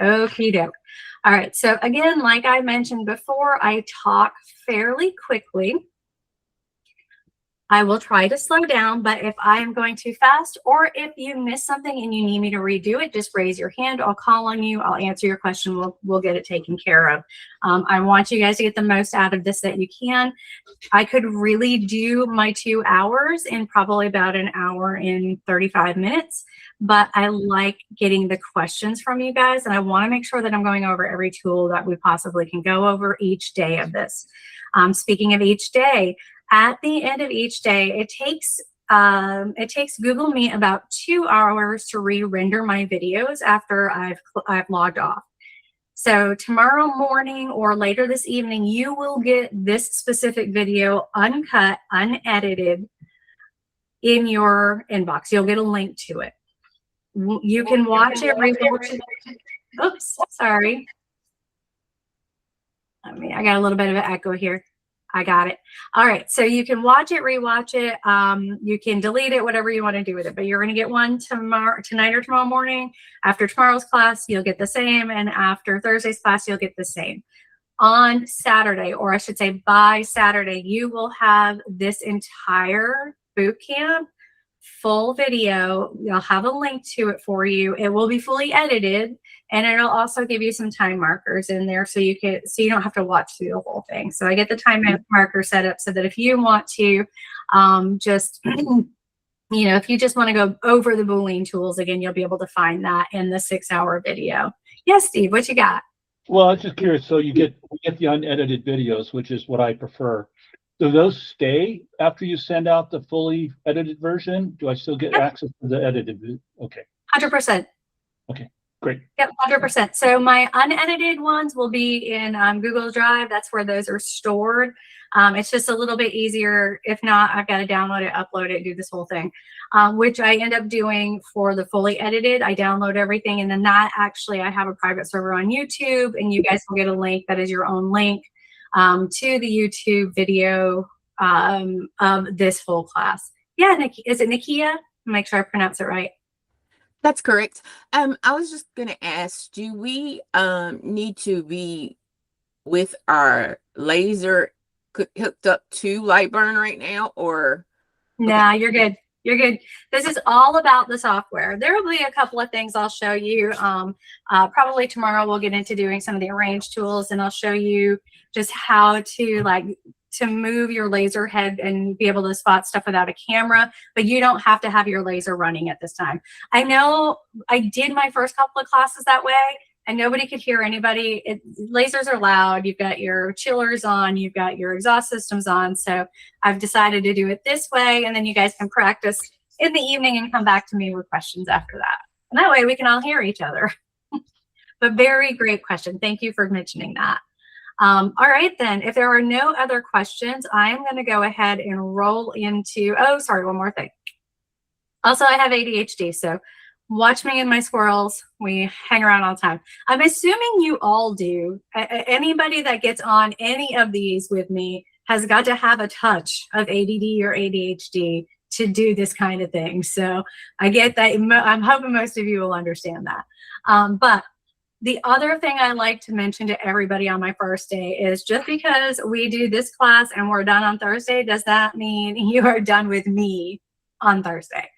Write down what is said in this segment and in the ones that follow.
Okie doke. All right. So again, like I mentioned before, I talk fairly quickly. I will try to slow down, but if I am going too fast or if you miss something and you need me to redo it, just raise your hand. I'll call on you. I'll answer your question. We'll get it taken care of. I want you guys to get the most out of this that you can. I could really do my 2 hours in probably about an hour and 35 minutes, but I like getting the questions from you guys, and I want to make sure that I'm going over every tool that we possibly can go over each day of this. Speaking of each day, at the end of each day, it takes Google Meet about 2 hours to re-render my videos after I've logged off. So tomorrow morning or later this evening, you will get this specific video uncut, unedited in your inbox. You'll get a link to it. You can watch it, rewatch it. Oops, sorry. I got a little bit of an echo here. I got it. All right. So you can watch it, rewatch it. You can delete it, whatever you want to do with it. But you're going to get one tonight or tomorrow morning. After tomorrow's class, you'll get the same. And after Thursday's class, you'll get the same. On Saturday, or I should say by Saturday, you will have this entire boot camp full video. You'll have a link to it for you. It will be fully edited, and it'll also give you some time markers in there so you don't have to watch through the whole thing. So I get the time marker set up so that if you want to just if you just want to go over the Boolean tools again, you'll be able to find that in the 6-hour video. Yes, Steve, what you got? Well, I'm just curious. So you get the unedited videos, which is what I prefer. Do those stay after you send out the fully edited version? Do I still get access to the edited? Okay. 100%. Okay, great. Yep, 100%. So my unedited ones will be in Google Drive. That's where those are stored. It's just a little bit easier. If not, I've got to download it, upload it, do this whole thing, which I end up doing for the fully edited. I download everything, and then I have a private server on YouTube, and you guys will get a link that is your own link to the YouTube video of this whole class. Yeah, is it Nakia? Make sure I pronounce it right. That's correct. I was just gonna ask, do we need to be with our laser hooked up to Lightburn right now, or? No, you're good. You're good. This is all about the software. There will be a couple of things I'll show you. Probably tomorrow we'll get into doing some of the arrange tools, and I'll show you just how to move your laser head and be able to spot stuff without a camera, but you don't have to have your laser running at this time. I know I did my first couple of classes that way, and nobody could hear anybody. Lasers are loud. You've got your chillers on, you've got your exhaust systems on. So I've decided to do it this way, and then you guys can practice in the evening and come back to me with questions after that. And that way we can all hear each other. But very great question. Thank you for mentioning that. All right, then, if there are no other questions, I'm going to go ahead and roll into, one more thing. Also, I have ADHD, so watch me and my squirrels. We hang around all the time. I'm assuming you all do. Anybody that gets on any of these with me has got to have a touch of ADD or ADHD to do this kind of thing. So I get that. I'm hoping most of you will understand that. But the other thing I like to mention to everybody on my first day is just because we do this class and we're done on Thursday, does that mean you are done with me on Thursday?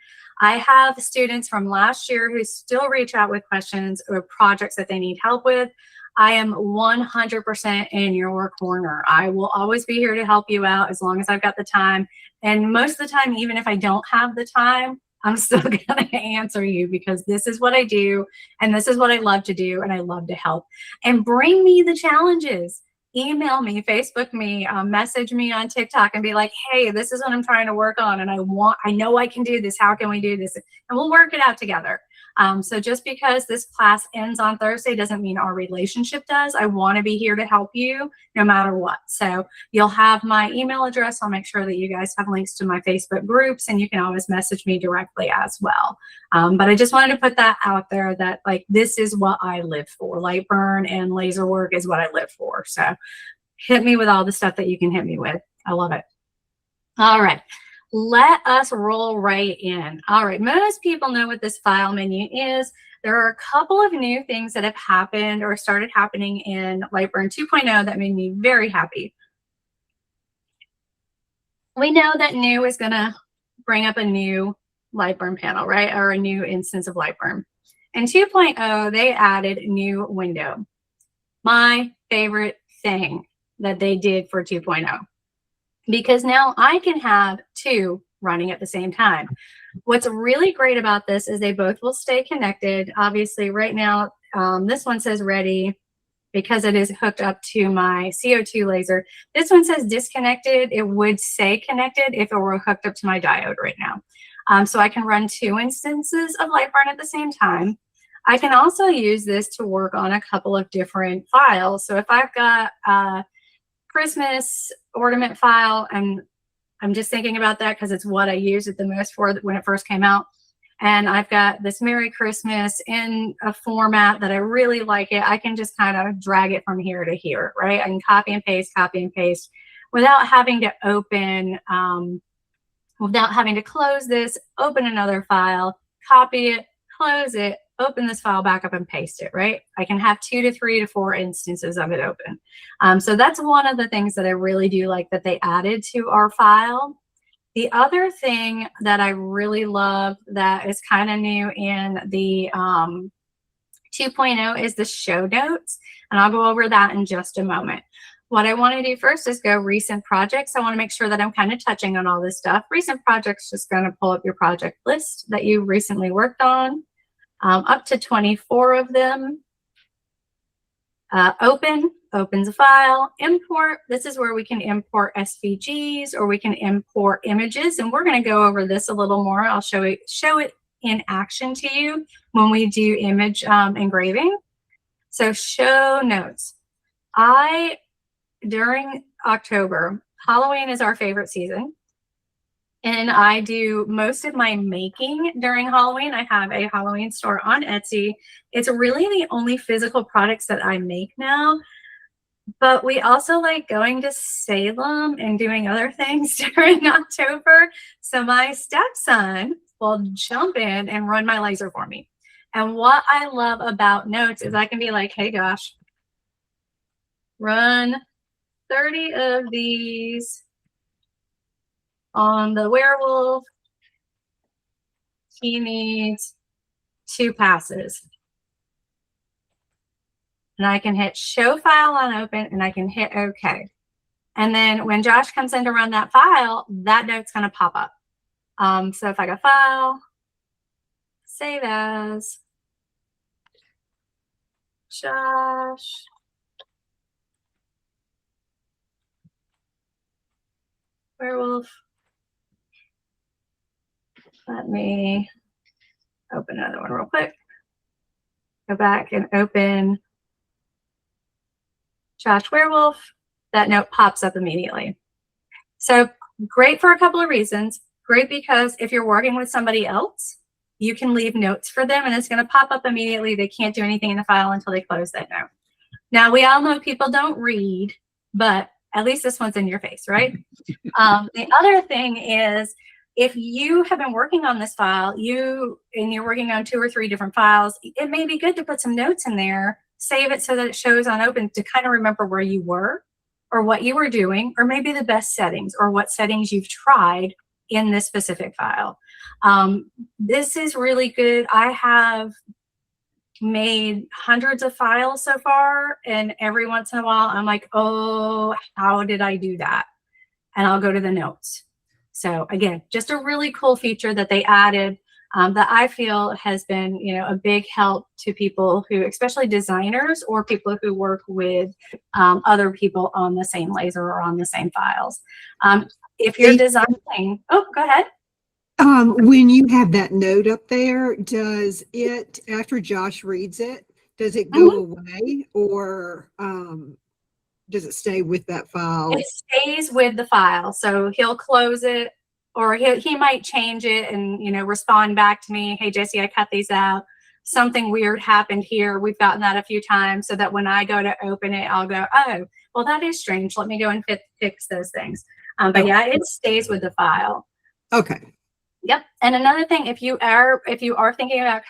I have students from last year who still reach out with questions or projects that they need help with. I am 100% in your corner. I will always be here to help you out as long as I've got the time. And most of the time, even if I don't have the time, I'm still going to answer you because this is what I do and this is what I love to do and I love to help. And bring me the challenges. Email me, Facebook me, message me on TikTok and be like, hey, this is what I'm trying to work on and I know I can do this. How can we do this? And we'll work it out together. So just because this class ends on Thursday doesn't mean our relationship does. I want to be here to help you no matter what. So you'll have my email address. I'll make sure that you guys have links to my Facebook groups and you can always message me directly as well. But I just wanted to put that out there that this is what I live for. Lightburn and laser work is what I live for. So hit me with all the stuff that you can hit me with. I love it. All right. Let us roll right in. All right, most people know what this file menu is. there are a couple of new things that have happened or started happening in Lightburn 2.0 that made me very happy. We know that new is going to bring up a new Lightburn panel, right? Or a new instance of Lightburn. In 2.0, they added new window. My favorite thing that they did for 2.0. Because now I can have two running at the same time. What's really great about this is they both will stay connected. Obviously, right now, this one says ready because it is hooked up to my CO2 laser. This one says disconnected. It would say connected if it were hooked up to my diode right now. So I can run two instances of Lightburn at the same time. I can also use this to work on a couple of different files. So if I've got a Christmas ornament file, and I'm just thinking about that because it's what I used it the most for when it first came out. And I've got this Merry Christmas in a format that I really like it. I can just kind of drag it from here to here, right? I can copy and paste without having to open, without having to close this, open another file, copy it, close it, open this file back up and paste it, right? I can have 2 to 3 to 4 instances of it open. So that's one of the things that I really do like that they added to our file. The other thing that I really love that is kind of new in the 2.0 is the show notes. And I'll go over that in just a moment. What I want to do first is go recent projects. I want to make sure that I'm kind of touching on all this stuff. Recent projects, just going to pull up your project list that you recently worked on. Up to 24 of them. Opens a file. Import, this is where we can import SVGs or we can import images. And we're going to go over this a little more. I'll show it in action to you when we do image engraving. So show notes. During October, Halloween is our favorite season. And I do most of my making during Halloween. I have a Halloween store on Etsy. It's really the only physical products that I make now. But we also like going to Salem and doing other things during October. So my stepson will jump in and run my laser for me. And what I love about notes is I can be like, hey, Josh, run 30 of these on the werewolf. He needs 2 passes. And I can hit show file on open and I can hit OK. And then when Josh comes in to run that file, that note's going to pop up. So if I go file, save as, Josh, werewolf. Let me open another one real quick. Go back and open Josh Werewolf. That note pops up immediately. So great for a couple of reasons. Great because if you're working with somebody else, you can leave notes for them and it's going to pop up immediately. They can't do anything in the file until they close that note. Now, we all know people don't read, but at least this one's in your face, right? The other thing is, if you have been working on this file, and you're working on 2 or 3 different files, it may be good to put some notes in there, save it so that it shows on open to kind of remember where you were or what you were doing, or maybe the best settings or what settings you've tried in this specific file. This is really good. I have made hundreds of files so far, and every once in a while I'm like, oh, how did I do that? And I'll go to the notes. So again, just a really cool feature that they added that I feel has been, a big help to people who, especially designers or people who work with other people on the same laser or on the same files. If you're designing, oh, go ahead. When you have that note up there, does it, after Josh reads it, does it go away, or does it stay with that file? It stays with the file. So he'll close it, or he might change it and, respond back to me. Hey, Jesse, I cut these out. Something weird happened here. We've gotten that a few times, so that when I go to open it, I'll go, oh, well, that is strange. Let me go and fix those things. But yeah, it stays with the file. Okay. Yep. And another thing, if you are thinking about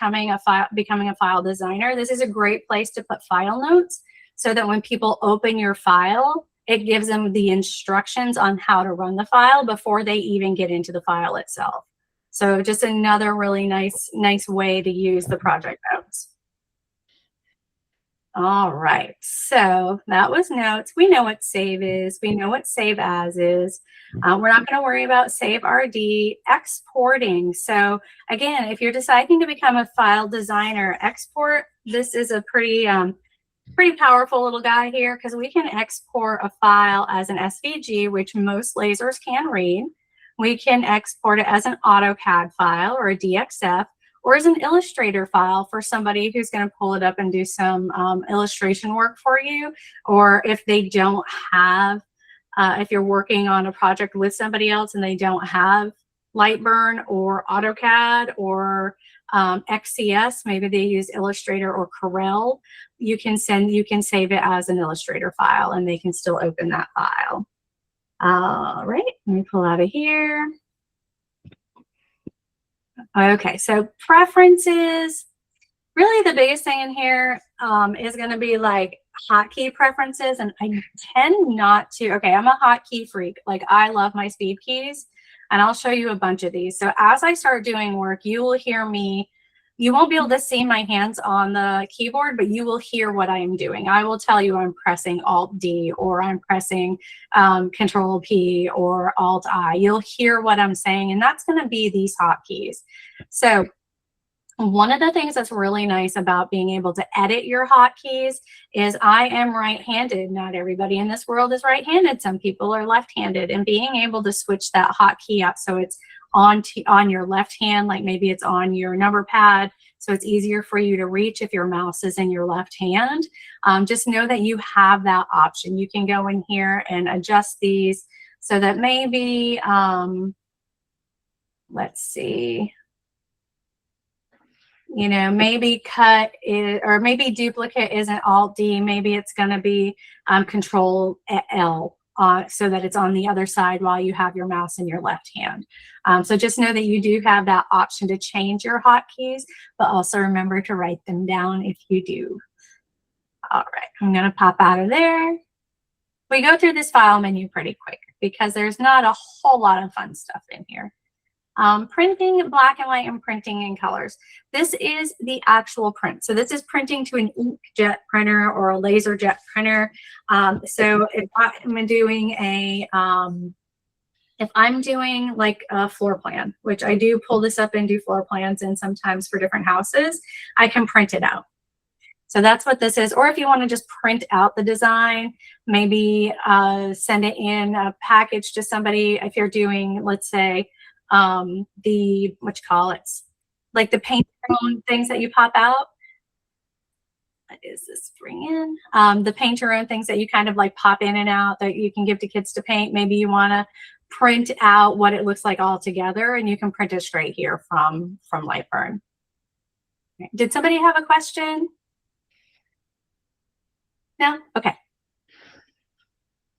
becoming a file designer, this is a great place to put file notes so that when people open your file, it gives them the instructions on how to run the file before they even get into the file itself. So just another really nice way to use the project notes. All right, so that was notes. We know what save is. We know what save as is. We're not going to worry about save RD. Exporting. So again, if you're deciding to become a file designer, export, this is a pretty powerful little guy here because we can export a file as an SVG, which most lasers can read. We can export it as an AutoCAD file or a DXF, or as an Illustrator file for somebody who's going to pull it up and do some illustration work for you. Or if they don't have, if you're working on a project with somebody else and they don't have Lightburn or AutoCAD or XCS, maybe they use Illustrator or Corel, you can save it as an Illustrator file and they can still open that file. All right, let me pull out of here. Okay, so preferences, really the biggest thing in here is going to be like hotkey preferences. And I tend not to, okay, I'm a hotkey freak. Like I love my speed keys and I'll show you a bunch of these. So as I start doing work, you will hear me. You won't be able to see my hands on the keyboard, but you will hear what I am doing. I will tell you I'm pressing Alt-D or I'm pressing Control-P or Alt-I. You'll hear what I'm saying, and that's going to be these hotkeys. So one of the things that's really nice about being able to edit your hotkeys is I am right-handed. Not everybody in this world is right-handed. Some people are left-handed, and being able to switch that hotkey up so it's on your left hand, like maybe it's on your number pad, so it's easier for you to reach if your mouse is in your left hand. Just know that you have that option. You can go in here and adjust these so that maybe, let's see, you know, maybe cut is, or maybe duplicate isn't Alt-D, maybe it's going to be Control-L. So that it's on the other side while you have your mouse in your left hand. So just know that you do have that option to change your hotkeys, but also remember to write them down if you do. All right, I'm going to pop out of there. We go through this file menu pretty quick because there's not a whole lot of fun stuff in here. Printing black and white and printing in colors. This is the actual print. So this is printing to an inkjet printer or a laser jet printer. So if I'm doing like a floor plan, which I do pull this up and do floor plans and sometimes for different houses, I can print it out. So that's what this is. Or if you want to just print out the design, maybe send it in a package to somebody. If you're doing, let's say, like the paint things that you pop out. What is this bring in? The paint your own things that you kind of like pop in and out that you can give to kids to paint. Maybe you want to print out what it looks like all together and you can print it straight here from Lightburn. Did somebody have a question? No? Okay.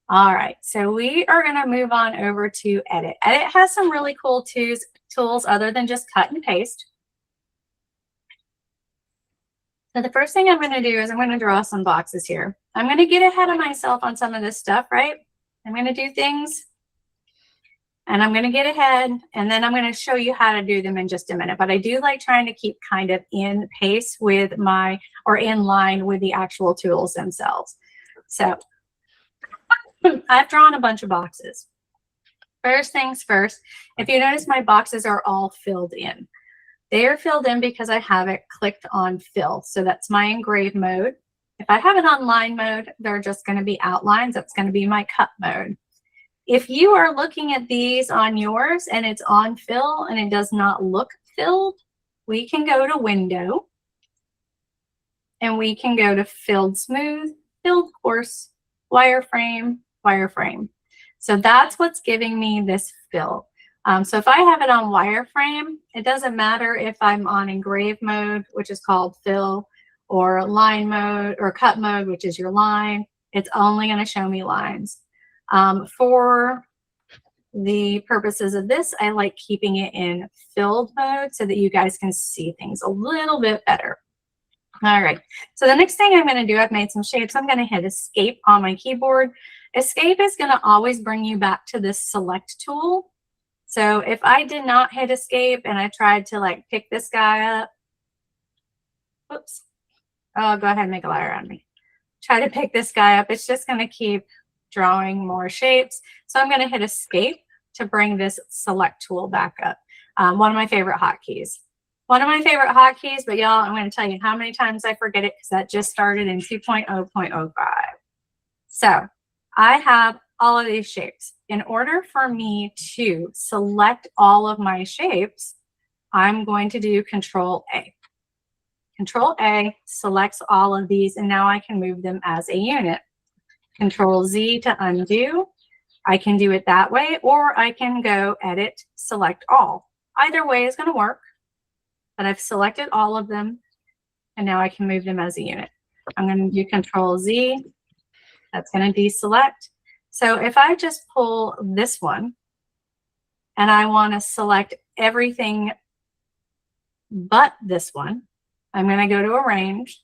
All right, so we are going to move on over to Edit. Edit has some really cool tools other than just cut and paste. So the first thing I'm going to do is I'm going to draw some boxes here. I'm going to get ahead of myself on some of this stuff, right? I'm going to do things and I'm going to get ahead and then I'm going to show you how to do them in just a minute. But I do like trying to keep kind of in pace with or in line with the actual tools themselves. So I've drawn a bunch of boxes. First things first, if you notice my boxes are all filled in. They are filled in because I have it clicked on fill. So that's my engrave mode. If I have it on line mode, they're just going to be outlines. That's going to be my cut mode. If you are looking at these on yours and it's on fill and it does not look filled, we can go to window and we can go to filled smooth, filled coarse, wireframe, wireframe. So that's what's giving me this fill. So if I have it on wireframe, it doesn't matter if I'm on engrave mode, which is called fill, or line mode or cut mode, which is your line. It's only going to show me lines. For the purposes of this, I like keeping it in filled mode so that you guys can see things a little bit better. All right, so the next thing I'm going to do, I've made some shapes. I'm going to hit escape on my keyboard. Escape is going to always bring you back to this select tool. So if I did not hit escape and I tried to like pick this guy up, whoops, oh, go ahead and make a liar out of me. Try to pick this guy up, it's just going to keep drawing more shapes. So I'm going to hit escape to bring this select tool back up. One of my favorite hotkeys. One of my favorite hotkeys, but y'all, I'm going to tell you how many times I forget it because that just started in 2.0.05. So I have all of these shapes. In order for me to select all of my shapes, I'm going to do Control A. Control A selects all of these, and now I can move them as a unit. Control Z to undo. I can do it that way, or I can go Edit, Select All. Either way is going to work, but I've selected all of them, and now I can move them as a unit. I'm going to do Control Z. That's going to deselect. So if I just pull this one, and I want to select everything but this one, I'm going to go to Arrange.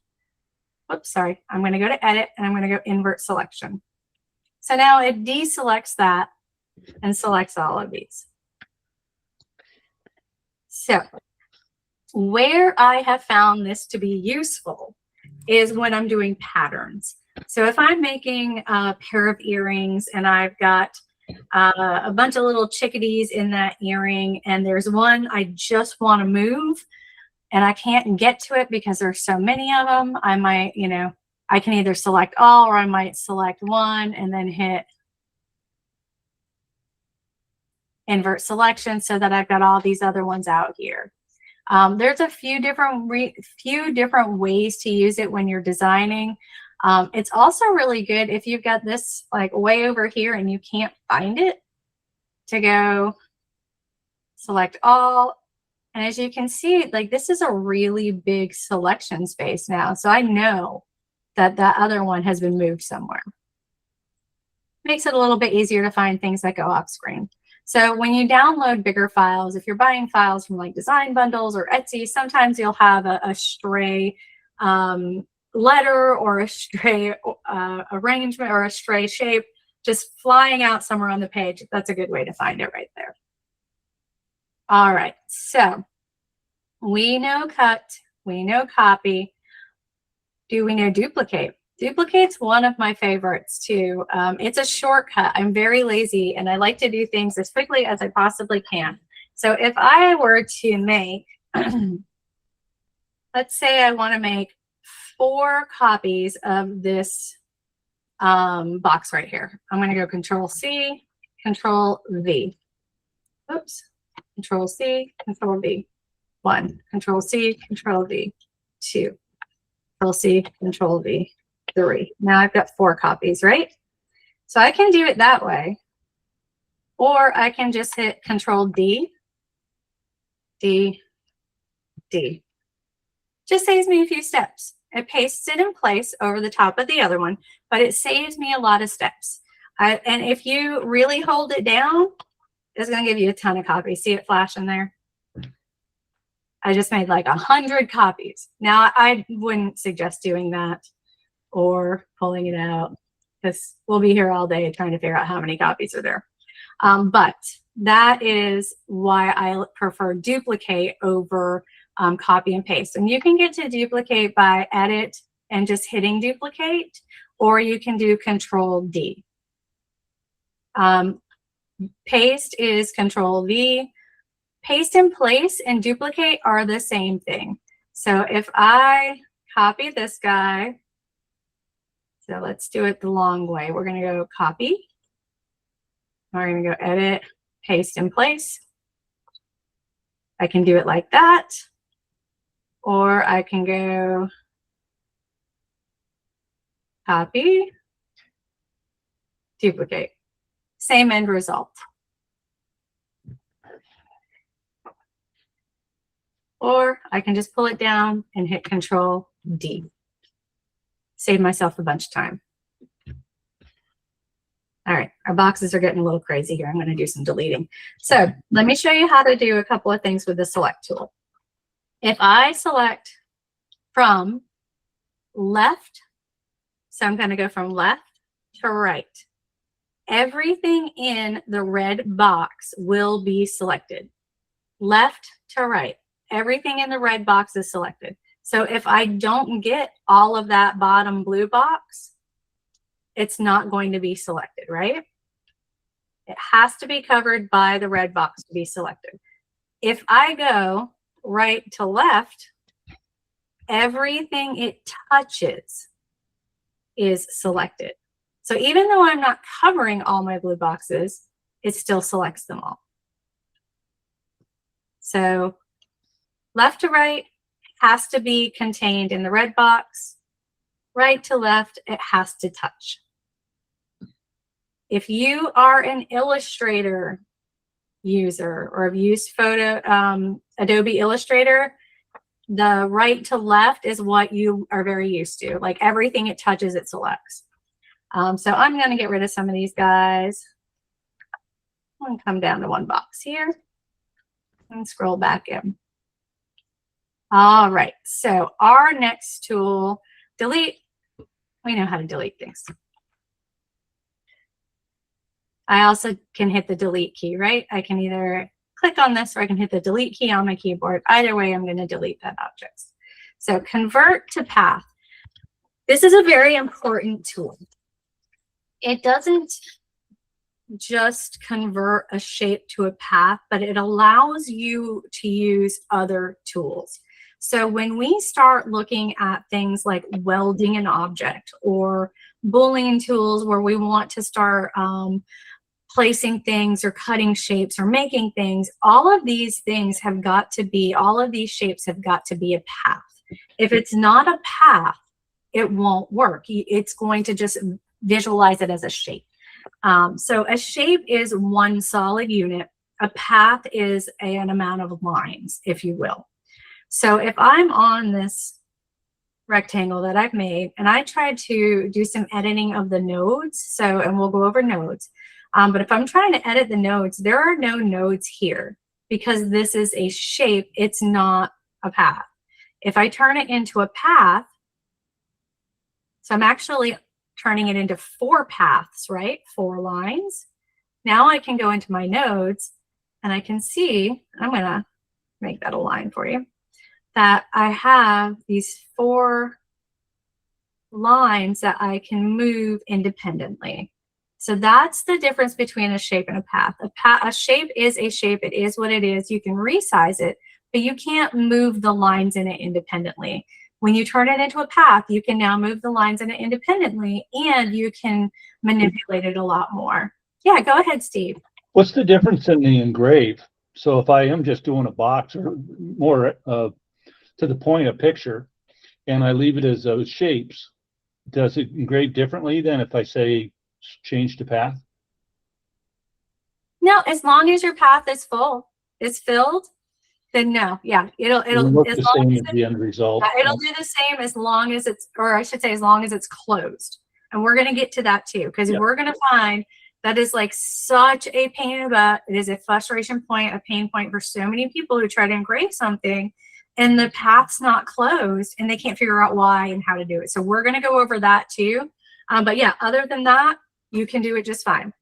Oops, sorry. I'm going to go to Edit, and I'm going to go Invert Selection. So now it deselects that and selects all of these. So where I have found this to be useful is when I'm doing patterns. So if I'm making a pair of earrings and I've got a bunch of little chickadees in that earring, and there's one I just want to move, and I can't get to it because there's so many of them, I might, you know, I can either select all, or I might select one and then hit invert selection so that I've got all these other ones out here. There's a few different ways to use it when you're designing. It's also really good if you've got this like way over here and you can't find it, to go select all. And as you can see, like this is a really big selection space now. So I know that that other one has been moved somewhere. Makes it a little bit easier to find things that go off screen. So when you download bigger files, if you're buying files from like Design Bundles or Etsy, sometimes you'll have a stray letter or a stray arrangement or a stray shape just flying out somewhere on the page. That's a good way to find it right there. All right, so we know cut, we know copy. Do we know duplicate? Duplicate's one of my favorites too. It's a shortcut. I'm very lazy and I like to do things as quickly as I possibly can. So if I were to make, let's say I want to make 4 copies of this box right here. I'm going to go Control C, Control V. Oops. Control C, Control V. 1. Control C, Control V. 2. Control C, Control V. 3. Now I've got 4 copies, right? So I can do it that way. Or I can just hit Control D, D, D. Just saves me a few steps. It pastes it in place over the top of the other one, but it saves me a lot of steps. And if you really hold it down, it's going to give you a ton of copies. See it flashing there? I just made like 100 copies. Now, I wouldn't suggest doing that or pulling it out, because we'll be here all day trying to figure out how many copies are there. But that is why I prefer duplicate over copy and paste. And you can get to duplicate by Edit and just hitting duplicate, or you can do Control D. Paste is Control V. Paste in place and duplicate are the same thing. So if I copy this guy, so let's do it the long way. We're going to go copy. We're going to go edit, paste in place. I can do it like that. Or I can go copy, duplicate. Same end result. Or I can just pull it down and hit Control D. Save myself a bunch of time. All right, Our boxes are getting a little crazy here. I'm going to do some deleting. So let me show you how to do a couple of things with the select tool. If I select from left, so I'm going to go from left to right, everything in the red box will be selected. Left to right, everything in the red box is selected. So if I don't get all of that bottom blue box, it's not going to be selected, right? It has to be covered by the red box to be selected. If I go right to left, everything it touches is selected. So even though I'm not covering all my blue boxes, it still selects them all. So left to right has to be contained in the red box. Right to left, it has to touch. If you are an Illustrator user or have used Adobe Illustrator, the right to left is what you are very used to. Like everything it touches, it selects. So I'm going to get rid of some of these guys. I'm going to come down to one box here and scroll back in. All right, so our next tool, delete. We know how to delete things. I also can hit the delete key, right? I can either click on this or I can hit the delete key on my keyboard. Either way, I'm going to delete that object. So convert to path. This is a very important tool. It doesn't just convert a shape to a path, but it allows you to use other tools. So when we start looking at things like welding an object or Boolean tools where we want to start placing things or cutting shapes or making things, all of these things have got to be, all of these shapes have got to be a path. If it's not a path, it won't work. It's going to just visualize it as a shape. So a shape is one solid unit. A path is an amount of lines, if you will. So if I'm on this rectangle that I've made and I try to do some editing of the nodes, and we'll go over nodes, but if I'm trying to edit the nodes, there are no nodes here because this is a shape, it's not a path. If I turn it into a path, so I'm actually turning it into 4 paths, right? 4 lines. Now I can go into my nodes and I can see, I'm going to make that a line for you, that I have these 4 lines that I can move independently. So that's the difference between a shape and a path. A shape is a shape. It is what it is. You can resize it, but you can't move the lines in it independently. When you turn it into a path, you can now move the lines in it independently and you can manipulate it a lot more. Yeah, go ahead, Steve. What's the difference in the engrave? So if I am just doing a box or more to the point, a picture, and I leave it as those shapes, does it engrave differently than if I say change to path? No, as long as your path is full, it's filled, then no. Yeah, it'll look as the long same as as the end result. yeah, it'll do the same as long as it's, or I should say, as long as it's closed. And we're going to get to that too, because we're going to find that is like such a pain in the butt. It is a frustration point, a pain point for so many people who try to engrave something and the path's not closed and they can't figure out why and how to do it. So we're going to go over that too. But yeah, other than that, you can do it just fine.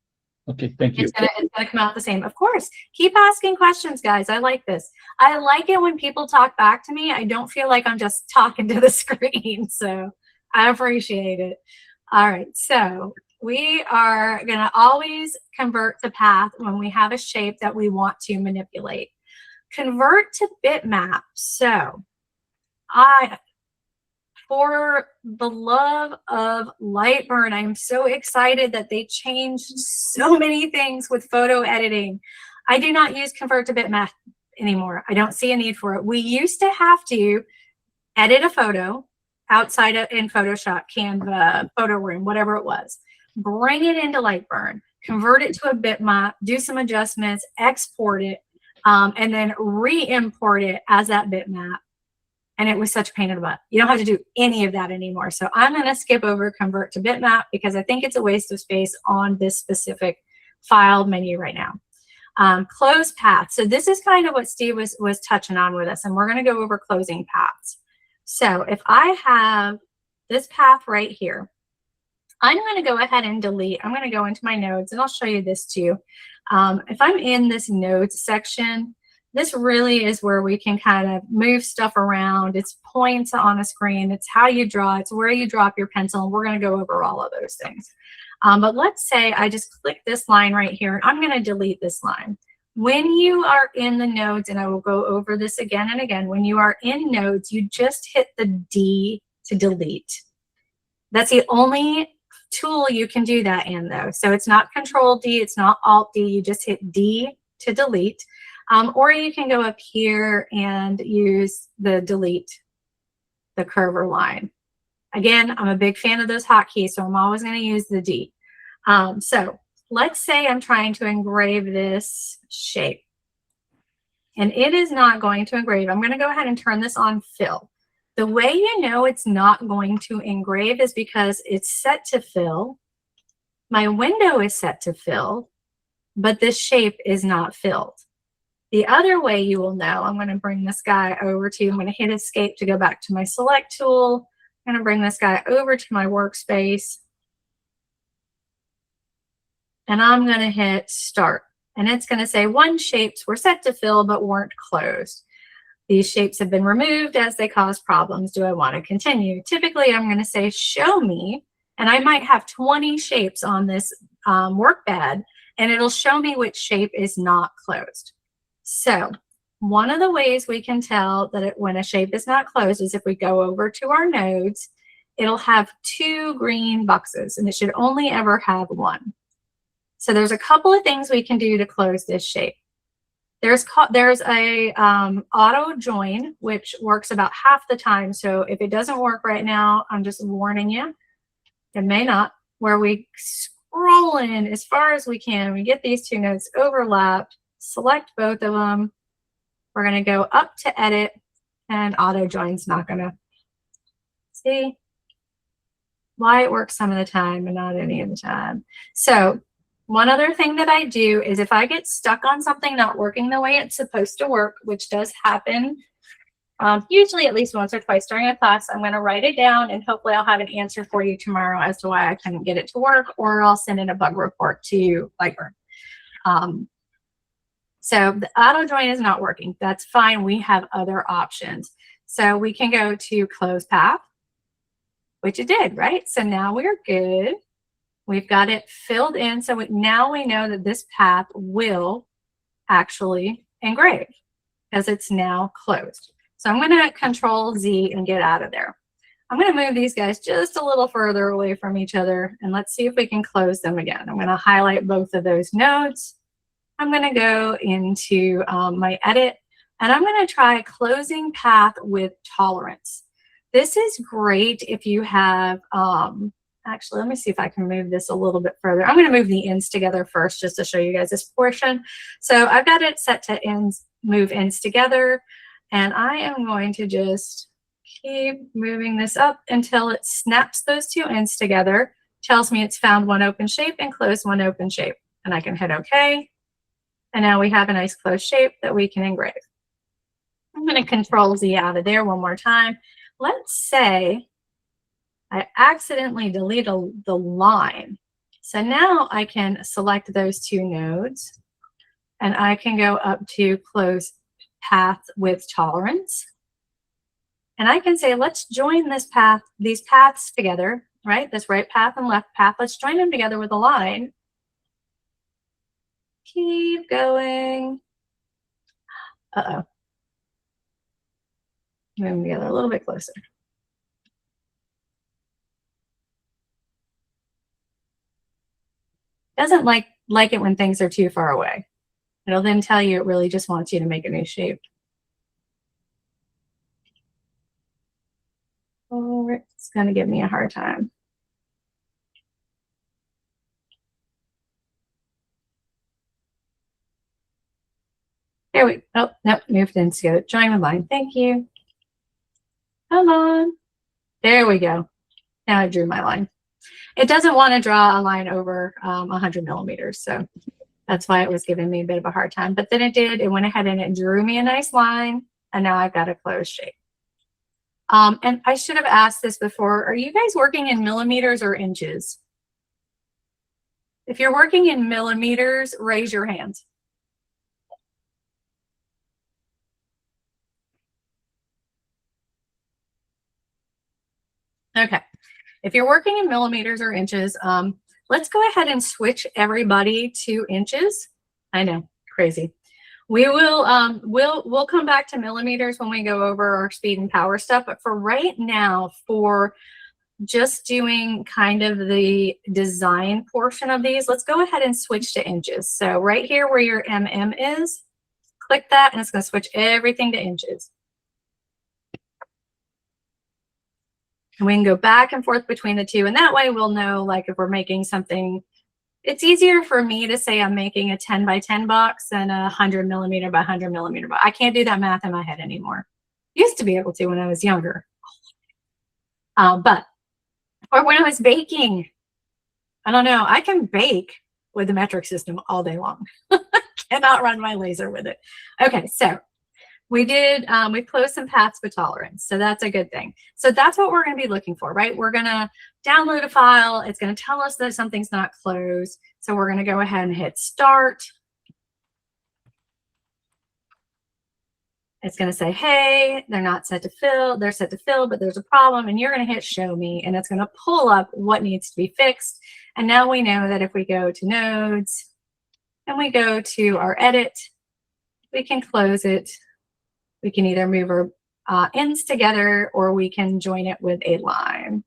Okay, thank you. It's gonna come out the same. Of course, keep asking questions, guys. I like this. I like it when people talk back to me. I don't feel like I'm just talking to the screen. So I appreciate it. All right, so we are gonna always convert to path when we have a shape that we want to manipulate. Convert to bitmap. So for the love of Lightburn, I'm so excited that they changed so many things with photo editing. I do not use convert to bitmap anymore. I don't see a need for it. We used to have to edit a photo outside of in Photoshop, Canva, Photo Room, whatever it was. Bring it into Lightburn, convert it to a bitmap, do some adjustments, export it, and then re-import it as that bitmap. and it was such a pain in the butt. You don't have to do any of that anymore. So I'm going to skip over convert to bitmap because I think it's a waste of space on this specific file menu right now. Close path. So this is kind of what Steve was touching on with us, and we're going to go over closing paths. So if I have this path right here, I'm going to go ahead and delete. I'm going to go into my nodes, and I'll show you this too. If I'm in this nodes section, this really is where we can kind of move stuff around. It's points on a screen. It's how you draw. It's where you drop your pencil. And we're going to go over all of those things. But let's say I just click this line right here, and I'm going to delete this line. When you are in the nodes, and I will go over this again and again, when you are in nodes, you just hit the D to delete. That's the only tool you can do that in, though. So it's not Control D, it's not Alt D. You just hit D to delete. Or you can go up here and use the delete, the curver line. Again, I'm a big fan of those hotkeys, so I'm always going to use the D. So let's say I'm trying to engrave this shape, and it is not going to engrave. I'm going to go ahead and turn this on fill. The way you know it's not going to engrave is because it's set to fill. My window is set to fill, but this shape is not filled. The other way you will know, I'm going to bring this guy over to, I'm going to hit escape to go back to my select tool. I'm going to bring this guy over to my workspace. And I'm going to hit start. And it's going to say one shapes were set to fill but weren't closed. These shapes have been removed as they cause problems. Do I want to continue? Typically, I'm going to say show me. And I might have 20 shapes on this work bed, and it'll show me which shape is not closed. So one of the ways we can tell that when a shape is not closed is if we go over to our nodes, it'll have 2 green boxes, and it should only ever have 1. So there's a couple of things we can do to close this shape. There's a auto join, which works about half the time. So if it doesn't work right now, I'm just warning you, it may not, where we scroll in as far as we can. We get these 2 nodes overlapped, select both of them. We're going to go up to edit, and auto join's not going to see why it works some of the time and not any of the time. So one other thing that I do is if I get stuck on something not working the way it's supposed to work, which does happen usually at least once or twice during a class, I'm going to write it down, and hopefully I'll have an answer for you tomorrow as to why I couldn't get it to work, or I'll send in a bug report to Lightburn. So the auto join is not working. That's fine. We have other options. So we can go to close path, which it did, right? So now we're good. We've got it filled in. So now we know that this path will actually engrave because it's now closed. So I'm going to Control Z and get out of there. I'm going to move these guys just a little further away from each other, and let's see if we can close them again. I'm going to highlight both of those nodes. I'm going to go into my edit, and I'm going to try closing path with tolerance. This is great if you have, actually, let me see if I can move this a little bit further. I'm going to move the ends together first just to show you guys this portion. So I've got it set to ends, move ends together, and I am going to just keep moving this up until it snaps those 2 ends together, tells me it's found one open shape and closed one open shape, and I can hit OK. And now we have a nice closed shape that we can engrave. I'm going to Control Z out of there one more time. Let's say I accidentally delete the line. So now I can select those 2 nodes, and I can go up to close path with tolerance. And I can say, let's join this path, these paths together, right? This right path and left path. Let's join them together with a line. Keep going. Uh-oh. Move them together a little bit closer. Doesn't like it when things are too far away. It'll then tell you it really just wants you to make a new shape. Oh, it's going to give me a hard time. There we go. Oh, nope, moved in together. Join with line. Thank you. Come on. There we go. Now I drew my line. It doesn't want to draw a line over 100 millimeters. So that's why it was giving me a bit of a hard time. But then it did. It went ahead and it drew me a nice line. And now I've got a closed shape. And I should have asked this before. Are you guys working in millimeters or inches? If you're working in millimeters, raise your hands. Okay. If you're working in millimeters or inches, let's go ahead and switch everybody to inches. I know, crazy. We will, we'll come back to millimeters when we go over our speed and power stuff. But for right now, for just doing kind of the design portion of these, let's go ahead and switch to inches. So right here where your MM is, click that and it's going to switch everything to inches. And we can go back and forth between the two. And that way we'll know, like, if we're making something, it's easier for me to say I'm making a 10 by 10 box than a 100 millimeter by 100 millimeter box. I can't do that math in my head anymore. Used to be able to when I was younger. Or when I was baking. I don't know. I can bake with the metric system all day long. Cannot run my laser with it. Okay, so we did, we closed some paths with tolerance. So that's a good thing. So that's what we're going to be looking for, right? We're going to download a file. It's going to tell us that something's not closed. So we're going to go ahead and hit start. It's going to say, hey, they're not set to fill. They're set to fill, but there's a problem. And you're going to hit show me. And it's going to pull up what needs to be fixed. And now we know that if we go to nodes and we go to our edit, we can close it. We can either move our ends together or we can join it with a line.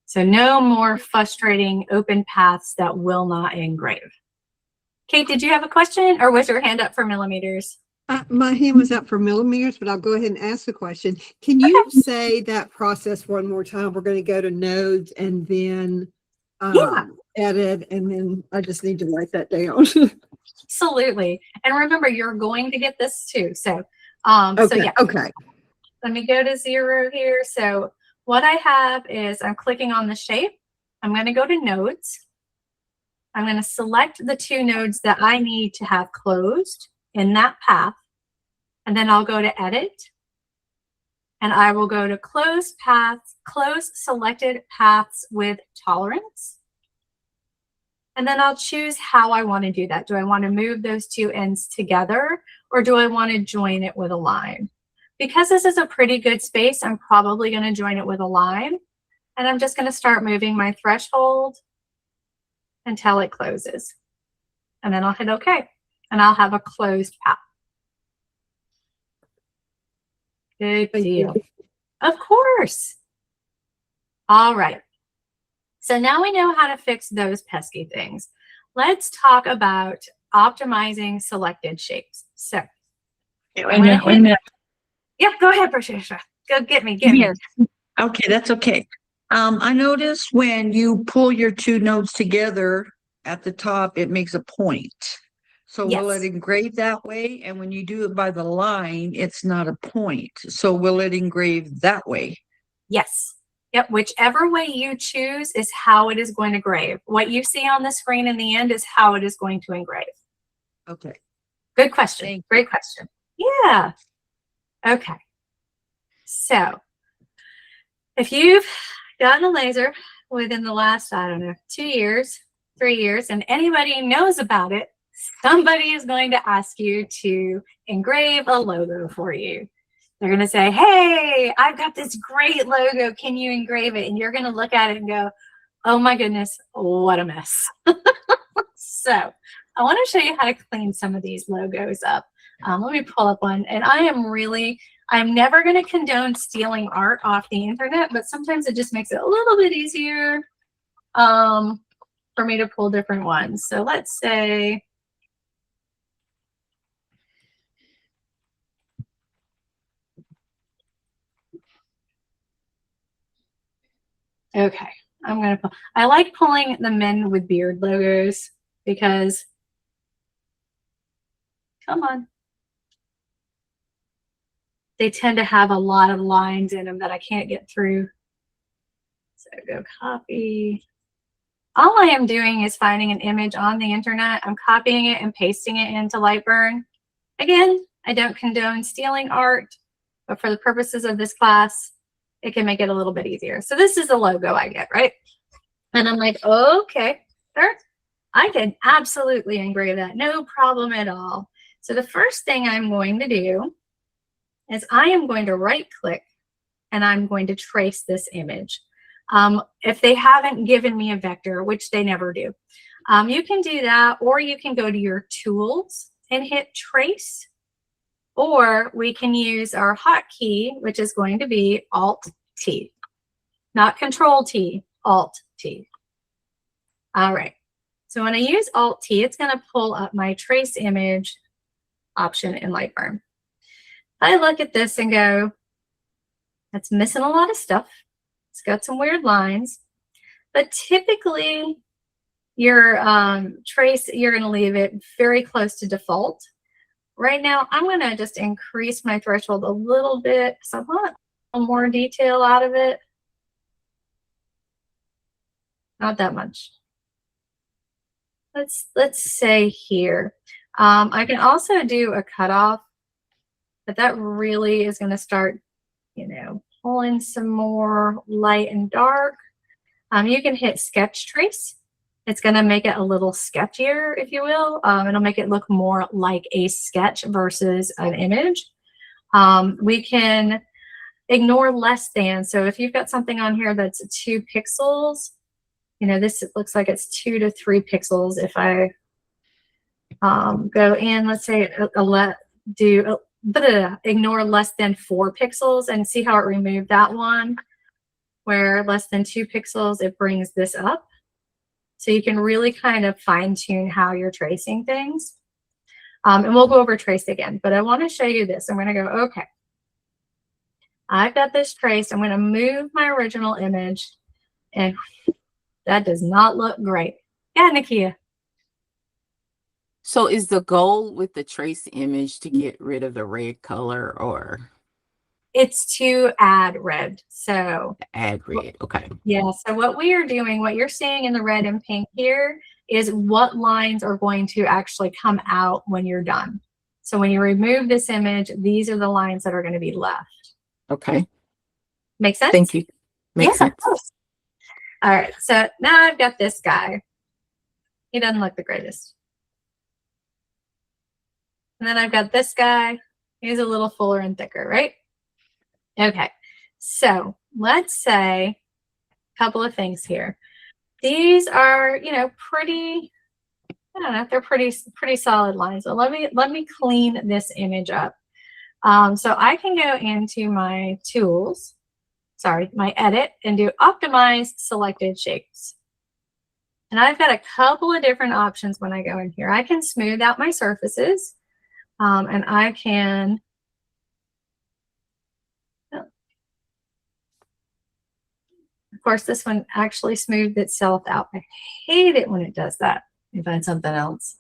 So no more frustrating open paths that will not engrave. Kate, did you have a question or was your hand up for millimeters? My hand was up for millimeters, but I'll go ahead and ask the question. Can you say that process one more time? We're going to go to nodes and then edit, and then I just need to write that down. Absolutely. And remember, you're going to get this too. So, Okay. so yeah. Okay. Let me go to 0 here. So what I have is I'm clicking on the shape. I'm going to go to nodes. I'm going to select the 2 nodes that I need to have closed in that path. And then I'll go to edit. And I will go to close paths, close selected paths with tolerance. And then I'll choose how I want to do that. Do I want to move those 2 ends together or do I want to join it with a line? Because this is a pretty good space, I'm probably going to join it with a line. And I'm just going to start moving my threshold until it closes. And then I'll hit OK. And I'll have a closed path. Good deal. Of course. All right. So now we know how to fix those pesky things. Let's talk about optimizing selected shapes. So, Wait a minute. Yeah, go ahead, Patricia. Go get me. Yes. Okay, that's okay. I noticed when you pull your 2 nodes together at the top, it makes a point. So will it engrave that way? And when you do it by the line, it's not a point. So will it engrave that way? Yes. Yep. Whichever way you choose is how it is going to engrave. What you see on the screen in the end is how it is going to engrave. Okay. Good question. Great question. Yeah. Okay. So if you've gotten a laser within the last, I don't know, 2 years, 3 years, and anybody knows about it, somebody is going to ask you to engrave a logo for you. They're going to say, hey, I've got this great logo. Can you engrave it? And you're going to look at it and go, oh my goodness, what a mess. So I want to show you how to clean some of these logos up. Let me pull up one. And I'm never going to condone stealing art off the internet, but sometimes it just makes it a little bit easier for me to pull different ones. So let's say, okay, I'm going to pull. I like pulling the men with beard logos because, come on. they tend to have a lot of lines in them that I can't get through. So go copy. All I am doing is finding an image on the internet. I'm copying it and pasting it into Lightburn. Again, I don't condone stealing art, but for the purposes of this class, it can make it a little bit easier. So this is the logo I get, right? And I'm like, okay, sure. I can absolutely engrave that. No problem at all. So the first thing I'm going to do is I am going to right click and I'm going to trace this image. If they haven't given me a vector, which they never do, you can do that, or you can go to your tools and hit trace, or we can use our hotkey, which is going to be Alt T, not Control T, Alt T. All right. So when I use Alt T, it's going to pull up my trace image option in Lightburn. I look at this and go, that's missing a lot of stuff. It's got some weird lines, but typically your trace, you're going to leave it very close to default. Right now, I'm going to just increase my threshold a little bit because I want more detail out of it. Not that much. Let's say here. I can also do a cutoff, but that really is going to start, you know, pulling some more light and dark. You can hit sketch trace. It's going to make it a little sketchier, if you will. It'll make it look more like a sketch versus an image. We can ignore less than. So if you've got something on here that's 2 pixels, you know, this looks like it's 2 to 3 pixels. If I go in, let's say, ignore less than 4 pixels and see how it removed that one, where less than 2 pixels, it brings this up. So you can really kind of fine tune how you're tracing things. And we'll go over trace again, but I want to show you this. I'm going to go, okay, I've got this traced. I'm going to move my original image, and that does not look great. Yeah, Nakia. So is the goal with the trace image to get rid of the red color or It's to add red. So add red? Okay. yeah, so what we are doing, what you're seeing in the red and pink here is what lines are going to actually come out when you're done. So when you remove this image, these are the lines that are going to be left. Okay. Make sense? Thank you. Makes Yeah, of sense. course. All right, so now I've got this guy. He doesn't look the greatest. And then I've got this guy. He's a little fuller and thicker, right? Okay, so let's say a couple of things here. These are, you know, pretty, I don't know, they're pretty solid lines. So let me clean this image up. So I can go into my tools, my edit, and do optimize selected shapes. And I've got a couple of different options when I go in here. I can smooth out my surfaces, and I can, of course, this one actually smoothed itself out. I hate it when it does that. Let me find something else.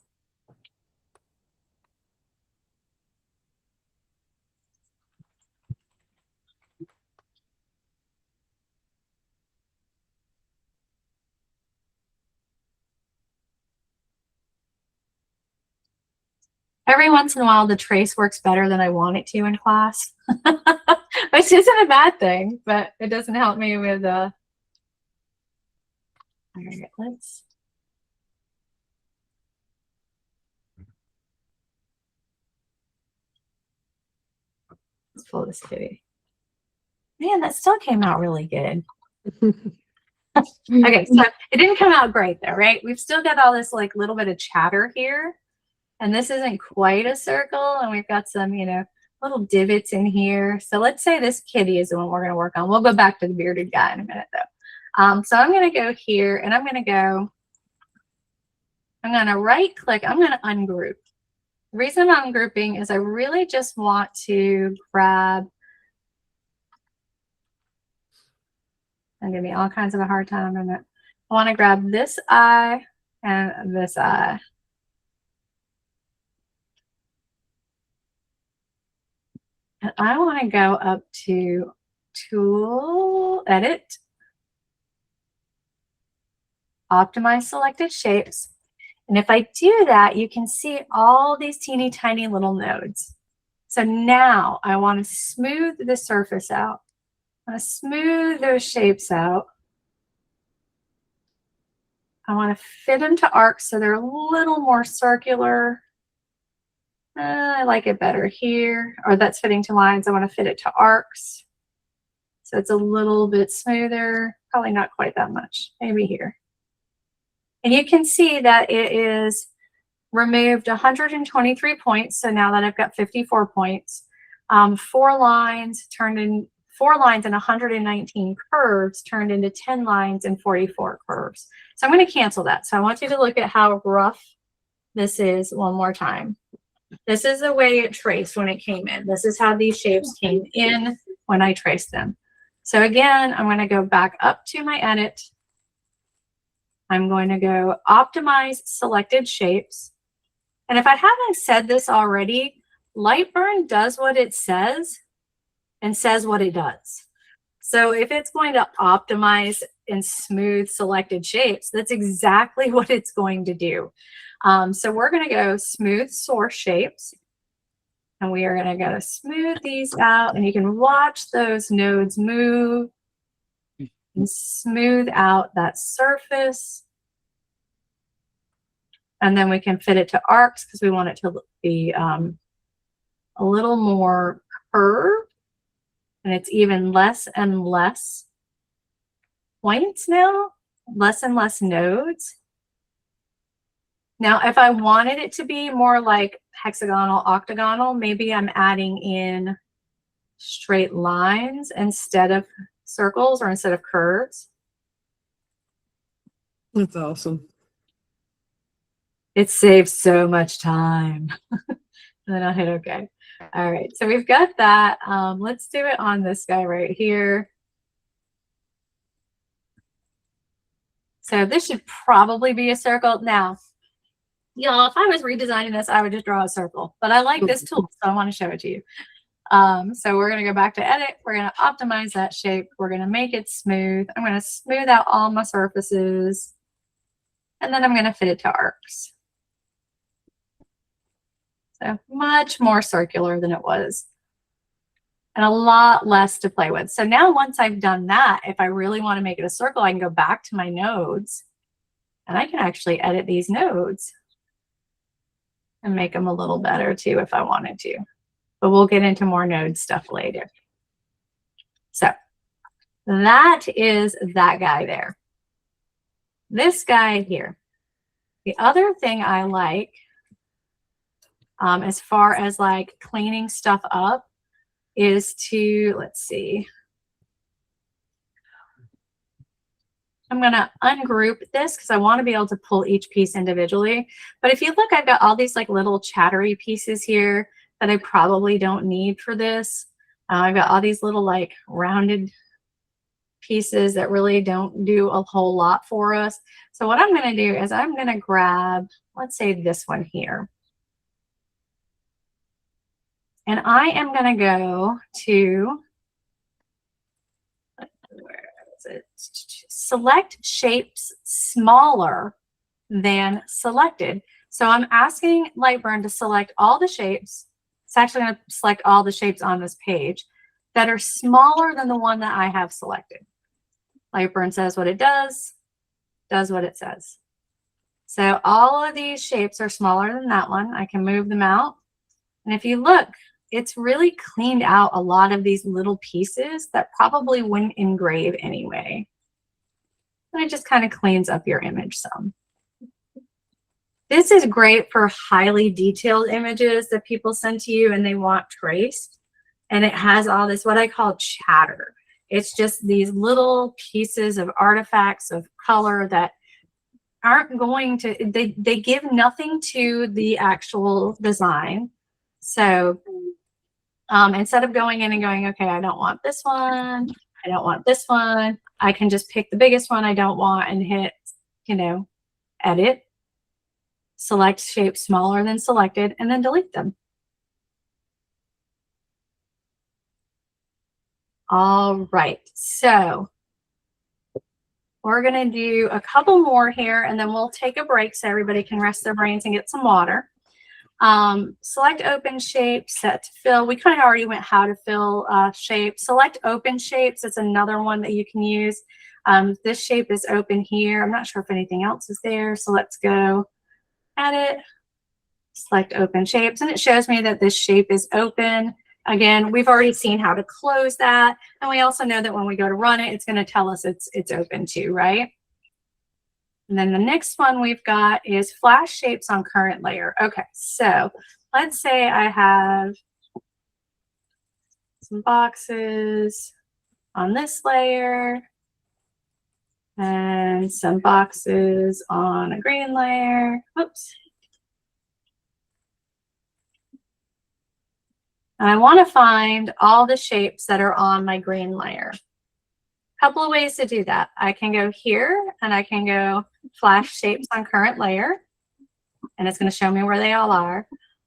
Every once in a while, the trace works better than I want it to in class, which isn't a bad thing, but it doesn't help me with, all right, let's pull this kitty. Man, that still came out really good. Okay, so it didn't come out great though, right? We've still got all this like little bit of chatter here, and this isn't quite a circle, and we've got some, you know, little divots in here. So let's say this kitty is the one we're going to work on. We'll go back to the bearded guy in a minute though. So I'm going to go here, and I'm going to right click. I'm going to ungroup. The reason I'm grouping is I really just want to grab, and give me all kinds of a hard time in it. I want to grab this eye and this eye. And I want to go up to Tool, Edit, Optimize Selected Shapes. And if I do that, you can see all these teeny tiny little nodes. So now I want to smooth the surface out. I want to smooth those shapes out. I want to fit them to arcs so they're a little more circular. I like it better here, or that's fitting to lines. I want to fit it to arcs. So it's a little bit smoother, probably not quite that much, maybe here. And you can see that it is removed 123 points. So now that I've got 54 points, 4 lines and 119 curves turned into 10 lines and 44 curves. So I'm going to cancel that. So I want you to look at how rough this is one more time. This is the way it traced when it came in. This is how these shapes came in when I traced them. So again, I'm going to go back up to my edit. I'm going to go optimize selected shapes. And if I haven't said this already, Lightburn does what it says and says what it does. So if it's going to optimize and smooth selected shapes, that's exactly what it's going to do. So we're going to go smooth source shapes. And we are going to go smooth these out. And you can watch those nodes move and smooth out that surface. And then we can fit it to arcs because we want it to be a little more curved. And it's even less and less points now, less and less nodes. Now, if I wanted it to be more like hexagonal, octagonal, maybe I'm adding in straight lines instead of circles or instead of curves. That's awesome. It saves so much time. And then I'll hit OK. All right, so we've got that. Let's do it on this guy right here. So this should probably be a circle. Now, y'all, if I was redesigning this, I would just draw a circle. But I like this tool, so I want to show it to you. So we're going to go back to edit. We're going to optimize that shape. We're going to make it smooth. I'm going to smooth out all my surfaces. And then I'm going to fit it to arcs. So much more circular than it was. And a lot less to play with. So now once I've done that, if I really want to make it a circle, I can go back to my nodes. And I can actually edit these nodes. And make them a little better too if I wanted to. But we'll get into more node stuff later. So that is that guy there. This guy here. The other thing I like, as far as like cleaning stuff up, is to, let's see. I'm going to ungroup this because I want to be able to pull each piece individually. But if you look, I've got all these like little chattery pieces here that I probably don't need for this. I've got all these little like rounded pieces that really don't do a whole lot for us. So what I'm going to do is I'm going to grab, let's say this one here. And I am going to go to, where is it? Select shapes smaller than selected. So I'm asking Lightburn to select all the shapes. It's actually going to select all the shapes on this page that are smaller than the one that I have selected. Lightburn says what it does what it says. So all of these shapes are smaller than that one. I can move them out. And if you look, it's really cleaned out a lot of these little pieces that probably wouldn't engrave anyway. And it just kind of cleans up your image some. This is great for highly detailed images that people send to you and they want traced. And it has all this, what I call chatter. It's just these little pieces of artifacts of color that aren't going to, they give nothing to the actual design. So instead of going in and going, okay, I don't want this one, I don't want this one, I can just pick the biggest one I don't want and hit, you know, edit, select shapes smaller than selected, and then delete them. All right, so we're gonna do a couple more here and then we'll take a break so everybody can rest their brains and get some water. Select open shape, set to fill. We kind of already went how to fill shape. Select open shapes. It's another one that you can use. This shape is open here. I'm not sure if anything else is there. So let's go edit, select open shapes, and it shows me that this shape is open. Again, we've already seen how to close that. And we also know that when we go to run it, it's going to tell us it's open too, right? And then the next one we've got is flash shapes on current layer. Okay, so let's say I have some boxes on this layer and some boxes on a green layer. Oops. And I want to find all the shapes that are on my green layer. Couple of ways to do that. I can go here and I can go flash shapes on current layer, and it's going to show me where they all are.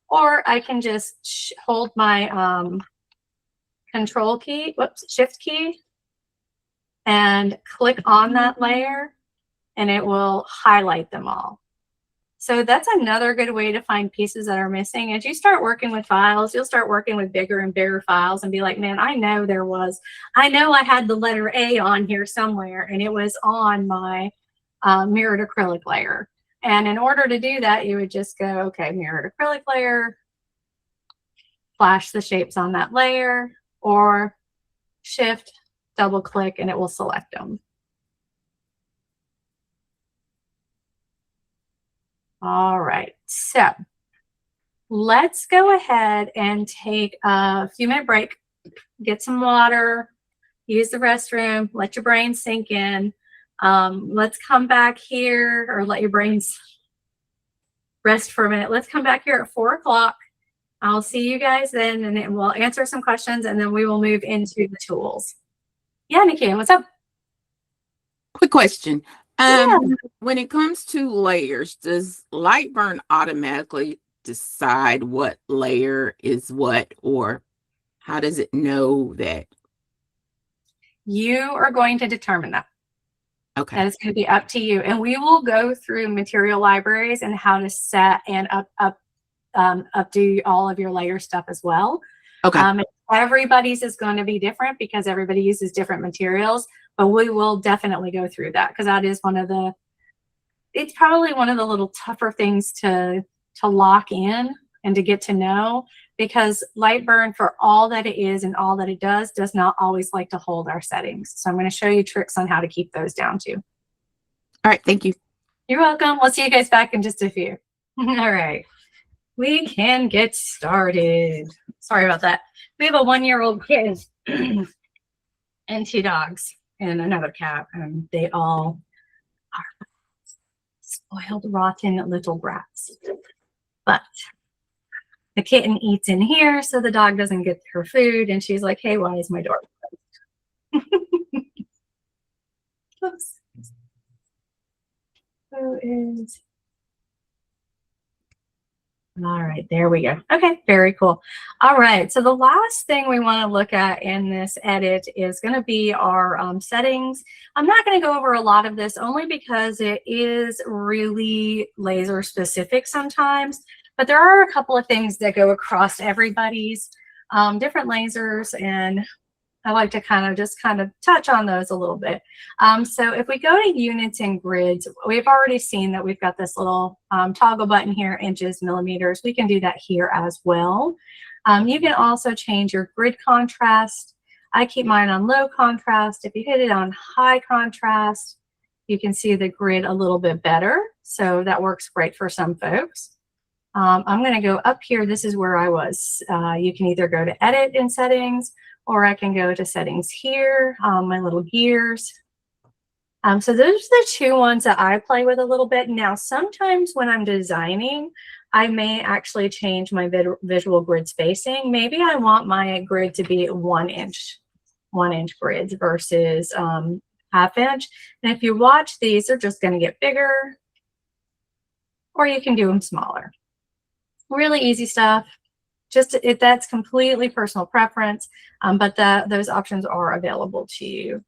Or I can just hold my control key, shift key, and click on that layer, and it will highlight them all. So that's another good way to find pieces that are missing. As you start working with files, you'll start working with bigger and bigger files and be like, man, I know I had the letter A on here somewhere and it was on my mirrored acrylic layer. And in order to do that, you would just go, okay, mirrored acrylic layer, flash the shapes on that layer, or shift, double click, and it will select them. All right, so let's go ahead and take a few minute break, get some water, use the restroom, let your brain sink in. Let's come back here, or let your brains rest for a minute. Let's come back here at 4 o'clock. I'll see you guys then, and then we'll answer some questions, and then we will move into the tools. Yeah, Nikki, what's up? Quick question. Yeah. When it comes to layers, does Lightburn automatically decide what layer is what, or how does it know that? You are going to determine that. Okay. That is going to be up to you. And we will go through material libraries and how to set and updo all of your layer stuff as well. Okay. Everybody's is going to be different because everybody uses different materials, but we will definitely go through that because that is it's probably one of the little tougher things to lock in and to get to know, because Lightburn, for all that it is and all that it does not always like to hold our settings. So I'm going to show you tricks on how to keep those down too. All right. Thank you. You're welcome. We'll see you guys back in just a few. All right. We can get started. Sorry about that. We have a 1-year-old kid and 2 dogs and another cat, and they all are spoiled, rotten little brats. But the kitten eats in here, so the dog doesn't get her food, and she's like, hey, why is my door closed? Oops. Who is... All right, there we go. Okay, very cool. All right, so the last thing we want to look at in this edit is going to be our settings. I'm not going to go over a lot of this only because it is really laser specific sometimes, but there are a couple of things that go across everybody's different lasers, and I like to kind of touch on those a little bit. So if we go to units and grids, we've already seen that we've got this little toggle button here, inches, millimeters. We can do that here as well. You can also change your grid contrast. I keep mine on low contrast. If you hit it on high contrast, you can see the grid a little bit better. So that works great for some folks. I'm going to go up here. This is where I was. You can either go to edit in settings, or I can go to settings here, my little gears. So those are the 2 ones that I play with a little bit. Now, sometimes when I'm designing, I may actually change my visual grid spacing. Maybe I want my grid to be 1 inch grids versus ½ inch. And if you watch these, they're just going to get bigger, or you can do them smaller. Really easy stuff. that's completely personal preference, but those options are available to you.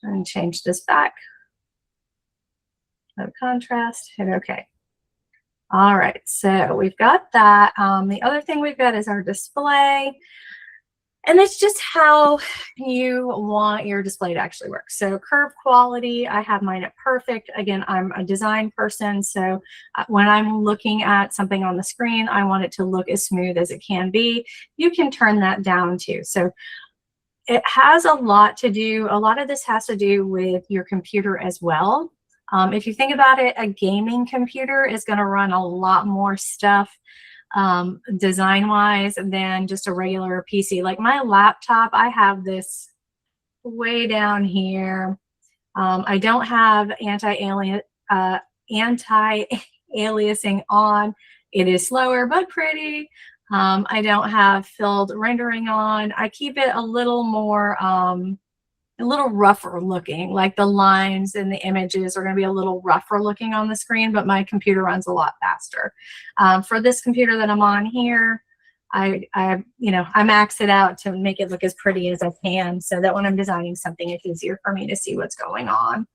And change this back. No contrast, hit OK. All right, so we've got that. The other thing we've got is our display. And it's just how you want your display to actually work. So curve quality, I have mine at perfect. Again, I'm a design person, so when I'm looking at something on the screen, I want it to look as smooth as it can be. You can turn that down too. So it has a lot to do, a lot of this has to do with your computer as well. If you think about it, a gaming computer is going to run a lot more stuff design-wise than just a regular PC. Like my laptop, I have this way down here. I don't have anti-aliasing on. It is slower but pretty. I don't have filled rendering on. I keep it a little more, a little rougher looking, like the lines and the images are going to be a little rougher looking on the screen, but my computer runs a lot faster. For this computer that I'm on here, I max it out to make it look as pretty as I can so that when I'm designing something, it's easier for me to see what's going on.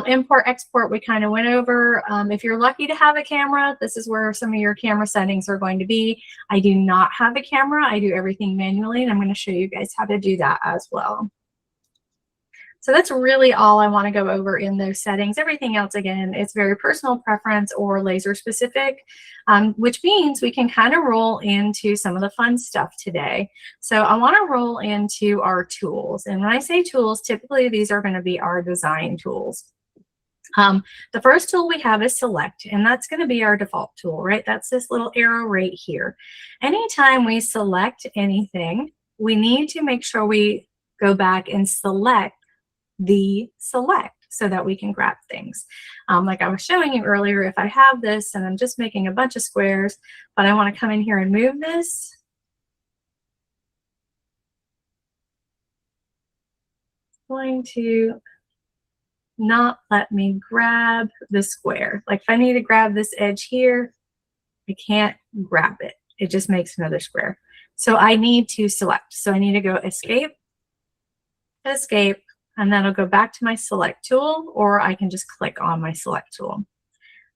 Import, export, we kind of went over. If you're lucky to have a camera, this is where some of your camera settings are going to be. I do not have a camera. I do everything manually, and I'm going to show you guys how to do that as well. So that's really all I want to go over in those settings. Everything else, again, it's very personal preference or laser specific, which means we can kind of roll into some of the fun stuff today. So I want to roll into our tools. And when I say tools, typically these are going to be our design tools. The first tool we have is select, and that's going to be our default tool, right? That's this little arrow right here. Anytime we select anything, we need to make sure we go back and select the select so that we can grab things. Like I was showing you earlier, if I have this and I'm just making a bunch of squares, but I want to come in here and move this, it's going to not let me grab the square. Like if I need to grab this edge here, I can't grab it. It just makes another square. So I need to select. So I need to go escape, escape, and then I'll go back to my select tool, or I can just click on my select tool.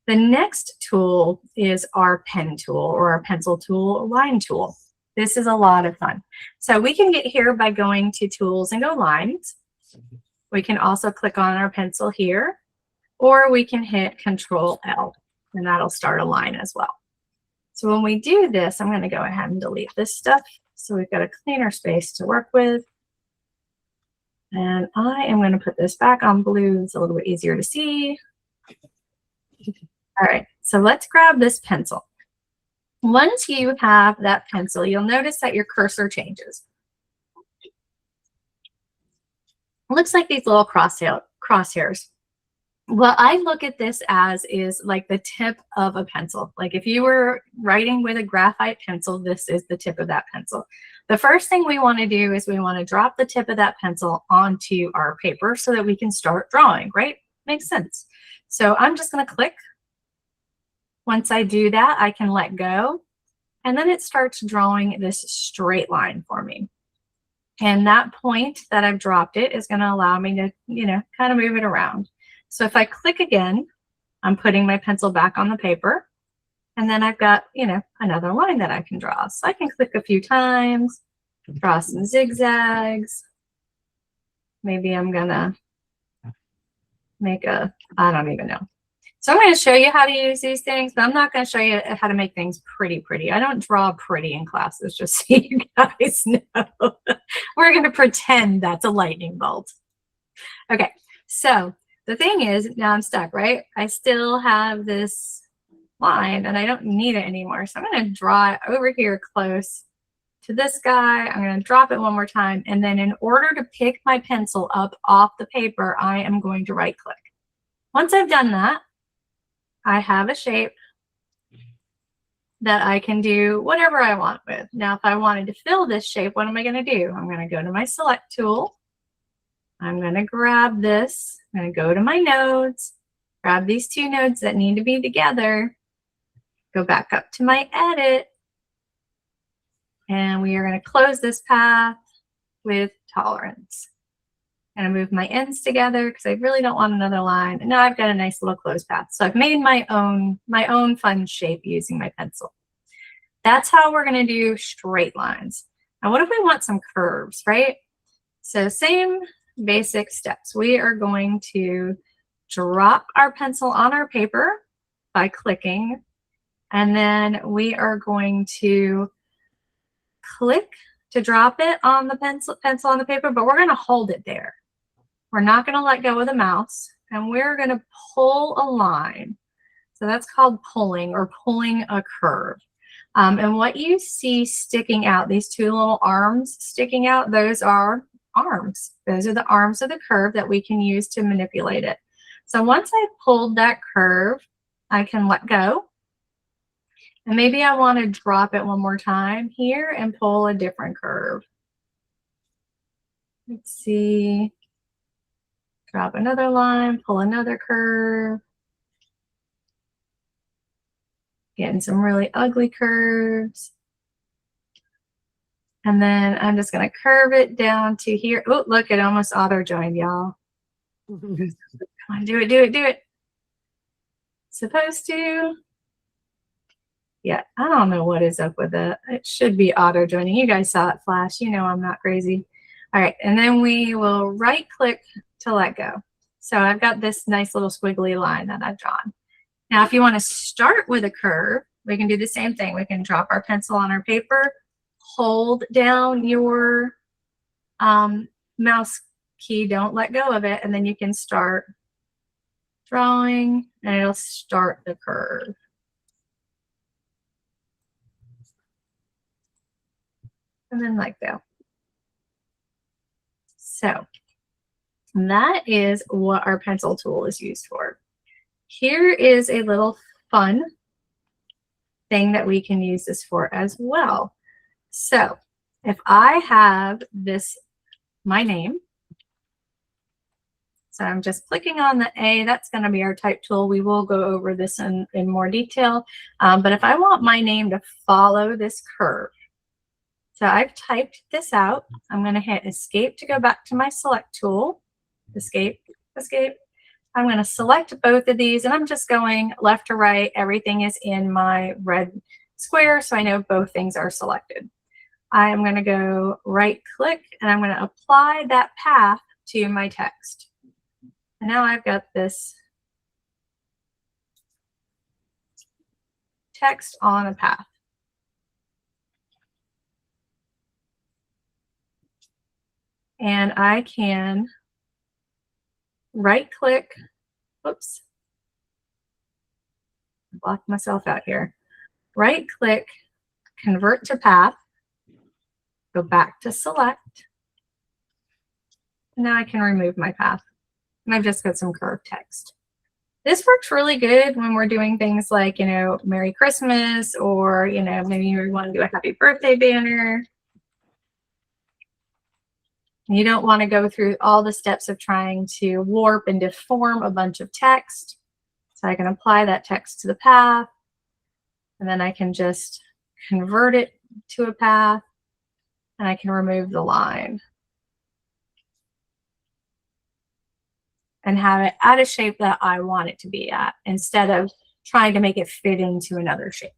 The next tool is our pen tool or our pencil tool or line tool. This is a lot of fun. So we can get here by going to tools and go lines. We can also click on our pencil here, or we can hit Control L, and that'll start a line as well. So when we do this, I'm going to go ahead and delete this stuff so we've got a cleaner space to work with. And I am going to put this back on blue. It's a little bit easier to see. All right, so let's grab this pencil. Once you have that pencil, you'll notice that your cursor changes. It looks like these little crosshairs. What I look at this as is like the tip of a pencil. Like if you were writing with a graphite pencil, this is the tip of that pencil. The first thing we want to do is we want to drop the tip of that pencil onto our paper so that we can start drawing, right? Makes sense. So I'm just going to click. Once I do that, I can let go. And then it starts drawing this straight line for me. And that point that I've dropped it is going to allow me to, kind of move it around. So if I click again, I'm putting my pencil back on the paper. And then I've got, another line that I can draw. So I can click a few times, draw some zigzags. Maybe I'm going to make I don't even know. So I'm going to show you how to use these things, but I'm not going to show you how to make things pretty. I don't draw pretty in classes, just so you guys know. We're going to pretend that's a lightning bolt. Okay, so the thing is, now I'm stuck, right? I still have this line and I don't need it anymore. So I'm going to draw it over here close to this guy. I'm going to drop it one more time. And then in order to pick my pencil up off the paper, I am going to right click. Once I've done that, I have a shape that I can do whatever I want with. Now, if I wanted to fill this shape, what am I going to do? I'm going to go to my select tool. I'm going to grab this. I'm going to go to my nodes, grab these two nodes that need to be together, go back up to my edit, And we are going to close this path with tolerance. I'm going to move my ends together because I really don't want another line. And now I've got a nice little closed path. So I've made my own fun shape using my pencil. That's how we're going to do straight lines. Now, what if we want some curves, right? So same basic steps. We are going to drop our pencil on our paper by clicking, and then we are going to click to drop it on the pencil on the paper, but we're going to hold it there. We're not going to let go of the mouse, and we're going to pull a line. So that's called pulling, or pulling a curve. And what you see sticking out, these two little arms sticking out, those are arms. Those are the arms of the curve that we can use to manipulate it. So once I've pulled that curve, I can let go. And maybe I want to drop it one more time here and pull a different curve. Let's see. Drop another line, pull another curve. Getting some really ugly curves. And then I'm just going to curve it down to here. Oh, look, it almost auto-joined, y'all. Come on, do it, do it, do it. Supposed to. Yeah, I don't know what is up with it. It should be auto-joining. You guys saw it flash. You know I'm not crazy. All right, and then we will right-click to let go. So I've got this nice little squiggly line that I've drawn. Now, if you want to start with a curve, we can do the same thing. We can drop our pencil on our paper, hold down your mouse key, don't let go of it, and then you can start drawing, and it'll start the curve. And then let go. So that is what our pencil tool is used for. Here is a little fun thing that we can use this for as well. So if I have this, my name, so I'm just clicking on the A, that's going to be our type tool. We will go over this in more detail. But if I want my name to follow this curve, so I've typed this out. I'm going to hit escape to go back to my select tool. Escape, escape. I'm going to select both of these, and I'm just going left to right. Everything is in my red square, so I know both things are selected. I am going to go right click, and I'm going to apply that path to my text. And now I've got this text on a path. And I can right click, whoops, block myself out here. Right click, convert to path, go back to select. And now I can remove my path. And I've just got some curved text. This works really good when we're doing things like, you know, Merry Christmas, or, you know, maybe you want to do a happy birthday banner. You don't want to go through all the steps of trying to warp and deform a bunch of text. So I can apply that text to the path, and then I can just convert it to a path, and I can remove the line and have it at a shape that I want it to be at, instead of trying to make it fit into another shape.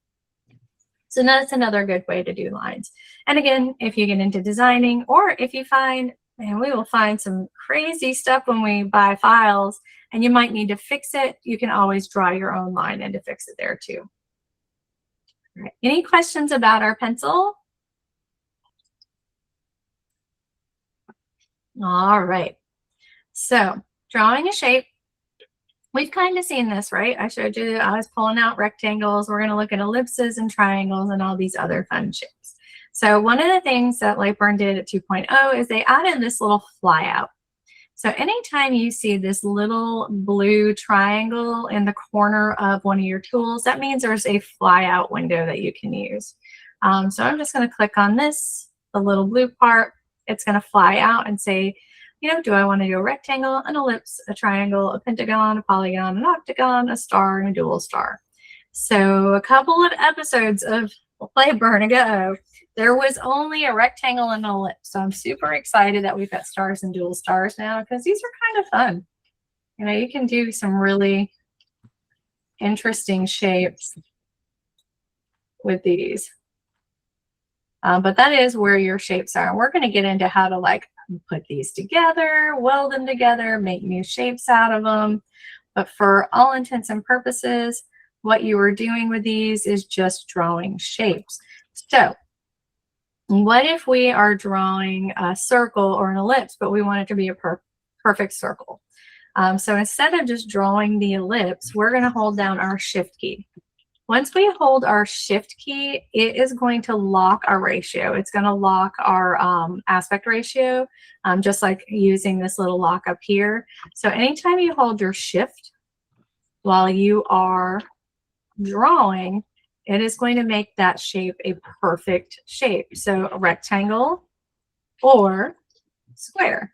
So that's another good way to do lines. And again, if you get into designing, or if you find, and we will find some crazy stuff when we buy files and you might need to fix it, you can always draw your own line and to fix it there too. All right. Any questions about our pencil? All right. So drawing a shape, we've kind of seen this, right? I showed you, I was pulling out rectangles. We're going to look at ellipses and triangles and all these other fun shapes. So one of the things that Lightburn did at 2.0 is they added this little flyout. So anytime you see this little blue triangle in the corner of one of your tools, that means there's a flyout window that you can use. So I'm just going to click on this, the little blue part. It's going to fly out and say, you know, do I want to do a rectangle, an ellipse, a triangle, a pentagon, a polygon, an octagon, a star, and a dual star? So a couple of episodes of Lightburn ago, There was only a rectangle and an ellipse. So I'm super excited that we've got stars and dual stars now because these are kind of fun. You know, you can do some really interesting shapes with these. But that is where your shapes are. And we're going to get into how to like put these together, weld them together, make new shapes out of them. But for all intents and purposes, what you are doing with these is just drawing shapes. So what if we are drawing a circle or an ellipse, but we want it to be a perfect circle? So instead of just drawing the ellipse, we're going to hold down our shift key. Once we hold our shift key, it is going to lock our ratio. It's going to lock our aspect ratio, just like using this little lock up here. So anytime you hold your shift while you are drawing, it is going to make that shape a perfect shape. So a rectangle or square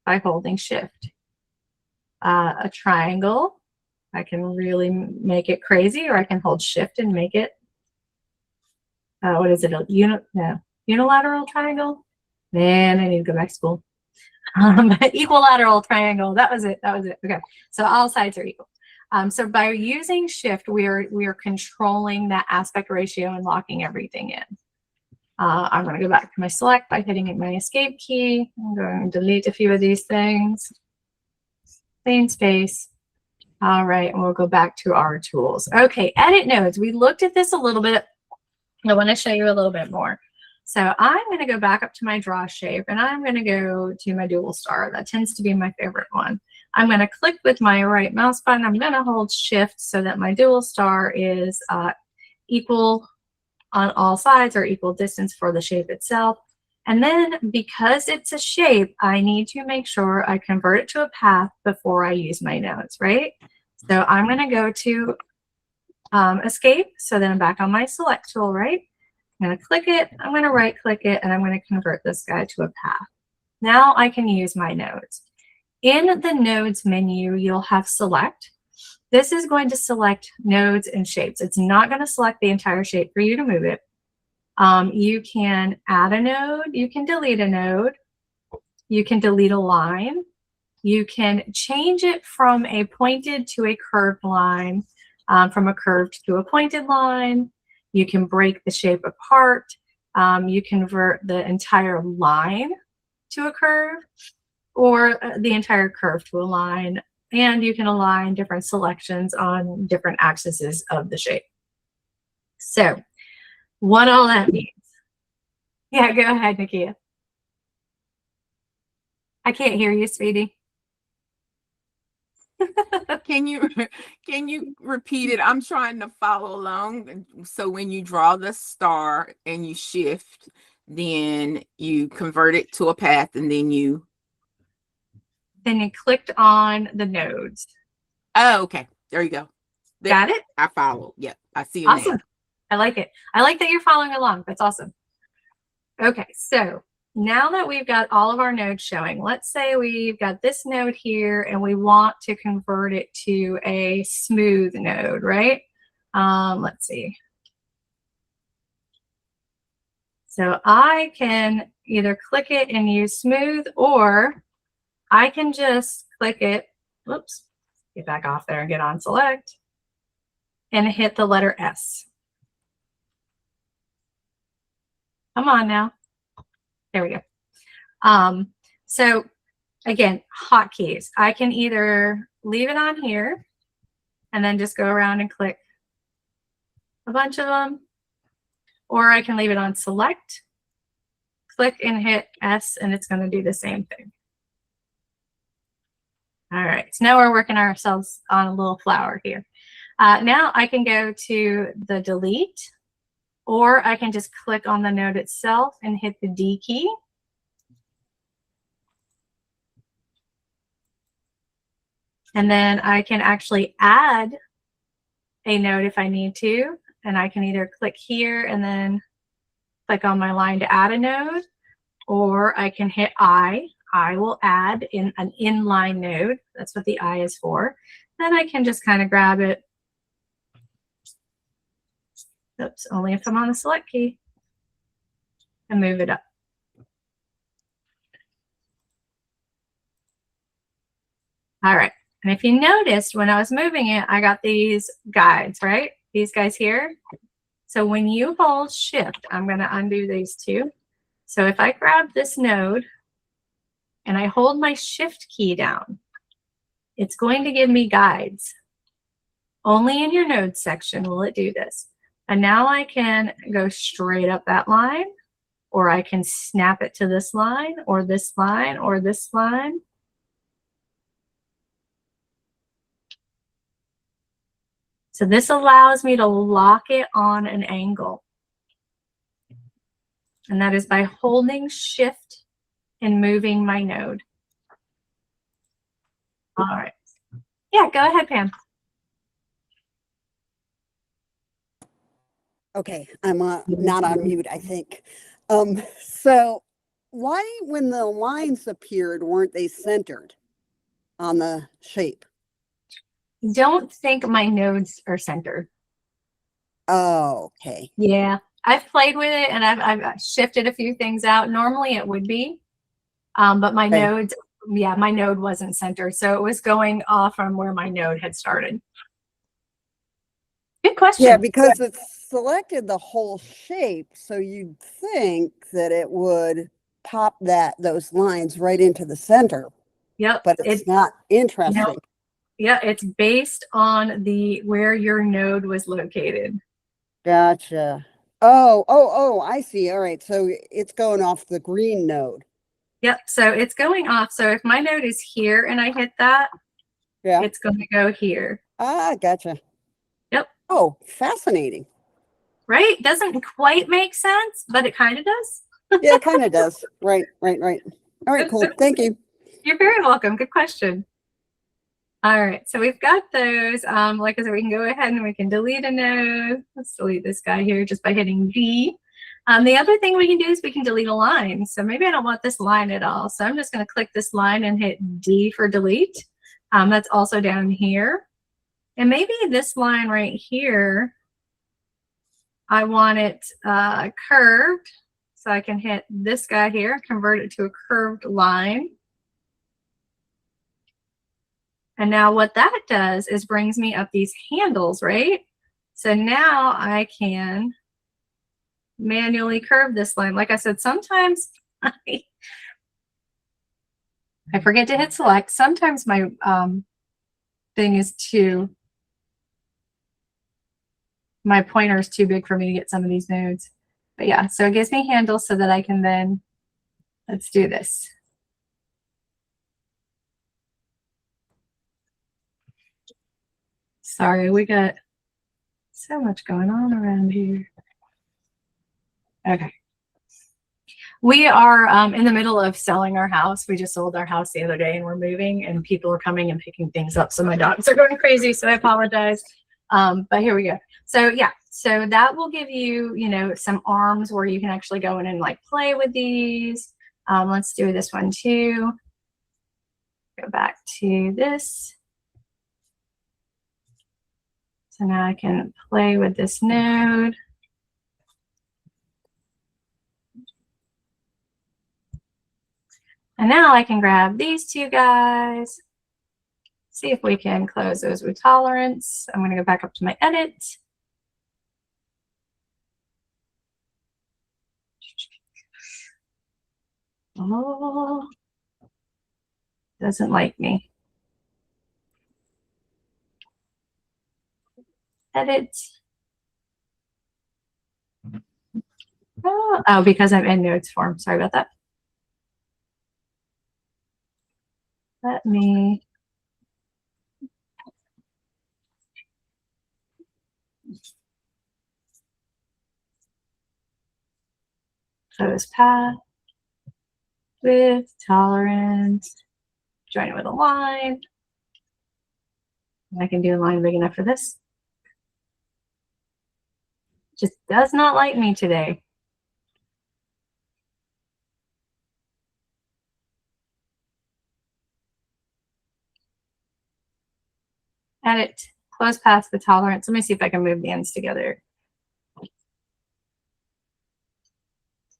by holding shift. A triangle, I can really make it crazy, or I can hold shift and make it, what is it, a unilateral triangle? Man, I need to go back to school. Equilateral triangle, that was it. Okay, so all sides are equal. So by using shift, we are controlling that aspect ratio and locking everything in. I'm going to go back to my select by hitting my escape key. I'm going to delete a few of these things. Clean space. All right, and we'll go back to our tools. Okay, edit nodes. We looked at this a little bit. I want to show you a little bit more. So I'm going to go back up to my draw shape, and I'm going to go to my dual star. That tends to be my favorite one. I'm going to click with my right mouse button. I'm going to hold shift so that my dual star is equal on all sides, or equal distance for the shape itself. And then because it's a shape, I need to make sure I convert it to a path before I use my nodes, right? So I'm going to go to escape. So then I'm back on my select tool, right? I'm going to click it. I'm going to right click it, and I'm going to convert this guy to a path. Now I can use my nodes. In the nodes menu, you'll have select. This is going to select nodes and shapes. It's not going to select the entire shape for you to move it. You can add a node, you can delete a node, you can delete a line, you can change it from a pointed to a curved line, from a curved to a pointed line. You can break the shape apart. You convert the entire line to a curve, or the entire curve to a line, and you can align different selections on different axes of the shape. So what all that means. Yeah, go ahead, Nakia. I can't hear you, sweetie. Can you repeat it? I'm trying to follow along. So when you draw the star and you shift, then you convert it to a path, and then you clicked on the nodes. Oh, okay. There you go. Got it? I follow. Yep. I see it now. Awesome. I like it. I like that you're following along. That's awesome. Okay, so now that we've got all of our nodes showing, let's say we've got this node here and we want to convert it to a smooth node, right? Let's see. So I can either click it and use smooth, or I can just click it. Whoops. Get back off there and get on select and hit the letter S. Come on now. There we go. So again, hotkeys. I can either leave it on here and then just go around and click a bunch of them, or I can leave it on select, click and hit S, and it's going to do the same thing. All right, so now we're working ourselves on a little flower here. Now I can go to the delete, or I can just click on the node itself and hit the D key. And then I can actually add a node if I need to. And I can either click here and then click on my line to add a node, or I can hit I. I will add in an inline node. That's what the I is for. Then I can just kind of grab it. Oops, only if I'm on the select key. and move it up. All right. And if you noticed when I was moving it, I got these guides, right? These guys here. So when you hold shift, I'm going to undo these two. So if I grab this node and I hold my shift key down, it's going to give me guides. Only in your nodes section will it do this. And now I can go straight up that line, or I can snap it to this line or this line or this line. So this allows me to lock it on an angle. And that is by holding shift and moving my node. All right. Yeah, go ahead, Pam. Okay, I'm not on mute, I think. So why, when the lines appeared, weren't they centered on the shape? Don't think my nodes are centered. Oh, okay. Yeah, I've played with it and I've shifted a few things out. Normally it would be, but my Okay. nodes, yeah, my node wasn't centered. So it was going off from where my node had started. Good question. Yeah, because it's selected the whole shape, so you'd think that it would pop those lines right into the center, Yep. but it's not. Interesting. Yeah, it's based on where your node was located. Gotcha. Oh, I see. All right. So it's going off the green node. Yep. So it's going off. So if my node is here and I hit that, Yeah. it's going to go here. Ah, gotcha. Yep. Oh, fascinating. Right? Doesn't quite make sense, but it kind of does. Yeah, it kind of does. Right. All right, cool. Thank you. You're very welcome. Good question. All right, so we've got those. Like I said, we can go ahead and we can delete a node. Let's delete this guy here just by hitting D. The other thing we can do is we can delete a line. So maybe I don't want this line at all. So I'm just going to click this line and hit D for delete. That's also down here. And maybe this line right here, I want it curved. So I can hit this guy here, convert it to a curved line. And now what that does is brings me up these handles, right? So now I can manually curve this line. Like I said, sometimes I forget to hit select. Sometimes my thing is my pointer is too big for me to get some of these nodes. But yeah, so it gives me handles so that I can then, let's do this. Sorry, we got so much going on around here. Okay. We are in the middle of selling our house. We just sold our house the other day and we're moving and people are coming and picking things up. So my dogs are going crazy. So I apologize. But here we go. So yeah, so that will give you, some arms where you can actually go in and like play with these. Let's do this one too. Go back to this. So now I can play with this node. And now I can grab these two guys. See if we can close those with tolerance. I'm going to go back up to my edit. Oh, doesn't like me. Edit. Oh, because I'm in nodes form. Sorry about that. Let me. Close path with tolerance. Join it with a line. And I can do a line big enough for this. Just does not like me today. Edit, close path with tolerance. Let me see if I can move the ends together.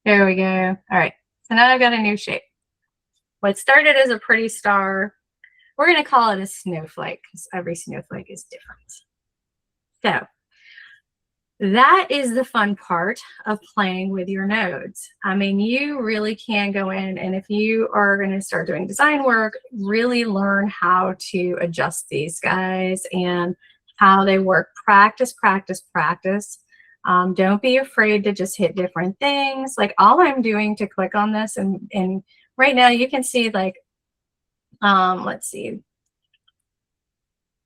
There we go. All right. So now I've got a new shape. What started as a pretty star, we're going to call it a snowflake because every snowflake is different. So that is the fun part of playing with your nodes. I mean, you really can go in, and if you are going to start doing design work, really learn how to adjust these guys and how they work. Practice, practice, practice. Don't be afraid to just hit different things. Like all I'm doing to click on this, and right now you can see like, let's see,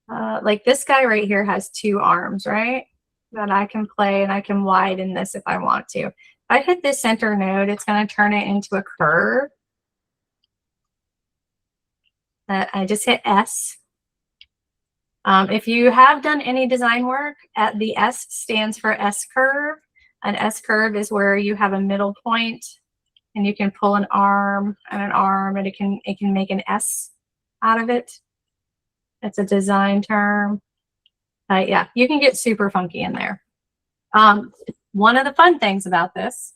like this guy right here has 2 arms, right? That I can play, and I can widen this if I want to. If I hit this center node, it's going to turn it into a curve. I just hit S. If you have done any design work, the S stands for S curve. An S curve is where you have a middle point, and you can pull an arm, and it can make an S out of it. It's a design term. Yeah, you can get super funky in there. One of the fun things about this,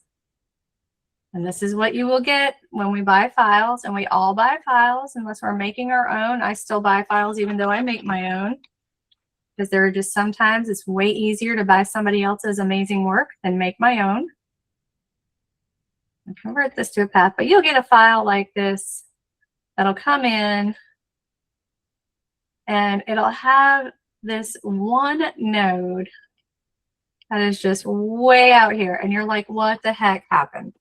and this is what you will get when we buy files, and we all buy files unless we're making our own. I still buy files even though I make my own, because there are just sometimes it's way easier to buy somebody else's amazing work than make my own. I'll convert this to a path, but you'll get a file like this that'll come in, and it'll have this one node that is just way out here, and you're like, what the heck happened?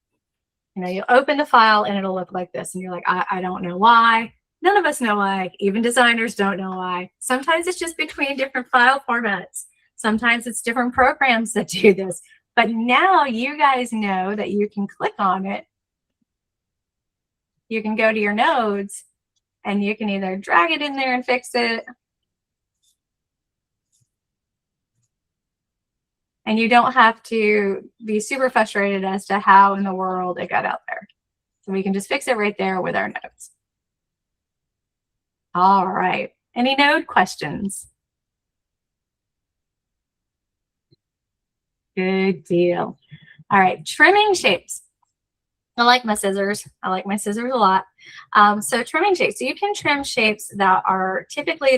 You know, you open the file and it'll look like this, and you're like, I don't know why. None of us know why. Even designers don't know why. Sometimes it's just between different file formats. Sometimes it's different programs that do this. But now you guys know that you can click on it. You can go to your nodes, and you can either drag it in there and fix it, and you don't have to be super frustrated as to how in the world it got out there. So we can just fix it right there with our nodes. All right. Any node questions? Good deal. All right. Trimming shapes. I like my scissors. I like my scissors a lot. So trimming shapes. So you can trim shapes that are typically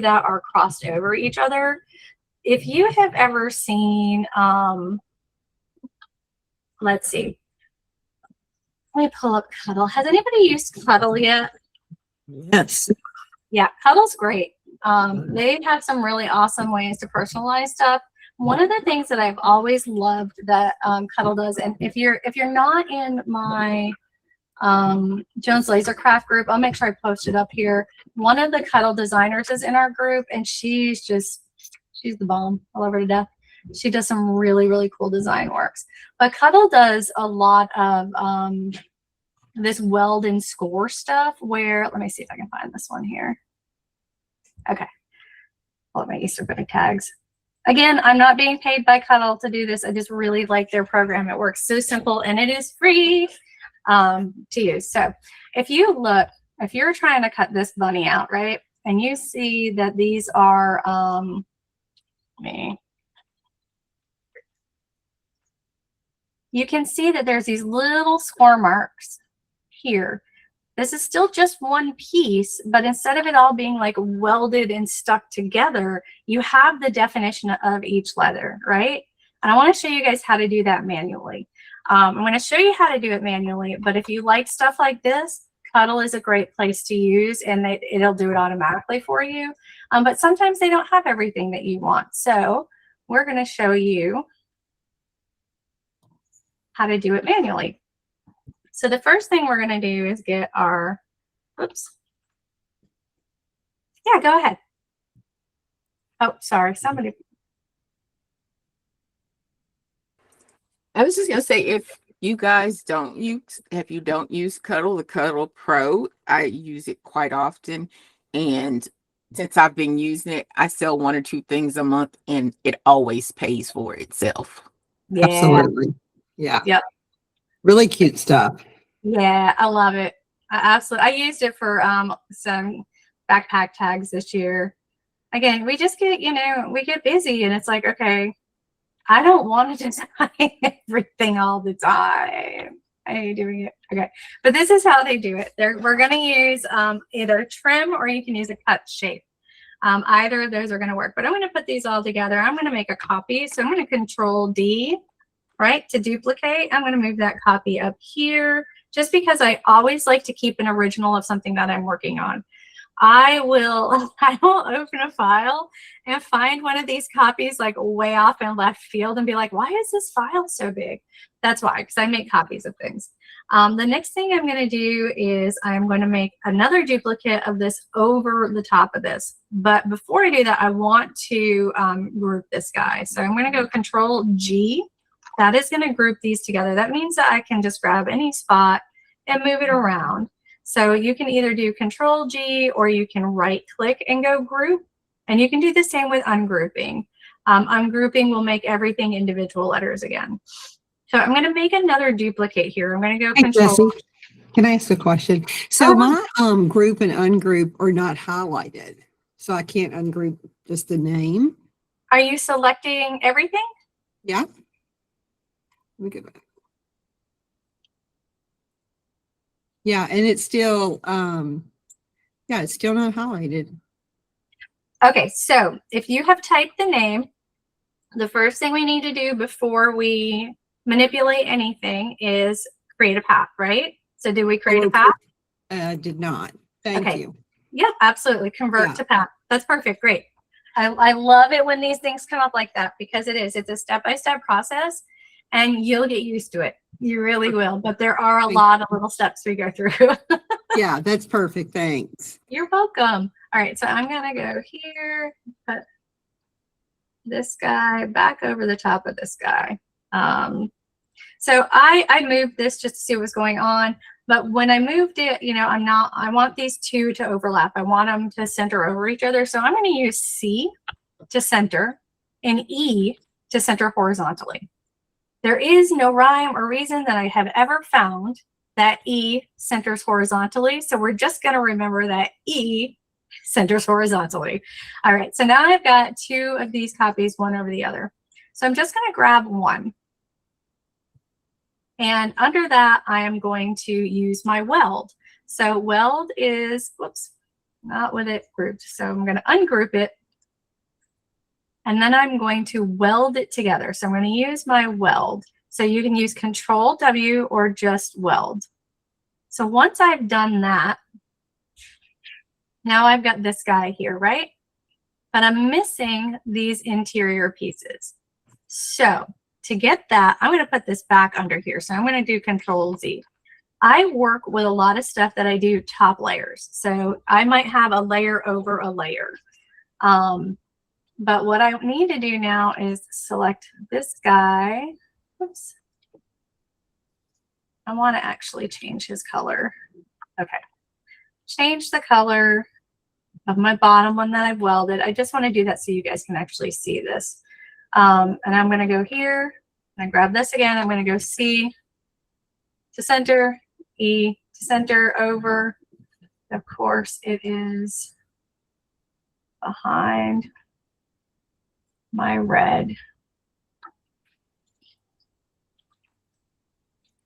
crossed over each other. If you have ever seen, let's see. Let me pull up Cuddle. Has anybody used Cuddle yet? Yes. Yeah, Cuddle's great. They have some really awesome ways to personalize stuff. One of the things that I've always loved that Cuddle does, and if you're not in my Jones Lasercraft group, I'll make sure I post it up here. One of the Cuddle designers is in our group, and she's the bomb. I love her to death. She does some really, really cool design works. But Cuddle does a lot of this weld and score stuff where, let me see if I can find this one here. Okay. Pull up my Easter bunny tags. Again, I'm not being paid by Cuddle to do this. I just really like their program. It works so simple, and it is free to use. So if you're trying to cut this bunny out, right? And you see that these are, you can see that there's these little score marks here. This is still just one piece, but instead of it all being like welded and stuck together, you have the definition of each letter, right? And I want to show you guys how to do that manually. I'm going to show you how to do it manually, but if you like stuff like this, Cuddle is a great place to use, and it'll do it automatically for you. But sometimes they don't have everything that you want. So we're going to show you how to do it manually. So the first thing we're going to do is get our, oops. Yeah, go ahead. Oh, sorry, somebody. I was just gonna say, if you don't use Cuddle, the Cuddle Pro, I use it quite often, and since I've been using it, I sell 1 or 2 things a month, and it always pays for itself. Yeah. Absolutely. Yeah. Yep. Really cute stuff. Yeah, I love it. I used it for some backpack tags this year. Again, we just get, we get busy, and it's like, okay, I don't want to design everything all the time. How are you doing it? Okay. But this is how they do it. We're going to use either trim or you can use a cut shape. Either of those are going to work. But I'm going to put these all together. I'm going to make a copy. So I'm going to Control D, right, to duplicate. I'm going to move that copy up here just because I always like to keep an original of something that I'm working on. I will open a file and find one of these copies like way off in left field and be like, why is this file so big? That's why, because I make copies of things. The next thing I'm going to do is I'm going to make another duplicate of this over the top of this. But before I do that, I want to group this guy. So I'm going to go Control G. That is going to group these together. That means that I can just grab any spot and move it around. So you can either do Control G or you can right click and go group. And you can do the same with ungrouping. Ungrouping will make everything individual letters again. So I'm going to make another duplicate here. I'm going to go Hey, Control. Jessie, can I ask a question? So my group and ungroup are not highlighted. So I can't ungroup just the name. Are you selecting everything? Yeah. Look at that. Yeah, and it's still yeah, it's still not highlighted. Okay, so if you have typed the name, the first thing we need to do before we manipulate anything is create a path, right? So did we create a path? Did not. Thank Okay. you. Yep, absolutely. Convert Yeah. to path. That's perfect. Great. I love it when these things come up like that because it's a step-by-step process and you'll get used to it. You really will. But there are a lot of little steps we go through. Yeah, that's perfect. Thanks. You're welcome. All right, so I'm going to go here, put this guy back over the top of this guy. So I moved this just to see what's going on. But when I moved it, you know, I want these two to overlap. I want them to center over each other. So I'm going to use C to center and E to center horizontally. There is no rhyme or reason that I have ever found that E centers horizontally. So we're just going to remember that E centers horizontally. All right, so now I've got two of these copies, one over the other. So I'm just going to grab one. And under that, I am going to use my weld. So weld is, whoops, not with it grouped. So I'm going to ungroup it. And then I'm going to weld it together. So I'm going to use my weld. So you can use Control W or just weld. So once I've done that, now I've got this guy here, right? But I'm missing these interior pieces. So to get that, I'm going to put this back under here. So I'm going to do Control Z. I work with a lot of stuff that I do top layers. So I might have a layer over a layer. But what I need to do now is select this guy. Oops. I want to actually change his color. Okay. Change the color of my bottom one that I've welded. I just want to do that so you guys can actually see this. And I'm going to go here and I grab this again. I'm going to go C to center, E to center over. Of course, it is behind my red.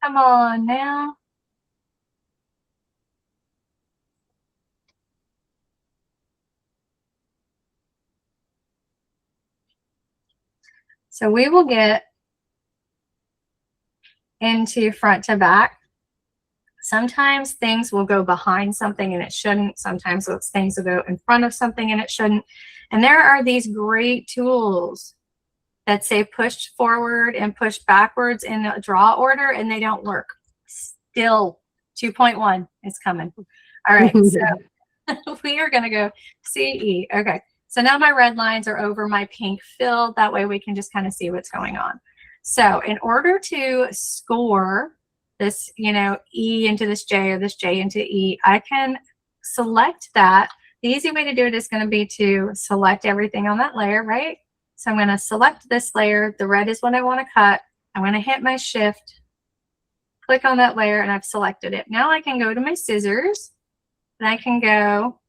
Come on now. So we will get into front to back. Sometimes things will go behind something and it shouldn't. Sometimes those things will go in front of something and it shouldn't. And there are these great tools that say push forward and push backwards in a draw order and they don't work. Still 2.1 is coming. All right, so we are going to go CE. Okay, so now my red lines are over my pink fill. That way we can just kind of see what's going on. So in order to score this, you know, E into this J or this J into E, I can select that. The easy way to do it is going to be to select everything on that layer, right? So I'm going to select this layer. The red is what I want to cut. I'm going to hit my shift, click on that layer, and I've selected it. Now I can go to my scissors and I can go,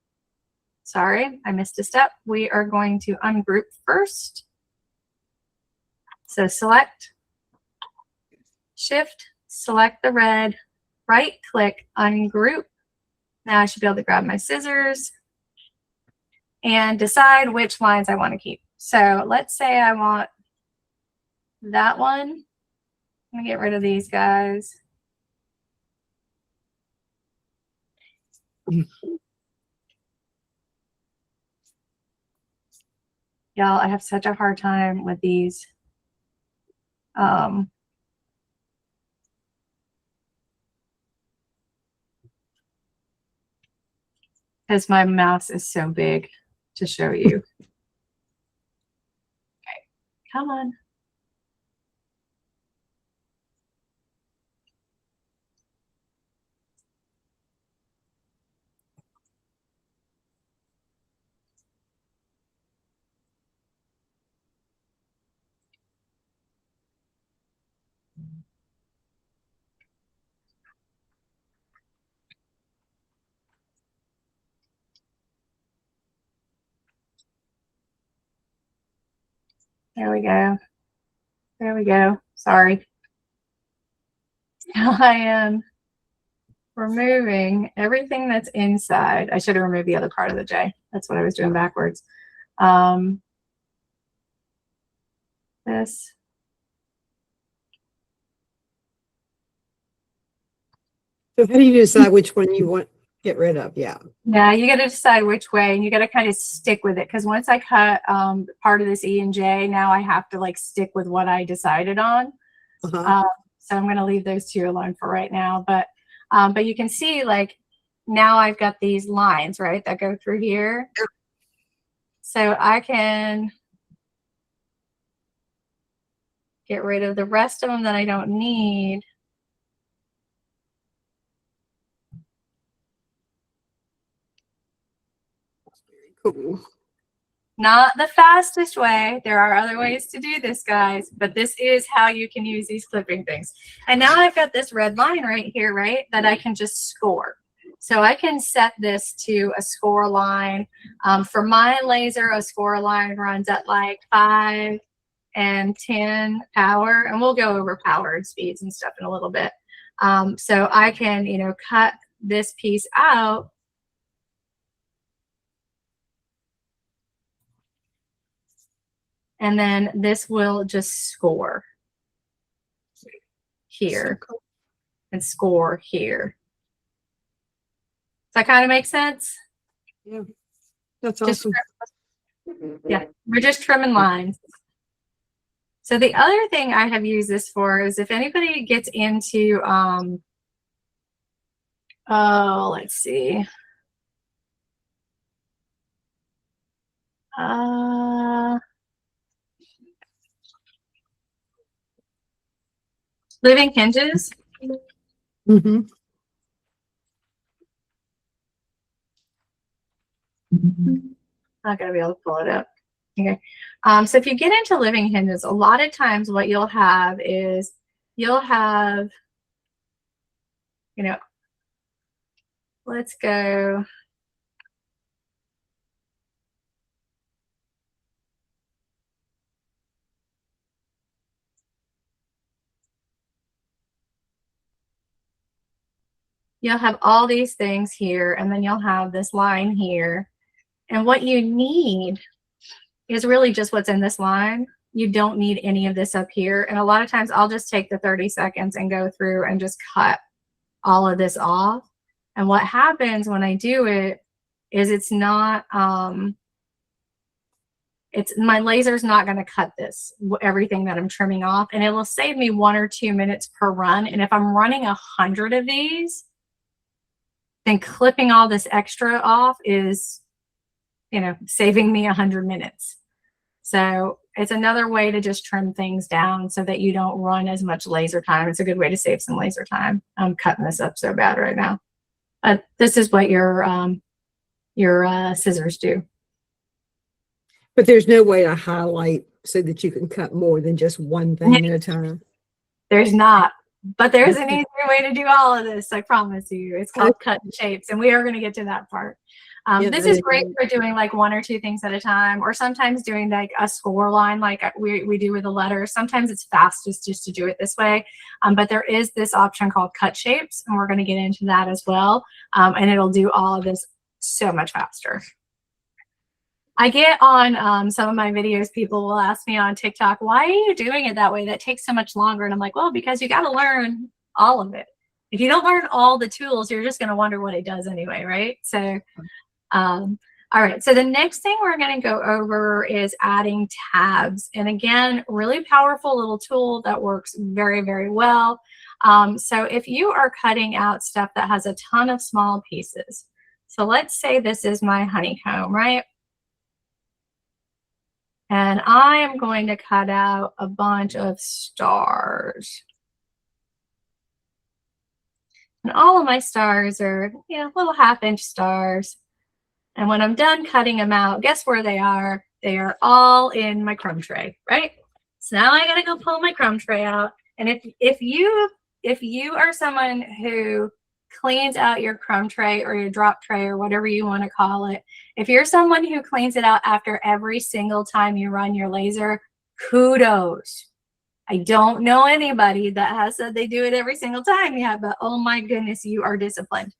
sorry, I missed a step. We are going to ungroup first. So select, shift, select the red, right click, ungroup. Now I should be able to grab my scissors and decide which lines I want to keep. So let's say I want that one. I'm gonna get rid of these guys. Y'all, I have such a hard time with these. Because my mouse is so big to show you. Okay, come on. There we go. There we go. Sorry. Now I am removing everything that's inside. I should have removed the other part of the J. That's what I was doing backwards. This. So how do you decide which one you want to get rid of? Yeah. Now you got to decide which way, and you got to kind of stick with it, because once I cut part of this E and J, now I have to like stick with what I decided on. Uh-huh. So I'm going to leave those two alone for right now. But you can see, like, now I've got these lines, right, that go through here. So I can get rid of the rest of them that I don't need. Cool. Not the fastest way. There are other ways to do this, guys, but this is how you can use these clipping things. And now I've got this red line right here, right, that I can just score. So I can set this to a score line. For my laser, a score line runs at like 5 and 10 power, and we'll go over power and speeds and stuff in a little bit. So I can, you know, cut this piece out. And then this will just score here and score here. Does that kind of make sense? Yeah. That's Just awesome. yeah, we're just trimming lines. So the other thing I have used this for is if anybody gets into, oh, let's see. Living hinges. Mm-hmm. Not gonna be able to pull it up. Okay. So if you get into living hinges, a lot of times what you'll have is you'll have, you know, let's go. You'll have all these things here, and then you'll have this line here. And what you need is really just what's in this line. You don't need any of this up here. And a lot of times I'll just take the 30 seconds and go through and just cut all of this off. And what happens when I do it is it's not, my laser's not going to cut this, everything that I'm trimming off, and it will save me 1 or 2 minutes per run. And if I'm running 100 of these, then clipping all this extra off is, you know, saving me 100 minutes. So it's another way to just trim things down so that you don't run as much laser time. It's a good way to save some laser time. I'm cutting this up so bad right now. This is what your scissors do. But there's no way to highlight so that you can cut more than just one thing at a time. There's not, but there's an easier way to do all of this. I promise you. It's called cutting shapes, and we are going to get to that part. Yeah, This that is is great for doing like 1 or 2 things at a time, or sometimes doing like a score line like we do with a letter. Sometimes it's fastest just to do it this way. But there is this option called cut shapes, and we're going to get into that as well. And it'll do all of this so much faster. I get on some of my videos, people will ask me on TikTok, why are you doing it that way? That takes so much longer. And I'm like, well, because you got to learn all of it. If you don't learn all the tools, you're just going to wonder what it does anyway, right? So, all right. So the next thing we're going to go over is adding tabs. And again, really powerful little tool that works very, very well. So if you are cutting out stuff that has a ton of small pieces, so let's say this is my honeycomb, right? And I am going to cut out a bunch of stars. And all of my stars are, you know, little 1/2-inch stars. And when I'm done cutting them out, guess where they are? They are all in my crumb tray, right? So now I gotta go pull my crumb tray out. And if you are someone who cleans out your crumb tray or your drop tray or whatever you want to call it, if you're someone who cleans it out after every single time you run your laser, kudos. I don't know anybody that has said they do it every single time yet, but oh my goodness, you are disciplined.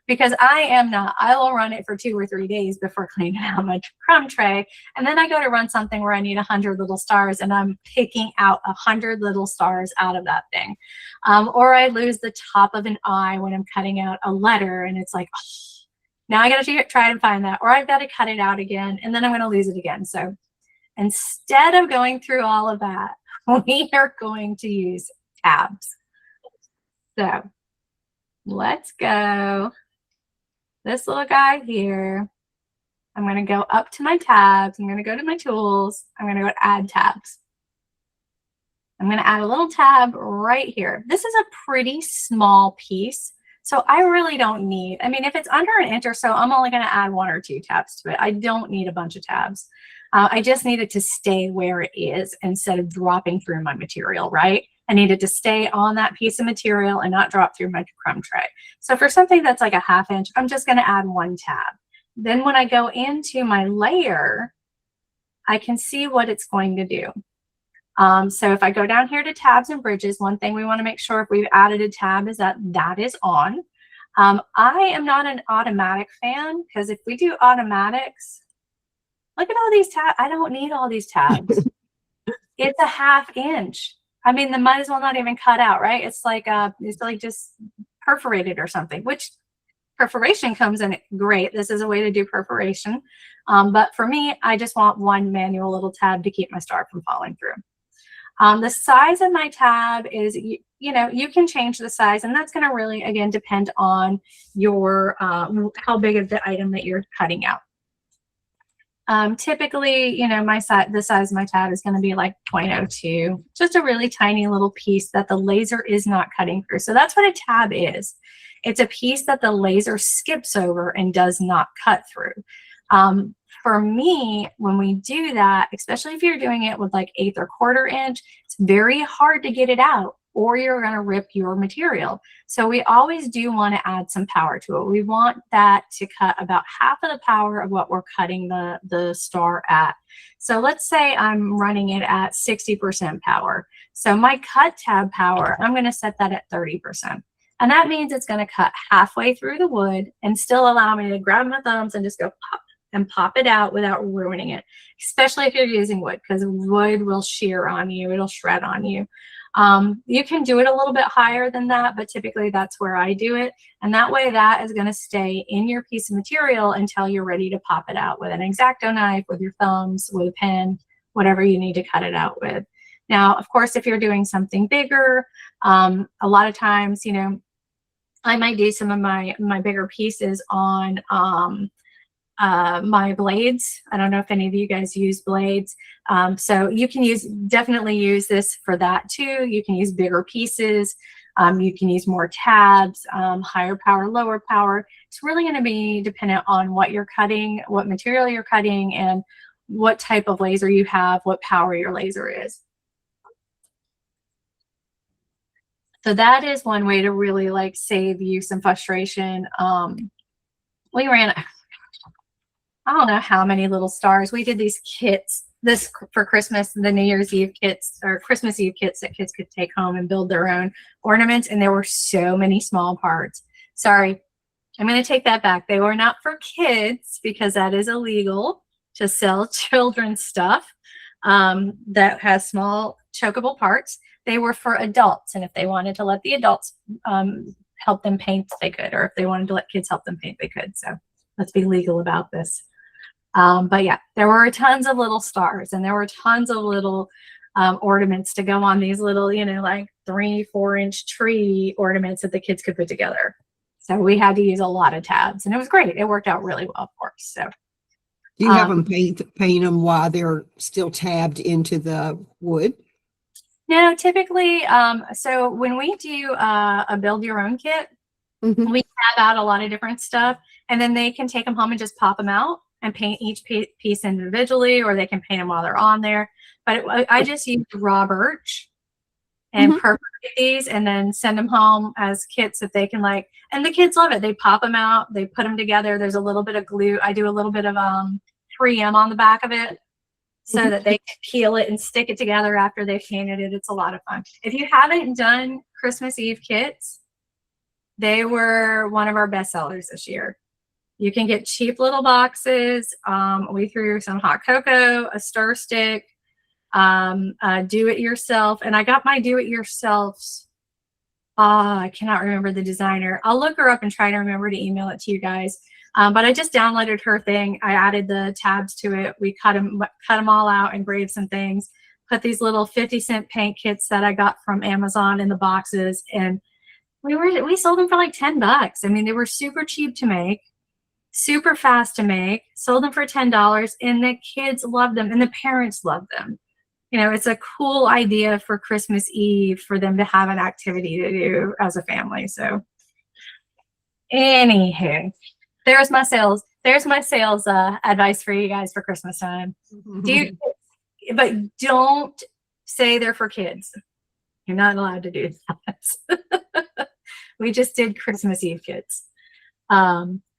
Because I am not. I will run it for 2 or 3 days before cleaning out my crumb tray. And then I go to run something where I need 100 little stars, and I'm picking out 100 little stars out of that thing. Or I lose the top of an I when I'm cutting out a letter, and it's like, oh, now I got to try and find that. Or I've got to cut it out again, and then I'm going to lose it again. So instead of going through all of that, we are going to use tabs. So let's go. This little guy here, I'm going to go up to my tabs. I'm going to go to my tools. I'm going to go to add tabs. I'm going to add a little tab right here. This is a pretty small piece, so I really don't need, I mean, if it's under an inch or so, I'm only going to add 1 or 2 tabs to it. I don't need a bunch of tabs. I just need it to stay where it is instead of dropping through my material, right? I need it to stay on that piece of material and not drop through my crumb tray. So for something that's like a 1/2 inch, I'm just going to add 1 tab. Then when I go into my layer, I can see what it's going to do. So if I go down here to tabs and bridges, one thing we want to make sure if we've added a tab is that that is on. I am not an automatic fan, because if we do automatics, look at all these tabs. I don't need all these tabs. It's a 1/2 inch. I mean, they might as well not even cut out, right? It's like just perforated or something, which perforation comes in great. This is a way to do perforation. But for me, I just want 1 manual little tab to keep my star from falling through. The size of my tab is, you know, you can change the size, and that's going to really, again, depend on your how big of the item that you're cutting out. Typically, you know, the size of my tab is going to be like 0.02, just a really tiny little piece that the laser is not cutting through. So that's what a tab is. It's a piece that the laser skips over and does not cut through. For me, when we do that, especially if you're doing it with like 1/8 or 1/4 inch, it's very hard to get it out, or you're going to rip your material. So we always do want to add some power to it. We want that to cut about 1/2 of the power of what we're cutting the star at. So let's say I'm running it at 60% power. So my cut tab power, I'm going to set that at 30%. And that means it's going to cut halfway through the wood and still allow me to grab my thumbs and just go pop and pop it out without ruining it, especially if you're using wood, because wood will shear on you. It'll shred on you. You can do it a little bit higher than that, but typically that's where I do it. And that way that is going to stay in your piece of material until you're ready to pop it out with an X-Acto knife, with your thumbs, with a pen, whatever you need to cut it out with. Now, of course, if you're doing something bigger, a lot of times, you know, I might do some of my bigger pieces on my blades. I don't know if any of you guys use blades. So you can definitely use this for that too. You can use bigger pieces. You can use more tabs, higher power, lower power. It's really going to be dependent on what you're cutting, what material you're cutting, and what type of laser you have, what power your laser is. So that is one way to really like save you some frustration. We ran I don't know how many little stars. We did these kits for Christmas, the New Year's Eve kits or Christmas Eve kits that kids could take home and build their own ornaments. And there were so many small parts. Sorry, I'm going to take that back. They were not for kids because that is illegal to sell children's stuff that has small chokeable parts. They were for adults. And if they wanted to let the adults help them paint, they could. Or if they wanted to let kids help them paint, they could. So let's be legal about this. But yeah, there were tons of little stars and there were tons of little ornaments to go on these little, you know, like 3-4 inch tree ornaments that the kids could put together. So we had to use a lot of tabs and it was great. It worked out really well for us. So Do you have them paint them while they're still tabbed into the wood? no, typically, so when we do a build your own kit, Mhm. we tab out a lot of different stuff and then they can take them home and just pop them out and paint each piece individually, or they can paint them while they're on there. But I just use raw birch and perforate these and then send them home as kits that they can like, and the kids love it. They pop them out, they put them together. There's a little bit of glue. I do a little bit of 3M on the back of it so that they can peel it and stick it together after they've painted it. It's a lot of fun. If you haven't done Christmas Eve kits, they were one of our best sellers this year. You can get cheap little boxes. We threw some hot cocoa, a stir stick, do it yourself. And I got my do it yourselves. I cannot remember the designer. I'll look her up and try to remember to email it to you guys. But I just downloaded her thing. I added the tabs to it. We cut them all out, engraved some things, put these little 50-cent paint kits that I got from Amazon in the boxes. And we sold them for like $10. I mean, they were super cheap to make, super fast to make, sold them for $10, and the kids loved them and the parents loved them. You know, it's a cool idea for Christmas Eve for them to have an activity to do as a family. So anywho, there's my sales advice for you guys for Christmas time. But don't say they're for kids. You're not allowed to do that. We just did Christmas Eve kits.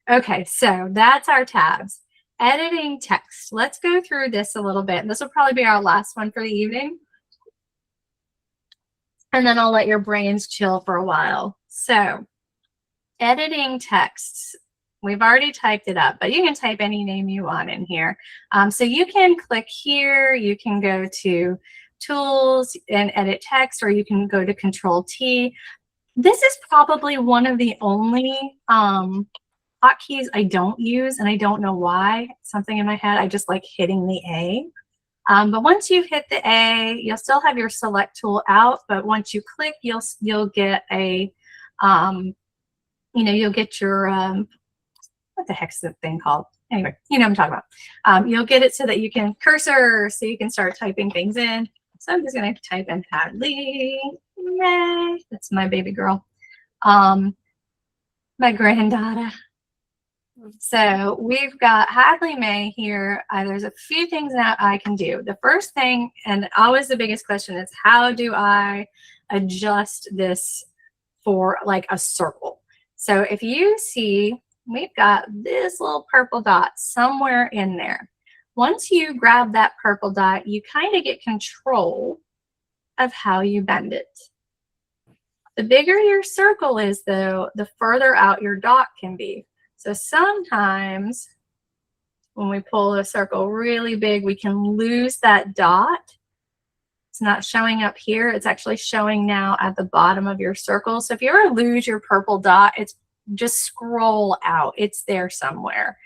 Okay, so that's our tabs. Editing text. Let's go through this a little bit. This will probably be our last one for the evening. And then I'll let your brains chill for a while. So, editing texts. We've already typed it up, but you can type any name you want in here. So you can click here. You can go to Tools and Edit Text, or you can go to Control-T. This is probably one of the only hotkeys I don't use, and I don't know why. Something in my head, I just like hitting the A. But once you hit the A, you'll still have your select tool out, but once you click, you'll get a, you'll get your, what the heck's the thing called? Anyway, you know what I'm talking about. You'll get it so that you can cursor, so you can start typing things in. So I'm just going to type in Hadley May. That's my baby girl. My granddaughter. So we've got Hadley May here. There's a few things that I can do. The first thing, and always the biggest question, is how do I adjust this for like a circle? So if you see, we've got this little purple dot somewhere in there. Once you grab that purple dot, you kind of get control of how you bend it. The bigger your circle is, though, the further out your dot can be. So sometimes when we pull a circle really big, we can lose that dot. It's not showing up here. It's actually showing now at the bottom of your circle. So if you ever lose your purple dot, it's just scroll out. It's there somewhere.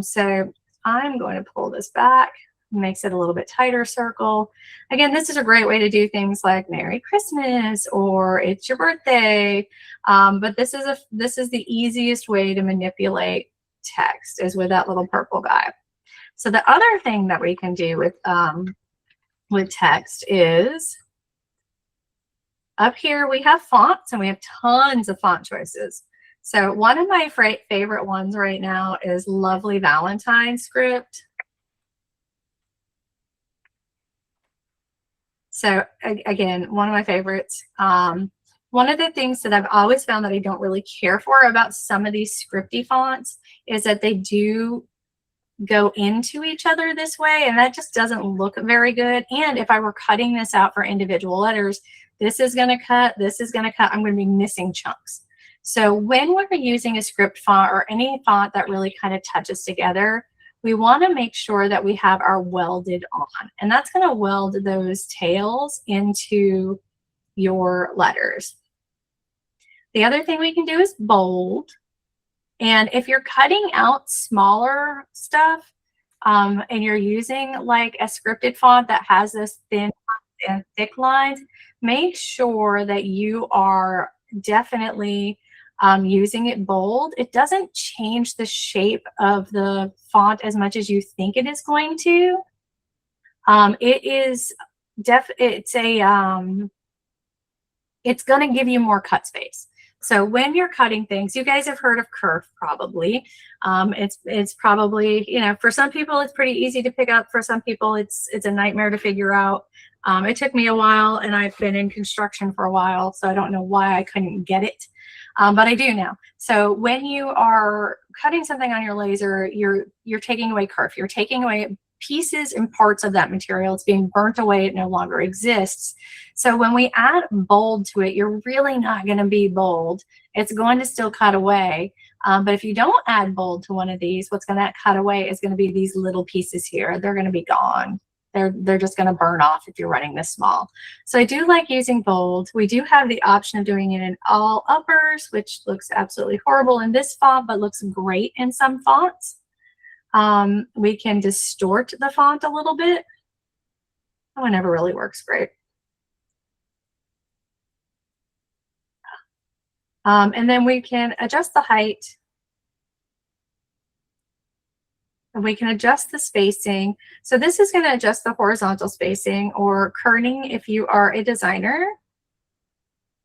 So I'm going to pull this back. Makes it a little bit tighter circle. Again, this is a great way to do things like Merry Christmas or it's your birthday. But this is the easiest way to manipulate text, is with that little purple guy. So the other thing that we can do with text is up here we have fonts, and we have tons of font choices. So one of my favorite ones right now is Lovely Valentine Script. So again, one of my favorites. One of the things that I've always found that I don't really care for about some of these scripty fonts is that they do go into each other this way, and that just doesn't look very good. And if I were cutting this out for individual letters, this is going to cut, this is going to cut, I'm going to be missing chunks. So when we're using a script font or any font that really kind of touches together, we want to make sure that we have our welded on, and that's going to weld those tails into your letters. The other thing we can do is bold. And if you're cutting out smaller stuff and you're using like a scripted font that has this thin and thick lines, make sure that you are definitely using it bold. It doesn't change the shape of the font as much as you think it is going to. It's going to give you more cut space. So when you're cutting things, you guys have heard of kerf probably. It's probably, you know, for some people it's pretty easy to pick up. For some people it's a nightmare to figure out. It took me a while, and I've been in construction for a while, so I don't know why I couldn't get it. But I do now. So when you are cutting something on your laser, you're taking away kerf. You're taking away pieces and parts of that material. It's being burnt away. It no longer exists. So when we add bold to it, you're really not going to be bold. It's going to still cut away. But if you don't add bold to one of these, what's going to cut away is going to be these little pieces here. They're going to be gone. They're just going to burn off if you're running this small. So I do like using bold. We do have the option of doing it in all uppers, which looks absolutely horrible in this font, but looks great in some fonts. We can distort the font a little bit. That one never really works great. And then we can adjust the height. And we can adjust the spacing. So this is going to adjust the horizontal spacing, or kerning if you are a designer,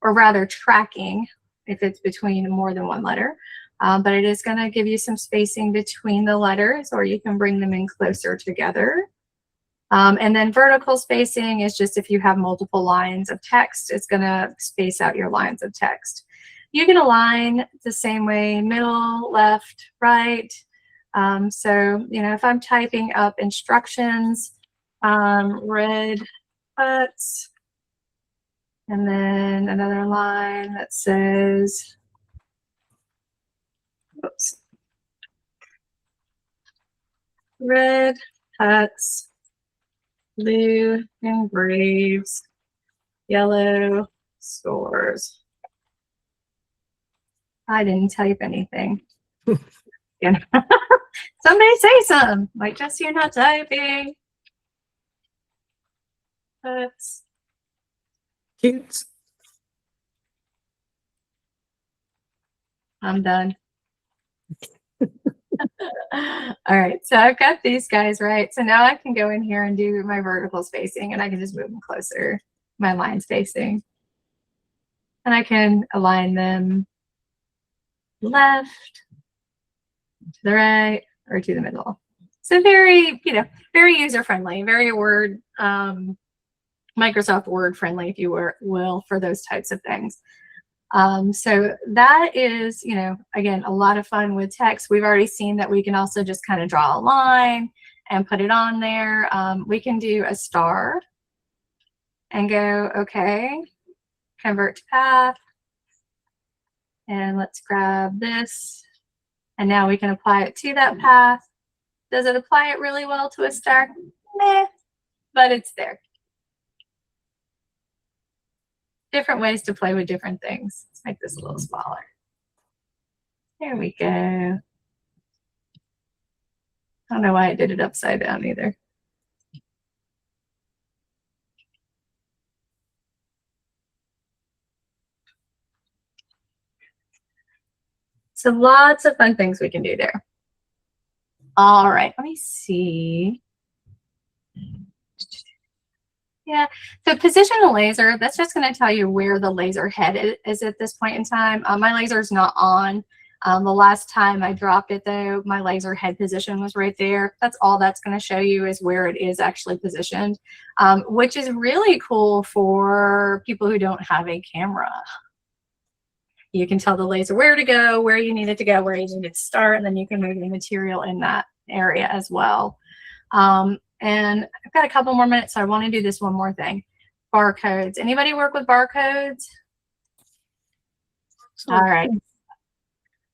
or rather tracking if it's between more than one letter. But it is going to give you some spacing between the letters, or you can bring them in closer together. And then vertical spacing is just if you have multiple lines of text, it's going to space out your lines of text. You can align the same way, middle, left, right. So, you know, if I'm typing up instructions, red butts, and then another line that says, oops, red huts, blue engraves, yellow scores. I didn't type anything. You know? Somebody say something, like just you're not typing. Huts. Cute. I'm done. All right, so I've got these guys right. So now I can go in here and do my vertical spacing, and I can just move them closer, my line spacing. And I can align them left, to the right, or to the middle. So very, you know, very user-friendly, very Word, Microsoft Word friendly, if you will, for those types of things. So that is, you know, again, a lot of fun with text. We've already seen that we can also just kind of draw a line and put it on there. We can do a star and go, okay, convert to path. And let's grab this. And now we can apply it to that path. Does it apply it really well to a star? Meh, but it's there. Different ways to play with different things. Let's make this a little smaller. There we go. I don't know why I did it upside down either. So lots of fun things we can do there. All right, let me see. Yeah, so position the laser, that's just going to tell you where the laser head is at this point in time. My laser is not on. The last time I dropped it though, my laser head position was right there. That's all that's going to show you is where it is actually positioned, which is really cool for people who don't have a camera. You can tell the laser where to go, where you need it to go, where you need it to start, and then you can move the material in that area as well. And I've got a couple more minutes, so I want to do this one more thing. Barcodes. Anybody work with barcodes? All right.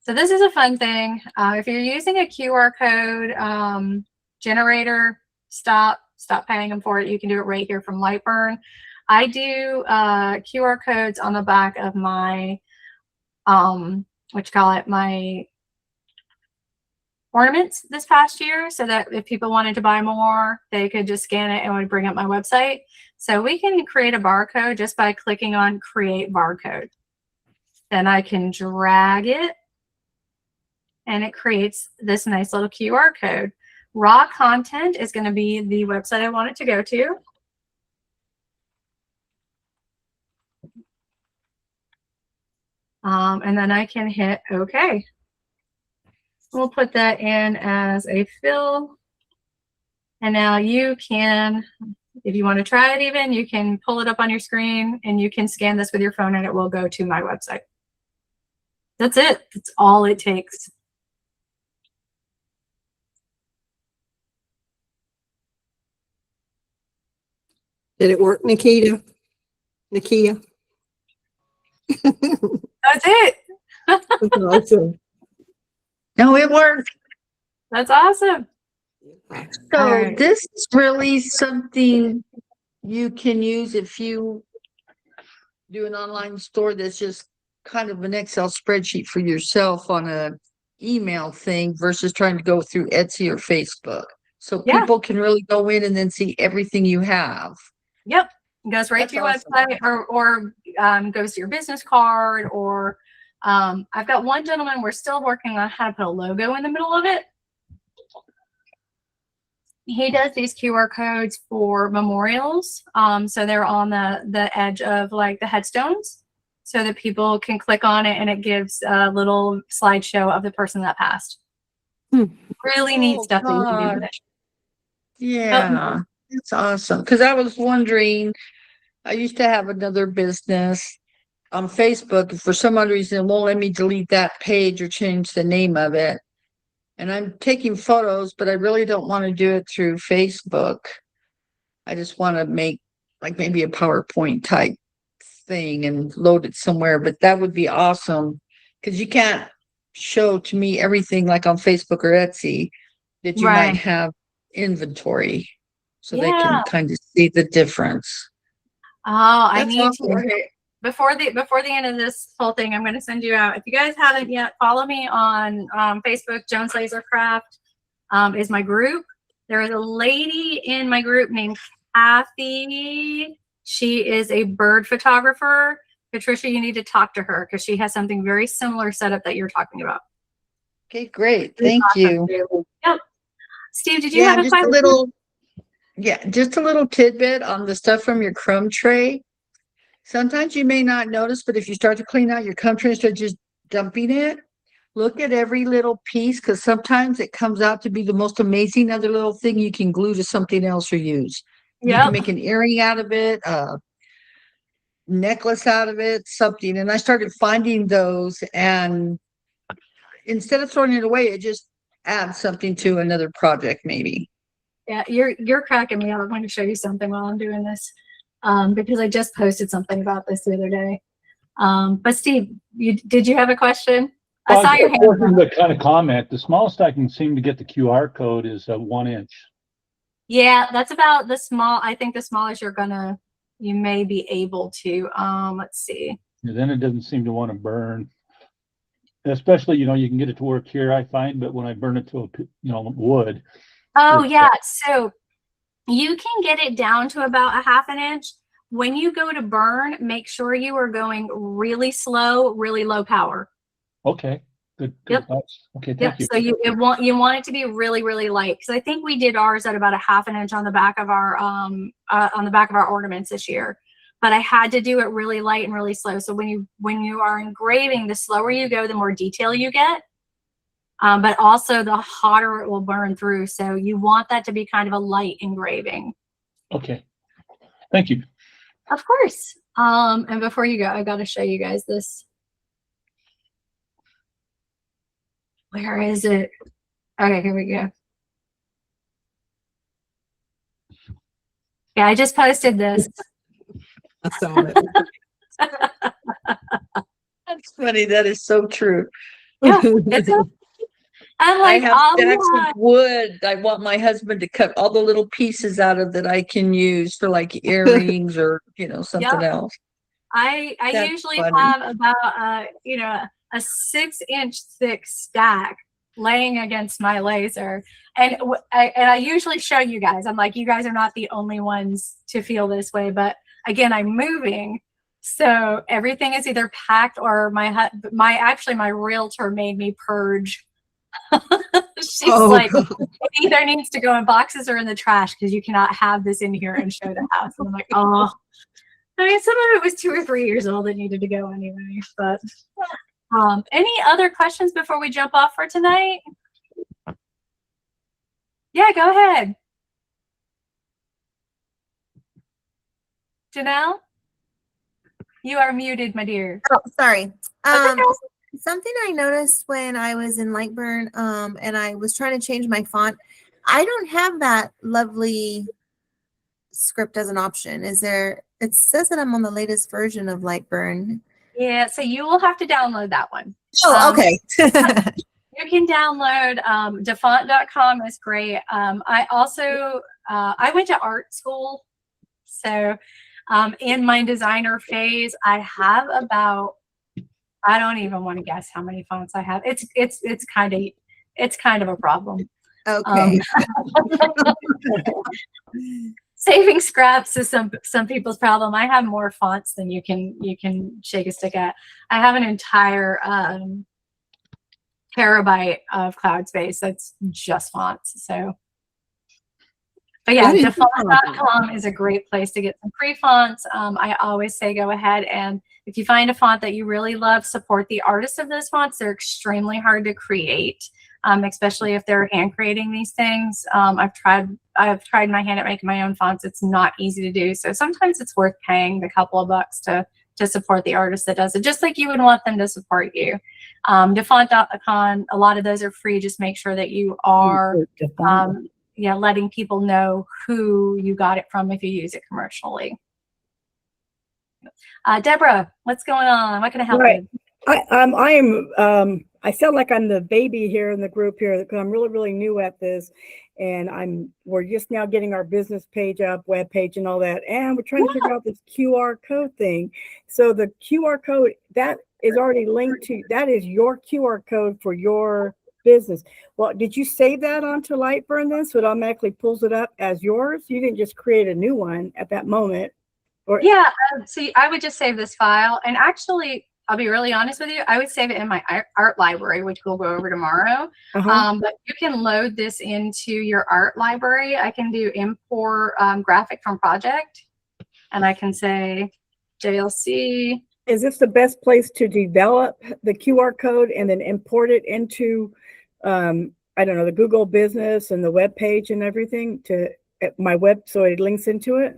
So this is a fun thing. If you're using a QR code generator, stop paying them for it. You can do it right here from Lightburn. I do QR codes on the back of my my ornaments this past year, so that if people wanted to buy more, they could just scan it and it would bring up my website. So we can create a barcode just by clicking on create barcode. Then I can drag it and it creates this nice little QR code. Raw content is going to be the website I want it to go to. And then I can hit OK. We'll put that in as a fill. And now you can, if you want to try it even, you can pull it up on your screen and you can scan this with your phone and it will go to my website. That's it. That's all it takes. Did it work, Nikita? Nakia? That's it. That's awesome. No, it worked. That's awesome. So All right. this is really something you can use if you do an online store that's just kind of an Excel spreadsheet for yourself on a email thing versus trying to go through Etsy or Facebook. So Yeah. people can really go in and then see everything you have. Yep. It goes right That's to your awesome. website or goes to your business card or I've got one gentleman, we're still working on how to put a logo in the middle of it. He does these QR codes for memorials. So they're on the edge of like the headstones so that people can click on it and it gives a little slideshow of the person that passed. Really neat Oh, stuff that you can do with God. it. Yeah, that's awesome. Because I was wondering, I used to have another business on Facebook. And for some odd reason, it won't let me delete that page or change the name of it. And I'm taking photos, but I really don't want to do it through Facebook. I just want to make like maybe a PowerPoint type thing and load it somewhere. But that would be awesome because you can't show to me everything like on Facebook or Etsy that you Right. might have inventory. So they Yeah. can kind of see the difference. Oh, I That's need awesome. to. Okay. Before the end of this whole thing, I'm going to send you out. If you guys haven't yet, follow me on Facebook. Jones Laser Craft is my group. There is a lady in my group named Kathy. She is a bird photographer. Patricia, you need to talk to her because she has something very similar setup that you're talking about. Okay, great. Thank you. Yep. Steve, did you have a just question? just a little tidbit on the stuff from your crumb tray. Sometimes you may not notice, but if you start to clean out your crumb tray instead of just dumping it, look at every little piece because sometimes it comes out to be the most amazing other little thing you can glue to something else or use. You Yep. can make an earring out of it, a necklace out of it, something. And I started finding those, and instead of throwing it away, it just adds something to another project, maybe. Yeah, you're cracking me up. I'm going to show you something while I'm doing this because I just posted something about this the other day. But Steve, did you have a question? I saw your hand. The kind of comment, the smallest I can seem to get the QR code is 1 inch. Yeah, that's about the small. I think the smallest you may be able to. Let's see. And then it doesn't seem to want to burn. Especially, you can get it to work here, I find, but when I burn it to wood. Oh yeah, so you can get it down to about 1/2 inch. When you go to burn, make sure you are going really slow, really low power. Okay, good. Yep. Okay, thank Yep. you. So you want it to be really, really light because I think we did ours at about 1/2 inch on the back of our ornaments this year. But I had to do it really light and really slow. So when you are engraving, the slower you go, the more detail you get. But also the hotter it will burn through. So you want that to be kind of a light engraving. Okay, thank you. Of course. And before you go, I got to show you guys this. Where is it? Okay, here we go. Yeah, I just posted this. I saw it. That's funny. That is so true. Yeah, it's a- I'm I like, have oh stacks my. of wood. I want my husband to cut all the little pieces out of that I can use for like earrings or, something Yep. else. I That's usually funny. have about a 6-inch thick stack laying against my laser, and I usually show you guys. I'm like, you guys are not the only ones to feel this way, but again, I'm moving, so everything is either packed or my realtor made me purge. She's like, God. it either needs to go in boxes or in the trash because you cannot have this in here and show the house. And I'm like, oh. I mean, some of it was 2 or 3 years old that needed to go anyway. But any other questions before we jump off for tonight? Yeah, go ahead. Janelle? You are muted, my dear. Oh, sorry. That's okay. Something I noticed when I was in Lightburn, and I was trying to change my font. I don't have that lovely script as an option. Is there? It says that I'm on the latest version of Lightburn. Yeah, so you will have to download that one. Oh, okay. You can download defont.com is great. I also I went to art school, so in my designer phase, I have about, I don't even want to guess how many fonts I have. It's kind of a problem. Okay. Saving scraps is some people's problem. I have more fonts than you can shake a stick at. I have an entire terabyte of cloud space that's just fonts. So, but yeah, That is defont.com is a great place to get some free fonts. I always say go ahead, and if you find a font that you really love, support the artists of those fonts. They're extremely hard to create, especially if they're hand creating these things. I've tried my hand at making my own fonts. It's not easy to do. So sometimes it's worth paying the couple of bucks to support the artist that does it, just like you would want them to support you. Defont.com, a lot of those are free. Just make sure that you are letting people know who you got it from if you use it commercially. Deborah, what's going on? What can I help Right. you? I sound like I'm the baby here in the group here because I'm really, really new at this, and we're just now getting our business page up, web page, and all that, and we're trying to figure out this QR code thing. So the QR code that is already linked to, that is your QR code for your business. Well, did you save that onto Lightburn then, so it automatically pulls it up as yours? You didn't just create a new one at that moment, or Yeah, see, I would just save this file, and actually, I'll be really honest with you, I would save it in my art library, which we'll go over tomorrow. But you can load this into your art library. I can do import graphic from project, and I can say JLC. Is this the best place to develop the QR code and then import it into, I don't know, the Google Business and the web page and everything to my web, so it links into it?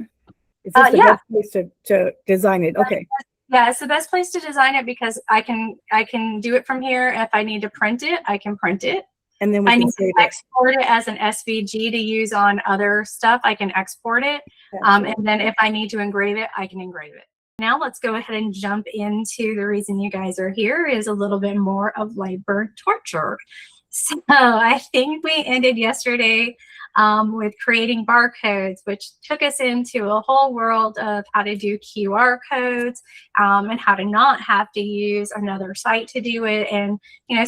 Is this the best place to design it? Okay. Yeah, it's the best place to design it because I can do it from here. If I need to print it, I can print it. And then we I can need save to it. export it as an SVG to use on other stuff. I can export it. And then if I need to engrave it, I can engrave it. Now let's go ahead and jump into the reason you guys are here is a little bit more of Lightburn torture. So I think we ended yesterday with creating barcodes, which took us into a whole world of how to do QR codes and how to not have to use another site to do it, and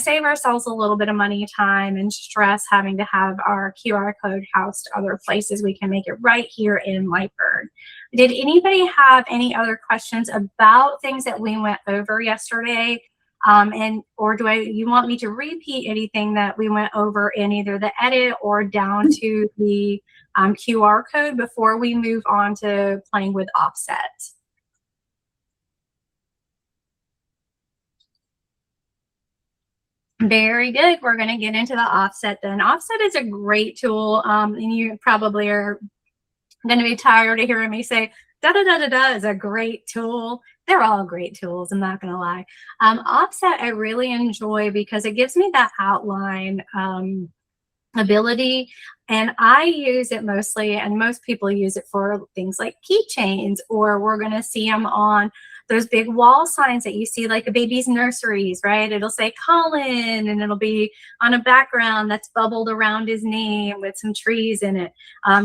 save ourselves a little bit of money, time, and stress having to have our QR code housed other places. We can make it right here in Lightburn. Did anybody have any other questions about things that we went over yesterday? Or do you want me to repeat anything that we went over in either the edit or down to the QR code before we move on to playing with offset? Very good. We're going to get into the offset then. Offset is a great tool, and you probably are going to be tired of hearing me say da-da-da-da-da is a great tool. They're all great tools, I'm not going to lie. Offset I really enjoy because it gives me that outline ability. And I use it mostly, and most people use it for things like keychains, or we're going to see them on those big wall signs that you see like a baby's nurseries, right? It'll say Colin, and it'll be on a background that's bubbled around his name with some trees in it.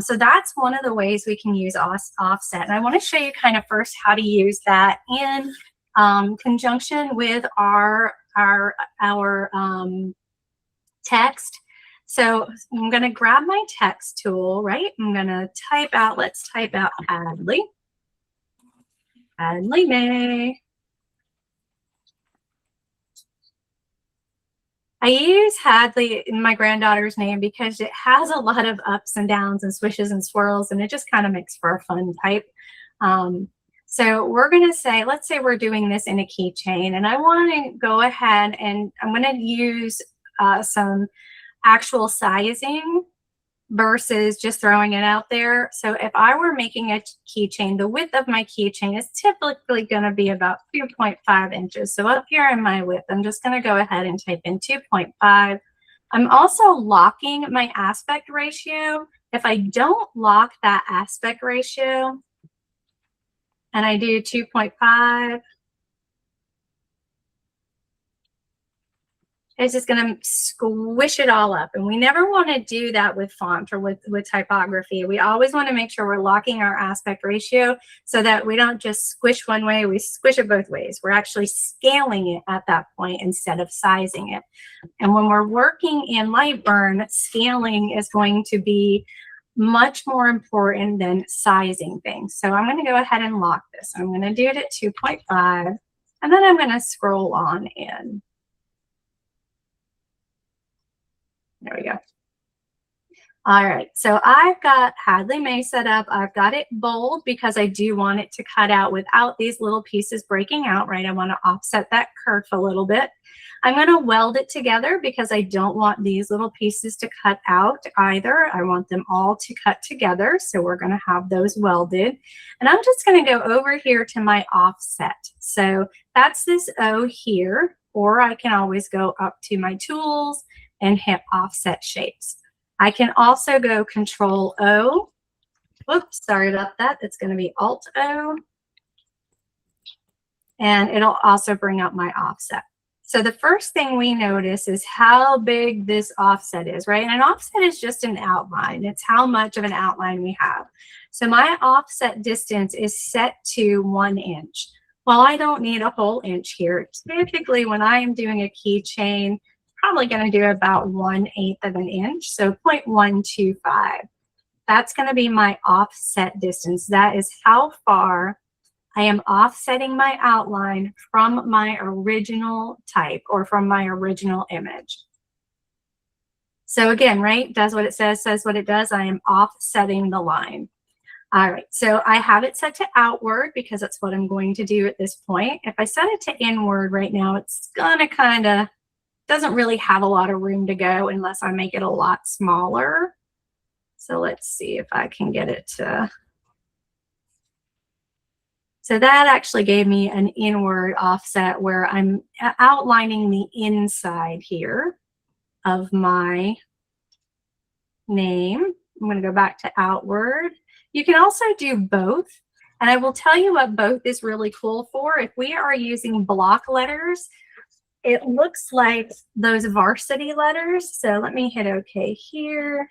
So that's one of the ways we can use offset. And I want to show you kind of first how to use that in conjunction with our text. So I'm going to grab my text tool, right? I'm going to type out, let's type out Hadley. Hadley May. I use Hadley in my granddaughter's name because it has a lot of ups and downs and swishes and swirls, and it just kind of makes for a fun type. So we're going to say, let's say we're doing this in a keychain, and I want to go ahead and I'm going to use some actual sizing versus just throwing it out there. So if I were making a keychain, the width of my keychain is typically going to be about 2.5 inches. So up here in my width, I'm just going to go ahead and type in 2.5. I'm also locking my aspect ratio. If I don't lock that aspect ratio and I do 2.5, it's just going to squish it all up. And we never want to do that with font or with typography. We always want to make sure we're locking our aspect ratio so that we don't just squish one way, we squish it both ways. We're actually scaling it at that point instead of sizing it. And when we're working in Lightburn, scaling is going to be much more important than sizing things. So I'm going to go ahead and lock this. I'm going to do it at 2.5, and then I'm going to scroll on in. There we go. All right, so I've got Hadley May set up. I've got it bold because I do want it to cut out without these little pieces breaking out, right? I want to offset that kerf a little bit. I'm going to weld it together because I don't want these little pieces to cut out either. I want them all to cut together. So we're going to have those welded. And I'm just going to go over here to my offset. So that's this O here, or I can always go up to my tools and hit offset shapes. I can also go Control O. Whoops, sorry about that. It's going to be Alt O. And it'll also bring up my offset. So the first thing we notice is how big this offset is, right? And an offset is just an outline. It's how much of an outline we have. So my offset distance is set to 1 inch. Well, I don't need a whole inch here. Typically, when I am doing a keychain, probably going to do about 1/8 of an inch, so 0.125. That's going to be my offset distance. That is how far I am offsetting my outline from my original type or from my original image. So again, right, does what it says what it does. I am offsetting the line. All right, so I have it set to outward because that's what I'm going to do at this point. If I set it to inward right now, it's going to kind of, doesn't really have a lot of room to go unless I make it a lot smaller. So let's see if I can get it to. So that actually gave me an inward offset where I'm outlining the inside here of my name. I'm going to go back to outward. You can also do both. And I will tell you what both is really cool for. If we are using block letters, it looks like those varsity letters. So let me hit OK here.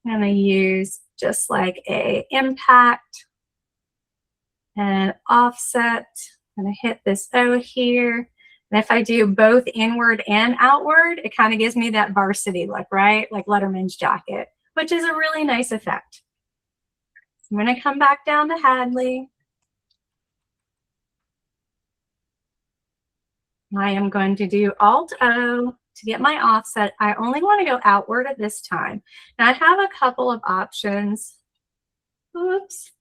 I'm going to use just like a impact and offset. I'm going to hit this O here. And if I do both inward and outward, it kind of gives me that varsity look, right? Like Letterman's jacket, which is a really nice effect. I'm going to come back down to Hadley. I am going to do Alt-O to get my offset. I only want to go outward at this time. Now I have a couple of options. Oops.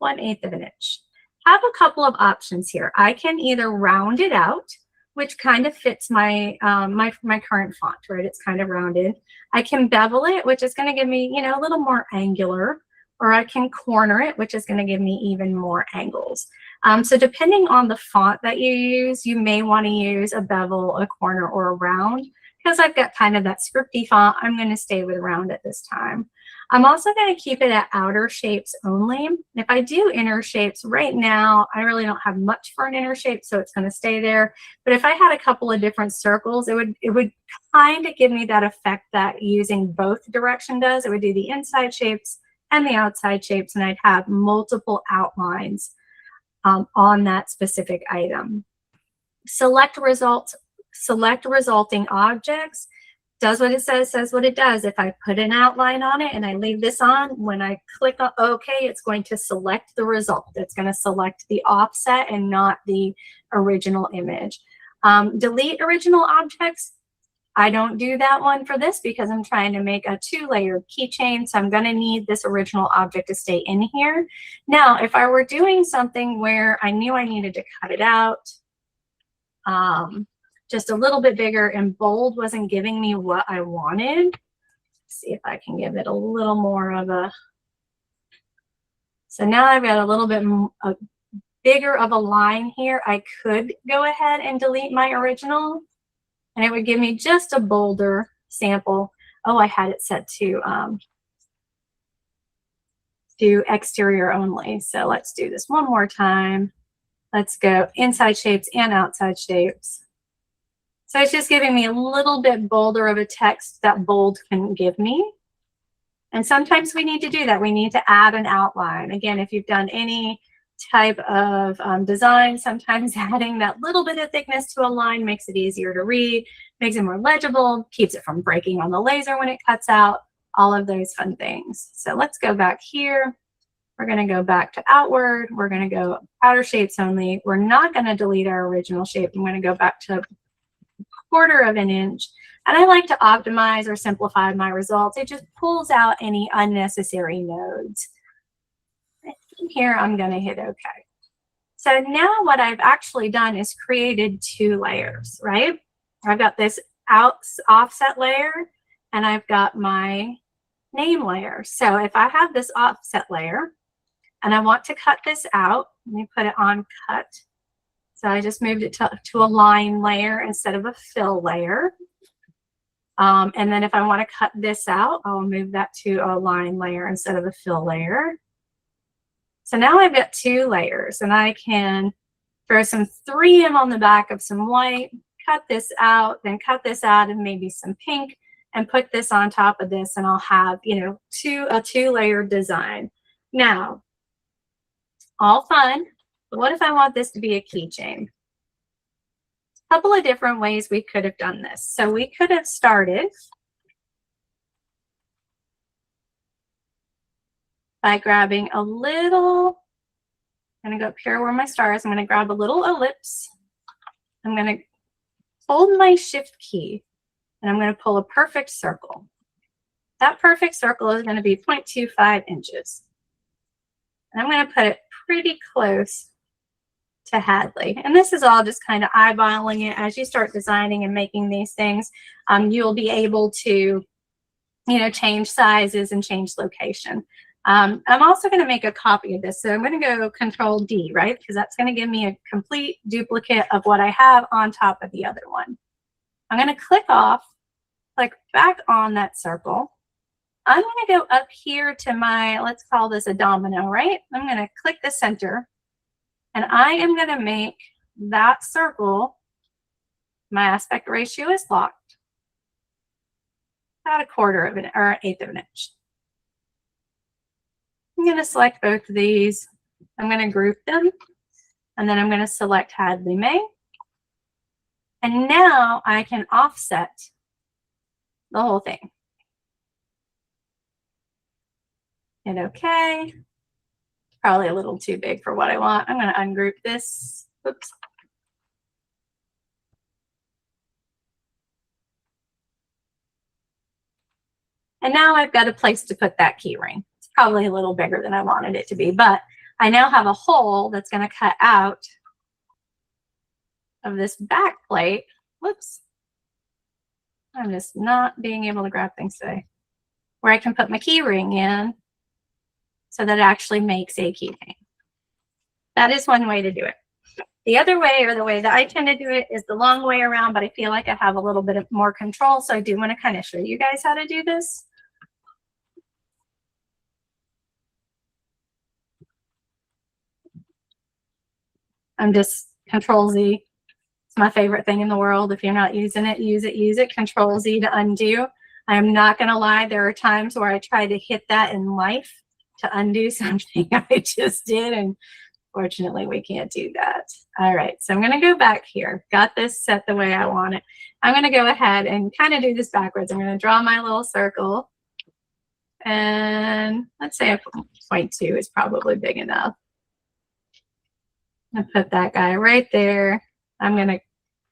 1/8 of an inch. I have a couple of options here. I can either round it out, which kind of fits my my current font, right? It's kind of rounded. I can bevel it, which is going to give me, you know, a little more angular, or I can corner it, which is going to give me even more angles. So depending on the font that you use, you may want to use a bevel, a corner, or a round. Because I've got kind of that scripty font, I'm going to stay with round at this time. I'm also going to keep it at outer shapes only. If I do inner shapes right now, I really don't have much for an inner shape, so it's going to stay there. But if I had a couple of different circles, it would kind of give me that effect that using both direction does. It would do the inside shapes and the outside shapes, and I'd have multiple outlines on that specific item. Select results, select resulting objects. Does what it says what it does. If I put an outline on it and I leave this on, when I click on OK, it's going to select the result. It's going to select the offset and not the original image. Delete original objects. I don't do that one for this because I'm trying to make a 2-layered keychain. So I'm going to need this original object to stay in here. Now, if I were doing something where I knew I needed to cut it out, just a little bit bigger and bold wasn't giving me what I wanted. Let's see if I can give it a little more of a, so now I've got a little bit bigger of a line here. I could go ahead and delete my original and it would give me just a bolder sample. Oh, I had it set to exterior only. So let's do this one more time. Let's go inside shapes and outside shapes. So it's just giving me a little bit bolder of a text that bold can give me. And sometimes we need to do that. We need to add an outline. Again, if you've done any type of design, sometimes adding that little bit of thickness to a line makes it easier to read, makes it more legible, keeps it from breaking on the laser when it cuts out, all of those fun things. So let's go back here. We're going to go back to outward. We're going to go outer shapes only. We're not going to delete our original shape. I'm going to go back to 1/4 of an inch. And I like to optimize or simplify my results. It just pulls out any unnecessary nodes. Here, I'm going to hit OK. So now what I've actually done is created 2 layers, right? I've got this offset layer and I've got my name layer. So if I have this offset layer and I want to cut this out, let me put it on cut. So I just moved it to a line layer instead of a fill layer. And then if I want to cut this out, I'll move that to a line layer instead of a fill layer. So now I've got 2 layers and I can throw some 3M on the back of some white, cut this out, then cut this out and maybe some pink and put this on top of this and I'll have, you know, a 2-layer design. Now, all fun. But what if I want this to be a keychain? A couple of different ways we could have done this. So we could have started by grabbing a little, I'm going to go up here where my star is. I'm going to grab a little ellipse. I'm going to hold my shift key and I'm going to pull a perfect circle. That perfect circle is going to be 0.25 inches. And I'm going to put it pretty close to Hadley. And this is all just kind of eyeballing it. As you start designing and making these things, you'll be able to, you know, change sizes and change location. I'm also going to make a copy of this. So I'm going to go Control D, right? Because that's going to give me a complete duplicate of what I have on top of the other one. I'm going to click back on that circle. I'm going to go up here to my, let's call this a domino, right? I'm going to click the center and I am going to make that circle, my aspect ratio is locked, about 1/4 of an, or 1/8 of an inch. I'm going to select both of these. I'm going to group them and then I'm going to select Hadley May. And now I can offset the whole thing. Hit OK. Probably a little too big for what I want. I'm going to ungroup this. Oops. And now I've got a place to put that key ring. It's probably a little bigger than I wanted it to be, but I now have a hole that's going to cut out of this back plate. Whoops. I'm just not being able to grab things today. Where I can put my key ring in so that it actually makes a keychain. That is one way to do it. The other way, or the way that I tend to do it, is the long way around, but I feel like I have a little bit of more control. So I do want to kind of show you guys how to do this. I'm just Control Z. It's my favorite thing in the world. If you're not using it, use it, use it. Control Z to undo. I am not going to lie. There are times where I try to hit that in life to undo something I just did. And fortunately, we can't do that. All right. So I'm going to go back here. Got this set the way I want it. I'm going to go ahead and kind of do this backwards. I'm going to draw my little circle. And let's say a 0.2 is probably big enough. I put that guy right there. I'm going to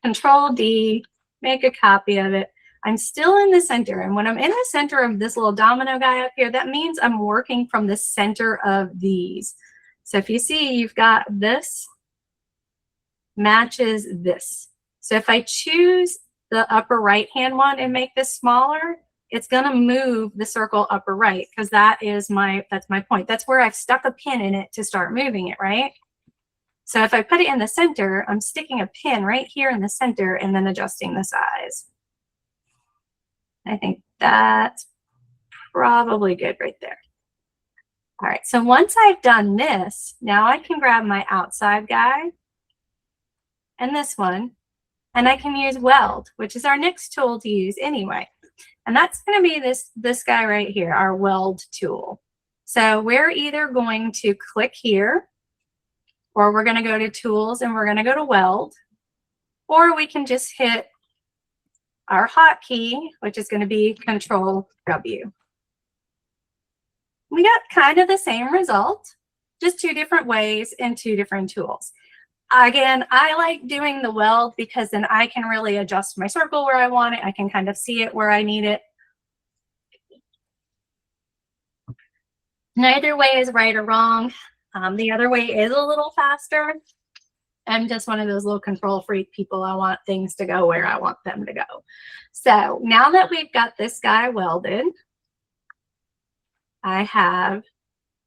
Control D, make a copy of it. I'm still in the center. And when I'm in the center of this little domino guy up here, that means I'm working from the center of these. So if you see, you've got this matches this. So if I choose the upper right hand one and make this smaller, it's going to move the circle upper right, because that's my point. That's where I've stuck a pin in it to start moving it, right? So if I put it in the center, I'm sticking a pin right here in the center and then adjusting the size. I think that's probably good right there. All right, so once I've done this, now I can grab my outside guy and this one, and I can use weld, which is our next tool to use anyway. And that's going to be this guy right here, our weld tool. So we're either going to click here, or we're going to go to tools and we're going to go to weld, or we can just hit our hotkey, which is going to be Control W. We got kind of the same result, just two different ways and two different tools. Again, I like doing the weld because then I can really adjust my circle where I want it. I can kind of see it where I need it. Neither way is right or wrong. The other way is a little faster. I'm just one of those little control freak people. I want things to go where I want them to go. So now that we've got this guy welded, I have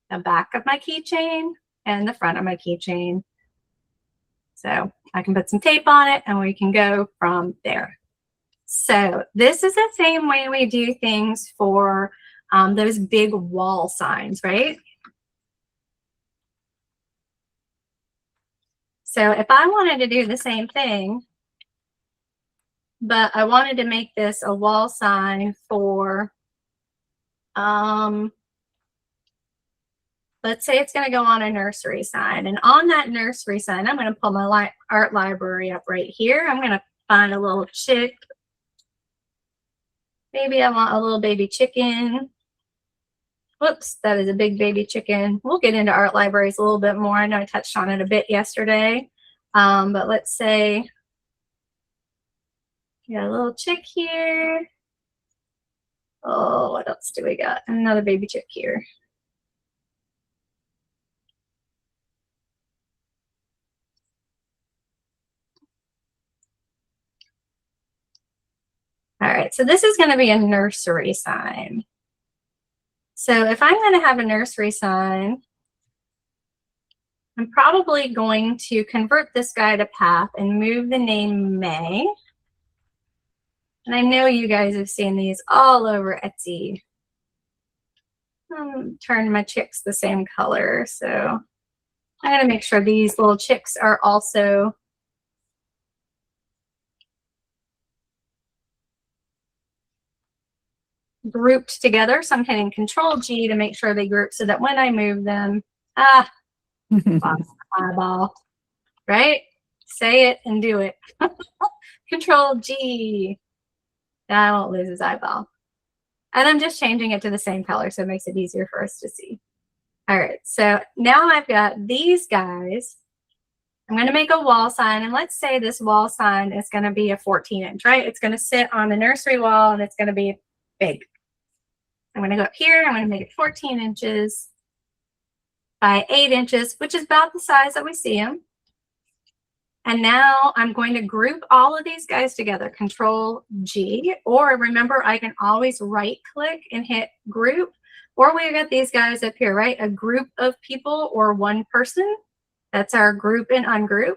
the back of my keychain and the front of my keychain. So I can put some tape on it and we can go from there. So this is the same way we do things for those big wall signs, right? So if I wanted to do the same thing, but I wanted to make this a wall sign for, let's say it's going to go on a nursery sign. And on that nursery sign, I'm going to pull my art library up right here. I'm going to find a little chick. Maybe I want a little baby chicken. Whoops, that is a big baby chicken. We'll get into art libraries a little bit more. I know I touched on it a bit yesterday. But let's say, got a little chick here. Oh, what else do we got? Another baby chick here. All right, so this is going to be a nursery sign. So if I'm going to have a nursery sign, I'm probably going to convert this guy to path and move the name May. And I know you guys have seen these all over Etsy. Turn my chicks the same color. So I'm going to make sure these little chicks are also grouped together. So I'm hitting Control G to make sure they group so that when I move them, eyeball, right? Say it and do it. Control G. Now I won't lose his eyeball. And I'm just changing it to the same color so it makes it easier for us to see. All right, so now I've got these guys. I'm going to make a wall sign, and let's say this wall sign is going to be a 14-inch, right? It's going to sit on the nursery wall, and it's going to be big. I'm going to go up here. I'm going to make it 14 inches by 8 inches, which is about the size that we see them. And now I'm going to group all of these guys together, Control G, or remember, I can always right click and hit group, or we've got these guys up here, right? A group of people or one person. That's our group and ungroup.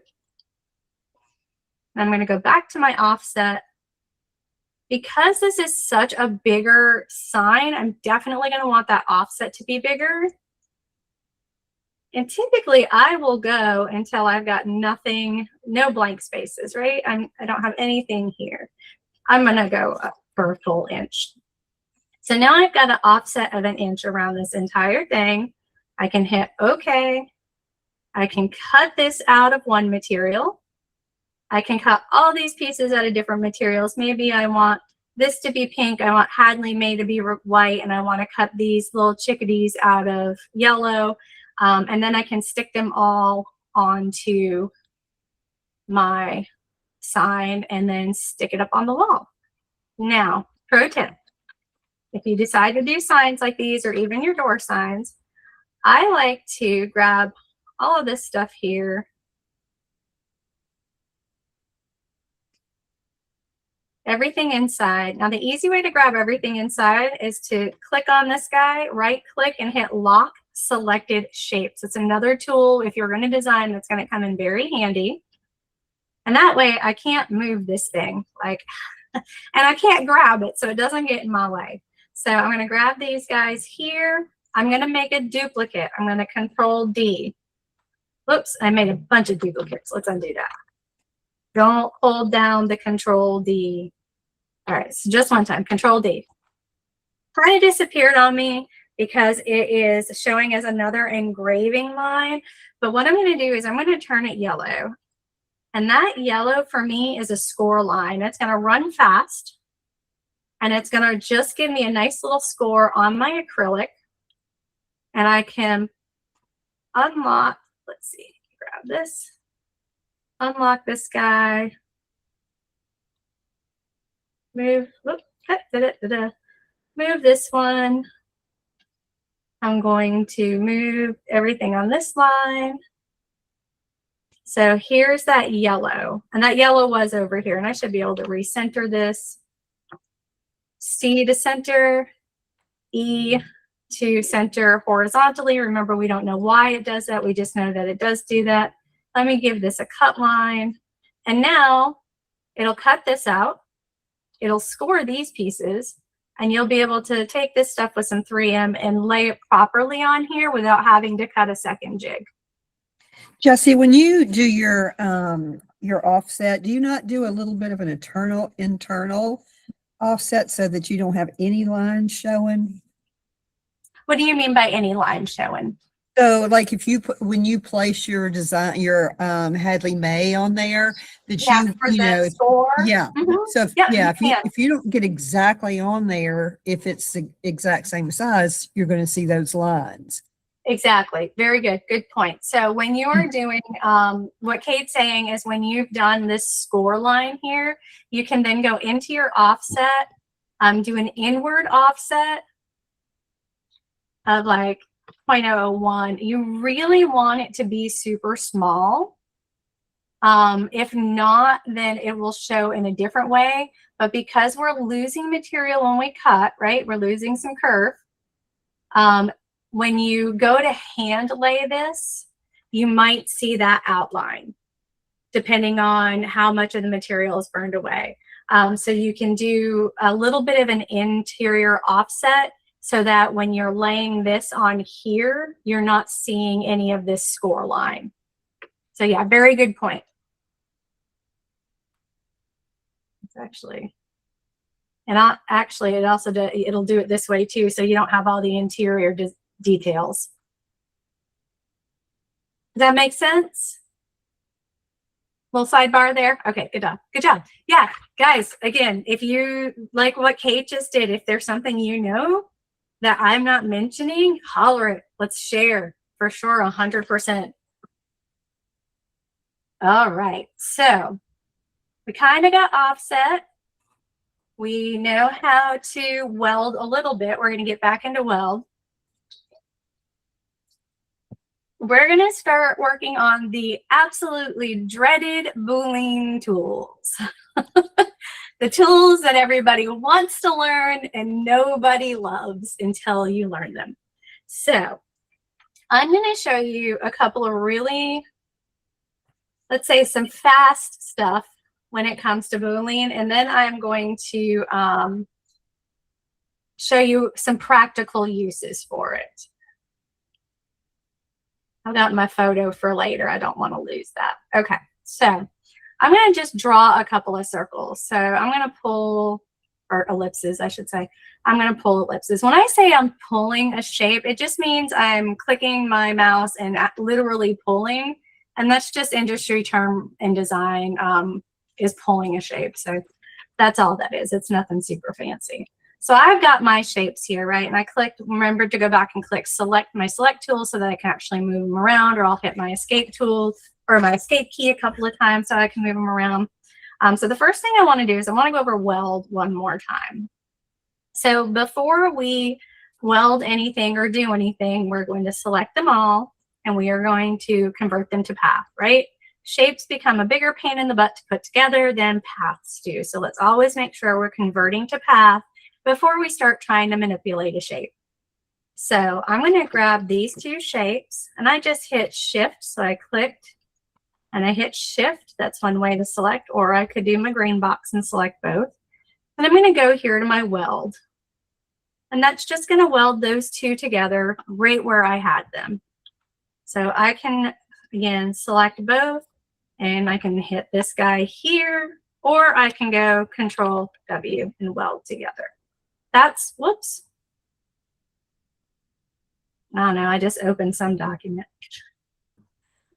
I'm going to go back to my offset. Because this is such a bigger sign, I'm definitely going to want that offset to be bigger. And typically I will go until I've got nothing, no blank spaces, right? I don't have anything here. I'm going to go up for a full inch. So now I've got an offset of 1 inch around this entire thing. I can hit OK. I can cut this out of one material. I can cut all these pieces out of different materials. Maybe I want this to be pink. I want Hadley May to be white, and I want to cut these little chickadees out of yellow. And then I can stick them all onto my sign and then stick it up on the wall. Now, pro tip, if you decide to do signs like these or even your door signs, I like to grab all of this stuff here. Everything inside. Now, the easy way to grab everything inside is to click on this guy, right click, and hit lock selected shapes. It's another tool if you're going to design that's going to come in very handy. And that way I can't move this thing like, and I can't grab it so it doesn't get in my way. So I'm going to grab these guys here. I'm going to make a duplicate. I'm going to Control D. Whoops, I made a bunch of duplicates. Let's undo that. Don't hold down the Control D. All right, so just one time, Control D. Kind of disappeared on me because it is showing as another engraving line. But what I'm going to do is I'm going to turn it yellow. And that yellow for me is a score line. It's going to run fast. And it's going to just give me a nice little score on my acrylic. And I can unlock, let's see, grab this, unlock this guy, move, whoop, move this one. I'm going to move everything on this line. So here's that yellow, and that yellow was over here, and I should be able to recenter this. C to center, E to center horizontally. Remember, we don't know why it does that. We just know that it does do that. Let me give this a cut line. And now it'll cut this out. It'll score these pieces. And you'll be able to take this stuff with some 3M and lay it properly on here without having to cut a second jig. Jesse, when you do your offset, do you not do a little bit of an internal offset so that you don't have any lines showing? What do you mean by any line showing? So like if you put, when you place your design, your Hadley May on there, that For you the know, score. yeah. Mhm. So if, Yeah, yeah, you if you don't get exactly on there, if it's the exact same size, you're going to see those lines. Exactly. Very good. Good point. So when you are doing what Kate's saying is when you've done this score line here, you can then go into your offset, do an inward offset of like 0.001. You really want it to be super small. If not, then it will show in a different way. But because we're losing material when we cut, right? We're losing some curve. When you go to hand lay this, you might see that outline depending on how much of the material is burned away. So you can do a little bit of an interior offset so that when you're laying this on here, you're not seeing any of this score line. So yeah, very good point. It's actually, and actually it also it'll do it this way too, so you don't have all the interior details. Does that make sense? Little sidebar there. Okay, good job. Good job. Yeah, guys, again, if you like what Kate just did, if there's something you know that I'm not mentioning, holler it. Let's share for sure, 100%. All right, so we kind of got offset. We know how to weld a little bit. We're going to get back into weld. We're going to start working on the absolutely dreaded boolean tools. The tools that everybody wants to learn and nobody loves until you learn them. So I'm going to show you a couple of really let's say some fast stuff when it comes to Boolean. And then I'm going to show you some practical uses for it. I've got my photo for later. I don't want to lose that. Okay, so I'm going to just draw a couple of circles. So I'm going to pull, or ellipses, I should say. I'm going to pull ellipses. When I say I'm pulling a shape, it just means I'm clicking my mouse and literally pulling. And that's just industry term in design, is pulling a shape. So that's all that is. It's nothing super fancy. So I've got my shapes here, right? And I remembered to go back and click my select tool so that I can actually move them around, or I'll hit my escape tool or my escape key a couple of times so I can move them around. So the first thing I want to do is I want to go over weld one more time. So before we weld anything or do anything, we're going to select them all and we are going to convert them to path, right? Shapes become a bigger pain in the butt to put together than paths do. So let's always make sure we're converting to path before we start trying to manipulate a shape. So I'm going to grab these two shapes and I just hit shift. So I clicked and I hit shift. That's one way to select, or I could do my green box and select both. And I'm going to go here to my weld. And that's just going to weld those two together right where I had them. So I can, again, select both and I can hit this guy here, or I can go Control W and weld together. That's, whoops. Oh no, I just opened some document.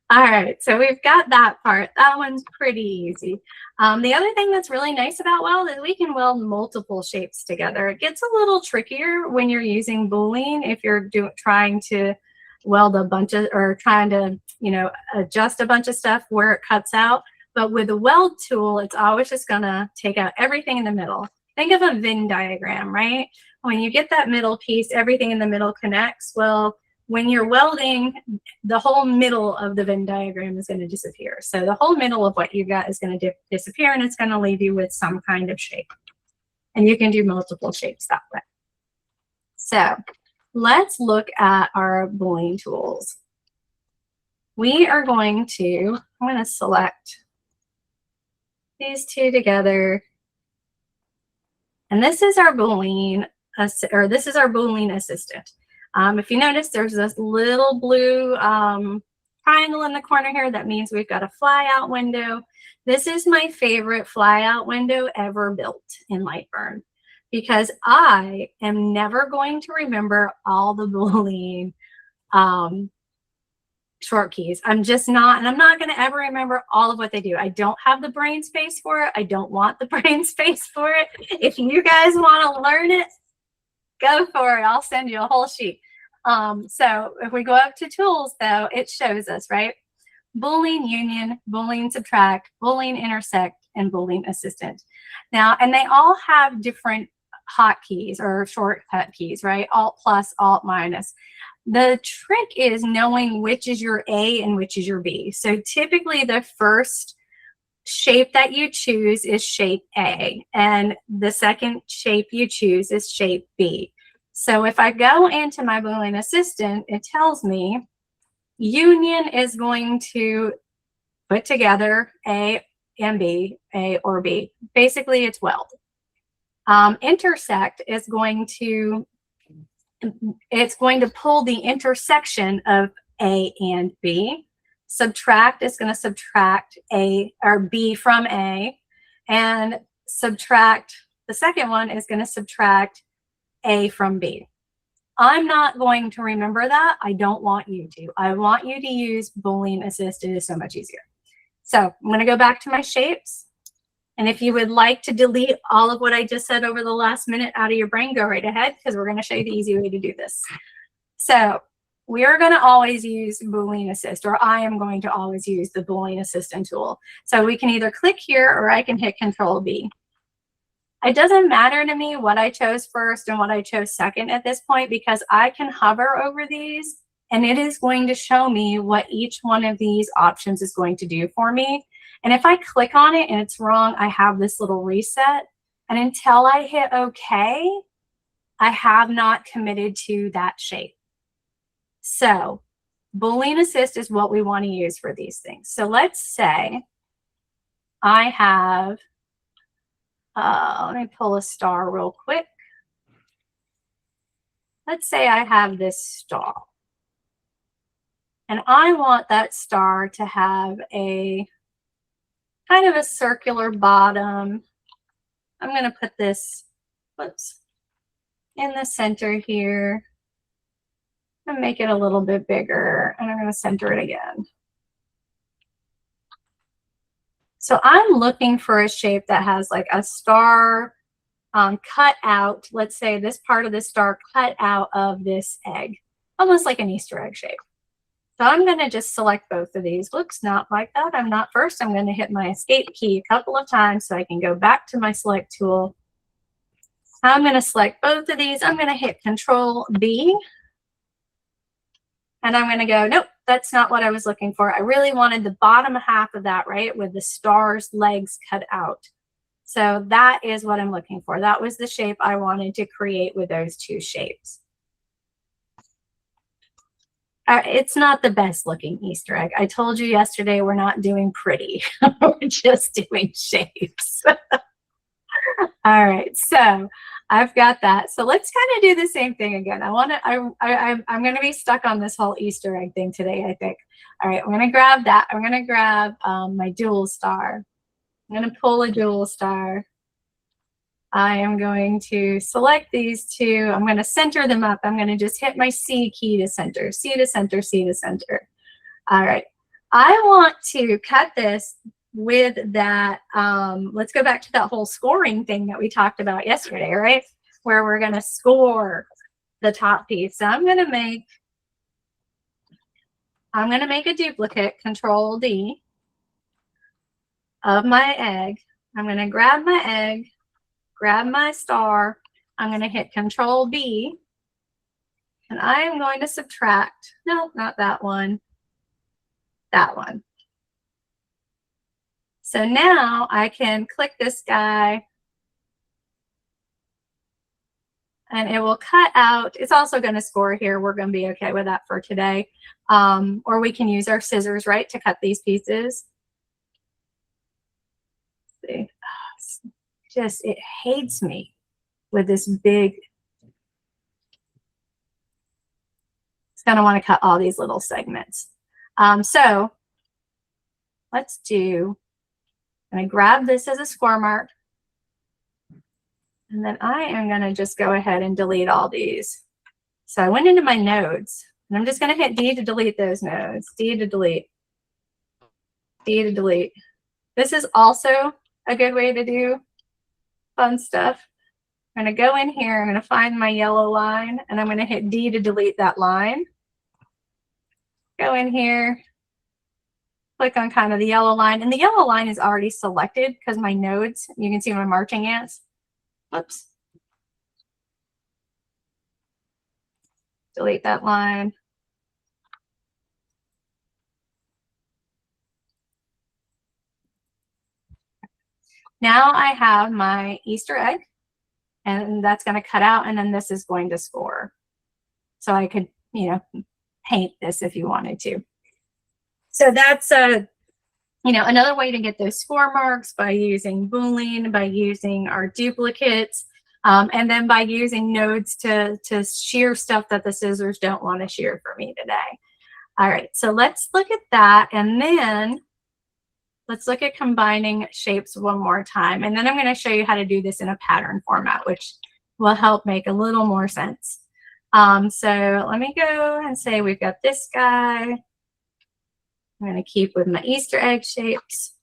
All right, so we've got that part. That one's pretty easy. The other thing that's really nice about weld is we can weld multiple shapes together. It gets a little trickier when you're using Boolean if you're trying to weld a bunch of, or trying to, adjust a bunch of stuff where it cuts out. But with the weld tool, it's always just gonna take out everything in the middle. Think of a Venn diagram, right? When you get that middle piece, everything in the middle connects. Well, when you're welding, the whole middle of the Venn diagram is going to disappear. So the whole middle of what you got is going to disappear, and it's going to leave you with some kind of shape. And you can do multiple shapes that way. So let's look at our Boolean tools. We are going to, I'm going to select these two together. And this is our Boolean, or this is our Boolean assistant. If you notice, there's this little blue triangle in the corner here. That means we've got a flyout window. This is my favorite flyout window ever built in Lightburn, because I am never going to remember all the Boolean short keys. I'm just not, and I'm not going to ever remember all of what they do. I don't have the brain space for it. I don't want the brain space for it. If you guys want to learn it, go for it. I'll send you a whole sheet. So if we go up to tools, though, it shows us, right? Boolean union, Boolean subtract, Boolean intersect, and Boolean assistant. Now, and they all have different hotkeys or shortcut keys, right? Alt plus, Alt minus. The trick is knowing which is your A and which is your B. So typically the first shape that you choose is shape A, and the second shape you choose is shape B. So if I go into my Boolean assistant, it tells me union is going to put together A and B, A or B. Basically, it's weld. Intersect is going to, it's going to pull the intersection of A and B. Subtract is going to subtract A or B from A, and subtract, the second one is going to subtract A from B. I'm not going to remember that. I don't want you to. I want you to use Boolean assist. It is so much easier. So I'm going to go back to my shapes. And if you would like to delete all of what I just said over the last minute out of your brain, go right ahead, because we're going to show you the easy way to do this. So we are going to always use Boolean assist, or I am going to always use the Boolean assistant tool. So we can either click here or I can hit Control B. It doesn't matter to me what I chose first and what I chose second at this point, because I can hover over these and it is going to show me what each one of these options is going to do for me. And if I click on it and it's wrong, I have this little reset. And until I hit OK, I have not committed to that shape. So Boolean assist is what we want to use for these things. So let's say I have, let me pull a star real quick. Let's say I have this star. And I want that star to have a kind of a circular bottom. I'm going to put this, whoops, in the center here. And make it a little bit bigger, and I'm going to center it again. So I'm looking for a shape that has like a star cut out. Let's say this part of the star cut out of this egg, almost like an Easter egg shape. So I'm going to just select both of these. Whoops, not like that. I'm not first. I'm going to hit my escape key a couple of times so I can go back to my select tool. I'm going to select both of these. I'm going to hit Control B. And I'm going to go, nope, that's not what I was looking for. I really wanted the bottom half of that, right, with the star's legs cut out. So that is what I'm looking for. That was the shape I wanted to create with those two shapes. It's not the best looking Easter egg. I told you yesterday we're not doing pretty. We're just doing shapes. All right, so I've got that. So let's kind of do the same thing again. I'm going to be stuck on this whole Easter egg thing today, I think. All right, I'm going to grab that. I'm going to grab my dual star. I'm going to pull a dual star. I am going to select these two. I'm going to center them up. I'm going to just hit my C key to center, C to center, C to center. All right, I want to cut this with that, let's go back to that whole scoring thing that we talked about yesterday, right? Where we're going to score the top piece. So I'm going to make a duplicate, Control D, of my egg. I'm going to grab my egg, grab my star. I'm going to hit Control B, and I am going to subtract, no, not that one, that one. So now I can click this guy and it will cut out. It's also going to score here. We're going to be okay with that for today. Or we can use our scissors, right, to cut these pieces. See, just, it hates me with this big. It's going to want to cut all these little segments. So let's do. I'm going to grab this as a score mark. And then I am going to just go ahead and delete all these. So I went into my nodes, and I'm just going to hit D to delete those nodes. D to delete. D to delete. This is also a good way to do fun stuff. I'm going to go in here. I'm going to find my yellow line, and I'm going to hit D to delete that line. Go in here. Click on kind of the yellow line, and the yellow line is already selected because my nodes, you can see my marching ants. Whoops. Delete that line. Now I have my Easter egg, and that's going to cut out, and then this is going to score. So I could, you know, paint this if you wanted to. So that's another way to get those score marks, by using Boolean, by using our duplicates, and then by using nodes to shear stuff that the scissors don't want to shear for me today. All right, so let's look at that, and then let's look at combining shapes one more time. And then I'm going to show you how to do this in a pattern format, which will help make a little more sense. So let me go and say we've got this guy. I'm going to keep with my Easter egg shapes.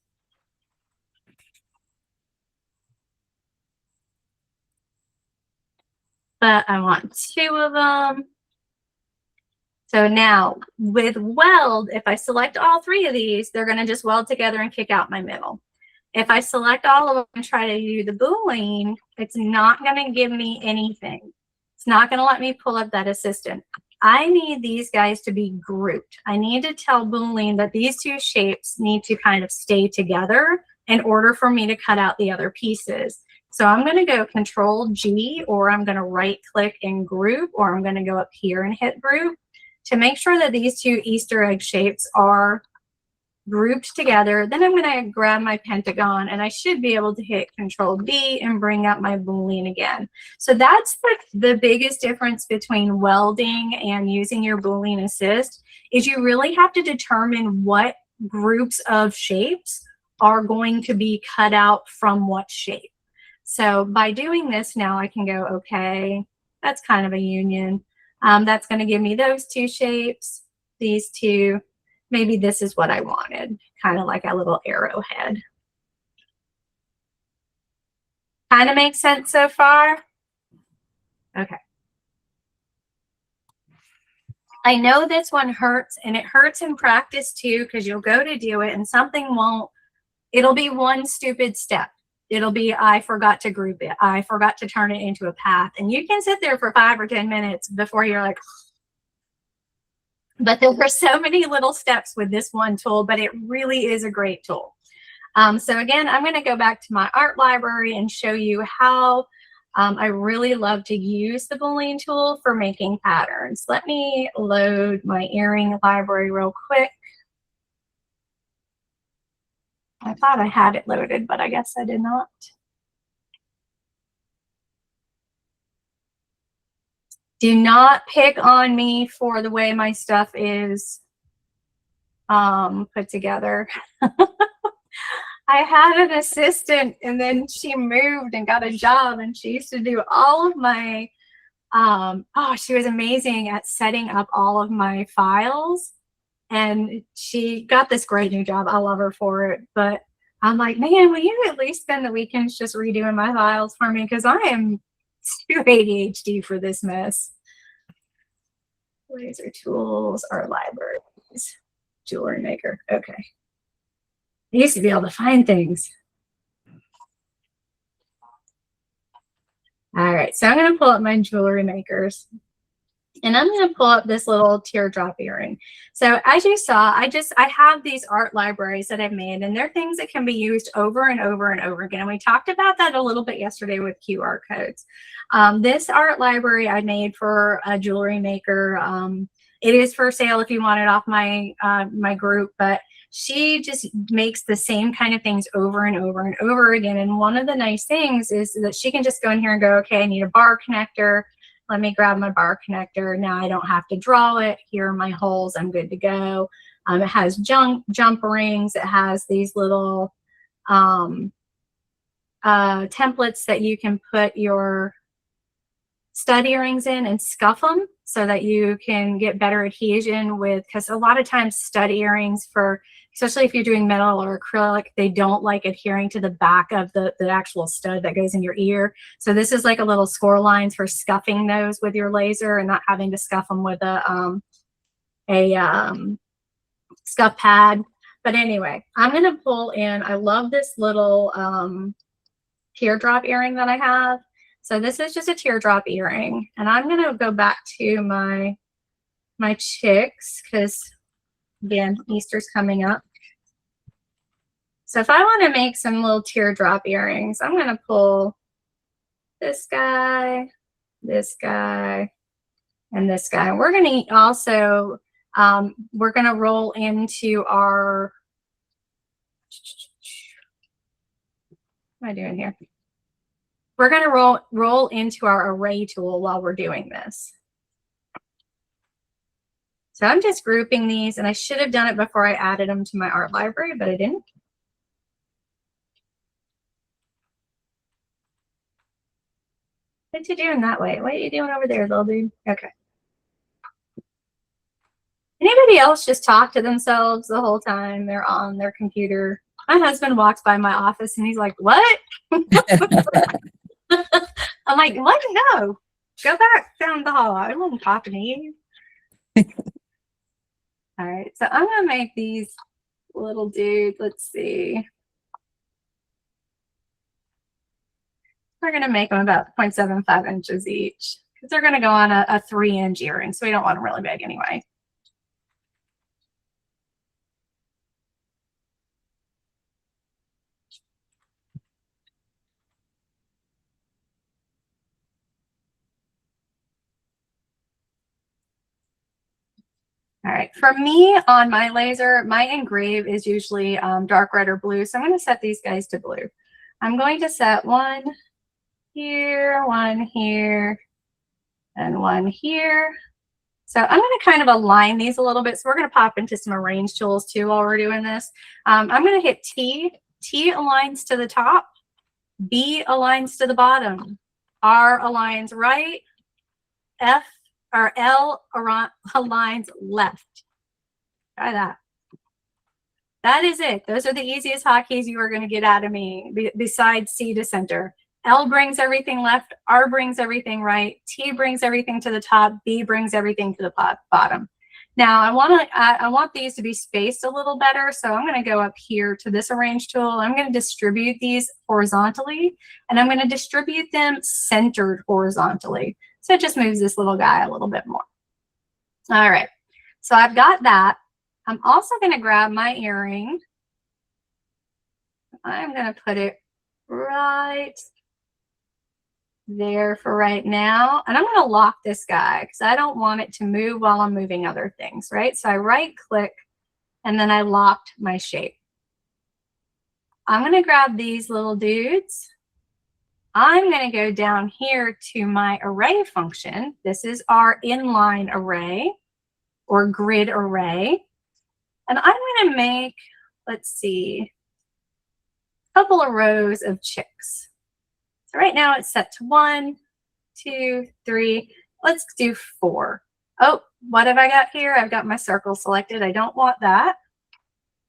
But I want two of them. So now with weld, if I select all three of these, they're going to just weld together and kick out my middle. If I select all of them and try to do the Boolean, it's not going to give me anything. It's not going to let me pull up that assistant. I need these guys to be grouped. I need to tell Boolean that these two shapes need to kind of stay together in order for me to cut out the other pieces. So I'm going to go Control G, or I'm going to right click and group, or I'm going to go up here and hit group. to make sure that these two Easter egg shapes are grouped together. Then I'm going to grab my pentagon and I should be able to hit Control D and bring up my Boolean again. So that's the biggest difference between welding and using your Boolean assist is you really have to determine what groups of shapes are going to be cut out from what shape. So by doing this now I can go, okay, that's kind of a union. That's going to give me those two shapes, these two. Maybe this is what I wanted, kind of like a little arrowhead. Kind of makes sense so far? Okay. I know this one hurts, and it hurts in practice too, because you'll go to do it and something won't, it'll be one stupid step. It'll be, I forgot to group it. I forgot to turn it into a path. And you can sit there for 5 or 10 minutes before you're like, but there were so many little steps with this one tool, but it really is a great tool. So again, I'm going to go back to my art library and show you how I really love to use the Boolean tool for making patterns. Let me load my earring library real quick. I thought I had it loaded, but I guess I did not. Do not pick on me for the way my stuff is put together. I had an assistant and then she moved and got a job and she used to do all of my, she was amazing at setting up all of my files. And she got this great new job. I love her for it. But I'm like, man, will you at least spend the weekends just redoing my files for me? Because I am too ADHD for this mess. Laser tools, art libraries, jewelry maker. Okay. I used to be able to find things. All right, so I'm going to pull up my jewelry makers. And I'm going to pull up this little teardrop earring. So as you saw, I have these art libraries that I've made, and they're things that can be used over and over and over again. And we talked about that a little bit yesterday with QR codes. This art library I made for a jewelry maker. It is for sale if you want it off my my group, but she just makes the same kind of things over and over and over again. And one of the nice things is that she can just go in here and go, okay, I need a bar connector. Let me grab my bar connector. Now I don't have to draw it. Here are my holes. I'm good to go. It has jump rings. It has these little templates that you can put your stud earrings in and scuff them so that you can get better adhesion with, because a lot of times stud earrings, for especially if you're doing metal or acrylic, they don't like adhering to the back of the actual stud that goes in your ear. So this is like a little score lines for scuffing those with your laser and not having to scuff them with a scuff pad. But anyway, I'm going to pull in, I love this little teardrop earring that I have. So this is just a teardrop earring, and I'm going to go back to my chicks because, again, Easter's coming up. So if I want to make some little teardrop earrings, I'm going to pull this guy, and this guy. We're going to also, we're going to roll into our, what am I doing here? We're going to roll into our array tool while we're doing this. So I'm just grouping these, and I should have done it before I added them to my art library, but I didn't. What you doing that way? What are you doing over there, little dude? Okay. Anybody else just talk to themselves the whole time they're on their computer? My husband walks by my office and he's like, what? I'm like, what? No, go back down the hall. I wasn't talking to you. All right, so I'm gonna make these little dudes. Let's see. We're gonna make them about 0.75 inches each because they're gonna go on a 3-inch earring, so we don't want them really big anyway. All right, for me on my laser, my engrave is usually dark red or blue. So I'm going to set these guys to blue. I'm going to set one here, and one here. So I'm going to kind of align these a little bit. So we're going to pop into some arrange tools too while we're doing this. I'm going to hit T. T aligns to the top. B aligns to the bottom. R aligns right. F or L aligns left. Try that. That is it. Those are the easiest hotkeys you are going to get out of me besides C to center. L brings everything left. R brings everything right. T brings everything to the top. B brings everything to the bottom. Now I want these to be spaced a little better. So I'm going to go up here to this arrange tool. I'm going to distribute these horizontally, and I'm going to distribute them centered horizontally. So it just moves this little guy a little bit more. All right. So I've got that. I'm also going to grab my earring. I'm going to put it right there for right now. And I'm going to lock this guy because I don't want it to move while I'm moving other things, right? So I right click and then I locked my shape. I'm going to grab these little dudes. I'm going to go down here to my array function. This is our inline array or grid array. And I'm going to make, let's see, a couple of rows of chicks. So right now it's set to 1, 2, 3. Let's do 4. Oh, what have I got here? I've got my circle selected. I don't want that.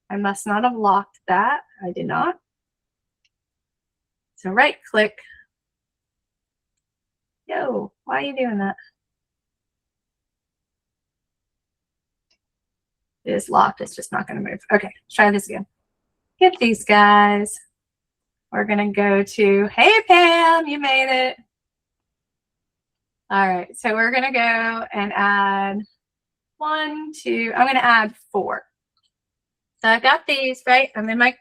I must not have locked that. I did not. So right click. Yo, why are you doing that? It is locked. It's just not going to move. Okay, let's try this again. Get these guys. We're going to go to, hey, Pam, you made it. All right, so we're going to go and add 1, 2. I'm going to add 4. So I've got these, right? I'm in my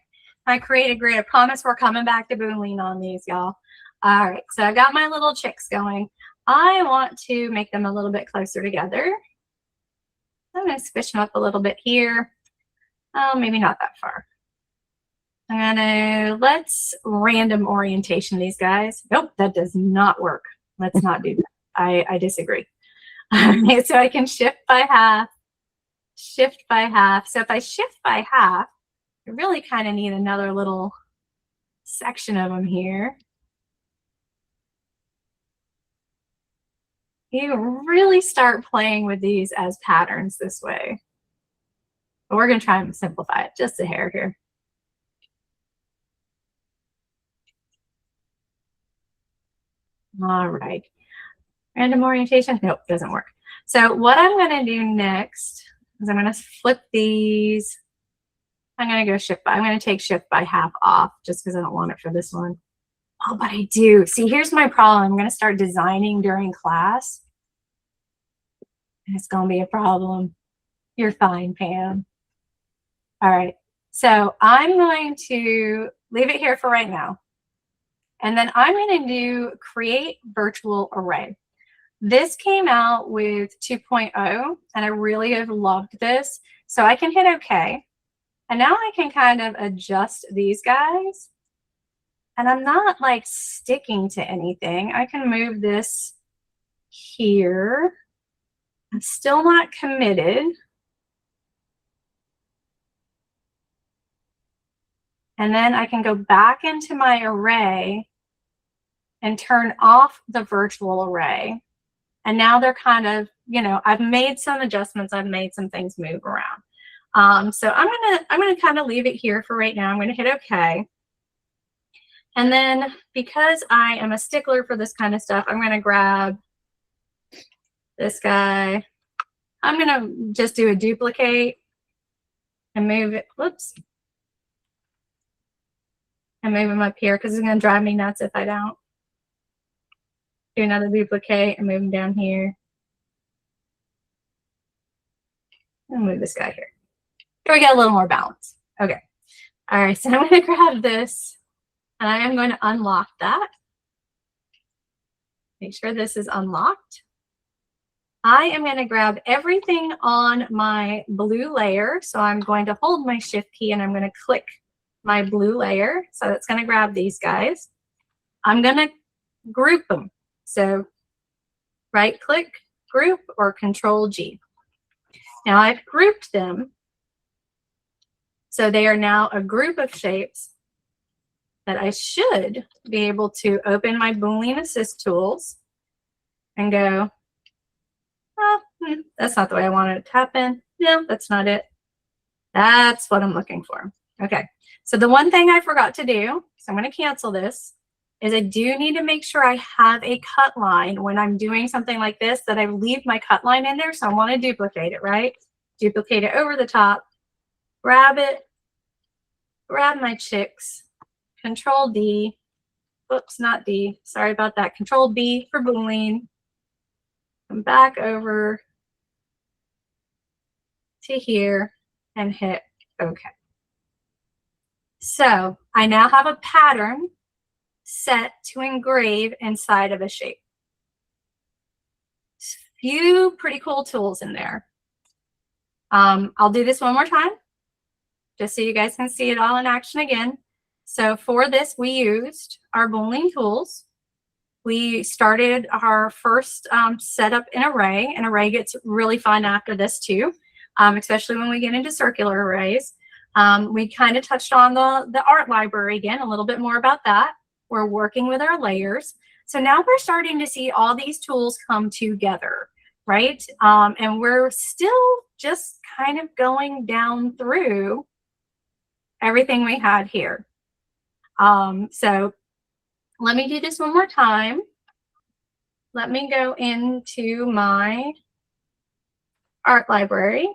created grid. I promise we're coming back to Boolean on these, y'all. All right, so I've got my little chicks going. I want to make them a little bit closer together. I'm going to squish them up a little bit here. Oh, maybe not that far. I'm going to, let's random orientation these guys. Nope, that does not work. Let's not do that. I disagree. So I can shift by half, shift by half. So if I shift by half, I really kind of need another little section of them here. You really start playing with these as patterns this way. But we're going to try and simplify it just a hair here. All right. Random orientation. Nope, doesn't work. So what I'm going to do next is I'm going to flip these. I'm going to go shift by. I'm going to take shift by half off just because I don't want it for this one. Oh, but I do. See, here's my problem. I'm going to start designing during class. And it's going to be a problem. You're fine, Pam. All right. So I'm going to leave it here for right now. And then I'm going to do create virtual array. This came out with 2.0, and I really have loved this. So I can hit OK. And now I can kind of adjust these guys. And I'm not like sticking to anything. I can move this here. I'm still not committed. And then I can go back into my array and turn off the virtual array. And now they're kind of, you know, I've made some adjustments. I've made some things move around. So I'm gonna kind of leave it here for right now. I'm gonna hit OK. And then because I am a stickler for this kind of stuff, I'm gonna grab this guy. I'm gonna just do a duplicate and move it. Whoops. And move him up here because it's gonna drive me nuts if I don't. Do another duplicate and move him down here. And move this guy here. Here we get a little more balance. Okay. All right, so I'm going to grab this and I am going to unlock that. Make sure this is unlocked. I am going to grab everything on my blue layer. So I'm going to hold my shift key and I'm going to click my blue layer. So that's going to grab these guys. I'm going to group them. So right click, group, or Control G. Now I've grouped them. So they are now a group of shapes that I should be able to open my Boolean Assist tools and go, oh, that's not the way I wanted it to happen. No, that's not it. That's what I'm looking for. Okay. So the one thing I forgot to do, so I'm going to cancel this, is I do need to make sure I have a cut line when I'm doing something like this, that I leave my cut line in there. So I want to duplicate it, right? Duplicate it over the top, grab it, grab my chicks, Control D, oops, not D, sorry about that, Control B for Boolean, come back over to here and hit OK. So I now have a pattern set to engrave inside of a shape. Few pretty cool tools in there. I'll do this one more time, just so you guys can see it all in action again. So for this, we used our Boolean tools. We started our first setup in array. An array gets really fun after this too, especially when we get into circular arrays. We kind of touched on the art library again, a little bit more about that. We're working with our layers. So now we're starting to see all these tools come together, right? And we're still just kind of going down through everything we had here. So let me do this one more time. Let me go into my art library.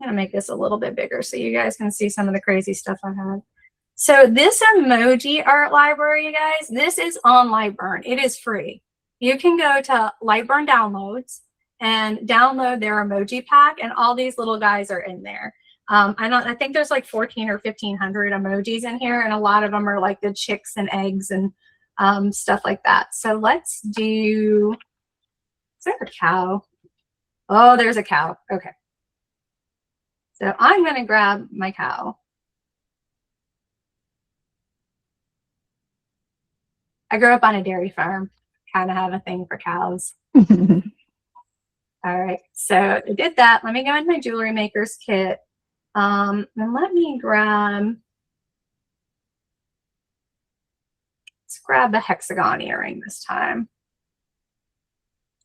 I'm gonna make this a little bit bigger so you guys can see some of the crazy stuff I had. So this emoji art library, you guys, this is on Lightburn. It is free. You can go to Lightburn Downloads and download their emoji pack, and all these little guys are in there. I think there's like 14 or 1500 emojis in here, and a lot of them are like the chicks and eggs and stuff like that. So let's do, is there a cow? Oh, there's a cow. Okay. So I'm going to grab my cow. I grew up on a dairy farm, kind of have a thing for cows. All right, so I did that. Let me go in my jewelry maker's kit. And let me grab, let's grab the hexagon earring this time.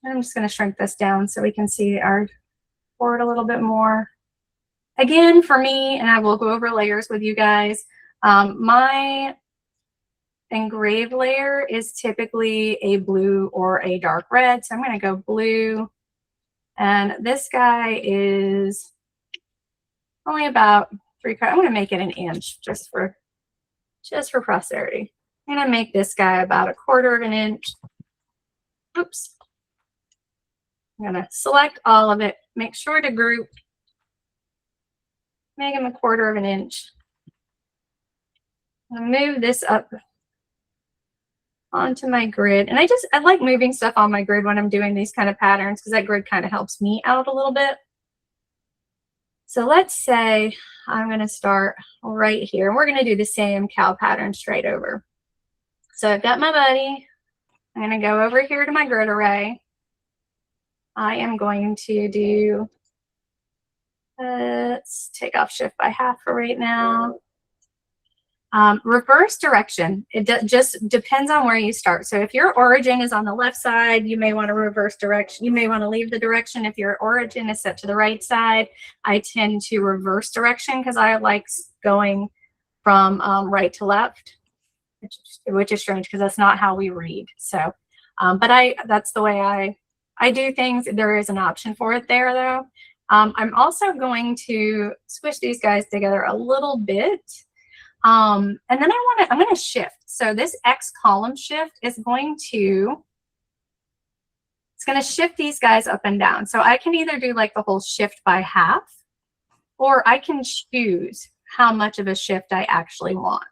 And I'm just going to shrink this down so we can see our board a little bit more. Again, for me, and I will go over layers with you guys, my engrave layer is typically a blue or a dark red. So I'm going to go blue. And this guy is only about 3 quarters. I'm going to make it an inch just for posterity. I'm going to make this guy about 1/4 of an inch. Oops. I'm going to select all of it. Make sure to group. Make him 1/4 of an inch. I'm going to move this up onto my grid. And I like moving stuff on my grid when I'm doing these kind of patterns, because that grid kind of helps me out a little bit. So let's say I'm going to start right here. And we're going to do the same cow pattern straight over. So I've got my buddy. I'm going to go over here to my grid array. I am going to do, let's take off shift by half for right now. Reverse direction. It just depends on where you start. So if your origin is on the left side, you may want to reverse direction. You may want to leave the direction. If your origin is set to the right side, I tend to reverse direction because I like going from right to left, which is strange because that's not how we read. So, but that's the way I do things. There is an option for it there though. I'm also going to squish these guys together a little bit. And then I'm going to shift. So this X column shift is going to shift these guys up and down. So I can either do like the whole shift by half, or I can choose how much of a shift I actually want.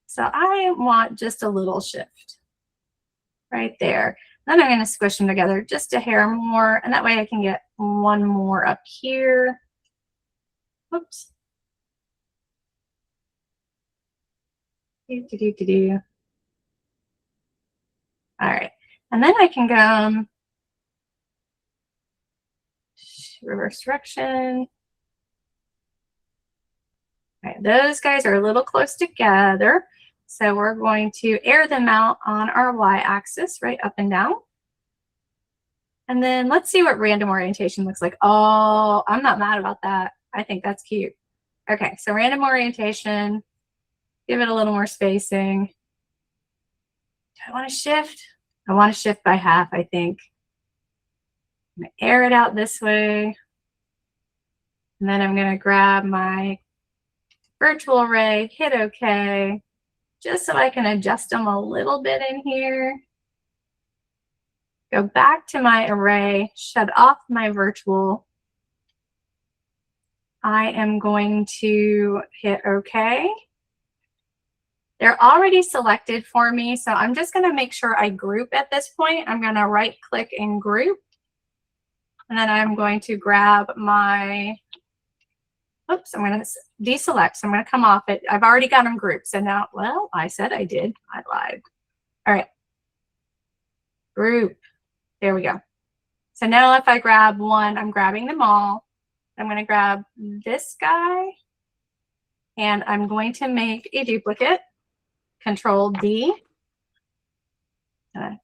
So I want just a little shift. right there. Then I'm going to squish them together just a hair more, and that way I can get one more up here. Whoops. Do. All right, and then I can go reverse direction. All right, those guys are a little close together, so we're going to air them out on our y-axis, right up and down. And then let's see what random orientation looks like. Oh, I'm not mad about that. I think that's cute. Okay, so random orientation, give it a little more spacing. Do I want to shift? I want to shift by half, I think. I'm going to air it out this way. And then I'm going to grab my virtual array, hit OK, just so I can adjust them a little bit in here. Go back to my array, shut off my virtual. I am going to hit OK. They're already selected for me, so I'm just going to make sure I group at this point. I'm going to right click and group. And then I'm going to grab my, oops, I'm going to deselect. So I'm going to come off it. I've already got them grouped. So now, well, I said I did. I lied. All right. Group. There we go. So now if I grab one, I'm grabbing them all. I'm going to grab this guy and I'm going to make a duplicate. Control D. I'm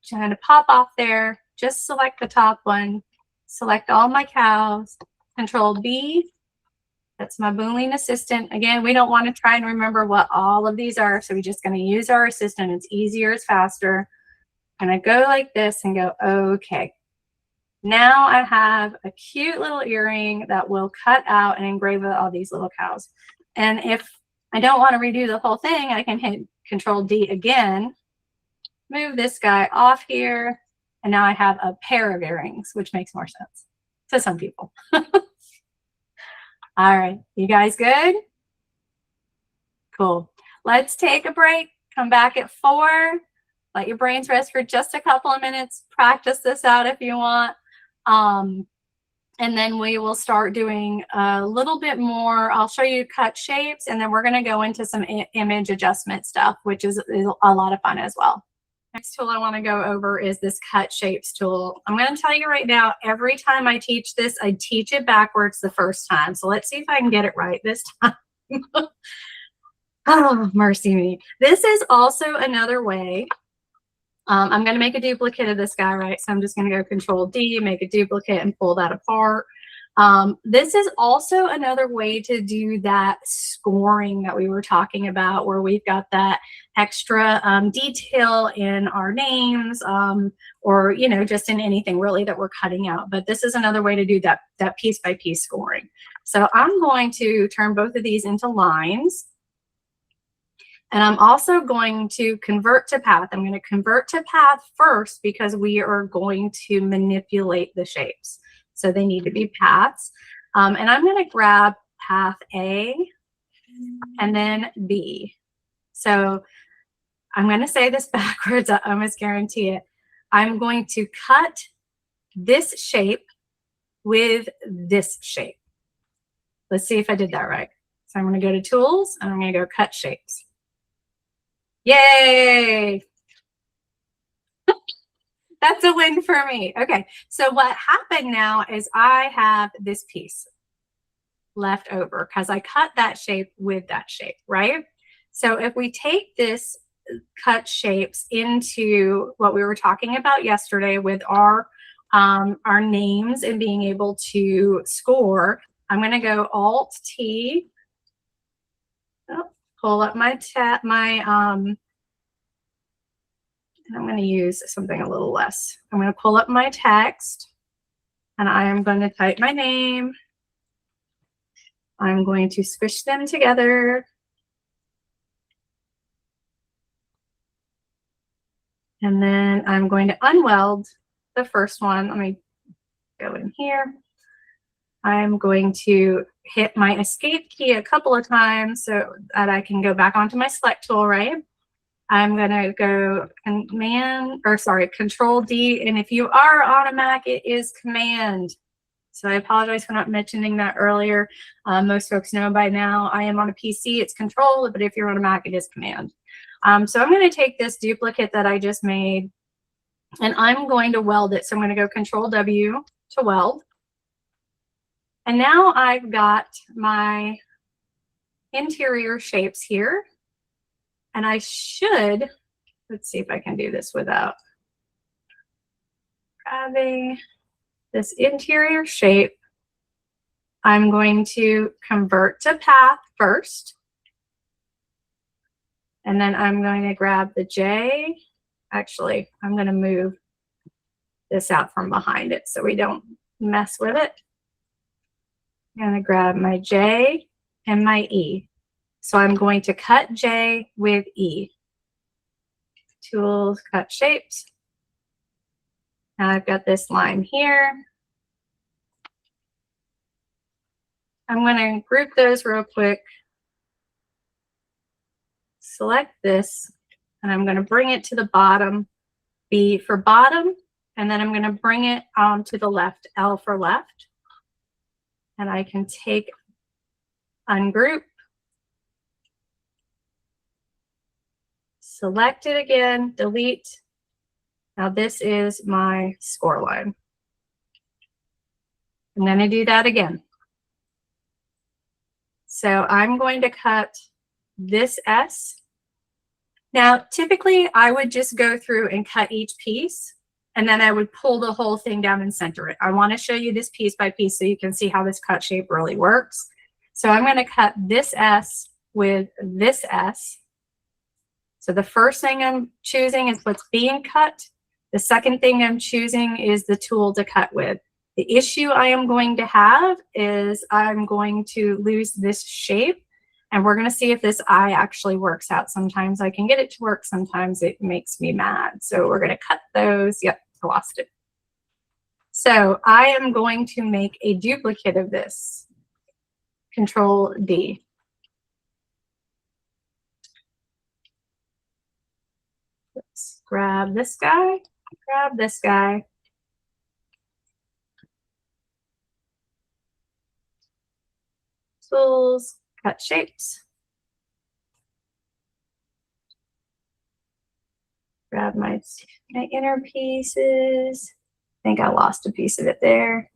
going to pop off there. Just select the top one. Select all my cows. Control B. That's my Boolean assistant. Again, we don't want to try and remember what all of these are. So we're just going to use our assistant. It's easier, it's faster. And I go like this and go, okay. Now I have a cute little earring that will cut out and engrave all these little cows. And if I don't want to redo the whole thing, I can hit Control D again, move this guy off here, and now I have a pair of earrings, which makes more sense to some people. All right, you guys good? Cool. Let's take a break. Come back at 4. Let your brains rest for just a couple of minutes. Practice this out if you want. And then we will start doing a little bit more. I'll show you cut shapes, and then we're going to go into some image adjustment stuff, which is a lot of fun as well. Next tool I want to go over is this cut shapes tool. I'm going to tell you right now, every time I teach this, I teach it backwards the first time. So let's see if I can get it right this time. Oh, mercy me. This is also another way. I'm going to make a duplicate of this guy, right? So I'm just going to go Control D, make a duplicate, and pull that apart. This is also another way to do that scoring that we were talking about, where we've got that extra detail in our names, or, you know, just in anything really that we're cutting out. But this is another way to do that piece by piece scoring. So I'm going to turn both of these into lines. And I'm also going to convert to path. I'm going to convert to path first because we are going to manipulate the shapes. So they need to be paths. And I'm going to grab path A and then B. So I'm going to say this backwards. I almost guarantee it. I'm going to cut this shape with this shape. Let's see if I did that right. So I'm going to go to Tools, and I'm going to go Cut Shapes. Yay! That's a win for me. Okay, so what happened now is I have this piece left over because I cut that shape with that shape, right? So if we take this cut shapes into what we were talking about yesterday with our names and being able to score, I'm going to go Alt-T. Pull up my and I'm going to use something a little less. I'm going to pull up my text, and I am going to type my name. I'm going to squish them together. And then I'm going to unweld the first one. Let me go in here. I'm going to hit my escape key a couple of times so that I can go back onto my select tool, right? I'm gonna go Control D, and if you are on a Mac, it is Command. So I apologize for not mentioning that earlier. Most folks know by now. I am on a PC, it's Control, but if you're on a Mac, it is Command. So I'm going to take this duplicate that I just made, and I'm going to weld it. So I'm going to go Control W to weld. And now I've got my interior shapes here. And I should, let's see if I can do this without grabbing this interior shape. I'm going to convert to path first. And then I'm going to grab the J. Actually, I'm going to move this out from behind it so we don't mess with it. I'm going to grab my J and my E. So I'm going to cut J with E. Tools, cut shapes. Now I've got this line here. I'm going to group those real quick. Select this, and I'm going to bring it to the bottom. B for bottom, and then I'm going to bring it to the left, L for left. And I can take, ungroup, select it again, delete. Now this is my score line. I'm going to do that again. So I'm going to cut this S. Now, typically I would just go through and cut each piece, and then I would pull the whole thing down and center it. I want to show you this piece by piece so you can see how this cut shape really works. So I'm going to cut this S with this S. So the first thing I'm choosing is what's being cut. The second thing I'm choosing is the tool to cut with. The issue I am going to have is I'm going to lose this shape, and we're going to see if this eye actually works out. Sometimes I can get it to work, sometimes it makes me mad. So we're going to cut those. Yep, I lost it. So I am going to make a duplicate of this. Control D. Let's grab this guy, grab this guy. Tools, cut shapes. Grab my inner pieces. I think I lost a piece of it there.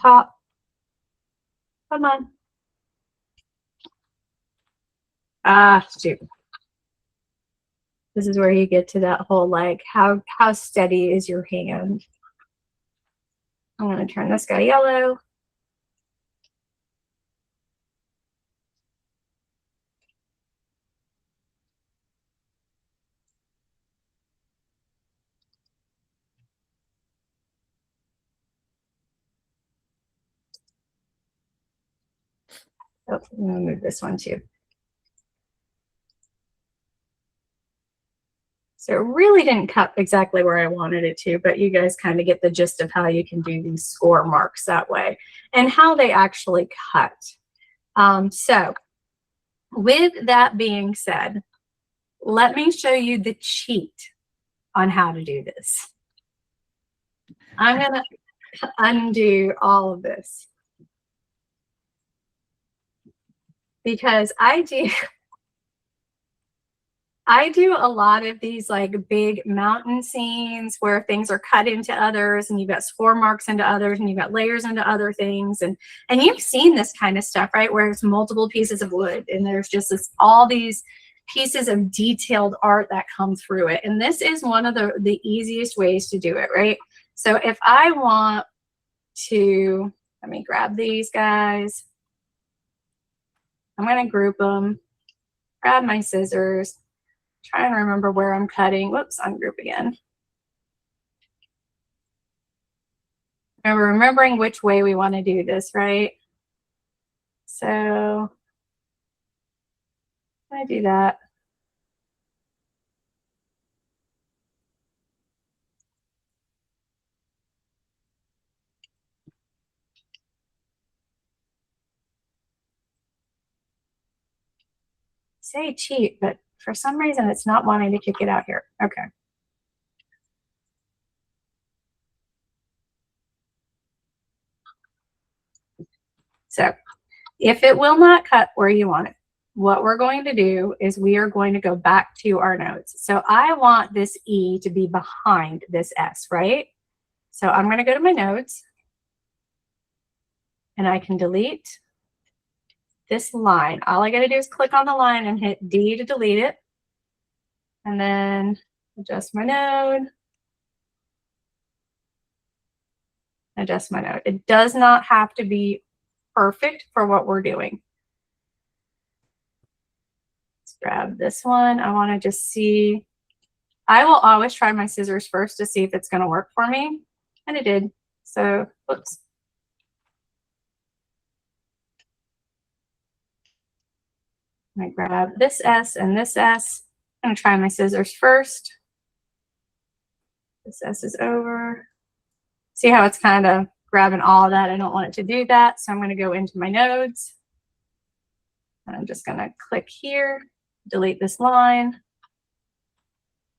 Top. Come on. Ah, shoot. This is where you get to that whole, like, how steady is your hand? I'm going to turn this guy yellow. Oh, I'm going to move this one too. So it really didn't cut exactly where I wanted it to, but you guys kind of get the gist of how you can do these score marks that way and how they actually cut. So with that being said, let me show you the cheat on how to do this. I'm going to undo all of this because I do a lot of these like big mountain scenes where things are cut into others, and you've got score marks into others, and you've got layers into other things. And you've seen this kind of stuff, right? Where it's multiple pieces of wood and there's just all these pieces of detailed art that come through it. And this is one of the easiest ways to do it, right? So if I want to, let me grab these guys. I'm going to group them, grab my scissors. Trying to remember where I'm cutting. Whoops, ungroup again. And we're remembering which way we want to do this, right? So I do that. say cheat, but for some reason it's not wanting to kick it out here. Okay. So if it will not cut where you want it, what we're going to do is we are going to go back to our notes. So I want this E to be behind this S, right? So I'm going to go to my notes and I can delete this line. All I got to do is click on the line and hit D to delete it. And then adjust my node. Adjust my node. It does not have to be perfect for what we're doing. Let's grab this one. I want to just see. I will always try my scissors first to see if it's going to work for me. And it did. So, whoops. I grab this S and this S. I'm going to try my scissors first. This S is over. See how it's kind of grabbing all of that? I don't want it to do that. So I'm going to go into my nodes. And I'm just going to click here, delete this line.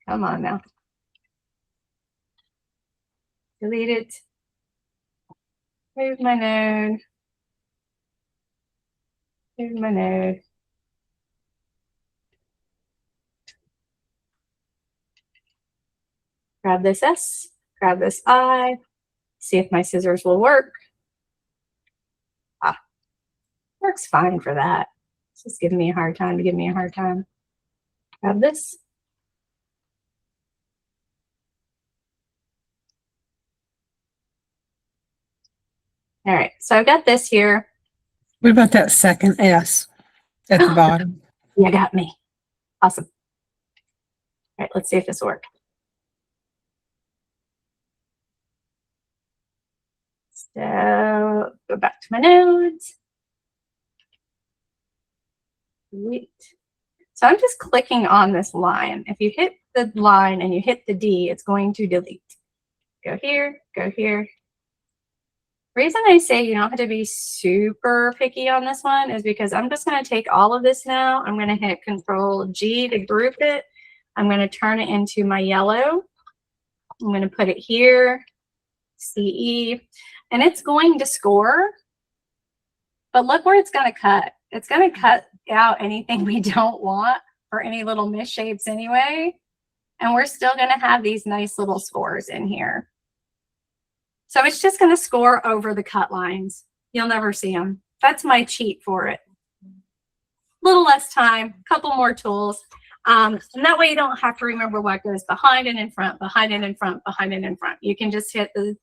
Come on now. Delete it. Move my node. Move my node. Grab this S, grab this I, see if my scissors will work. Ah, works fine for that. It's just giving me a hard time to give me a hard time. Grab this. All right, so I've got this here. What about that second S at the bottom? You got me. Awesome. All right, let's see if this will work. So go back to my nodes. Delete. So I'm just clicking on this line. If you hit the line and you hit the D, it's going to delete. Go here, go here. The reason I say you don't have to be super picky on this one is because I'm just going to take all of this now. I'm going to hit Control G to group it. I'm going to turn it into my yellow. I'm going to put it here, CE. And it's going to score, but look where it's going to cut. It's going to cut out anything we don't want or any little misshapes anyway. And we're still going to have these nice little scores in here. So it's just going to score over the cut lines. You'll never see them. That's my cheat for it. Little less time, couple more tools. And that way you don't have to remember what goes behind and in front, behind and in front, behind and in front. You can just hit the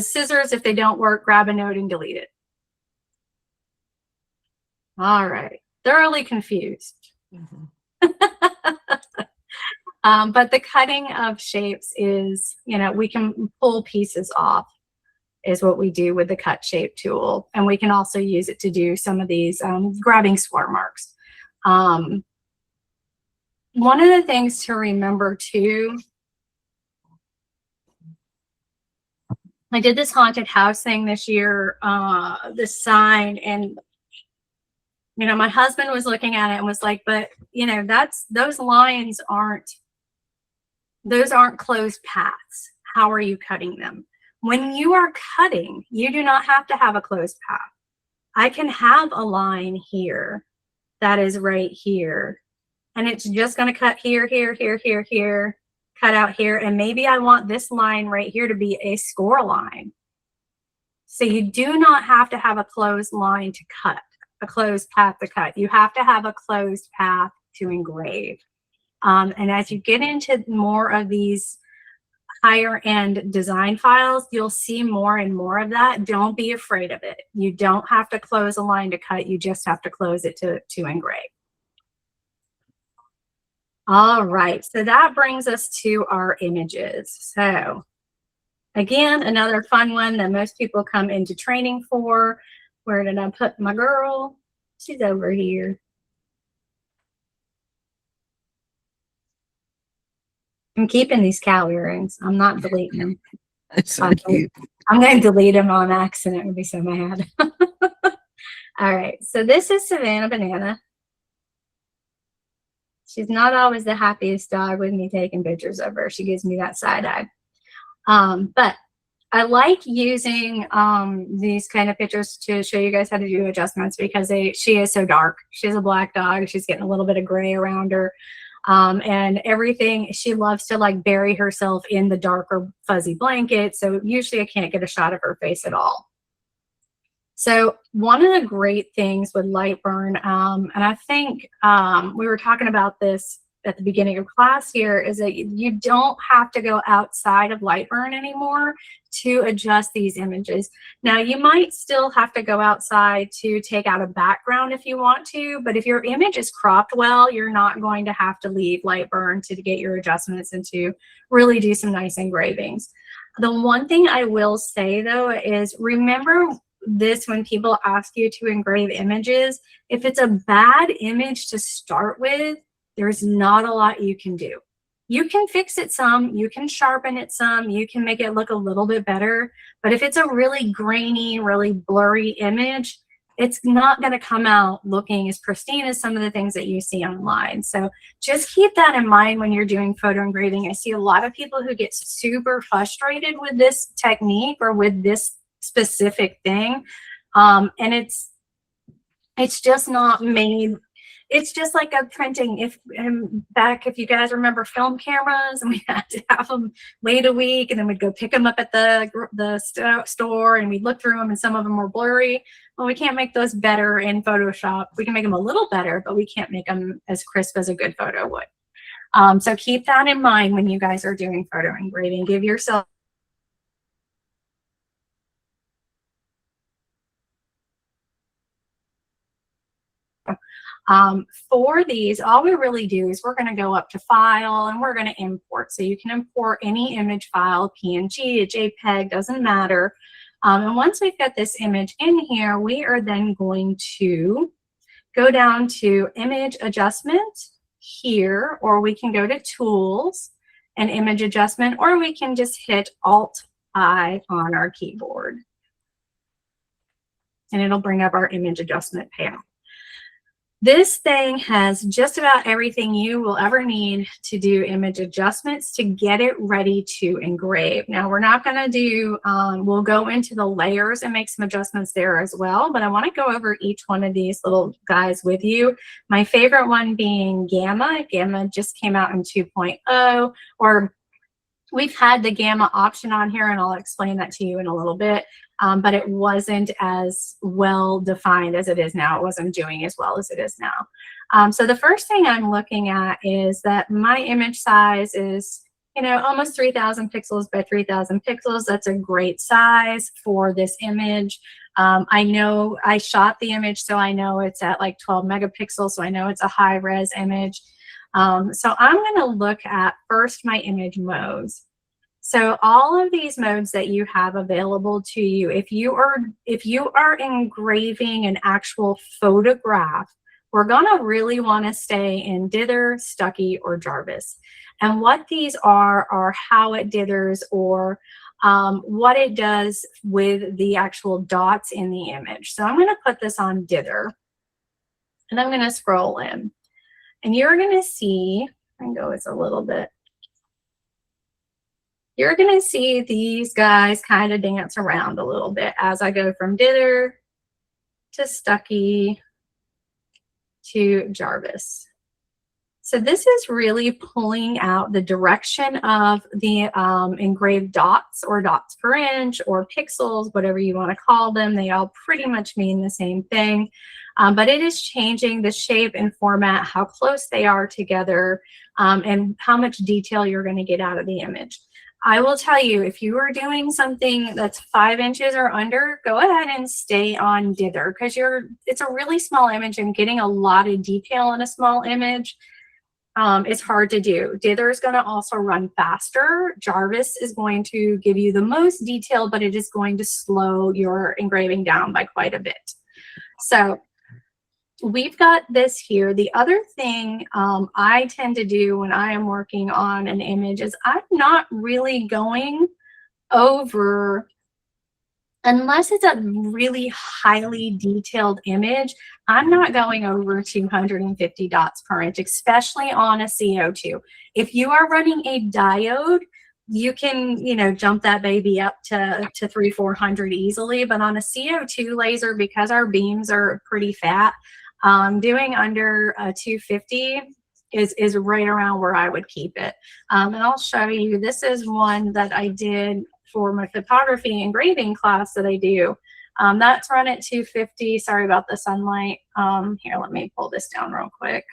scissors. If they don't work, grab a node and delete it. All right. Thoroughly confused. But the cutting of shapes is, you know, we can pull pieces off is what we do with the cut shape tool. And we can also use it to do some of these grabbing score marks. One of the things to remember too, I did this haunted house thing this year, this sign, and you know, my husband was looking at it and was like, but you know, those lines aren't closed paths. How are you cutting them? When you are cutting, you do not have to have a closed path. I can have a line here that is right here, and it's just going to cut here, here, here, here, here, cut out here, and maybe I want this line right here to be a score line. So you do not have to have a closed line to cut, a closed path to cut. You have to have a closed path to engrave. And as you get into more of these higher end design files, you'll see more and more of that. Don't be afraid of it. You don't have to close a line to cut. You just have to close it to engrave. All right, so that brings us to our images. So again, another fun one that most people come into training for. Where did I put my girl? She's over here. I'm keeping these cow earrings. I'm not deleting them. That's so cute. I'm going to delete them on accident. I'll be so mad. All right, so this is Savannah Banana. She's not always the happiest dog with me taking pictures of her. She gives me that side eye. But I like using these kind of pictures to show you guys how to do adjustments because she is so dark. She's a black dog. She's getting a little bit of gray around her. And everything, she loves to like bury herself in the darker fuzzy blanket. So usually I can't get a shot of her face at all. So one of the great things with Lightburn, and I think we were talking about this at the beginning of class here, is that you don't have to go outside of Lightburn anymore to adjust these images. Now you might still have to go outside to take out a background if you want to, but if your image is cropped well, you're not going to have to leave Lightburn to get your adjustments and to really do some nice engravings. The one thing I will say though is remember this when people ask you to engrave images. If it's a bad image to start with, there's not a lot you can do. You can fix it some, you can sharpen it some, you can make it look a little bit better, but if it's a really grainy, really blurry image, it's not going to come out looking as pristine as some of the things that you see online. So just keep that in mind when you're doing photo engraving. I see a lot of people who get super frustrated with this technique or with this specific thing, and it's just not made. It's just like a printing. If you guys remember film cameras, and we had to have them wait a week, and then we'd go pick them up at the store, and we'd look through them, and some of them were blurry. Well, we can't make those better in Photoshop. We can make them a little better, but we can't make them as crisp as a good photo would. So keep that in mind when you guys are doing photo engraving. Give yourself for these, all we really do is we're going to go up to file and we're going to import. So you can import any image file, PNG, a JPEG, doesn't matter. And once we've got this image in here, we are then going to go down to image adjustment here, or we can go to tools and image adjustment, or we can just hit Alt-I on our keyboard. And it'll bring up our image adjustment panel. This thing has just about everything you will ever need to do image adjustments to get it ready to engrave. Now, we're not going to do, we'll go into the layers and make some adjustments there as well, but I want to go over each one of these little guys with you. My favorite one being Gamma. Gamma just came out in 2.0, or we've had the Gamma option on here, and I'll explain that to you in a little bit. But it wasn't as well defined as it is now. It wasn't doing as well as it is now. So the first thing I'm looking at is that my image size is, almost 3,000 pixels by 3,000 pixels. That's a great size for this image. I know I shot the image, so I know it's at like 12 megapixels. So I know it's a high res image. So I'm going to look at first my image modes. So all of these modes that you have available to you, if you are engraving an actual photograph, we're gonna really want to stay in Dither, Stuckey, or Jarvis. And what these are how it dithers, or what it does with the actual dots in the image. So I'm going to put this on Dither, and I'm going to scroll in, and you're going to see, I can go it's a little bit. You're going to see these guys kind of dance around a little bit as I go from Dither to Stuckey to Jarvis. So this is really pulling out the direction of the engraved dots, or dots per inch, or pixels, whatever you want to call them. They all pretty much mean the same thing, but it is changing the shape and format, how close they are together, and how much detail you're going to get out of the image. I will tell you, if you are doing something that's 5 inches or under, go ahead and stay on Dither, because it's a really small image, and getting a lot of detail in a small image is hard to do. Dither is going to also run faster. Jarvis is going to give you the most detail, but it is going to slow your engraving down by quite a bit. So we've got this here. The other thing I tend to do when I am working on an image is I'm not really going over unless it's a really highly detailed image, I'm not going over 250 dots per inch, especially on a CO2. If you are running a diode, you can, you know, jump that baby up to 300-400 easily. But on a CO2 laser, because our beams are pretty fat, doing under 250 is right around where I would keep it. And I'll show you, this is one that I did for my photography engraving class that I do. That's run at 250. Sorry about the sunlight. Here, let me pull this down real quick.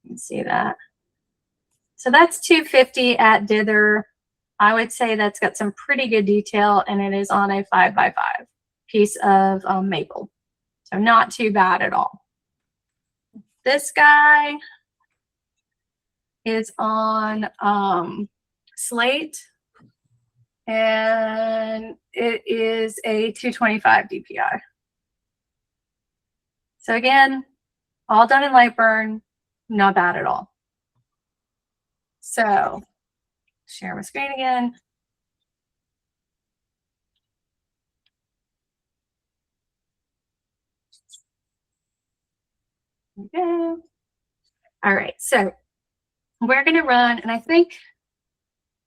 You can see that. So that's 250 at dither. I would say that's got some pretty good detail, and it is on a 5x5 piece of maple. So not too bad at all. This guy is on slate, and it is a 225 DPI. So again, all done in Lightburn, not bad at all. So share my screen again. Okay. All right, so we're going to run, and I think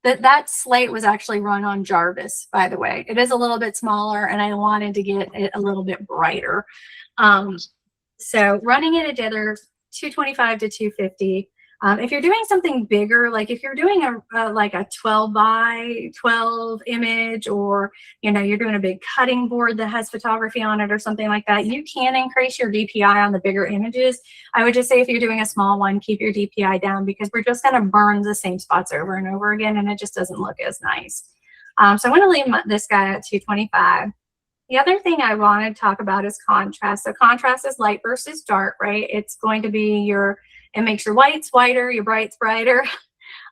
that slate was actually run on Jarvis, by the way. It is a little bit smaller, and I wanted to get it a little bit brighter. So running it at dither, 225 to 250. If you're doing something bigger, like if you're doing like a 12x12 image, or you know, you're doing a big cutting board that has photography on it or something like that, you can increase your DPI on the bigger images. I would just say if you're doing a small one, keep your DPI down, because we're just going to burn the same spots over and over again, and it just doesn't look as nice. So I'm going to leave this guy at 225. The other thing I want to talk about is contrast. So contrast is light versus dark, right? It's going to be your, it makes your whites whiter, your brights brighter.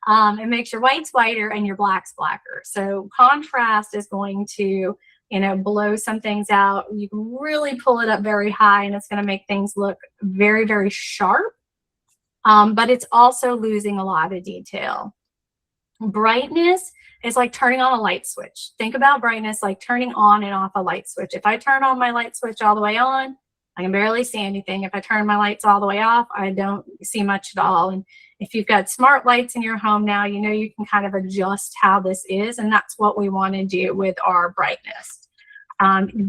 It makes your whites whiter and your blacks blacker. So contrast is going to, you know, blow some things out. You can really pull it up very high, and it's going to make things look very, very sharp. But it's also losing a lot of detail. Brightness is like turning on a light switch. Think about brightness like turning on and off a light switch. If I turn on my light switch all the way on, I can barely see anything. If I turn my lights all the way off, I don't see much at all. And if you've got smart lights in your home now, you know, you can kind of adjust how this is, and that's what we want to do with our brightness.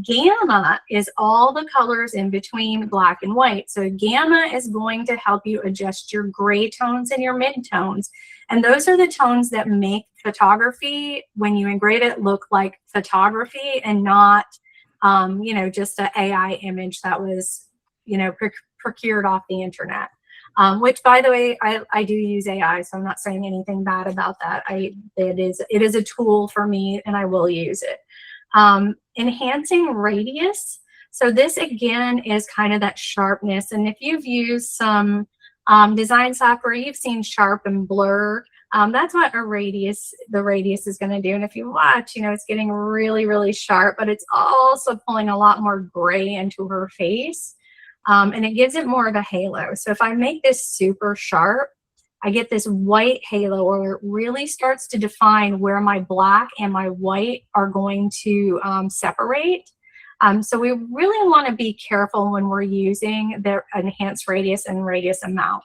Gamma is all the colors in between black and white. So gamma is going to help you adjust your gray tones and your mid tones. And those are the tones that make photography, when you engrave it, look like photography and not, you know, just an AI image that was, you know, procured off the internet. Which, by the way, I do use AI, so I'm not saying anything bad about that. It is a tool for me, and I will use it. Enhancing radius. So this again is kind of that sharpness. And if you've used some design software, you've seen sharp and blur. That's what the radius is going to do. And if you watch, you know, it's getting really, really sharp, but it's also pulling a lot more gray into her face. And it gives it more of a halo. So if I make this super sharp, I get this white halo, where it really starts to define where my black and my white are going to separate. So we really want to be careful when we're using the enhanced radius and radius amount.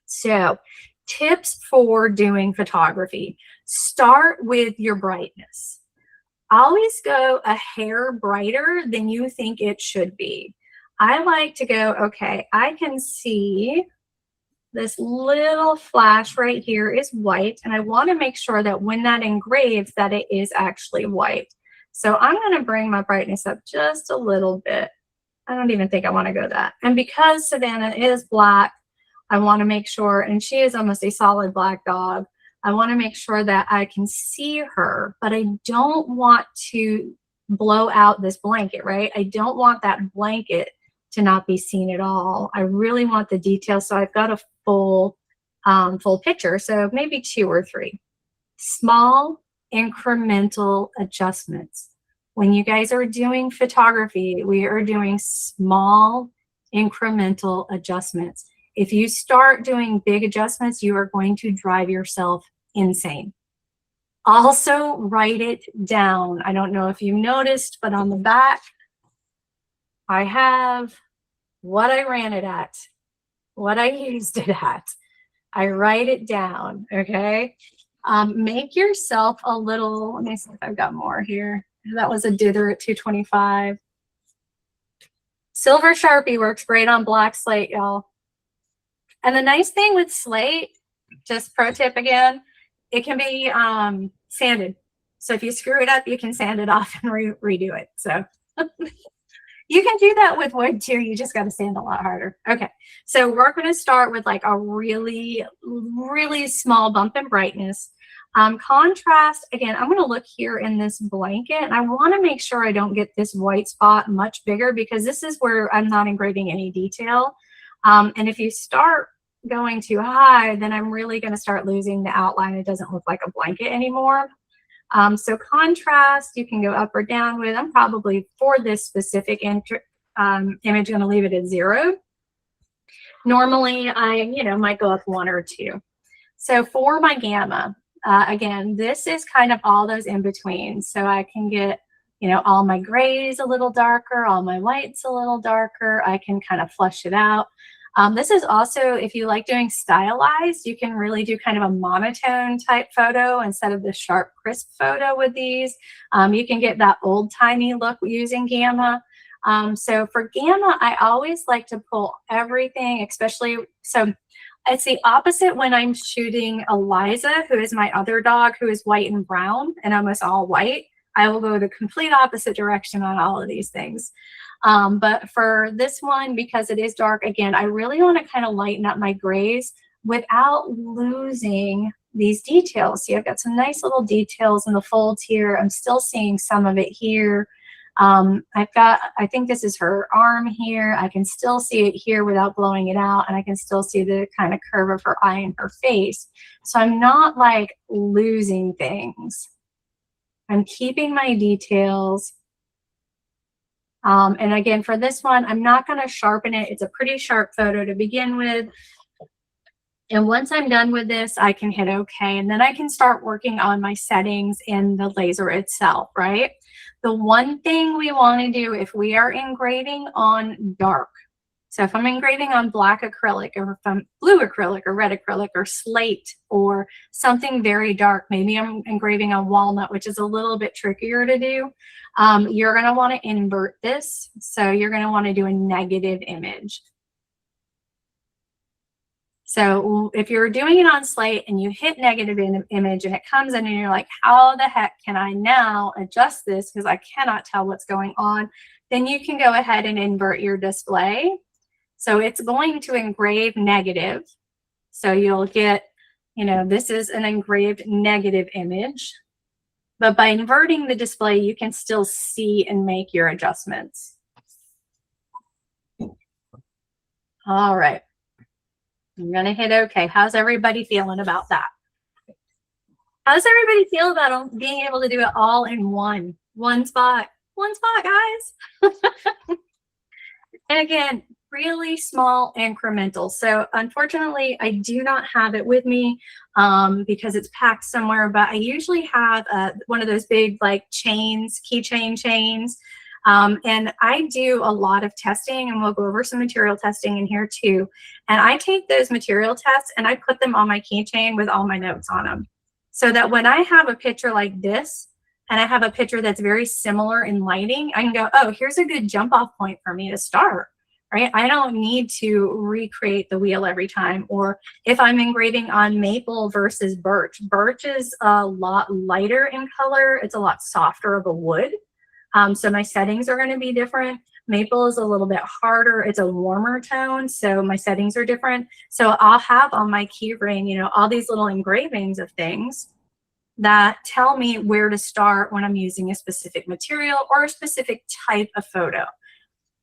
So tips for doing photography: start with your brightness. Always go a hair brighter than you think it should be. I like to go, okay, I can see this little flash right here is white, and I want to make sure that when that engraves that it is actually white. So I'm going to bring my brightness up just a little bit. I don't even think I want to go that. And because Savannah is black, I want to make sure, and she is almost a solid black dog, I want to make sure that I can see her, but I don't want to blow out this blanket, right? I don't want that blanket to not be seen at all. I really want the details, so I've got a full picture, so maybe 2 or 3. Small incremental adjustments. When you guys are doing photography, we are doing small incremental adjustments. If you start doing big adjustments, you are going to drive yourself insane. Also write it down. I don't know if you noticed, but on the back, I have what I ran it at, what I used it at. I write it down, okay? Make yourself a little, let me see if I've got more here. That was a dither at 225. Silver Sharpie works great on black slate, y'all. And the nice thing with slate, just pro tip again, it can be sanded. So if you screw it up, you can sand it off and redo it. So you can do that with wood too. You just got to sand a lot harder. Okay. So we're going to start with like a really, really small bump in brightness. Contrast, again, I'm going to look here in this blanket, and I want to make sure I don't get this white spot much bigger, because this is where I'm not engraving any detail. And if you start going too high, then I'm really going to start losing the outline. It doesn't look like a blanket anymore. So contrast, you can go up or down with. I'm probably, for this specific image, going to leave it at 0. Normally, I, might go up 1 or 2. So for my gamma, again, this is kind of all those in between. So I can get, all my grays a little darker, all my whites a little darker. I can kind of flush it out. This is also, if you like doing stylized, you can really do kind of a monotone type photo instead of the sharp, crisp photo with these. You can get that old timey look using gamma. So for gamma, I always like to pull everything, especially, so it's the opposite when I'm shooting Eliza, who is my other dog, who is white and brown and almost all white. I will go the complete opposite direction on all of these things. But for this one, because it is dark, again, I really want to kind of lighten up my grays without losing these details. See, I've got some nice little details in the folds here. I'm still seeing some of it here. I think this is her arm here. I can still see it here without blowing it out, and I can still see the kind of curve of her eye and her face. So I'm not like losing things. I'm keeping my details. And again, for this one, I'm not going to sharpen it. It's a pretty sharp photo to begin with. And once I'm done with this, I can hit OK. And then I can start working on my settings in the laser itself, right? The one thing we want to do if we are engraving on dark, so if I'm engraving on black acrylic, or if I'm blue acrylic or red acrylic or slate or something very dark, maybe I'm engraving on walnut, which is a little bit trickier to do, you're going to want to invert this. So you're going to want to do a negative image. So if you're doing it on slate and you hit negative image and it comes in and you're like, how the heck can I now adjust this because I cannot tell what's going on, then you can go ahead and invert your display. So it's going to engrave negative. So you'll get, this is an engraved negative image. But by inverting the display, you can still see and make your adjustments. All right. I'm going to hit OK. How's everybody feeling about that? How does everybody feel about being able to do it all in one spot? One spot, guys. And again, really small incremental. So unfortunately, I do not have it with me because it's packed somewhere, but I usually have one of those big like chains, keychain chains. And I do a lot of testing, and we'll go over some material testing in here too. And I take those material tests and I put them on my keychain with all my notes on them. So that when I have a picture like this, and I have a picture that's very similar in lighting, I can go, oh, here's a good jump off point for me to start, right? I don't need to recreate the wheel every time. Or if I'm engraving on maple versus birch, birch is a lot lighter in color. It's a lot softer of a wood. So my settings are going to be different. Maple is a little bit harder. It's a warmer tone, so my settings are different. So I'll have on my key ring, all these little engravings of things that tell me where to start when I'm using a specific material or a specific type of photo.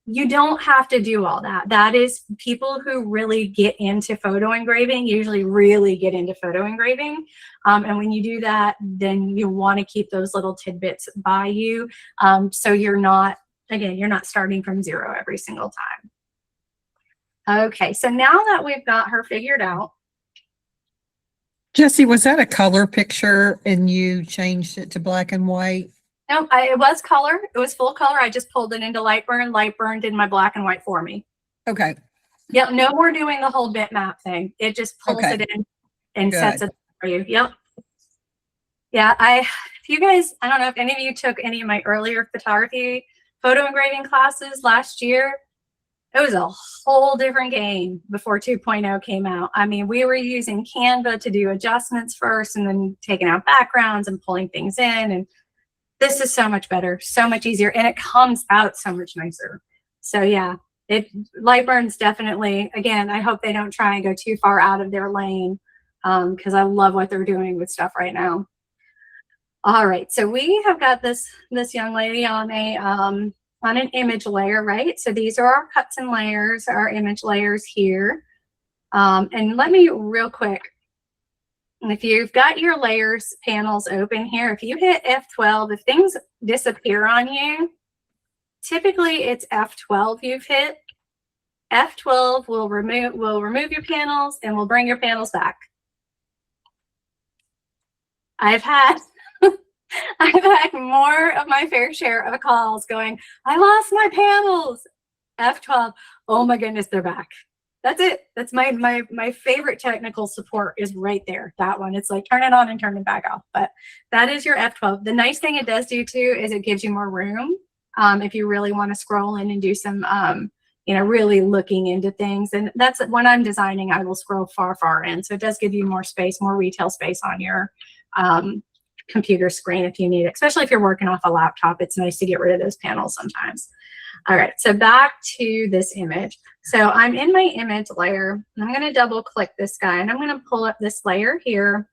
You don't have to do all that. That is, people who really get into photo engraving usually really get into photo engraving. And when you do that, then you want to keep those little tidbits by you. So you're not, again, you're not starting from zero every single time. Okay, so now that we've got her figured out, Jesse, was that a color picture and you changed it to black and white? No, it was color. It was full color. I just pulled it into Lightburn. Lightburn did my black and white for me. Okay, Yep, no more doing the whole bitmap thing. It just pulls Okay. it in and Good. sets it for you. Yep. Yeah, if you guys, I don't know if any of you took any of my earlier photography photo engraving classes last year. It was a whole different game before 2.0 came out. I mean, we were using Canva to do adjustments first and then taking out backgrounds and pulling things in. And this is so much better, so much easier, and it comes out so much nicer. So yeah, Lightburn's definitely, again, I hope they don't try and go too far out of their lane, because I love what they're doing with stuff right now. All right, so we have got this young lady on an image layer, right? So these are our cuts and layers, our image layers here. And let me real quick, if you've got your layers panels open here, if you hit F12, if things disappear on you, typically it's F12 you've hit. F12 will remove your panels and will bring your panels back. I've had more of my fair share of calls going, I lost my panels. F12, oh my goodness, they're back. That's it. That's my favorite technical support is right there. That one. It's like turn it on and turn it back off. But that is your F12. The nice thing it does do too is it gives you more room. If you really want to scroll in and do some really looking into things. And that's when I'm designing, I will scroll far in. So it does give you more space, more retail space on your computer screen if you need it, especially if you're working off a laptop. It's nice to get rid of those panels sometimes. All right, so back to this image. So I'm in my image layer, and I'm going to double click this guy, and I'm going to pull up this layer here,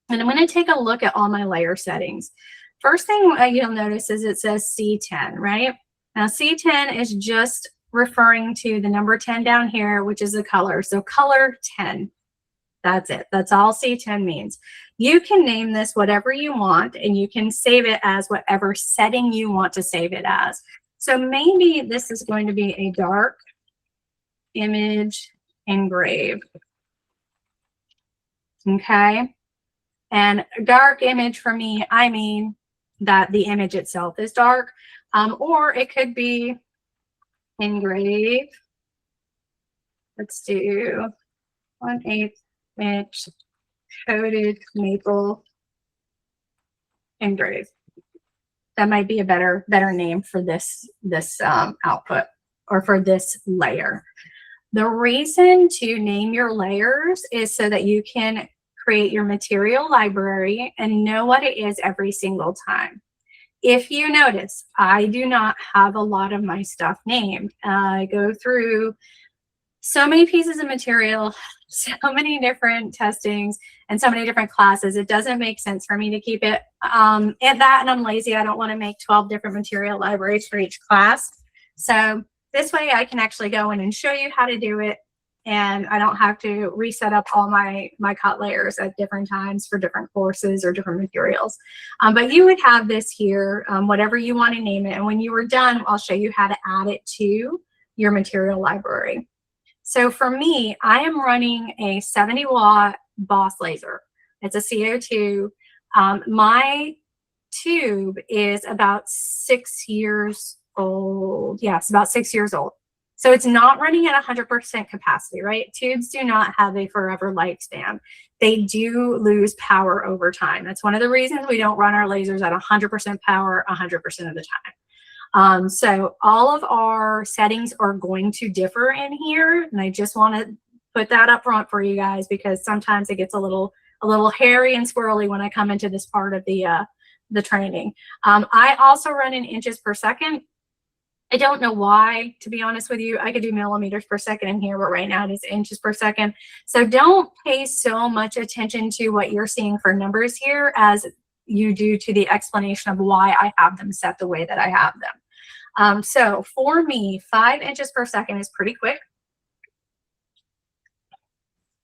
and I'm going to take a look at all my layer settings. First thing you'll notice is it says C10, right? Now C10 is just referring to the number 10 down here, which is the color. So color 10. That's it. That's all C10 means. You can name this whatever you want, and you can save it as whatever setting you want to save it as. So maybe this is going to be a dark image engrave. Okay. And dark image for me, I mean that the image itself is dark, or it could be engrave. Let's do 1/8 inch coated maple engrave. That might be a better name for this output or for this layer. The reason to name your layers is so that you can create your material library and know what it is every single time. If you notice, I do not have a lot of my stuff named. I go through so many pieces of material, so many different testings, and so many different classes. It doesn't make sense for me to keep it and I'm lazy. I don't want to make 12 different material libraries for each class. So this way I can actually go in and show you how to do it, and I don't have to reset up all my cut layers at different times for different courses or different materials. But you would have this here, whatever you want to name it. And when you are done, I'll show you how to add it to your material library. So for me, I am running a 70-watt Boss laser. It's a CO2. My tube is about 6 years old. Yes, about 6 years old. So it's not running at 100% capacity, right? Tubes do not have a forever lifespan. They do lose power over time. That's one of the reasons we don't run our lasers at 100% power 100% of the time. So all of our settings are going to differ in here, and I just want to put that up front for you guys because sometimes it gets a little hairy and squirrely when I come into this part of the training. I also run in inches per second. I don't know why, to be honest with you. I could do millimeters per second in here, but right now it is inches per second. So don't pay so much attention to what you're seeing for numbers here as you do to the explanation of why I have them set the way that I have them. So for me, 5 inches per second is pretty quick.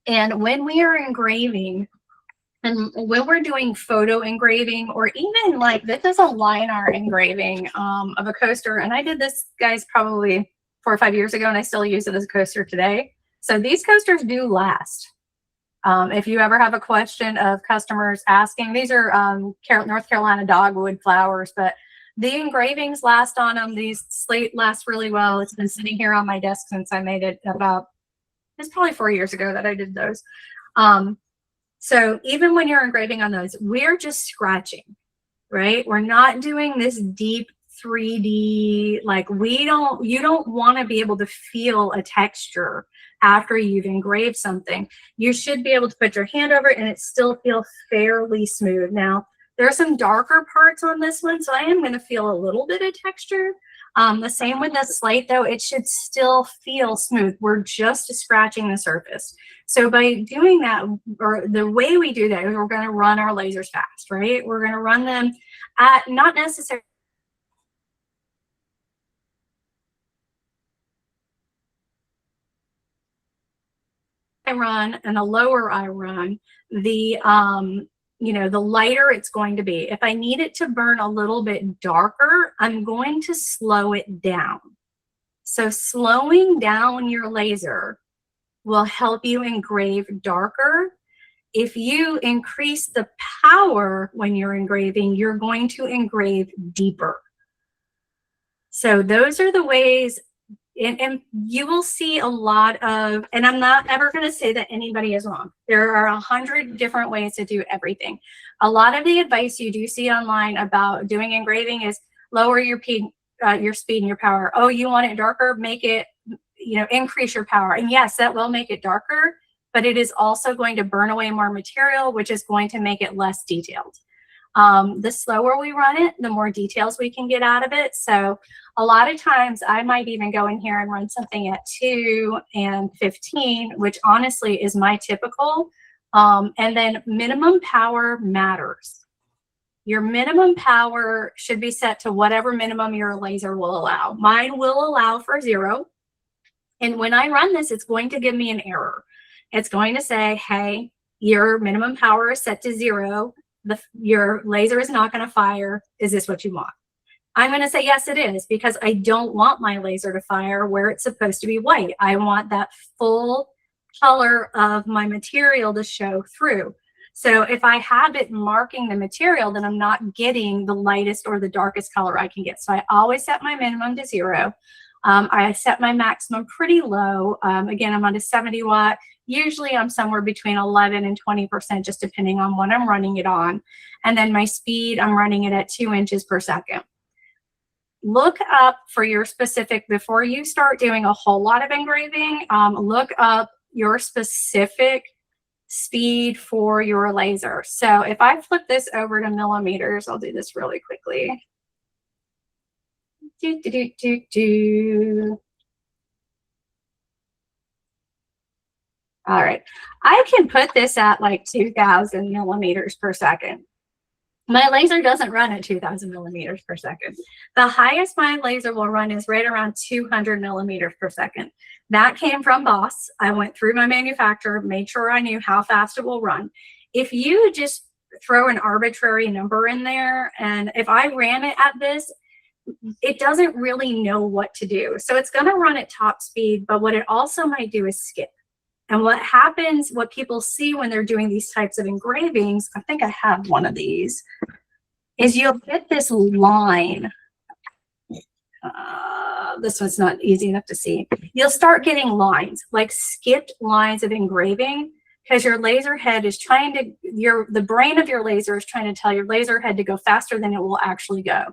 And when we are engraving, and when we're doing photo engraving, or even like this is a line art engraving of a coaster, and I did this, guys, probably 4 or 5 years ago, and I still use it as a coaster today. So these coasters do last. If you ever have a question of customers asking, these are North Carolina dogwood flowers, but the engravings last on them. These slate last really well. It's been sitting here on my desk since I made it it's probably 4 years ago that I did those. So even when you're engraving on those, we're just scratching, right? We're not doing this deep 3D, like you don't want to be able to feel a texture after you've engraved something. You should be able to put your hand over it and it still feels fairly smooth. Now, there are some darker parts on this one, so I am going to feel a little bit of texture. The same with the slate, though, it should still feel smooth. We're just scratching the surface. So by doing that, or the way we do that, is we're going to run our lasers fast, right? We're going to run them at not necessarily I run and the lower I run, the the lighter it's going to be. If I need it to burn a little bit darker, I'm going to slow it down. So slowing down your laser will help you engrave darker. If you increase the power when you're engraving, you're going to engrave deeper. So those are the ways. And you will see a lot of, and I'm not ever going to say that anybody is wrong. There are 100 different ways to do everything. A lot of the advice you do see online about doing engraving is lower your speed and your power. Oh, you want it darker? Make it, increase your power. And yes, that will make it darker, but it is also going to burn away more material, which is going to make it less detailed. The slower we run it, the more details we can get out of it. So a lot of times I might even go in here and run something at 2 and 15, which honestly is my typical. And then minimum power matters. Your minimum power should be set to whatever minimum your laser will allow. Mine will allow for 0. And when I run this, it's going to give me an error. It's going to say, hey, your minimum power is set to 0. Your laser is not going to fire. Is this what you want? I'm going to say, yes, it is, because I don't want my laser to fire where it's supposed to be white. I want that full color of my material to show through. So if I have it marking the material, then I'm not getting the lightest or the darkest color I can get. So I always set my minimum to 0. I set my maximum pretty low. Again, I'm on a 70 watt. Usually I'm somewhere between 11 and 20%, just depending on what I'm running it on. And then my speed, I'm running it at 2 inches per second. Look up for your specific, before you start doing a whole lot of engraving, look up your specific speed for your laser. So if I flip this over to millimeters, I'll do this really quickly. All right, I can put this at like 2,000 millimeters per second. My laser doesn't run at 2,000 millimeters per second. The highest my laser will run is right around 200 millimeters per second. That came from Boss. I went through my manufacturer, made sure I knew how fast it will run. If you just throw an arbitrary number in there, and if I ran it at this, it doesn't really know what to do. So it's going to run at top speed, but what it also might do is skip. And what happens, what people see when they're doing these types of engravings, I think I have one of these, is you'll get this line. This one's not easy enough to see. You'll start getting lines, like skipped lines of engraving, because your laser head is trying to, the brain of your laser is trying to tell your laser head to go faster than it will actually go.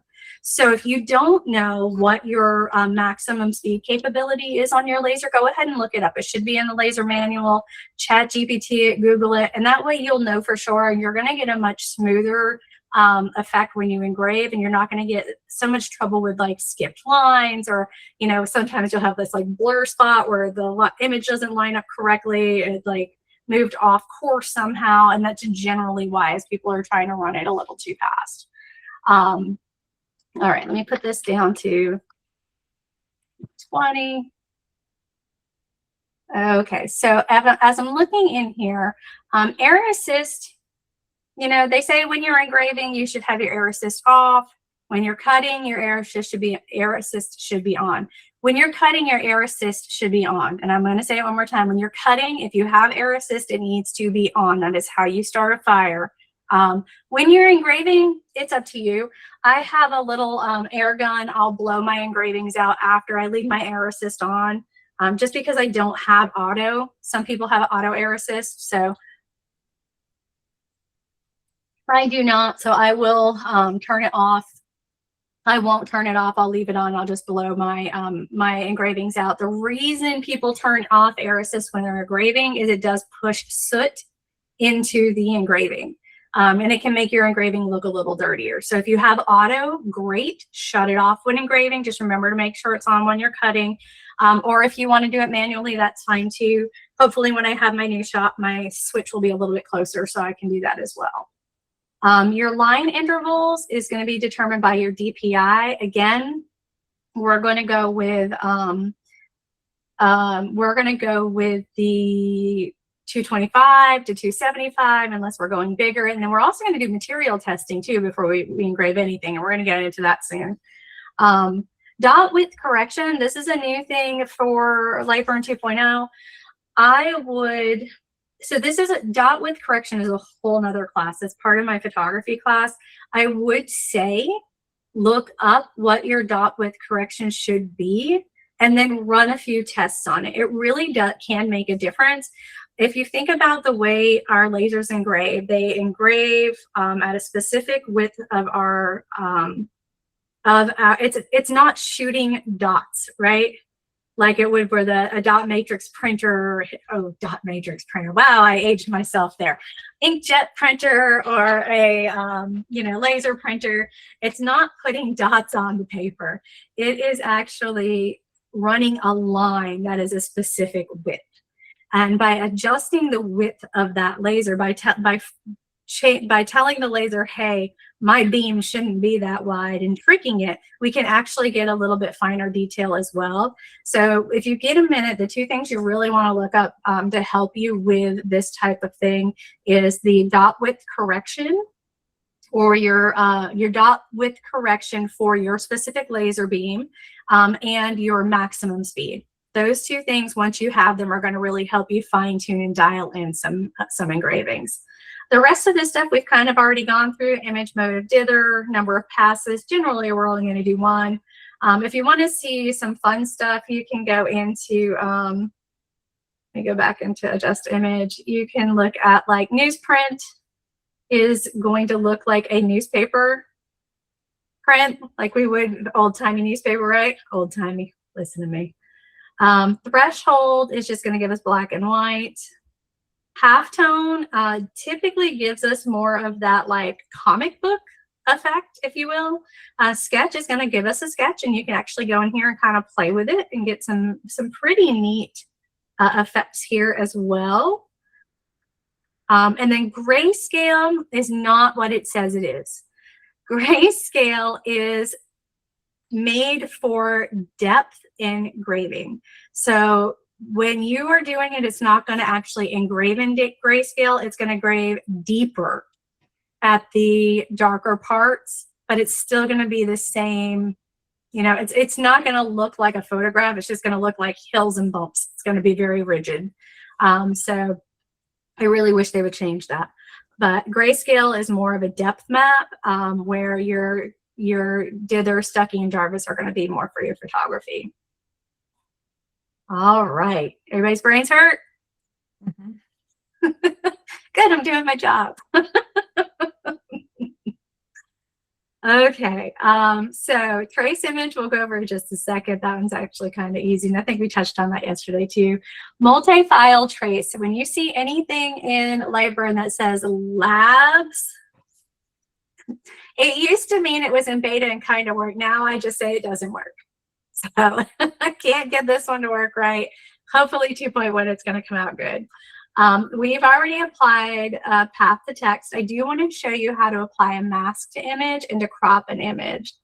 So if you don't know what your maximum speed capability is on your laser, go ahead and look it up. It should be in the laser manual, ChatGPT it, Google it, and that way you'll know for sure. And you're going to get a much smoother effect when you engrave, and you're not going to get so much trouble with like skipped lines, or sometimes you'll have this like blur spot where the image doesn't line up correctly. It like moved off course somehow, and that's generally why, as people are trying to run it a little too fast. All right, let me put this down to 20. Okay, so as I'm looking in here, air assist, they say when you're engraving, you should have your air assist off. When you're cutting, your air assist should be on. When you're cutting, your air assist should be on. And I'm going to say it one more time. When you're cutting, if you have air assist, it needs to be on. That is how you start a fire. When you're engraving, it's up to you. I have a little air gun. I'll blow my engravings out after I leave my air assist on, just because I don't have auto. Some people have auto air assist, so I do not. So I will turn it off. I won't turn it off. I'll leave it on. I'll just blow my my engravings out. The reason people turn off air assist when they're engraving is it does push soot into the engraving. And it can make your engraving look a little dirtier. So if you have auto, great. Shut it off when engraving. Just remember to make sure it's on when you're cutting. Or if you want to do it manually, that's fine too. Hopefully when I have my new shop, my switch will be a little bit closer so I can do that as well. Your line intervals is going to be determined by your DPI. Again, we're going to go with the 225 to 275 unless we're going bigger. And then we're also going to do material testing too before we engrave anything. And we're going to get into that soon. Dot width correction. This is a new thing for Lightburn 2.0. So this is a dot width correction is a whole nother class. It's part of my photography class. I would say look up what your dot width correction should be and then run a few tests on it. It really can make a difference. If you think about the way our lasers engrave, they engrave at a specific width of our, it's not shooting dots, right? Like it would for a dot matrix printer. Oh, dot matrix printer. Wow, I aged myself there. Inkjet printer or a laser printer. It's not putting dots on the paper. It is actually running a line that is a specific width. And by adjusting the width of that laser, by telling the laser, hey, my beam shouldn't be that wide, and tricking it, we can actually get a little bit finer detail as well. So if you get a minute, the two things you really want to look up to help you with this type of thing is the dot width correction, or your dot width correction for your specific laser beam, and your maximum speed. Those two things, once you have them, are going to really help you fine tune and dial in some engravings. The rest of this stuff we've kind of already gone through: image mode of dither, number of passes. Generally, we're only going to do one. If you want to see some fun stuff, you can go into, let me go back into adjust image. You can look at like newsprint is going to look like a newspaper print, like we would old-timey newspaper, right? Old-timey, listen to me. Threshold is just going to give us black and white. Halftone typically gives us more of that like comic book effect, if you will. Sketch is going to give us a sketch, and you can actually go in here and kind of play with it and get some pretty neat effects here as well. And then grayscale is not what it says it is. Grayscale is made for depth engraving. So when you are doing it, it's not going to actually engrave in grayscale. It's going to engrave deeper at the darker parts, but it's still going to be the same. You know, it's not going to look like a photograph. It's just going to look like hills and bumps. It's going to be very rigid. So I really wish they would change that. But grayscale is more of a depth map, where your dither, Stuckey, and Jarvis are going to be more for your photography. All right. Everybody's brains hurt? Mm-hmm. Good. I'm doing my job. Okay. So trace image, we'll go over in just a second. That one's actually kind of easy. And I think we touched on that yesterday too. Multi-file trace. When you see anything in Lightburn that says labs, it used to mean it was in beta and kind of worked. Now I just say it doesn't work. So I can't get this one to work right. Hopefully 2.1, it's going to come out good. We've already applied path to text. I do want to show you how to apply a mask to image and to crop an image.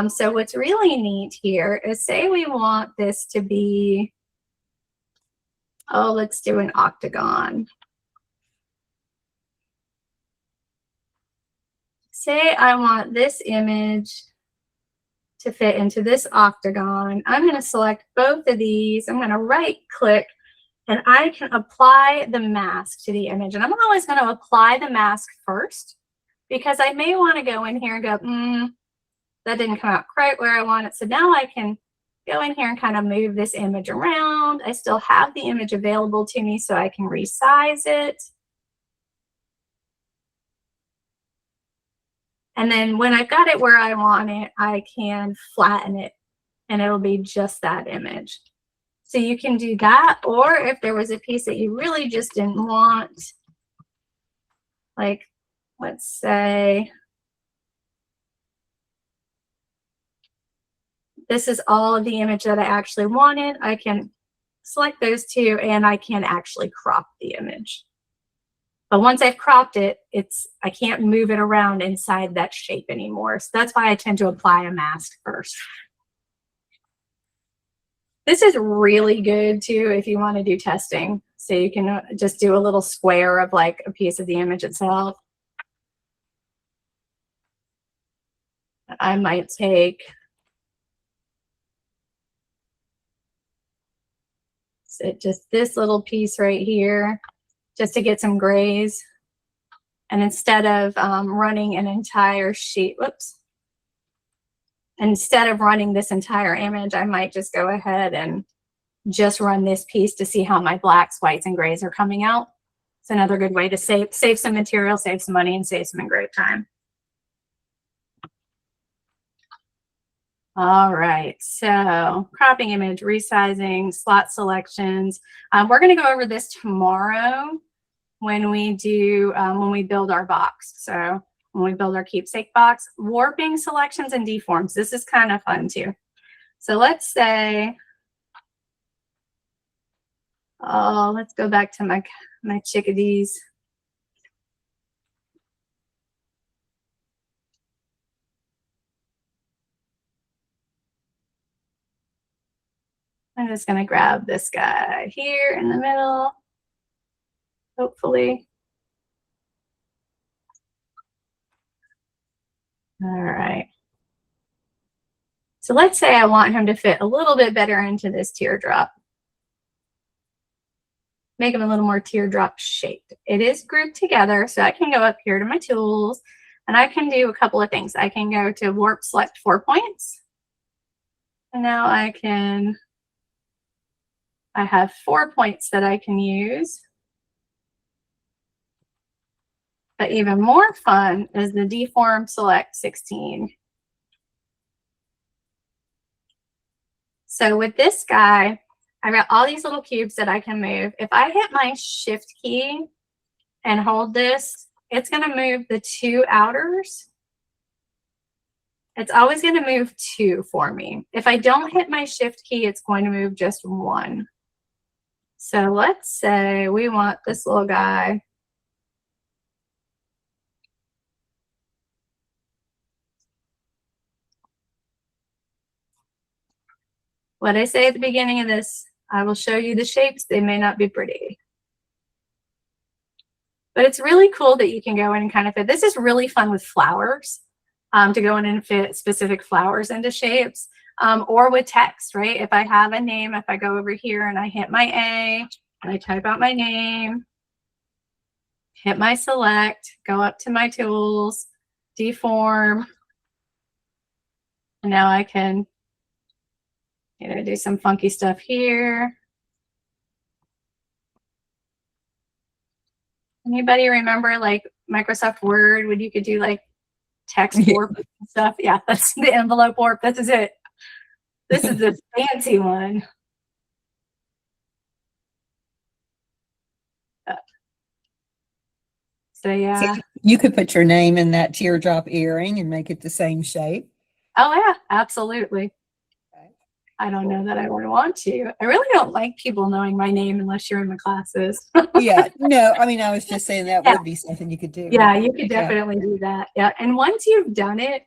So what's really neat here is, say we want this to be, oh, let's do an octagon. Say I want this image to fit into this octagon. I'm going to select both of these. I'm going to right click and I can apply the mask to the image. And I'm always going to apply the mask first because I may want to go in here and go, that didn't come out quite where I want it. So now I can go in here and kind of move this image around. I still have the image available to me so I can resize it. And then when I've got it where I want it, I can flatten it and it'll be just that image. So you can do that, or if there was a piece that you really just didn't want, like let's say this is all of the image that I actually wanted. I can select those two and I can actually crop the image. But once I've cropped it, I can't move it around inside that shape anymore. So that's why I tend to apply a mask first. This is really good too if you want to do testing. So you can just do a little square of like a piece of the image itself. I might take just this little piece right here, just to get some grays. And instead of running an entire sheet, instead of running this entire image, I might just go ahead and just run this piece to see how my blacks, whites, and grays are coming out. It's another good way to save some material, save some money, and save some engrave time. All right, so cropping image, resizing, slot selections. We're going to go over this tomorrow when we do when we build our box. So when we build our keepsake box, warping selections and deforms. This is kind of fun too. So let's say, let's go back to my chickadees. I'm just going to grab this guy here in the middle, hopefully. All right. So let's say I want him to fit a little bit better into this teardrop. Make him a little more teardrop shaped. It is grouped together, so I can go up here to my tools and I can do a couple of things. I can go to warp select 4 points. And now I have 4 points that I can use. But even more fun is the deform select 16. So with this guy, I've got all these little cubes that I can move. If I hit my shift key and hold this, it's going to move the 2 outers. It's always going to move 2 for me. If I don't hit my shift key, it's going to move just 1. So let's say we want this little guy. What I say at the beginning of this, I will show you the shapes. They may not be pretty. But it's really cool that you can go in and kind of fit. This is really fun with flowers, to go in and fit specific flowers into shapes, or with text, right? If I have a name, if I go over here and I hit my A, and I type out my name, hit my select, go up to my tools, deform, and now I can do some funky stuff here. Anybody remember like Microsoft Word when you could do like text warp and stuff? Yeah, that's the envelope warp. This is it. This is the fancy one. So yeah. So you could put your name in that teardrop earring and make it the same shape. Oh yeah, absolutely. I don't know that I would want to. I really don't like people knowing my name unless you're in the classes. Yeah, no, I mean, I was just saying that would be something you could do. Yeah, you could definitely do that. Yeah, and once you've done it,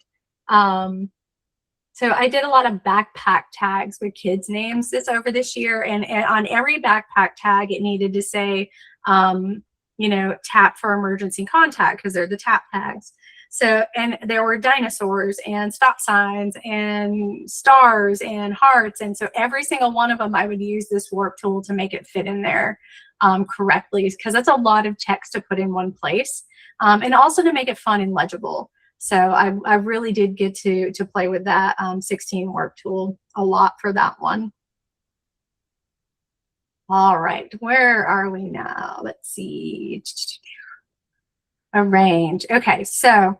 so I did a lot of backpack tags with kids' names over this year, and on every backpack tag, it needed to say, tap for emergency contact because they're the tap tags. So, and there were dinosaurs and stop signs and stars and hearts. And so every single one of them, I would use this warp tool to make it fit in there correctly, because that's a lot of text to put in one place, and also to make it fun and legible. So I really did get to play with that 16 warp tool a lot for that one. All right, where are we now? Let's see. Arrange. Okay, so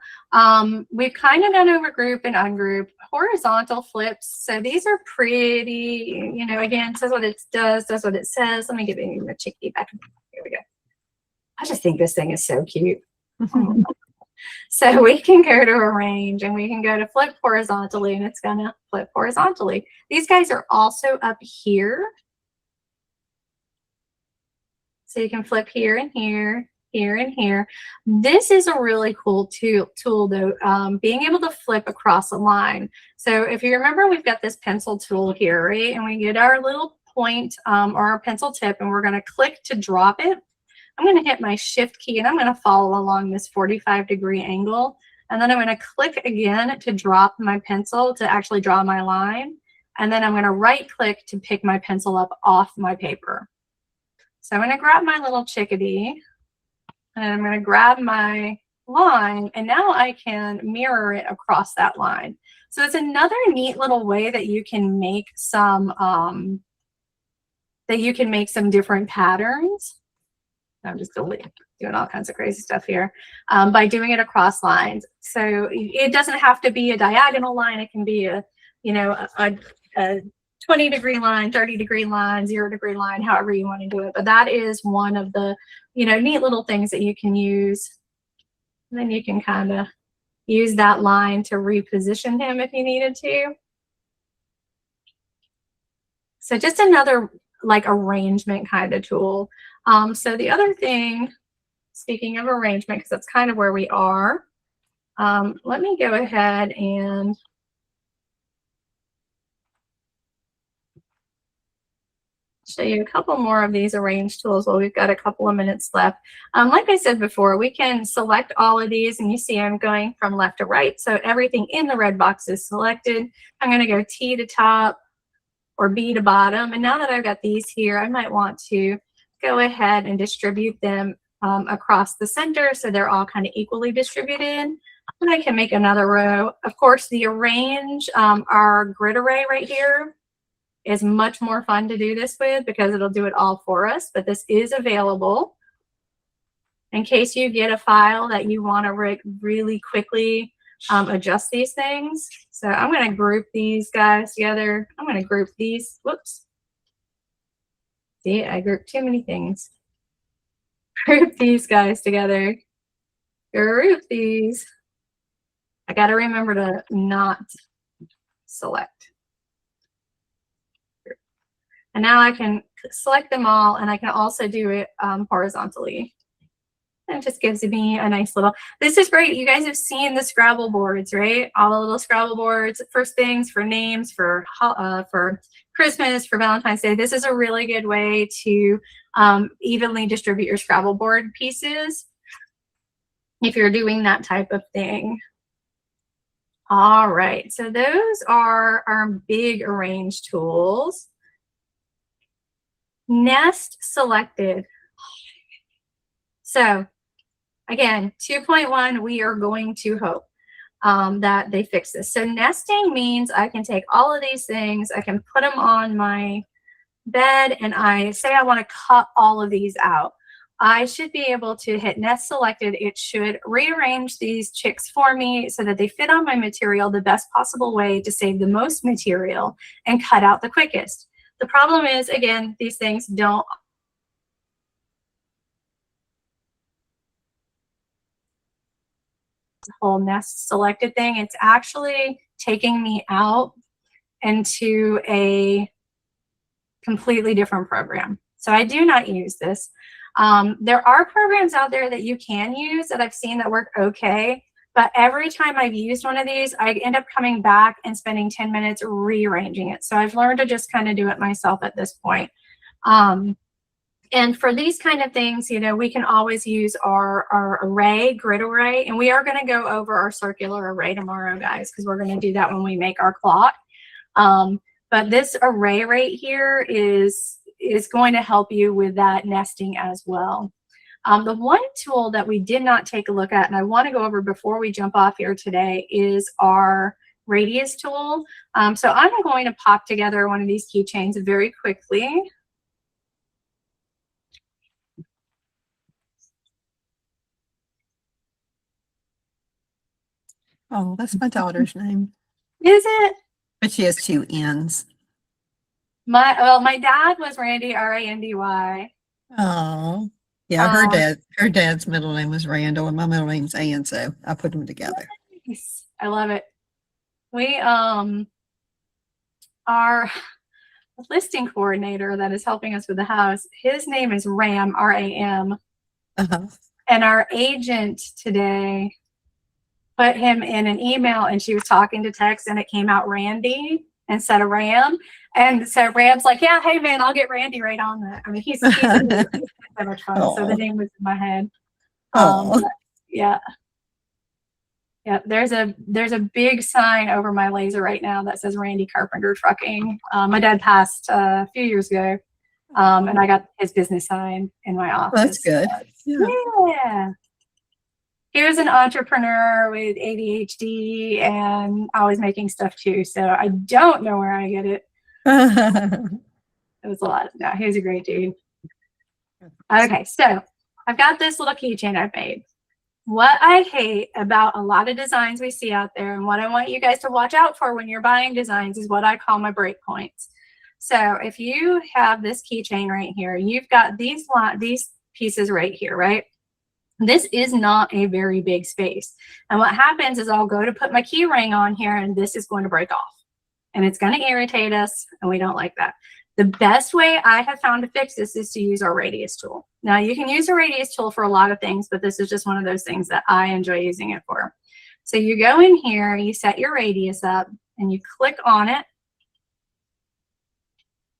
we've kind of gone over group and ungroup. Horizontal flips. So these are pretty, you know, again, says what it does what it says. Let me give you a chickadee back. Here we go. I just think this thing is so cute. So we can go to arrange and we can go to flip horizontally, and it's gonna flip horizontally. These guys are also up here. So you can flip here and here, here and here. This is a really cool tool though, being able to flip across a line. So if you remember, we've got this pencil tool here, right? And we get our little point or our pencil tip, and we're gonna click to drop it. I'm gonna hit my shift key and I'm gonna follow along this 45-degree angle. And then I'm gonna click again to drop my pencil to actually draw my line. And then I'm gonna right click to pick my pencil up off my paper. So I'm going to grab my little chickadee and I'm going to grab my line, and now I can mirror it across that line. So it's another neat little way that you can make some different patterns. I'm just doing all kinds of crazy stuff here by doing it across lines. So it doesn't have to be a diagonal line. It can be a 20-degree line, 30-degree line, 0-degree line, however you want to do it. But that is one of the, neat little things that you can use. And then you can kind of use that line to reposition him if you needed to. So just another like arrangement kind of tool. So the other thing, speaking of arrangement, because that's kind of where we are, let me go ahead and show you a couple more of these arrange tools while we've got a couple of minutes left. Like I said before, we can select all of these, and you see I'm going from left to right. So everything in the red box is selected. I'm going to go T to top or B to bottom. And now that I've got these here, I might want to go ahead and distribute them across the center so they're all kind of equally distributed. And I can make another row. Of course, the arrange, our grid array right here, is much more fun to do this with because it'll do it all for us, but this is available in case you get a file that you want to really quickly adjust these things. So I'm going to group these guys together. I'm going to group these. Whoops. See, I grouped too many things. Group these guys together. Group these. I got to remember to not select. And now I can select them all, and I can also do it horizontally. And it just gives me a nice little, this is great. You guys have seen the Scrabble boards, right? All the little Scrabble boards, first things, for names, for Christmas, for Valentine's Day. This is a really good way to evenly distribute your Scrabble board pieces if you're doing that type of thing. All right, so those are our big arrange tools. Nest selected. So again, 2.1, we are going to hope that they fix this. So nesting means I can take all of these things, I can put them on my bed, and I say I want to cut all of these out. I should be able to hit nest selected. It should rearrange these chicks for me so that they fit on my material the best possible way to save the most material and cut out the quickest. The problem is, again, these things don't. The whole nest selected thing, it's actually taking me out into a completely different program. So I do not use this. There are programs out there that you can use that I've seen that work okay. But every time I've used one of these, I end up coming back and spending 10 minutes rearranging it. So I've learned to just kind of do it myself at this point. And for these kind of things, you know, we can always use our array, grid array, and we are going to go over our circular array tomorrow, guys, because we're going to do that when we make our clock. But this array right here is going to help you with that nesting as well. The one tool that we did not take a look at, and I want to go over before we jump off here today, is our radius tool. So I'm going to pop together one of these keychains very quickly. Oh, that's my daughter's name. Is it? But she has two N's. My dad was Randy, R-A-N-D-Y. Oh, yeah. Her dad's middle name was Randall, and my middle name's Ann. So I put them together. Nice. I love it. We our listing coordinator that is helping us with the house, his name is Ram, R-A-M. Uh-huh. And our agent today put him in an email, and she was talking to text, and it came out Randy instead of Ram. And so Ram's like, yeah, hey man, I'll get Randy right on that. I mean, he's so much fun. So the name was in my head. But yeah. Yeah, there's a big sign over my laser right now that says Randy Carpenter Trucking. My dad passed a few years ago, and I got his business sign in my office. That's good. Yeah. He was an entrepreneur with ADHD and always making stuff too. So I don't know where I get it. It was a lot. No, he was a great dude. Okay, so I've got this little keychain I've made. What I hate about a lot of designs we see out there, and what I want you guys to watch out for when you're buying designs, is what I call my breakpoints. So if you have this keychain right here, you've got these pieces right here, right? This is not a very big space. And what happens is I'll go to put my key ring on here, and this is going to break off. And it's going to irritate us, and we don't like that. The best way I have found to fix this is to use our radius tool. Now, you can use a radius tool for a lot of things, but this is just one of those things that I enjoy using it for. So you go in here, you set your radius up, and you click on it.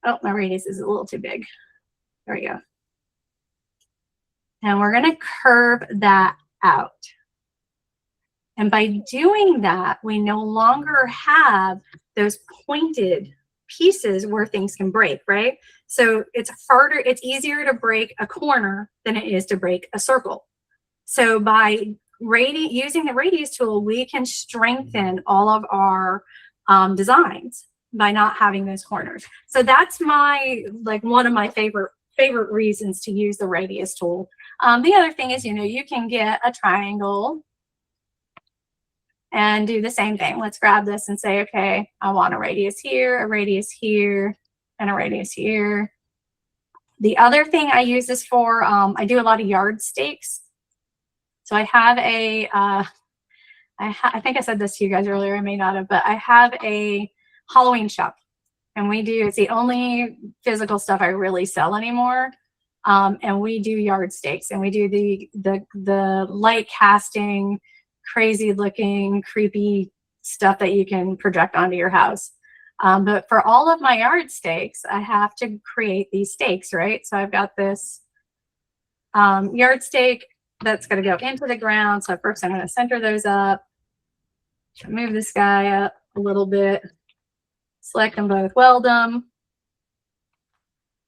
Oh, my radius is a little too big. There we go. And we're going to curve that out. And by doing that, we no longer have those pointed pieces where things can break, right? So it's easier to break a corner than it is to break a circle. So by using the radius tool, we can strengthen all of our designs by not having those corners. So that's one of my favorite reasons to use the radius tool. The other thing is, you can get a triangle and do the same thing. Let's grab this and say, okay, I want a radius here, and a radius here. The other thing I use this for, I do a lot of yard stakes. So I have I think I said this to you guys earlier, I may not have, but I have a Halloween shop. And it's the only physical stuff I really sell anymore. And we do yard stakes, and we do the light casting, crazy looking, creepy stuff that you can project onto your house. But for all of my yard stakes, I have to create these stakes, right? So I've got this yard stake that's going to go into the ground. So first I'm going to center those up, move this guy up a little bit, select them both, weld them.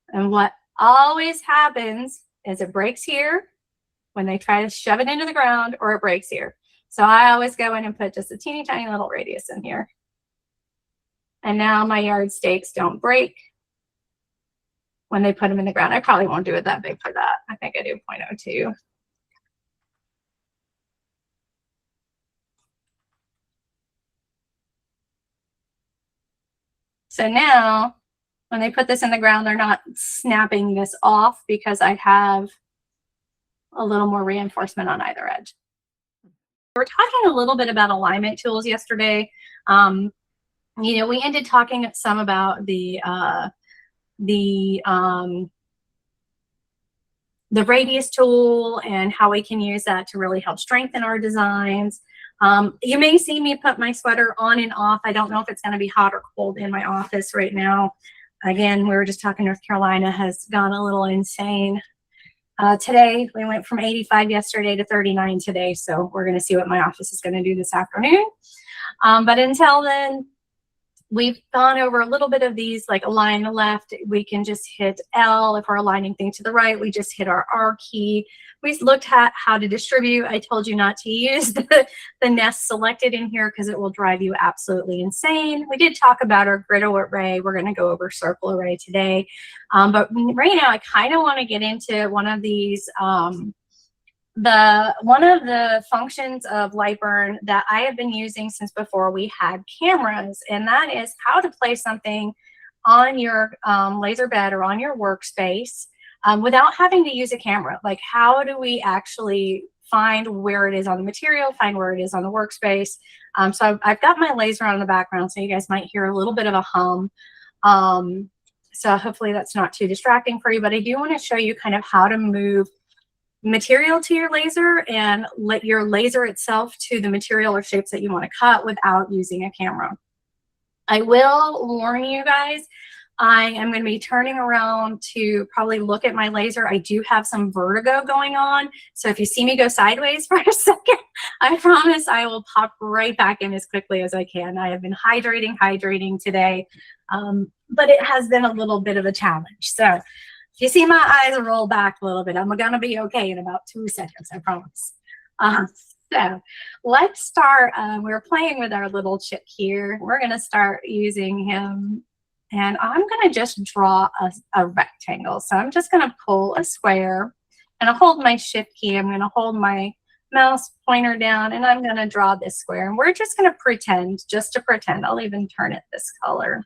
And what always happens is it breaks here when they try to shove it into the ground, or it breaks here. So I always go in and put just a teeny tiny little radius in here. And now my yard stakes don't break when they put them in the ground. I probably won't do it that big for that. I think I do 0.02. So now when they put this in the ground, they're not snapping this off because I have a little more reinforcement on either edge. We were talking a little bit about alignment tools yesterday. We ended talking some about the radius tool and how we can use that to really help strengthen our designs. You may see me put my sweater on and off. I don't know if it's going to be hot or cold in my office right now. Again, we were just talking, North Carolina has gone a little insane. Today, we went from 85 yesterday to 39 today. So we're going to see what my office is going to do this afternoon. But until then, we've gone over a little bit of these, like align the left. We can just hit L. If we're aligning things to the right, we just hit our R key. We looked at how to distribute. I told you not to use the nest selected in here because it will drive you absolutely insane. We did talk about our grid array. We're going to go over circle array today. But right now, I kind of want to get into one of these, one of the functions of Lightburn that I have been using since before we had cameras, and that is how to place something on your laser bed or on your workspace without having to use a camera. Like, how do we actually find where it is on the material, find where it is on the workspace? So I've got my laser on in the background, so you guys might hear a little bit of a hum. So hopefully that's not too distracting for you, but I do want to show you kind of how to move material to your laser and let your laser itself to the material or shapes that you want to cut without using a camera. I will warn you guys, I am going to be turning around to probably look at my laser. I do have some vertigo going on. So if you see me go sideways for a second, I promise I will pop right back in as quickly as I can. I have been hydrating today, but it has been a little bit of a challenge. So if you see my eyes roll back a little bit, I'm going to be okay in about 2 seconds, I promise. So let's start. We're playing with our little chick here. We're going to start using him. And I'm going to just draw a rectangle. So I'm just going to pull a square and I'll hold my shift key. I'm going to hold my mouse pointer down and I'm going to draw this square. And we're just going to pretend, just to pretend, I'll even turn it this color.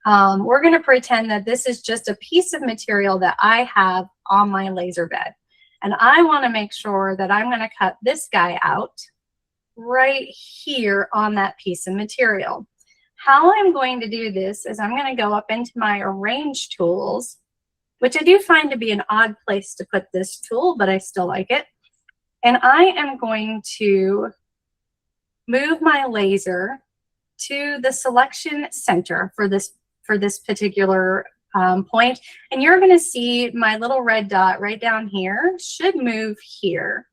We're going to pretend that this is just a piece of material that I have on my laser bed. And I want to make sure that I'm going to cut this guy out right here on that piece of material. How I'm going to do this is I'm going to go up into my arrange tools, which I do find to be an odd place to put this tool, but I still like it. And I am going to move my laser to the selection center for this particular point. And you're going to see my little red dot right down here should move here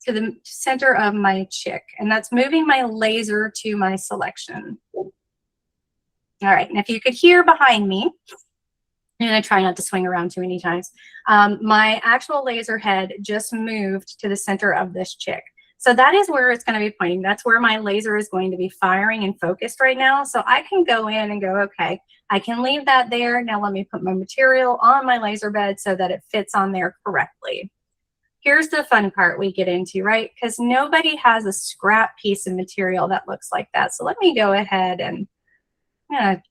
to the center of my chick. And that's moving my laser to my selection. All right, and if you could hear behind me, and I try not to swing around too many times, my actual laser head just moved to the center of this chick. So that is where it's going to be pointing. That's where my laser is going to be firing and focused right now. So I can go in and go, okay, I can leave that there. Now let me put my material on my laser bed so that it fits on there correctly. Here's the fun part we get into, right? Because nobody has a scrap piece of material that looks like that. So let me go ahead and I'm going to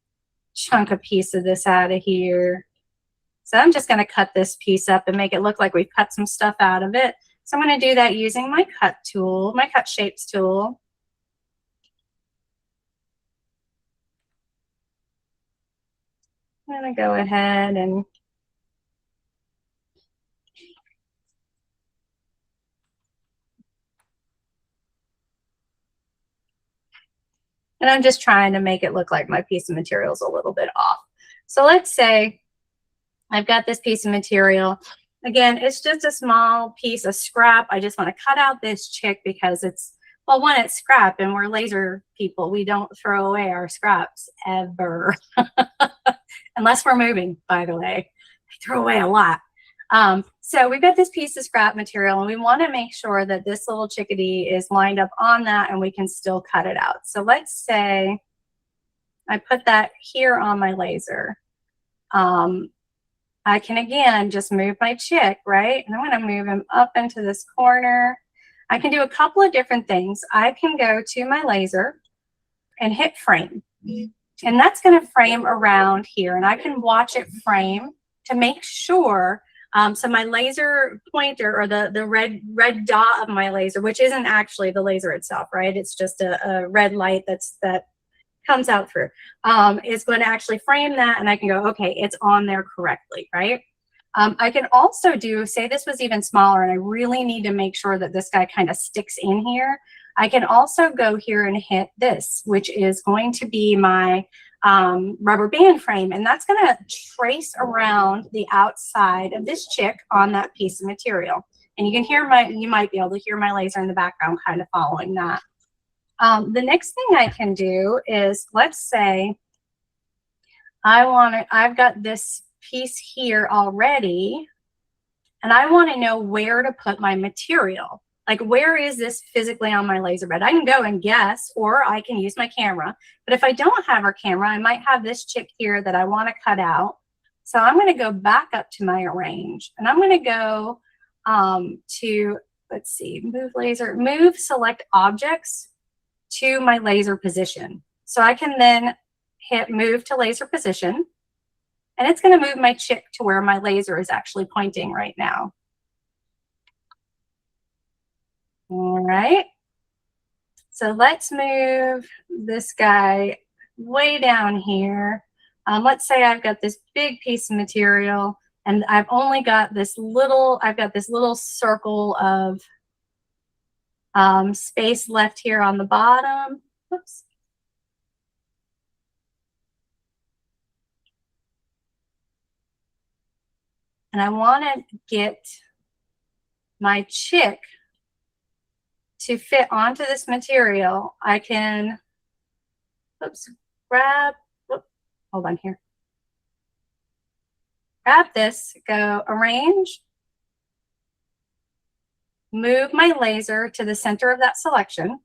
chunk a piece of this out of here. So I'm just going to cut this piece up and make it look like we've cut some stuff out of it. So I'm going to do that using my cut tool, my cut shapes tool. I'm going to go ahead and I'm just trying to make it look like my piece of material is a little bit off. So let's say I've got this piece of material. Again, it's just a small piece of scrap. I just want to cut out this chick because it's, well, one, it's scrap and we're laser people. We don't throw away our scraps ever. Unless we're moving, by the way. I throw away a lot. So we've got this piece of scrap material and we want to make sure that this little chickadee is lined up on that and we can still cut it out. So let's say I put that here on my laser. I can again just move my chick, right? And I'm going to move him up into this corner. I can do a couple of different things. I can go to my laser and hit frame. And that's going to frame around here. And I can watch it frame to make sure. So my laser pointer or the red dot of my laser, which isn't actually the laser itself, right? It's just a red light that comes out through, is going to actually frame that. And I can go, okay, it's on there correctly, right? I can also do, say this was even smaller and I really need to make sure that this guy kind of sticks in here. I can also go here and hit this, which is going to be my rubber band frame, and that's going to trace around the outside of this chick on that piece of material. And you can hear you might be able to hear my laser in the background kind of following that. The next thing I can do is, let's say I've got this piece here already, and I want to know where to put my material. Like, where is this physically on my laser bed? I can go and guess, or I can use my camera. But if I don't have our camera, I might have this chick here that I want to cut out. So I'm going to go back up to my arrange, and I'm going to go to, let's see, move laser, move select objects to my laser position. So I can then hit move to laser position, and it's going to move my chick to where my laser is actually pointing right now. All right. So let's move this guy way down here. Let's say I've got this big piece of material, and I've only got this little, circle of space left here on the bottom. Oops. And I want to get my chick to fit onto this material. I can, grab, hold on here. Grab this, go arrange, move my laser to the center of that selection.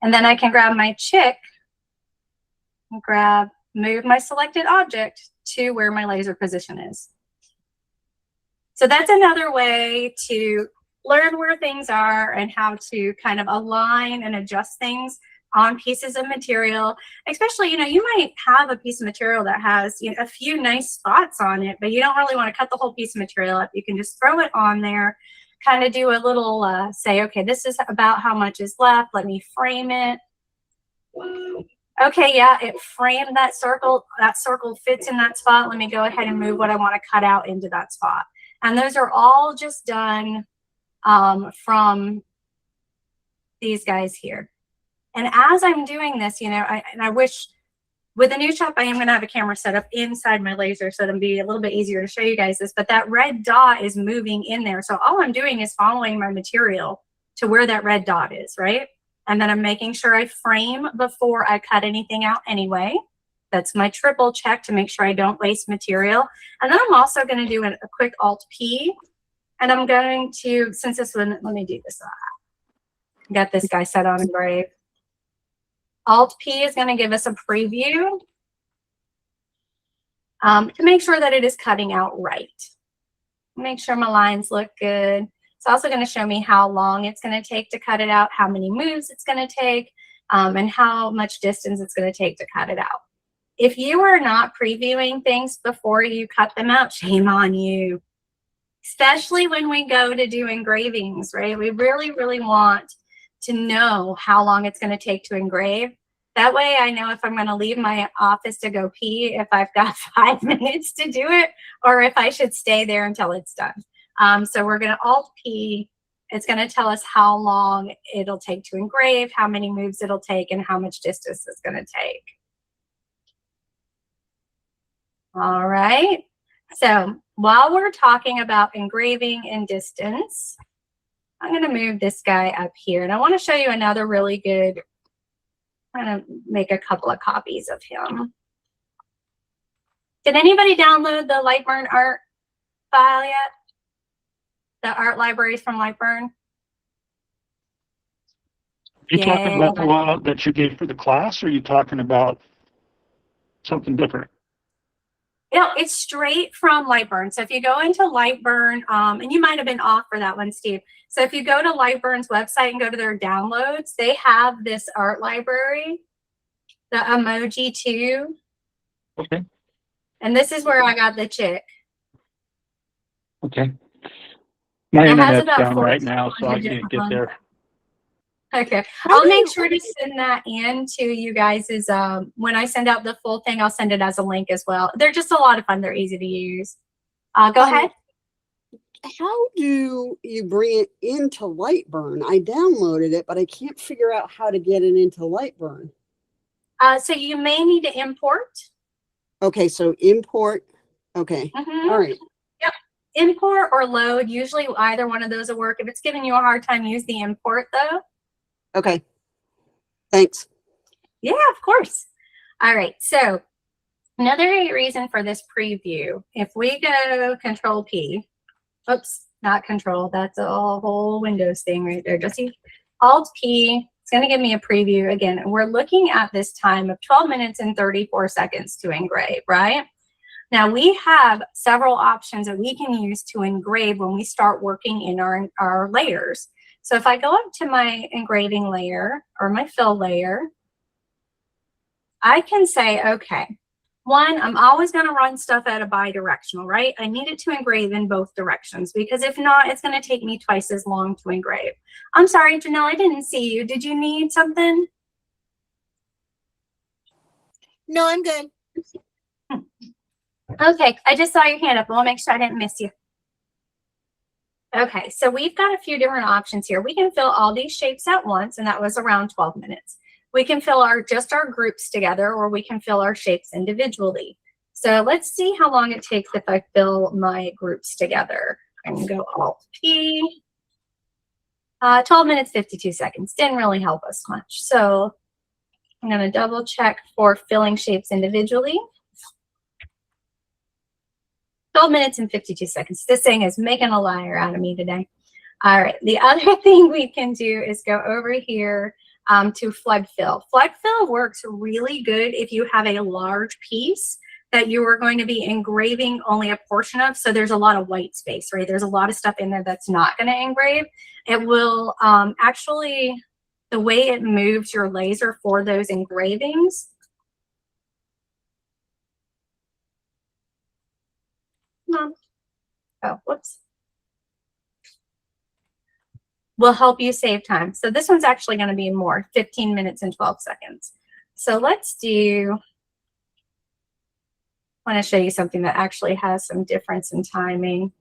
And then I can grab my chick and move my selected object to where my laser position is. So that's another way to learn where things are and how to kind of align and adjust things on pieces of material. Especially, you might have a piece of material that has a few nice spots on it, but you don't really want to cut the whole piece of material up. You can just throw it on there, kind of do a little, say, okay, this is about how much is left. Let me frame it. Okay, yeah, it framed that circle. That circle fits in that spot. Let me go ahead and move what I want to cut out into that spot. And those are all just done from these guys here. And as I'm doing this, I wish with the new shop, I am going to have a camera set up inside my laser so it'll be a little bit easier to show you guys this. But that red dot is moving in there. So all I'm doing is following my material to where that red dot is, right? And then I'm making sure I frame before I cut anything out anyway. That's my triple check to make sure I don't waste material. And then I'm also going to do a quick Alt-P. And I'm going to, since this one, let me do this. Got this guy set on engrave. Alt-P is going to give us a preview to make sure that it is cutting out right. Make sure my lines look good. It's also going to show me how long it's going to take to cut it out, how many moves it's going to take, and how much distance it's going to take to cut it out. If you are not previewing things before you cut them out, shame on you. Especially when we go to do engravings, right? We really, really want to know how long it's going to take to engrave. That way I know if I'm going to leave my office to go pee, if I've got 5 minutes to do it, or if I should stay there until it's done. So we're going to Alt-P. It's going to tell us how long it'll take to engrave, how many moves it'll take, and how much distance it's going to take. All right. So while we're talking about engraving and distance, I'm going to move this guy up here. And I want to show you another really good, I'm going to make a couple of copies of him. Did anybody download the Lightburn art file yet? The art libraries from Lightburn? You talking about the one that you gave for the class, or are you talking about something different? It's straight from Lightburn. So if you go into Lightburn, and you might have been off for that one, Steve. So if you go to Lightburn's website and go to their downloads, they have this art library, the Emoji 2. Okay. And this is where I got the chick. Okay. My It has internet's about down right 14 now, so I can't different get ones. there. Okay. I'll make sure to send that in to you guys when I send out the full thing, I'll send it as a link as well. They're just a lot of fun. They're easy to use. Go ahead. how do you bring it into Lightburn? I downloaded it, but I can't figure out how to get it into Lightburn. So you may need to import. Okay, so import. Okay, Mhm. all right. Yep. Import or load. Usually either one of those will work. If it's giving you a hard time, use the import though. Okay, thanks. Yeah, of course. All right. So another reason for this preview, if we go Control P, oops, not Control, that's a whole Windows thing right there. Just see Alt P, it's going to give me a preview again. We're looking at this time of 12 minutes and 34 seconds to engrave, right? Now we have several options that we can use to engrave when we start working in our layers. So if I go up to my engraving layer or my fill layer, I can say, okay, one, I'm always going to run stuff at a bi-directional, right? I need it to engrave in both directions because if not, it's going to take me twice as long to engrave. I'm sorry, Janelle, I didn't see you. Did you need something? No, I'm good. Okay, I just saw your hand up. I want to make sure I didn't miss you. Okay, so we've got a few different options here. We can fill all these shapes at once, and that was around 12 minutes. We can fill just our groups together, or we can fill our shapes individually. So let's see how long it takes if I fill my groups together. I'm going to go Alt P. 12 minutes, 52 seconds. Didn't really help us much. So I'm going to double check for filling shapes individually. 12 minutes and 52 seconds. This thing is making a liar out of me today. All right. The other thing we can do is go over here to flood fill. Flood fill works really good if you have a large piece that you are going to be engraving only a portion of. So there's a lot of white space, right? There's a lot of stuff in there that's not going to engrave. It will actually, the way it moves your laser for those engravings. Oh, whoops. Will help you save time. So this one's actually going to be more, 15 minutes and 12 seconds. So let's do, I want to show you something that actually has some difference in timing.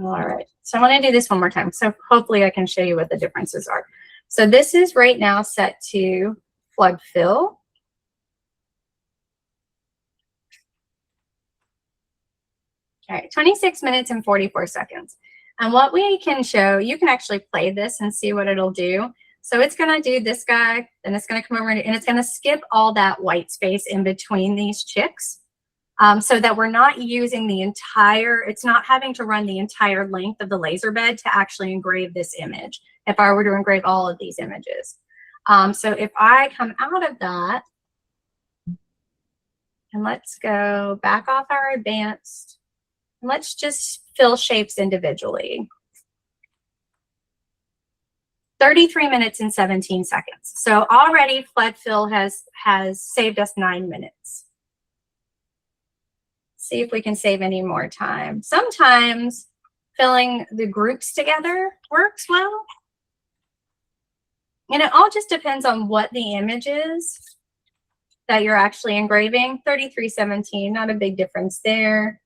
All right, so I want to do this one more time. So hopefully I can show you what the differences are. So this is right now set to flood fill. All right, 26 minutes and 44 seconds. And what we can show, you can actually play this and see what it'll do. So it's going to do this guy, then it's going to come over and it's going to skip all that white space in between these chicks. So that we're not using the entire, it's not having to run the entire length of the laser bed to actually engrave this image, if I were to engrave all of these images. So if I come out of that, and let's go back off our advanced, and let's just fill shapes individually. 33 minutes and 17 seconds. So already flood fill has saved us 9 minutes. See if we can save any more time. Sometimes filling the groups together works well. And it all just depends on what the image is that you're actually engraving. 3317, not a big difference there.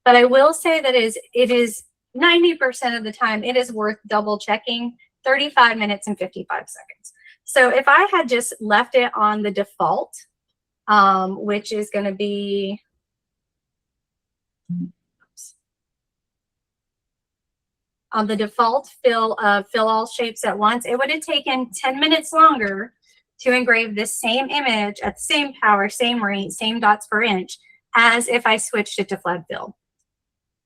But I will say that it is 90% of the time, it is worth double checking. 35 minutes and 55 seconds. So if I had just left it on the default, which is going to be on the default fill all shapes at once, it would have taken 10 minutes longer to engrave this same image at the same power, same rate, same dots per inch as if I switched it to flood fill.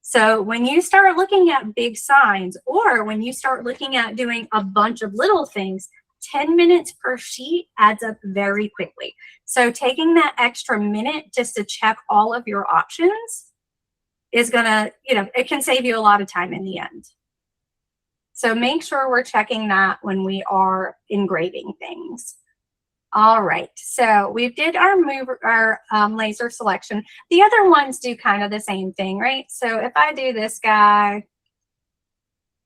So when you start looking at big signs, or when you start looking at doing a bunch of little things, 10 minutes per sheet adds up very quickly. So taking that extra minute just to check all of your options is gonna, it can save you a lot of time in the end. So make sure we're checking that when we are engraving things. All right, so we did our laser selection. The other ones do kind of the same thing, right? So if I do this guy,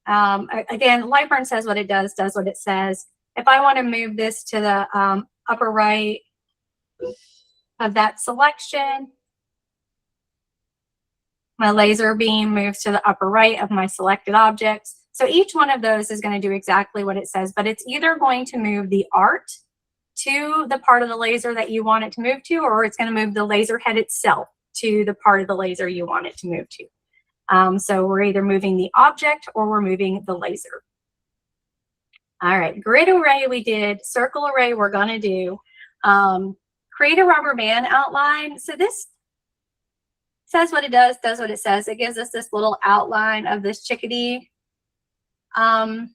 Again, Lightburn says what it does what it says. If I want to move this to the upper right of that selection, my laser beam moves to the upper right of my selected objects. So each one of those is going to do exactly what it says, but it's either going to move the art to the part of the laser that you want it to move to, or it's going to move the laser head itself to the part of the laser you want it to move to. So we're either moving the object or we're moving the laser. All right, grid array we did, circle array we're going to do. Create a rubber band outline. So this says what it does what it says. It gives us this little outline of this chickadee. Quite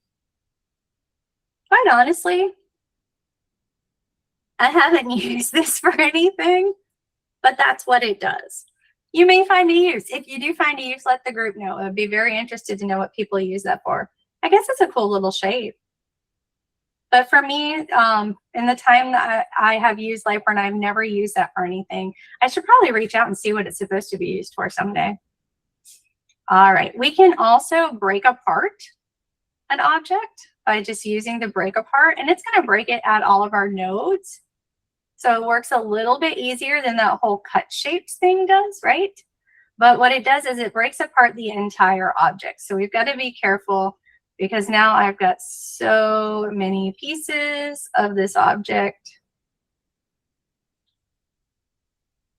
honestly, I haven't used this for anything, but that's what it does. You may find a use. If you do find a use, let the group know. I'd be very interested to know what people use that for. I guess it's a cool little shape. But for me, in the time that I have used Lightburn, I've never used that for anything. I should probably reach out and see what it's supposed to be used for someday. All right, we can also break apart an object by just using the break apart, and it's going to break it at all of our nodes. So it works a little bit easier than that whole cut shapes thing does, right? But what it does is it breaks apart the entire object. So we've got to be careful, because now I've got so many pieces of this object.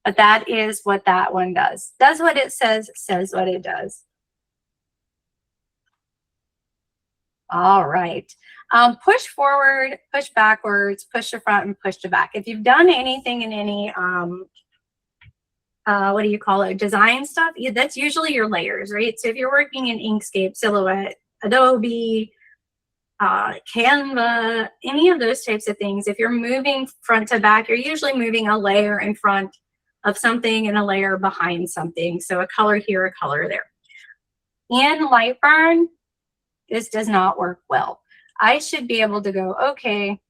But that is what that one does. Does what it says what it does. All right. Push forward, push backwards, push to front, and push to back. If you've done anything in any, what do you call it, design stuff, that's usually your layers, right? So if you're working in Inkscape, Silhouette, Adobe, Canva, any of those types of things, if you're moving front to back, you're usually moving a layer in front of something and a layer behind something. So a color here, a color there. In Lightburn, this does not work well. I should be able to go, okay,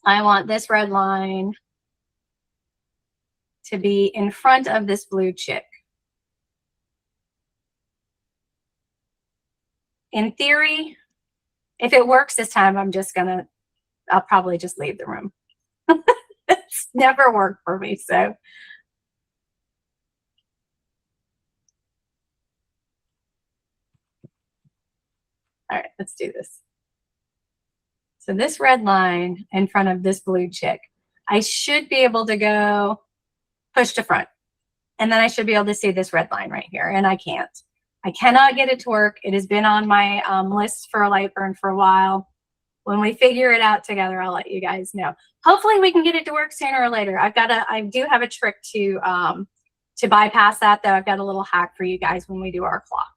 I want this red line to be in front of this blue chick. In theory, if it works this time, I'll probably just leave the room. It's never worked for me, so. All right, let's do this. So this red line in front of this blue chick, I should be able to go push to front. And then I should be able to see this red line right here, and I can't. I cannot get it to work. It has been on my list for Lightburn for a while. When we figure it out together, I'll let you guys know. Hopefully we can get it to work sooner or later. I do have a trick to bypass that, though. I've got a little hack for you guys when we do our clock.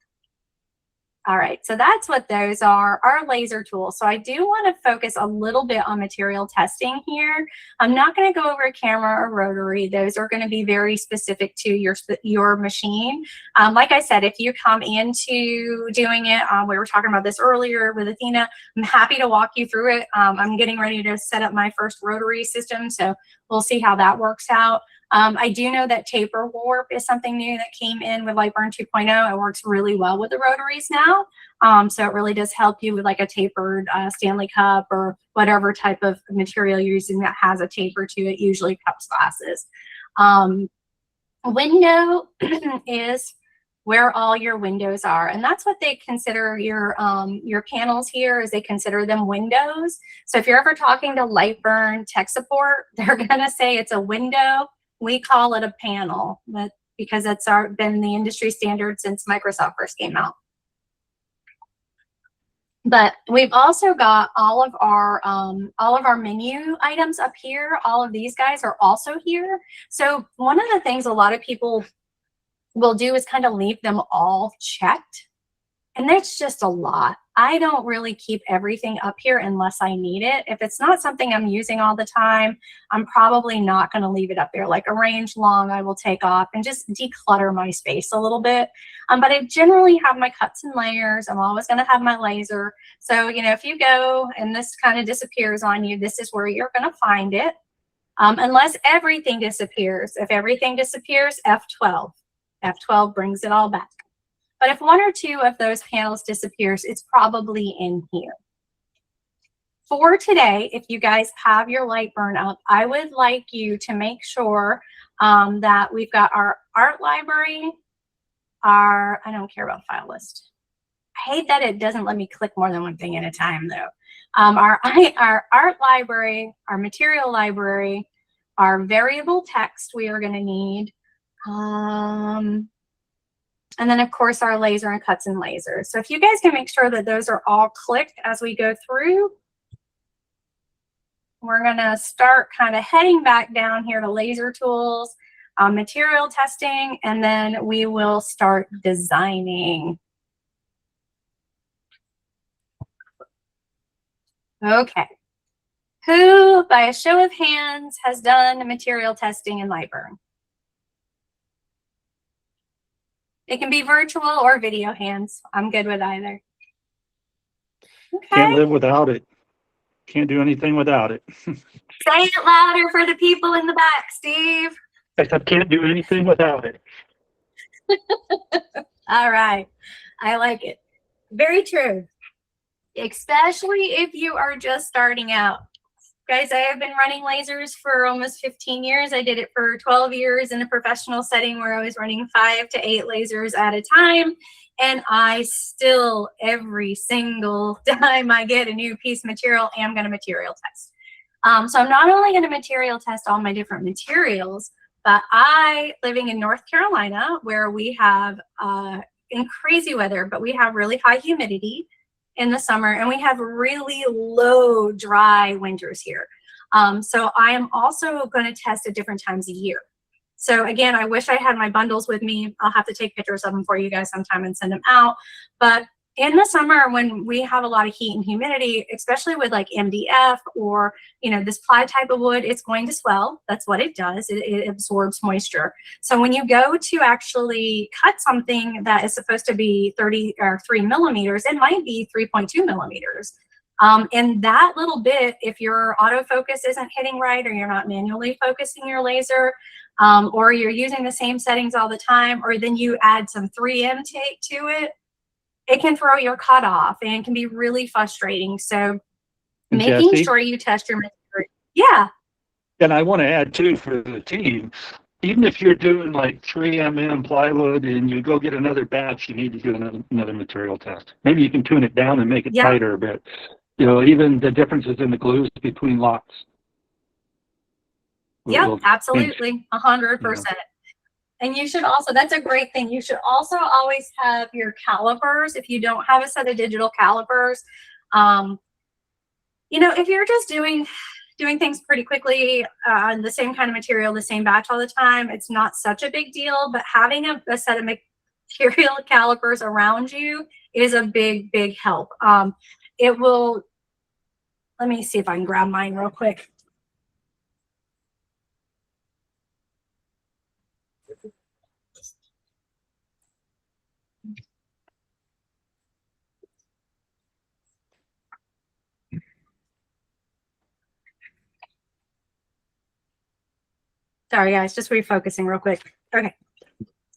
All right, so that's what those are, our laser tools. So I do want to focus a little bit on material testing here. I'm not going to go over a camera or rotary. Those are going to be very specific to your machine. Like I said, if you come into doing it, we were talking about this earlier with Athena, I'm happy to walk you through it. I'm getting ready to set up my first rotary system, so we'll see how that works out. I do know that taper warp is something new that came in with Lightburn 2.0. It works really well with the rotaries now. So it really does help you with like a tapered Stanley cup or whatever type of material you're using that has a taper to it, usually cups, glasses. Window is where all your windows are, and that's what they consider your panels here, is they consider them windows. So if you're ever talking to Lightburn tech support, they're gonna say it's a window. We call it a panel, but because that's been the industry standard since Microsoft first came out. But we've also got all of our menu items up here. All of these guys are also here. So one of the things a lot of people will do is kind of leave them all checked, and that's just a lot. I don't really keep everything up here unless I need it. If it's not something I'm using all the time, I'm probably not going to leave it up there. Like arrange long, I will take off and just declutter my space a little bit. But I generally have my cuts and layers. I'm always going to have my laser. So, you know, if you go and this kind of disappears on you, this is where you're going to find it. Unless everything disappears. If everything disappears, F12. F12 brings it all back. But if one or two of those panels disappears, it's probably in here. For today, if you guys have your Lightburn up, I would like you to make sure that we've got our art library, I don't care about file list. I hate that it doesn't let me click more than one thing at a time though. Our art library, our material library, our variable text we are going to need. And then of course our laser and cuts and lasers. So if you guys can make sure that those are all clicked as we go through, we're going to start kind of heading back down here to laser tools, material testing, and then we will start designing. Okay. Who, by a show of hands, has done material testing in Lightburn? It can be virtual or video hands. I'm good with either. Can't Okay. live without it. Can't do anything without it. Say it louder for the people in the back, Steve. I said, can't do anything without it. All right. I like it. Very true. Especially if you are just starting out. Guys, I have been running lasers for almost 15 years. I did it for 12 years in a professional setting where I was running 5 to 8 lasers at a time. And I still, every single time I get a new piece of material, am going to material test. So I'm not only going to material test all my different materials, but living in North Carolina, where we have in crazy weather, but we have really high humidity in the summer, and we have really low dry winters here. So I am also going to test at different times a year. So again, I wish I had my bundles with me. I'll have to take pictures of them for you guys sometime and send them out. But in the summer, when we have a lot of heat and humidity, especially with like MDF or, you know, this ply type of wood, it's going to swell. That's what it does. It absorbs moisture. So when you go to actually cut something that is supposed to be 3 millimeters, it might be 3.2 millimeters. And that little bit, if your autofocus isn't hitting right, or you're not manually focusing your laser, or you're using the same settings all the time, or then you add some 3M tape to it, it can throw your cut off and it can be really frustrating. So making Jesse? sure you test your material. Yeah. And I want to add too for the team, even if you're doing like 3mm plywood and you go get another batch, you need to do another material test. Maybe you can tune it down and make it tighter a bit. You know, even the differences in the glues between lots. Yeah, absolutely. 100%. And you should also, that's a great thing. You should also always have your calipers. If you don't have a set of digital calipers, you know, if you're just doing things pretty quickly on the same kind of material, the same batch all the time, it's not such a big deal. But having a set of material calipers around you is a big, big help. It will, let me see if I can grab mine real quick. Sorry guys, just refocusing real quick. Okay.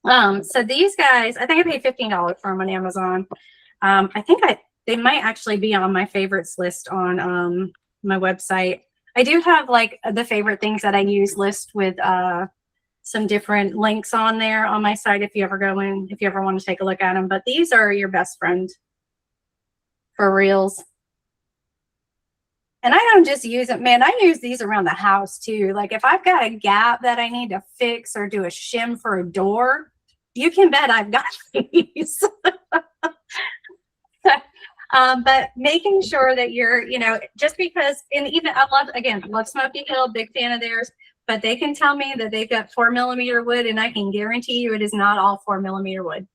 So these guys, I think I paid $15 for them on Amazon. I think they might actually be on my favorites list on my website. I do have like the favorite things that I use list with some different links on there on my site if you ever go in, if you ever want to take a look at them. But these are your best friend for reals. And I don't just use it, man, I use these around the house too. Like if I've got a gap that I need to fix or do a shim for a door, you can bet I've got these. But making sure that you're, you know, just because, and even I love Smoky Hill, big fan of theirs, but they can tell me that they've got 4 millimeter wood, and I can guarantee you it is not all 4 millimeter wood,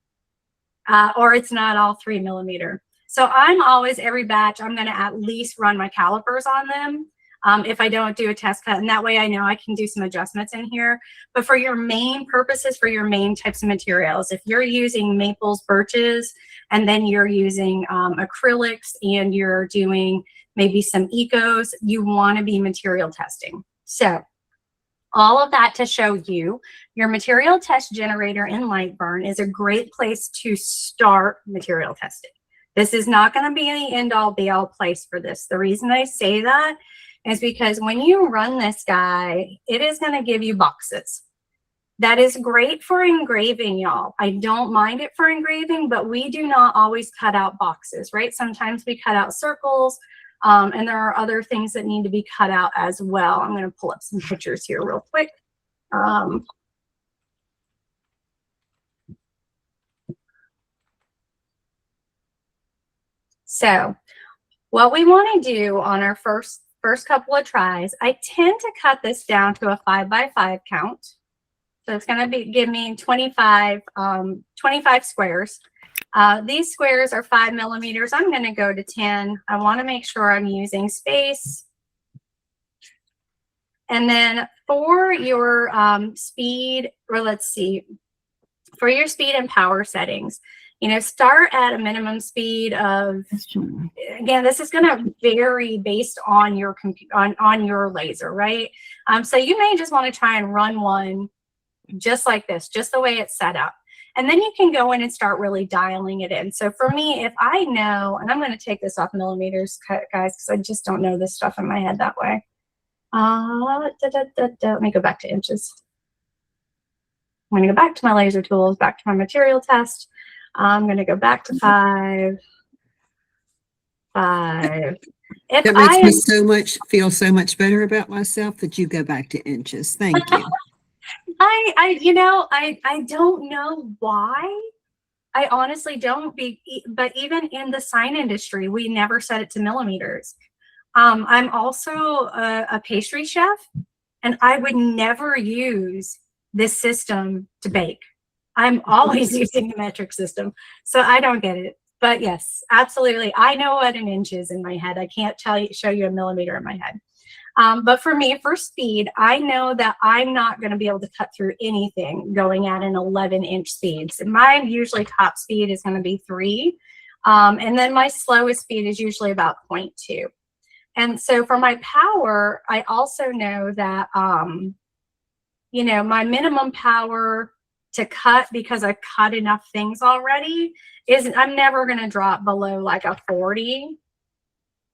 or it's not all 3 millimeter. So I'm always, every batch, I'm going to at least run my calipers on them if I don't do a test cut. And that way I know I can do some adjustments in here. But for your main purposes, for your main types of materials, if you're using maples, birches, and then you're using acrylics and you're doing maybe some ecos, you want to be material testing. So All of that to show you your material test generator in Lightburn is a great place to start material testing. This is not going to be the end all be all place for this. The reason I say that is because when you run this guy, it is going to give you boxes. That is great for engraving, y'all. I don't mind it for engraving, but we do not always cut out boxes, right? Sometimes we cut out circles, and there are other things that need to be cut out as well. I'm going to pull up some pictures here real quick. So what we want to do on our first couple of tries, I tend to cut this down to a 5x5 count. So it's going to give me 25 squares. These squares are 5 millimeters. I'm going to go to 10. I want to make sure I'm using space. And then for your speed, or let's see, for your speed and power settings, you know, start at a minimum speed of, again, this is going to vary based on your on your laser, right? So you may just want to try and run one just like this, just the way it's set up. And then you can go in and start really dialing it in. So for me, if I know, and I'm going to take this off millimeters, guys, because I just don't know this stuff in my head that way. Let me go back to inches. I'm going to go back to my laser tools, back to my material test. I'm going to go back to 5. If That makes me feel so much better about myself that you go back to inches. Thank you. I don't know why. I honestly don't. But even in the sign industry, we never set it to millimeters. I'm also a pastry chef, and I would never use this system to bake. I'm always using the metric system, so I don't get it. But yes, absolutely. I know what an inch is in my head. I can't show you a millimeter in my head. But for me, for speed, I know that I'm not going to be able to cut through anything going at an 11-inch speed. So my usually top speed is going to be 3. And then my slowest speed is usually about 0.2. And so for my power, I also know that, you know, my minimum power to cut, because I cut enough things already, is I'm never going to drop below like a 40.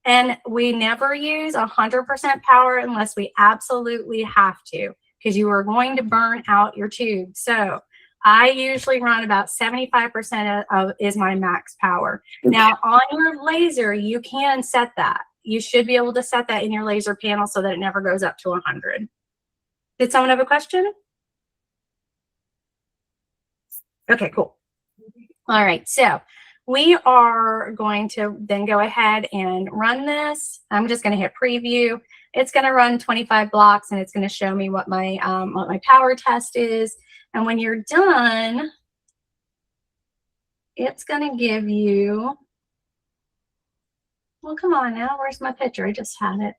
And we never use 100% power unless we absolutely have to, because you are going to burn out your tube. So I usually run about 75% of is my max power. Now on your laser, you can set that. You should be able to set that in your laser panel so that it never goes up to 100. Did someone have a question? Okay, cool. All right, so we are going to then go ahead and run this. I'm just going to hit preview. It's going to run 25 blocks, and it's going to show me what my power test is. And when you're done, it's going to give you, well, come on now, where's my picture? I just had it.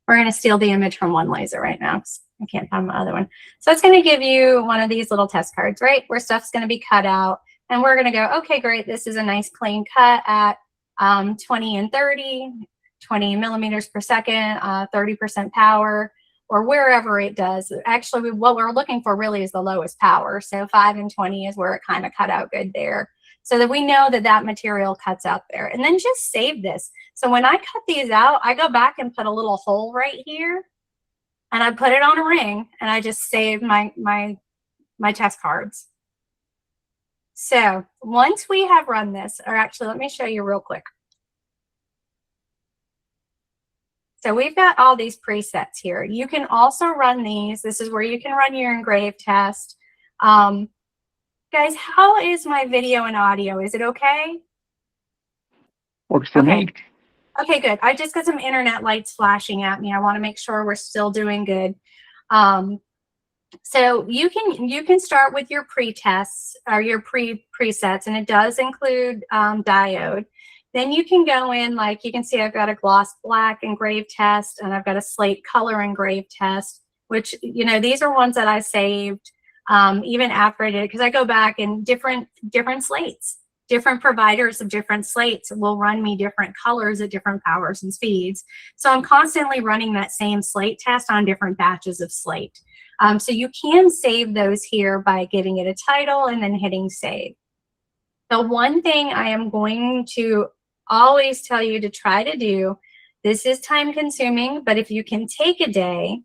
We're going to steal the image from one laser right now. I can't find my other one. So it's going to give you one of these little test cards, right? Where stuff's going to be cut out. And we're going to go, okay, great. This is a nice clean cut at 20 and 30, 20 millimeters per second, 30% power, or wherever it does. Actually, what we're looking for really is the lowest power. So 5 and 20 is where it kind of cut out good there, so that we know that that material cuts out there. And then just save this. So when I cut these out, I go back and put a little hole right here, and I put it on a ring, and I just save my test cards. So once we have run this, or actually let me show you real quick. So we've got all these presets here. You can also run these. This is where you can run your engrave test. Guys, how is my video and audio? Is it okay? Works for me. Okay, good. I just got some internet lights flashing at me. I want to make sure we're still doing good. So you can start with your pre-tests or your presets, and it does include diode. Then you can go in, like you can see I've got a gloss black engraved test, and I've got a slate color engraved test, which, you know, these are ones that I saved even after I did it, because I go back and different slates, different providers of different slates will run me different colors at different powers and speeds. So I'm constantly running that same slate test on different batches of slate. So you can save those here by giving it a title and then hitting save. The one thing I am going to always tell you to try to do, this is time consuming, but if you can take a day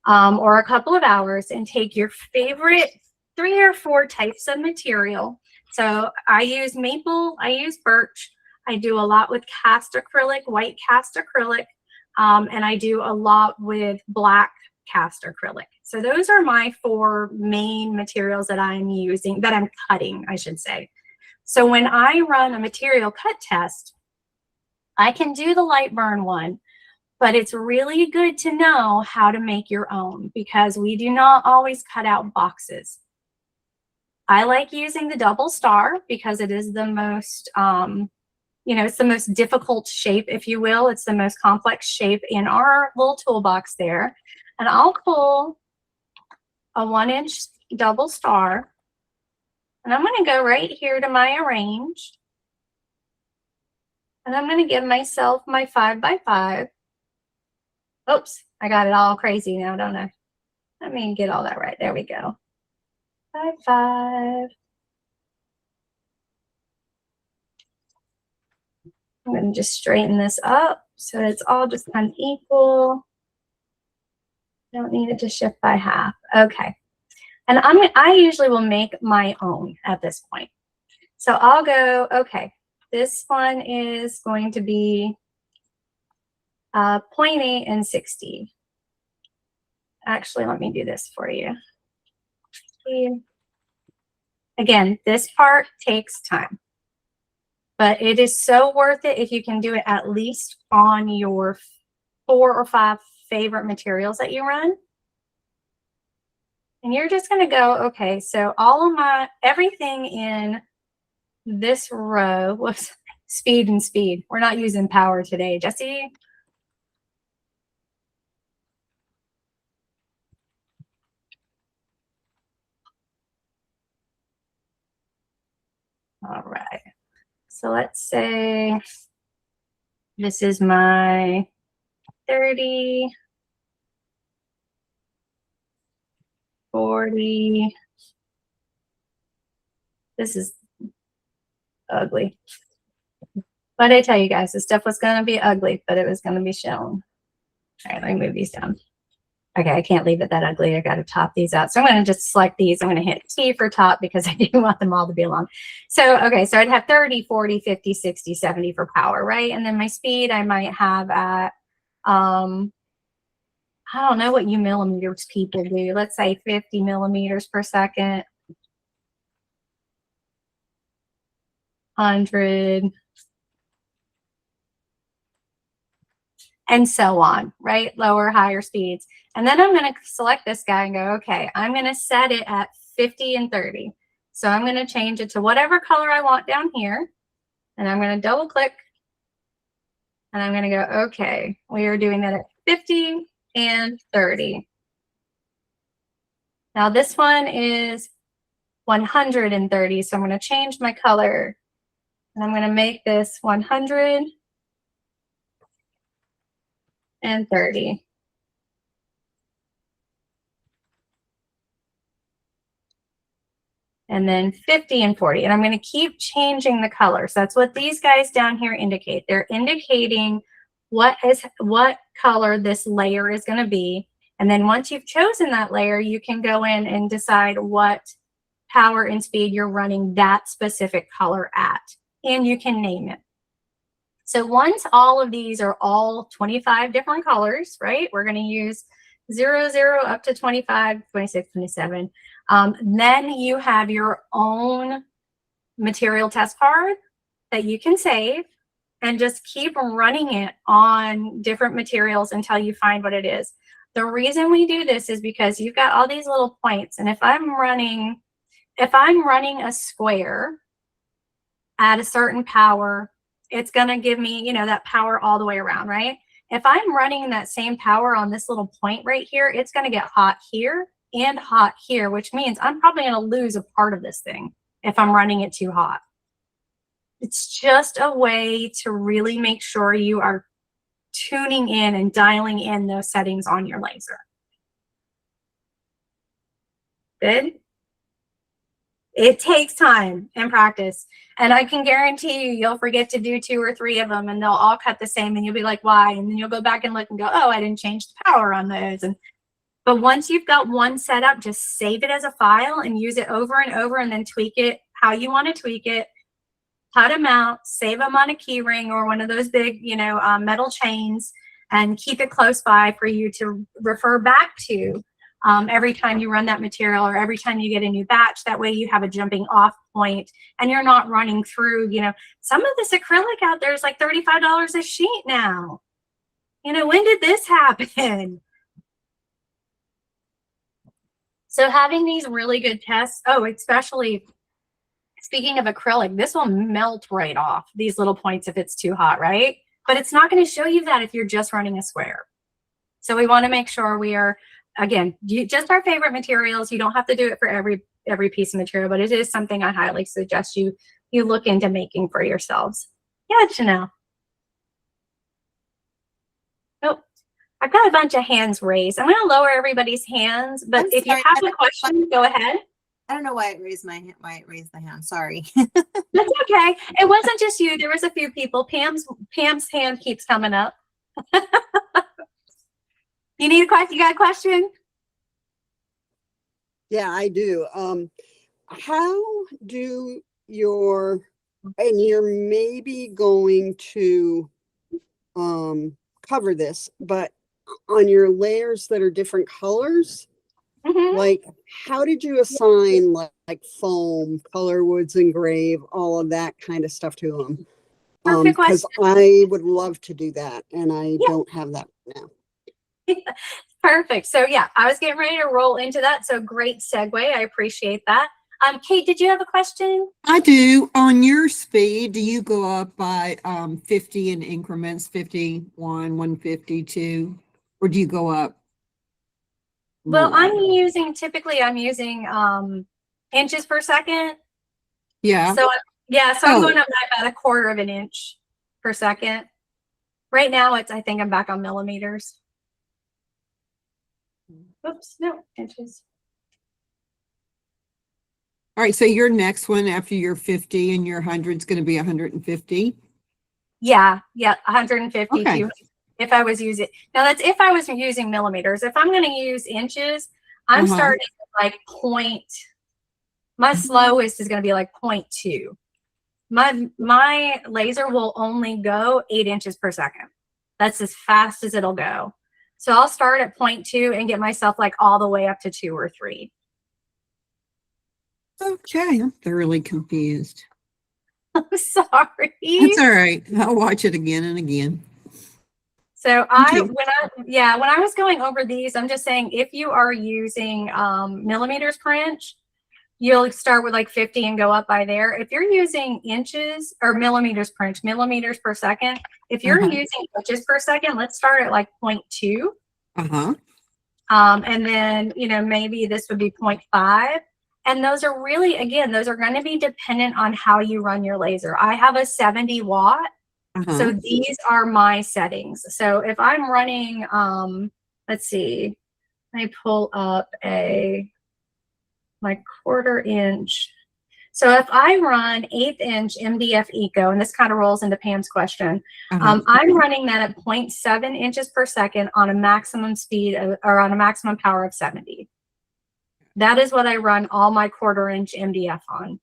or a couple of hours and take your favorite 3 or 4 types of material. So I use maple, I use birch, I do a lot with cast acrylic, white cast acrylic, and I do a lot with black cast acrylic. So those are my 4 main materials that I'm using, that I'm cutting, I should say. So when I run a material cut test, I can do the light burn one, but it's really good to know how to make your own, because we do not always cut out boxes. I like using the double star because it is the most, you know, it's the most difficult shape, if you will. It's the most complex shape in our little toolbox there. And I'll pull a 1-inch double star, and I'm going to go right here to my arrange. And I'm going to give myself my 5x5. Oops, I got it all crazy now, don't I? Let me get all that right. There we go. 5x5. I'm going to just straighten this up so it's all just kind of equal. Don't need it to shift by half. Okay. And I usually will make my own at this point. So I'll go, okay, this one is going to be 0.8 and 60. Actually, let me do this for you. Again, this part takes time, but it is so worth it if you can do it at least on your 4 or 5 favorite materials that you run. And you're just going to go, okay, so all of everything in this row was speed and speed. We're not using power today, Jesse. All right. So let's say this is my 30, 40. This is ugly. But I tell you guys, this stuff was going to be ugly, but it was going to be shown. All right, let me move these down. Okay, I can't leave it that ugly. I got to top these out. So I'm going to just select these. I'm going to hit T for top because I do want them all to be long. So, okay, so I'd have 30, 40, 50, 60, 70 for power, right? And then my speed I might have at, I don't know what you millimeters people do. Let's say 50 millimeters per second. 100. And so on, right? Lower, higher speeds. And then I'm going to select this guy and go, okay, I'm going to set it at 50 and 30. So I'm going to change it to whatever color I want down here. And I'm going to double click. And I'm going to go, okay, we are doing that at 50 and 30. Now this one is 130. So I'm going to change my color. And I'm going to make this 130. And then 50 and 40. And I'm going to keep changing the colors. That's what these guys down here indicate. They're indicating what color this layer is going to be. And then once you've chosen that layer, you can go in and decide what power and speed you're running that specific color at. And you can name it. So once all of these are all 25 different colors, right? We're going to use 0, 0 up to 25, 26, 27. Then you have your own material test card that you can save and just keep running it on different materials until you find what it is. The reason we do this is because you've got all these little points. And if I'm running a square at a certain power, it's going to give me, you know, that power all the way around, right? If I'm running that same power on this little point right here, it's going to get hot here and hot here, which means I'm probably going to lose a part of this thing if I'm running it too hot. It's just a way to really make sure you are tuning in and dialing in those settings on your laser. Good. It takes time and practice. And I can guarantee you, you'll forget to do 2 or 3 of them and they'll all cut the same and you'll be like, why? And then you'll go back and look and go, oh, I didn't change the power on those. But once you've got one set up, just save it as a file and use it over and over and then tweak it how you want to tweak it. Cut them out, save them on a key ring or one of those big, you know, metal chains, and keep it close by for you to refer back to every time you run that material or every time you get a new batch. That way you have a jumping off point and you're not running through, you know, some of this acrylic out there is like $35 a sheet now. You know, when did this happen? So having these really good tests, especially speaking of acrylic, this will melt right off these little points if it's too hot, right? But it's not going to show you that if you're just running a square. So we want to make sure we are, again, just our favorite materials. You don't have to do it for every piece of material, but it is something I highly suggest you look into making for yourselves. Yeah, Janelle. Oh, I've got a bunch of hands raised. I'm going to lower everybody's hands, but I'm if you sorry, have a question, go ahead. I don't know why it raised my hand. Why it raised the hand? Sorry. That's okay. It wasn't just you. There was a few people. Pam's hand keeps coming up. You need a question? You got a question? Yeah, I do. How do you're maybe going to cover this, but on your layers that are different colors, like how did you assign like foam, color, woods, engrave, all of that kind of stuff to them? Perfect Because question. I would love to do that, and I don't have that now. Perfect. So yeah, I was getting ready to roll into that. So great segue. I appreciate that. Kate, did you have a question? I do. On your speed, do you go up by 50 in increments, 51, 152, or do you go up? Well, more? I'm using inches per second. Yeah. So yeah, so I'm Oh. going up by about 1/4 of an inch per second. Right now I think I'm back on millimeters. Oops, no, inches. All right. So your next one after your 50 and your 100 is going to be 150. Yeah, 150 Okay. to if I was using, now that's if I was using millimeters. If I'm going to use inches, I'm starting at like my slowest is going to be like 0.2. My laser will only go 8 inches per second. That's as fast as it'll go. So I'll start at 0.2 and get myself like all the way up to 2 or 3. Okay. I'm thoroughly confused. I'm sorry. That's all right. I'll watch it again and again. So Okay. when I was going over these, I'm just saying if you are using millimeters per inch, you'll start with like 50 and go up by there. If you're using inches or millimeters per inch, millimeters per second, if you're using inches per second, let's start at like 0.2. And then, you know, maybe this would be 0.5. And those are really, again, those are going to be dependent on how you run your laser. I have a 70 watt. So these are my settings. So if I'm running, let's see, I pull up my 1/4 inch. So if I run 1/8 inch MDF Eco, and this kind of rolls into Pam's question, I'm running that at 0.7 inches per second on a maximum speed or on a maximum power of 70. That is what I run all my 1/4 inch MDF on.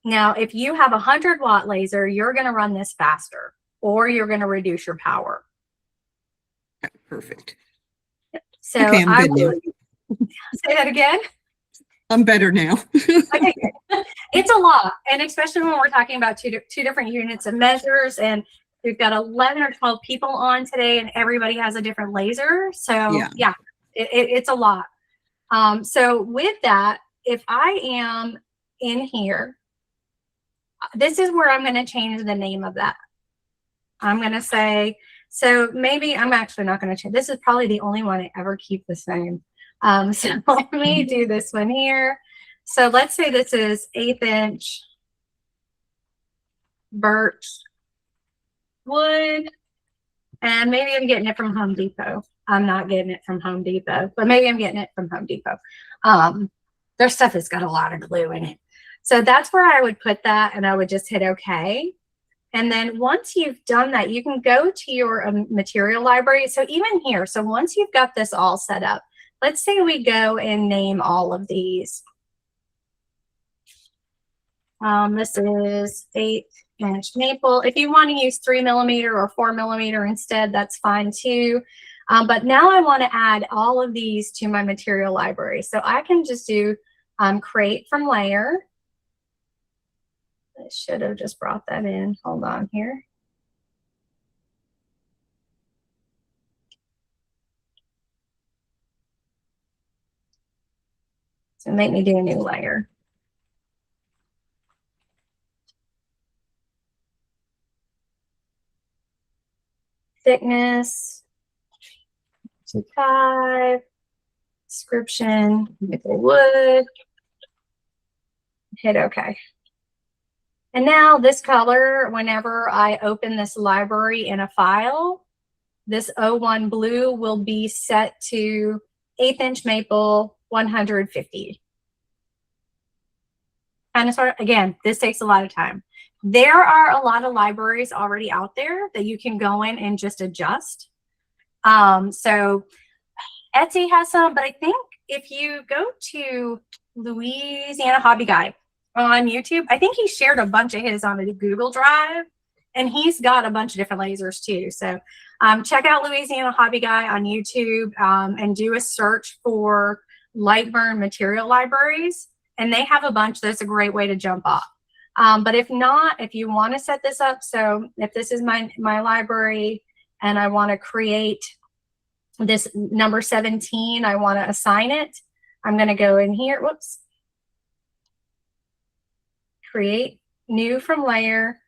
Now, if you have a 100 watt laser, you're going to run this faster or you're going to reduce your power. Perfect. So Okay, I'm I good now. would say that again. I'm better now. Okay, good. It's a lot. And especially when we're talking about two different units of measures, and we've got 11 or 12 people on today and everybody has a different laser. So yeah, it's a lot. So with that, if I am in here, this is where I'm going to change the name of that. I'm going to say, so maybe I'm actually not going to change. This is probably the only one I ever keep the same. So let me do this one here. So let's say this is 1/8 inch birch wood. And maybe I'm getting it from Home Depot. I'm not getting it from Home Depot, but maybe I'm getting it from Home Depot. Their stuff has got a lot of glue in it. So that's where I would put that, and I would just hit OK. And then once you've done that, you can go to your material library. So even here, so once you've got this all set up, let's say we go and name all of these. This is 1/8 inch maple. If you want to use 3mm or 4mm instead, that's fine too. But now I want to add all of these to my material library. So I can just do create from layer. I should have just brought that in. Hold on here. So make me do a new layer. Thickness, 2.5, description, maple wood, hit OK. And now this color, whenever I open this library in a file, this 01 blue will be set to 1/8 inch maple 150. And sort of, again, this takes a lot of time. There are a lot of libraries already out there that you can go in and just adjust. So Etsy has some, but I think if you go to Louisiana Hobby Guy on YouTube, I think he shared a bunch of his on a Google Drive, and he's got a bunch of different lasers too. So check out Louisiana Hobby Guy on YouTube and do a search for Lightburn material libraries, and they have a bunch. That's a great way to jump off. But if not, if you want to set this up, so if this is my library and I want to create this number 17, I want to assign it, I'm going to go in here, whoops, create new from layer.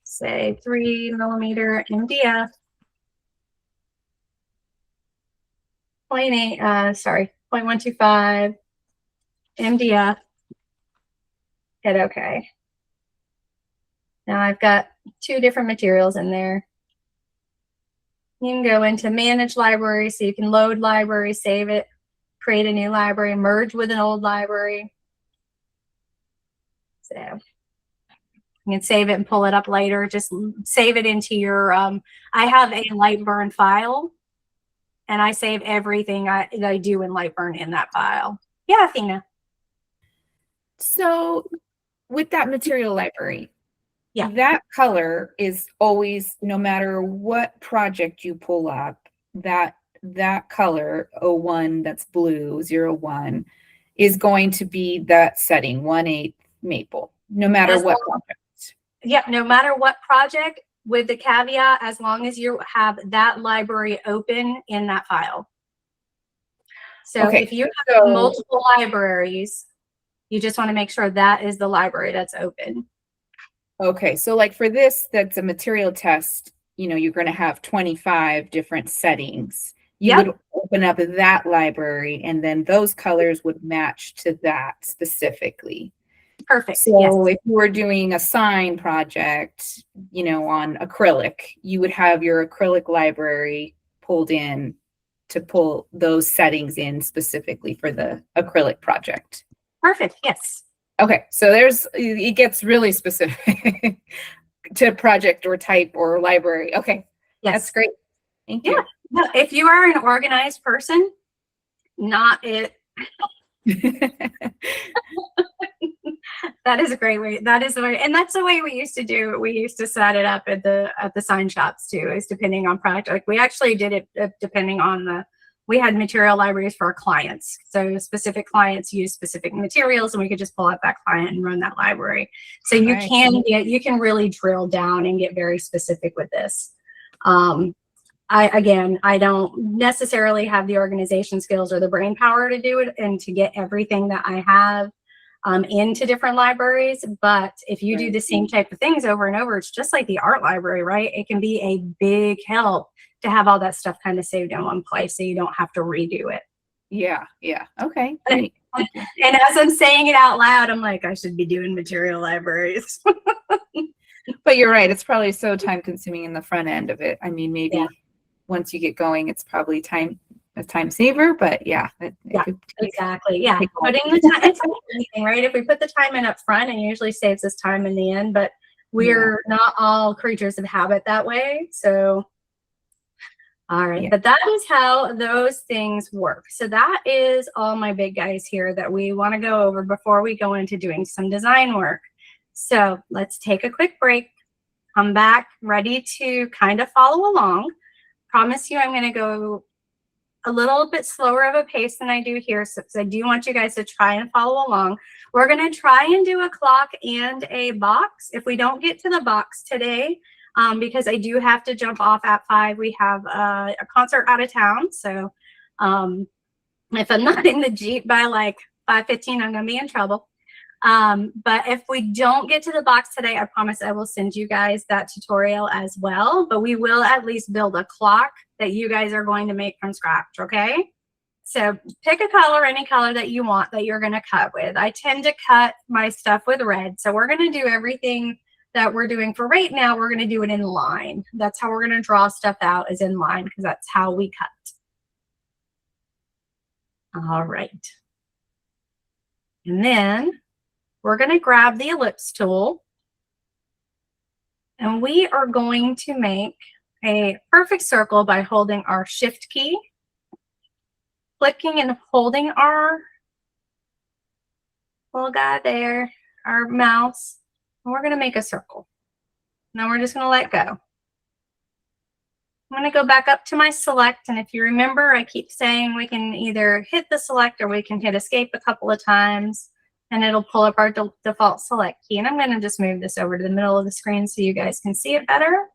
Say 3mm MDF. 0.125 MDF. Hit OK. Now I've got 2 different materials in there. You can go into manage library, so you can load library, save it, create a new library, merge with an old library. So you can save it and pull it up later. Just save it into your, I have a Lightburn file, and I save everything that I do in Lightburn in that file. Yeah, Athena. So with that material library, yeah, that color is always, no matter what project you pull up, that color 01, that's blue, 01, is going to be that setting, 1/8 maple, no matter what project. Yeah, no matter what project, with the caveat, as long as you have that library open in that file. So Okay, if you have multiple libraries, you just want to make sure that is the library that's open. Okay, so like for this, that's a material test, you know, you're going to have 25 different settings. You would open up that library, and then those colors would match to that specifically. Perfect. So if you were doing a sign project, you know, on acrylic, you would have your acrylic library pulled in to pull those settings in specifically for the acrylic project. Perfect. Yes. Okay, so it gets really specific to project or type or library. Okay, yes, that's great. Thank you. Yeah. If you are an organized person, not it. That is a great way. That is the way, and that's the way we used to do it. We used to set it up at the sign shops too. Is depending on project. We actually did it depending on we had material libraries for our clients. So specific clients use specific materials, and we could just pull up that client and run that library. So you can really drill down and get very specific with this. I don't necessarily have the organization skills or the brain power to do it and to get everything that I have into different libraries. But if you do the same type of things over and over, it's just like the art library, right? It can be a big help to have all that stuff kind of saved in one place so you don't have to redo it. Yeah. Yeah. Okay. And Great. as I'm saying it out loud, I'm like, I should be doing material libraries. But you're right. It's probably so time consuming in the front end of it. I mean, maybe Yeah. once you get going, it's probably a time saver, but yeah. It Yeah, could- exactly. Yeah. take a lot. Putting the time, it's like anything, right? If we put the time in up front, it usually saves us time in the end, but we're not all creatures of habit that way. So, all right. Yeah. But that is how those things work. So that is all my big guys here that we want to go over before we go into doing some design work. So let's take a quick break. Come back ready to kind of follow along. Promise you I'm going to go a little bit slower of a pace than I do here. So I do want you guys to try and follow along. We're going to try and do a clock and a box. If we don't get to the box today, because I do have to jump off at 5, we have a concert out of town. So if I'm not in the Jeep by like 5:15, I'm going to be in trouble. But if we don't get to the box today, I promise I will send you guys that tutorial as well. But we will at least build a clock that you guys are going to make from scratch, okay? So pick a color, any color that you want that you're going to cut with. I tend to cut my stuff with red. So we're going to do everything that we're doing for right now. We're going to do it in line. That's how we're going to draw stuff out, is in line, because that's how we cut. All right. And then we're going to grab the ellipse tool, and we are going to make a perfect circle by holding our shift key, clicking and holding our little guy there, our mouse, and we're going to make a circle. Now we're just going to let go. I'm going to go back up to my select, and if you remember, I keep saying we can either hit the select or we can hit escape a couple of times, and it'll pull up our default select key. And I'm going to just move this over to the middle of the screen so you guys can see it better.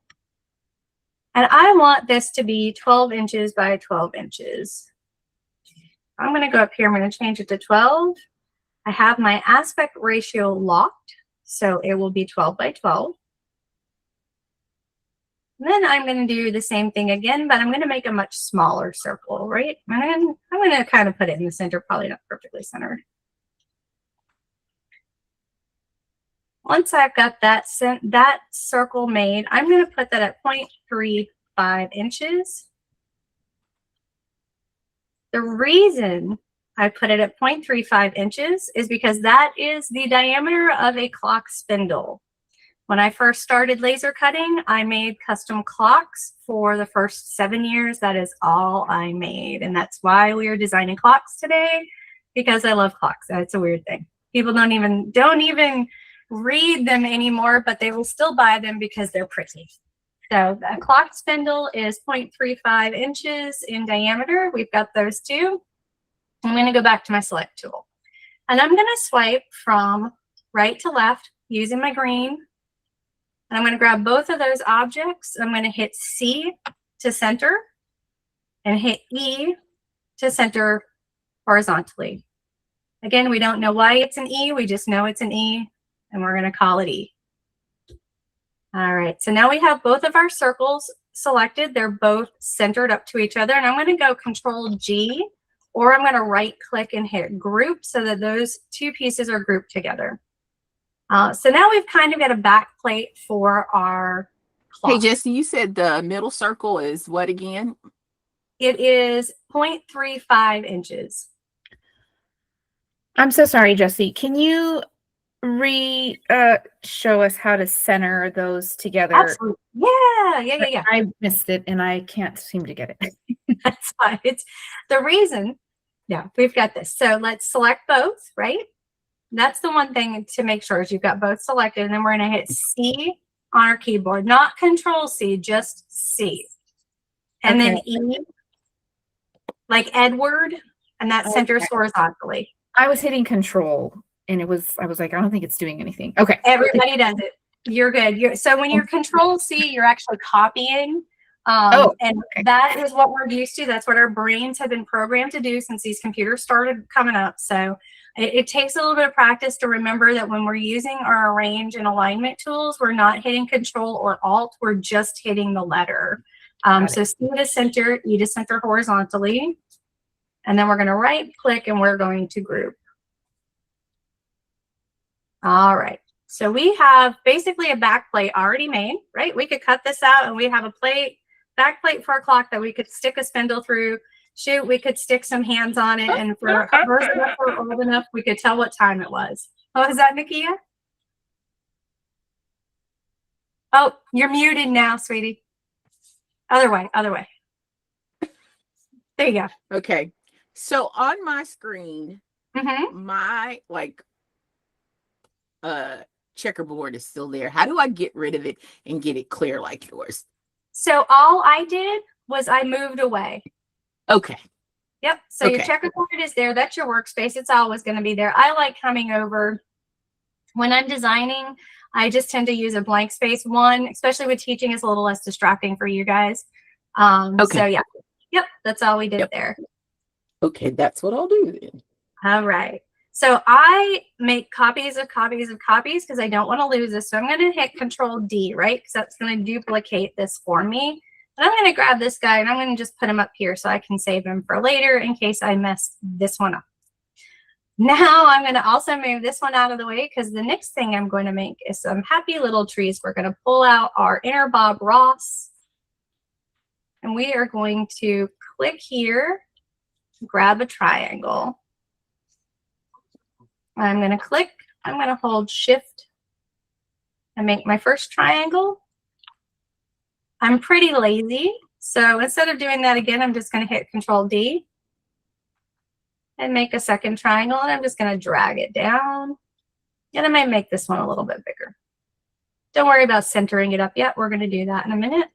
And I want this to be 12 inches by 12 inches. I'm going to go up here. I'm going to change it to 12. I have my aspect ratio locked, so it will be 12 by 12. And then I'm going to do the same thing again, but I'm going to make a much smaller circle, right? And I'm going to kind of put it in the center, probably not perfectly centered. Once I've got that circle made, I'm going to put that at 0.35 inches. The reason I put it at 0.35 inches is because that is the diameter of a clock spindle. When I first started laser cutting, I made custom clocks for the first 7 years. That is all I made. And that's why we are designing clocks today, because I love clocks. It's a weird thing. People don't even read them anymore, but they will still buy them because they're pretty. So the clock spindle is 0.35 inches in diameter. We've got those two. I'm going to go back to my select tool, and I'm going to swipe from right to left using my green. And I'm going to grab both of those objects. I'm going to hit C to center and hit E to center horizontally. Again, we don't know why it's an E. We just know it's an E, and we're going to call it E. All right, so now we have both of our circles selected. They're both centered up to each other, and I'm going to go Control G, or I'm going to right click and hit group so that those two pieces are grouped together. So now we've kind of got a back plate for our clock. Hey, Jesse, you said the middle circle is what again? It is 0.35 inches. I'm so sorry, Jesse. Can you show us how to center those together? Absolutely. Yeah. I missed it and I can't seem to get it. That's fine. It's the reason. Yeah, we've got this. So let's select both, right? That's the one thing to make sure is you've got both selected, and then we're going to hit C on our keyboard, not Control C, just C. And then E, like Edward, and that centers horizontally. I was hitting Control and I was like, I don't think it's doing anything. Okay. Everybody does it. You're good. So when you're Control C, you're actually copying And that is what we're used to. That's what our brains have been programmed to do since these computers started coming up. So it takes a little bit of practice to remember that when we're using our arrange and alignment tools, we're not hitting Control or Alt, we're just hitting the letter. So C to center, E to center horizontally, and then we're going to right click and we're going to group. All right. So we have basically a back plate already made, right? We could cut this out and we have a back plate for a clock that we could stick a spindle through. Shoot, we could stick some hands on it, and for old enough, we could tell what time it was. Oh, is that Nakia? Oh, you're muted now, sweetie. Other way, other way. There you go. Okay. So on my screen, my checkerboard is still there. How do I get rid of it and get it clear like yours? So all I did was I moved away. Okay. Yep. So your checkerboard is there. That's your workspace. It's always going to be there. I like coming over when I'm designing. I just tend to use a blank space. One, especially with teaching, is a little less distracting for you guys. So yeah. Yep. That's all we did there. Okay. That's what I'll do then. All right. So I make copies of copies of copies because I don't want to lose this. So I'm going to hit Control D, right? Because that's going to duplicate this for me. And I'm going to grab this guy and I'm going to just put him up here so I can save him for later in case I mess this one up. Now I'm going to also move this one out of the way because the next thing I'm going to make is some happy little trees. We're going to pull out our inner Bob Ross. And we are going to click here, grab a triangle. I'm going to click, I'm going to hold Shift and make my first triangle. I'm pretty lazy, so instead of doing that again, I'm just going to hit Control D and make a second triangle, and I'm just going to drag it down. And I might make this one a little bit bigger. Don't worry about centering it up yet. We're going to do that in a minute.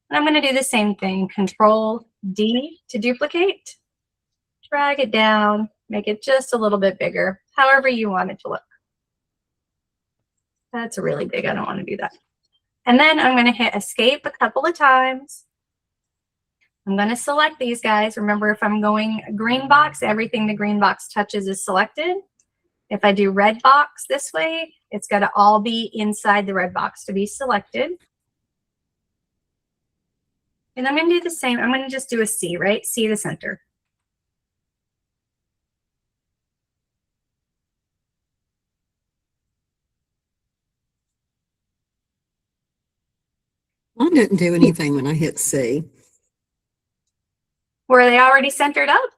And I'm going to do the same thing, Control D to duplicate, drag it down, make it just a little bit bigger, however you want it to look. That's really big. I don't want to do that. And then I'm going to hit Escape a couple of times. I'm going to select these guys. Remember, if I'm going green box, everything the green box touches is selected. If I do red box this way, it's got to all be inside the red box to be selected. And I'm going to do the same. I'm going to just do a C, right? C to center. I didn't do anything when I hit C. Were they already centered up?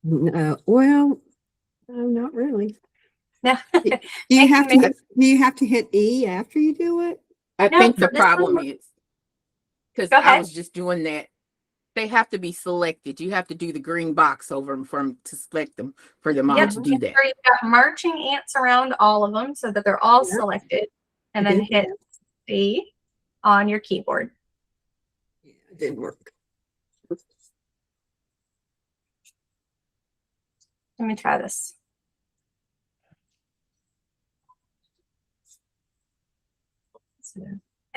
No, well, no, not really. No. Do you have to hit E after you do it? I No, think the for this problem one- is because Go I ahead. was just doing that. They have to be selected. You have to do the green box over them for them to select them for them all Yep. to do that. You've got marching ants around all of them so that they're all Yep. selected. And then hit C on your keyboard. Yeah, it didn't work. Let me try this.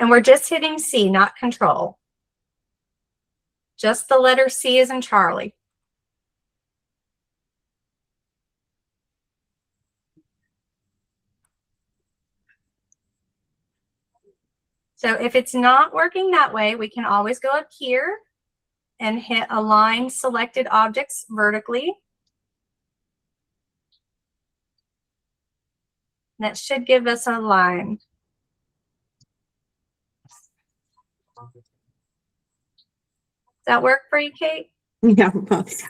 And we're just hitting C, not Control. Just the letter C as in Charlie. So if it's not working that way, we can always go up here and hit Align Selected Objects vertically. That should give us a line. Does that work for you, Kate? Yeah.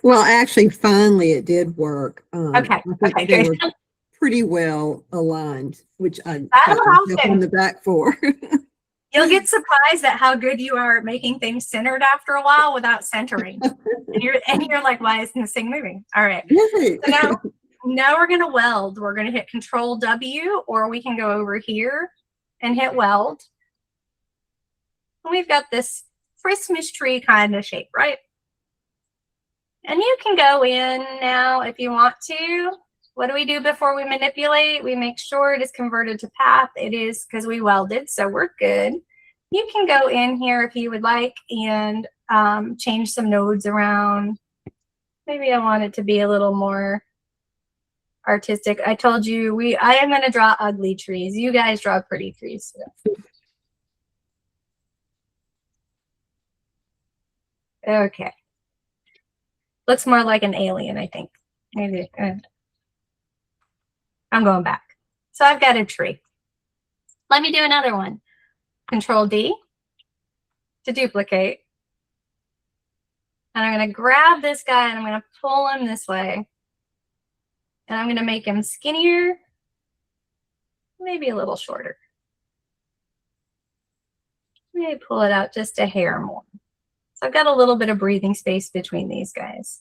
Well, actually, finally, it did work. Okay. I think Okay, they good. were pretty well aligned, which I That'll pat myself happen. on the back for. You'll get surprised at how good you are at making things centered after a while without centering. And you're like, why isn't this thing moving? All right. Right. So now we're going to weld. We're going to hit Control W, or we can go over here and hit weld. And we've got this Christmas tree kind of shape, right? And you can go in now if you want to. What do we do before we manipulate? We make sure it is converted to path. It is because we welded, so we're good. You can go in here if you would like and change some nodes around. Maybe I want it to be a little more artistic. I told you I am going to draw ugly trees. You guys draw pretty trees. Okay. Looks more like an alien, I think. Maybe. I'm going back. So I've got a tree. Let me do another one. Control D to duplicate. And I'm going to grab this guy and I'm going to pull him this way. And I'm going to make him skinnier, maybe a little shorter. Maybe pull it out just a hair more. So I've got a little bit of breathing space between these guys.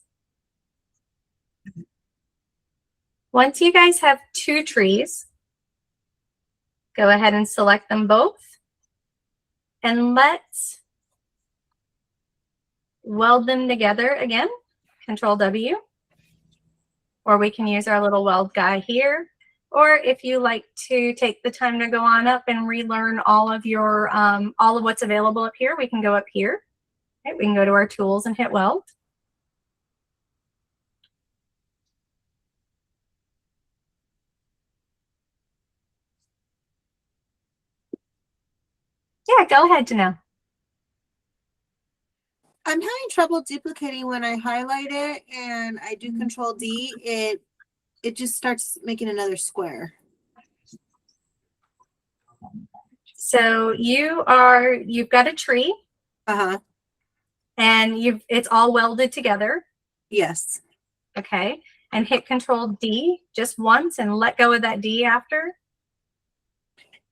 Once you guys have two trees, go ahead and select them both. And let's weld them together again. Control W. Or we can use our little weld guy here. Or if you like to take the time to go on up and relearn all of your all of what's available up here, we can go up here. Okay, we can go to our tools and hit weld. Yeah, go ahead, Janelle. I'm having trouble duplicating when I highlight it and I do Control D. It just starts making another square. So you've got a tree Uh-huh. and it's all welded together. Yes. Okay. And hit Control D just once and let go of that D after.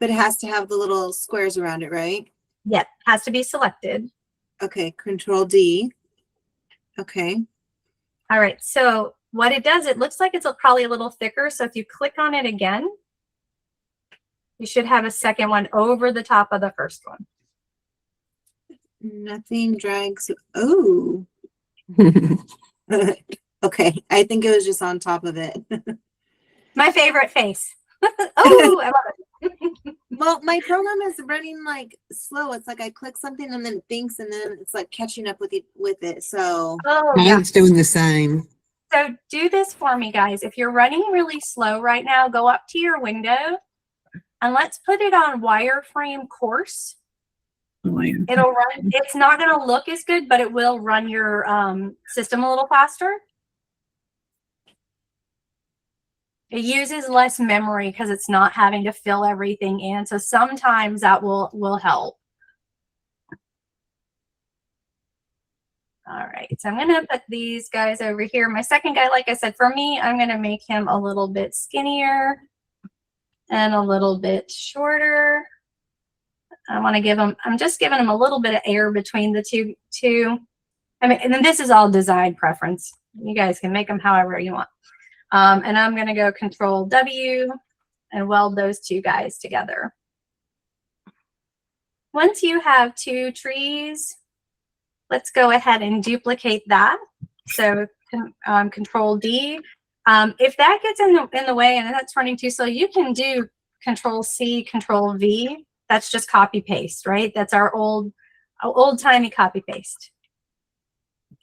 But it has to have the little squares around it, right? Yep. Has to be selected. Okay, Control D. Okay. All right. So what it does, it looks like it's probably a little thicker. So if you click on it again, you should have a second one over the top of the first one. Nothing drags. Oh. Okay. I think it was just on top of it. My favorite face. Oh, I love it. Well, my program is running like slow. It's like I click something and then it thinks and then it's like catching up with it. So Oh, yeah. Mine's doing the same. So do this for me, guys. If you're running really slow right now, go up to your window and let's put it on wireframe course. It'll run. It's not going to look as good, but it will run your system a little faster. It uses less memory because it's not having to fill everything in. So sometimes that will help. All right, so I'm going to put these guys over here. My second guy, like I said, for me, I'm going to make him a little bit skinnier and a little bit shorter. I want to give him, I'm just giving him a little bit of air between the two. I mean, and then this is all design preference. You guys can make them however you want. And I'm going to go Control W and weld those two guys together. Once you have two trees, let's go ahead and duplicate that. So Control D. If that gets in the way and that's running too slow, you can do Control C, Control V. That's just copy paste, right? That's our old timey copy paste.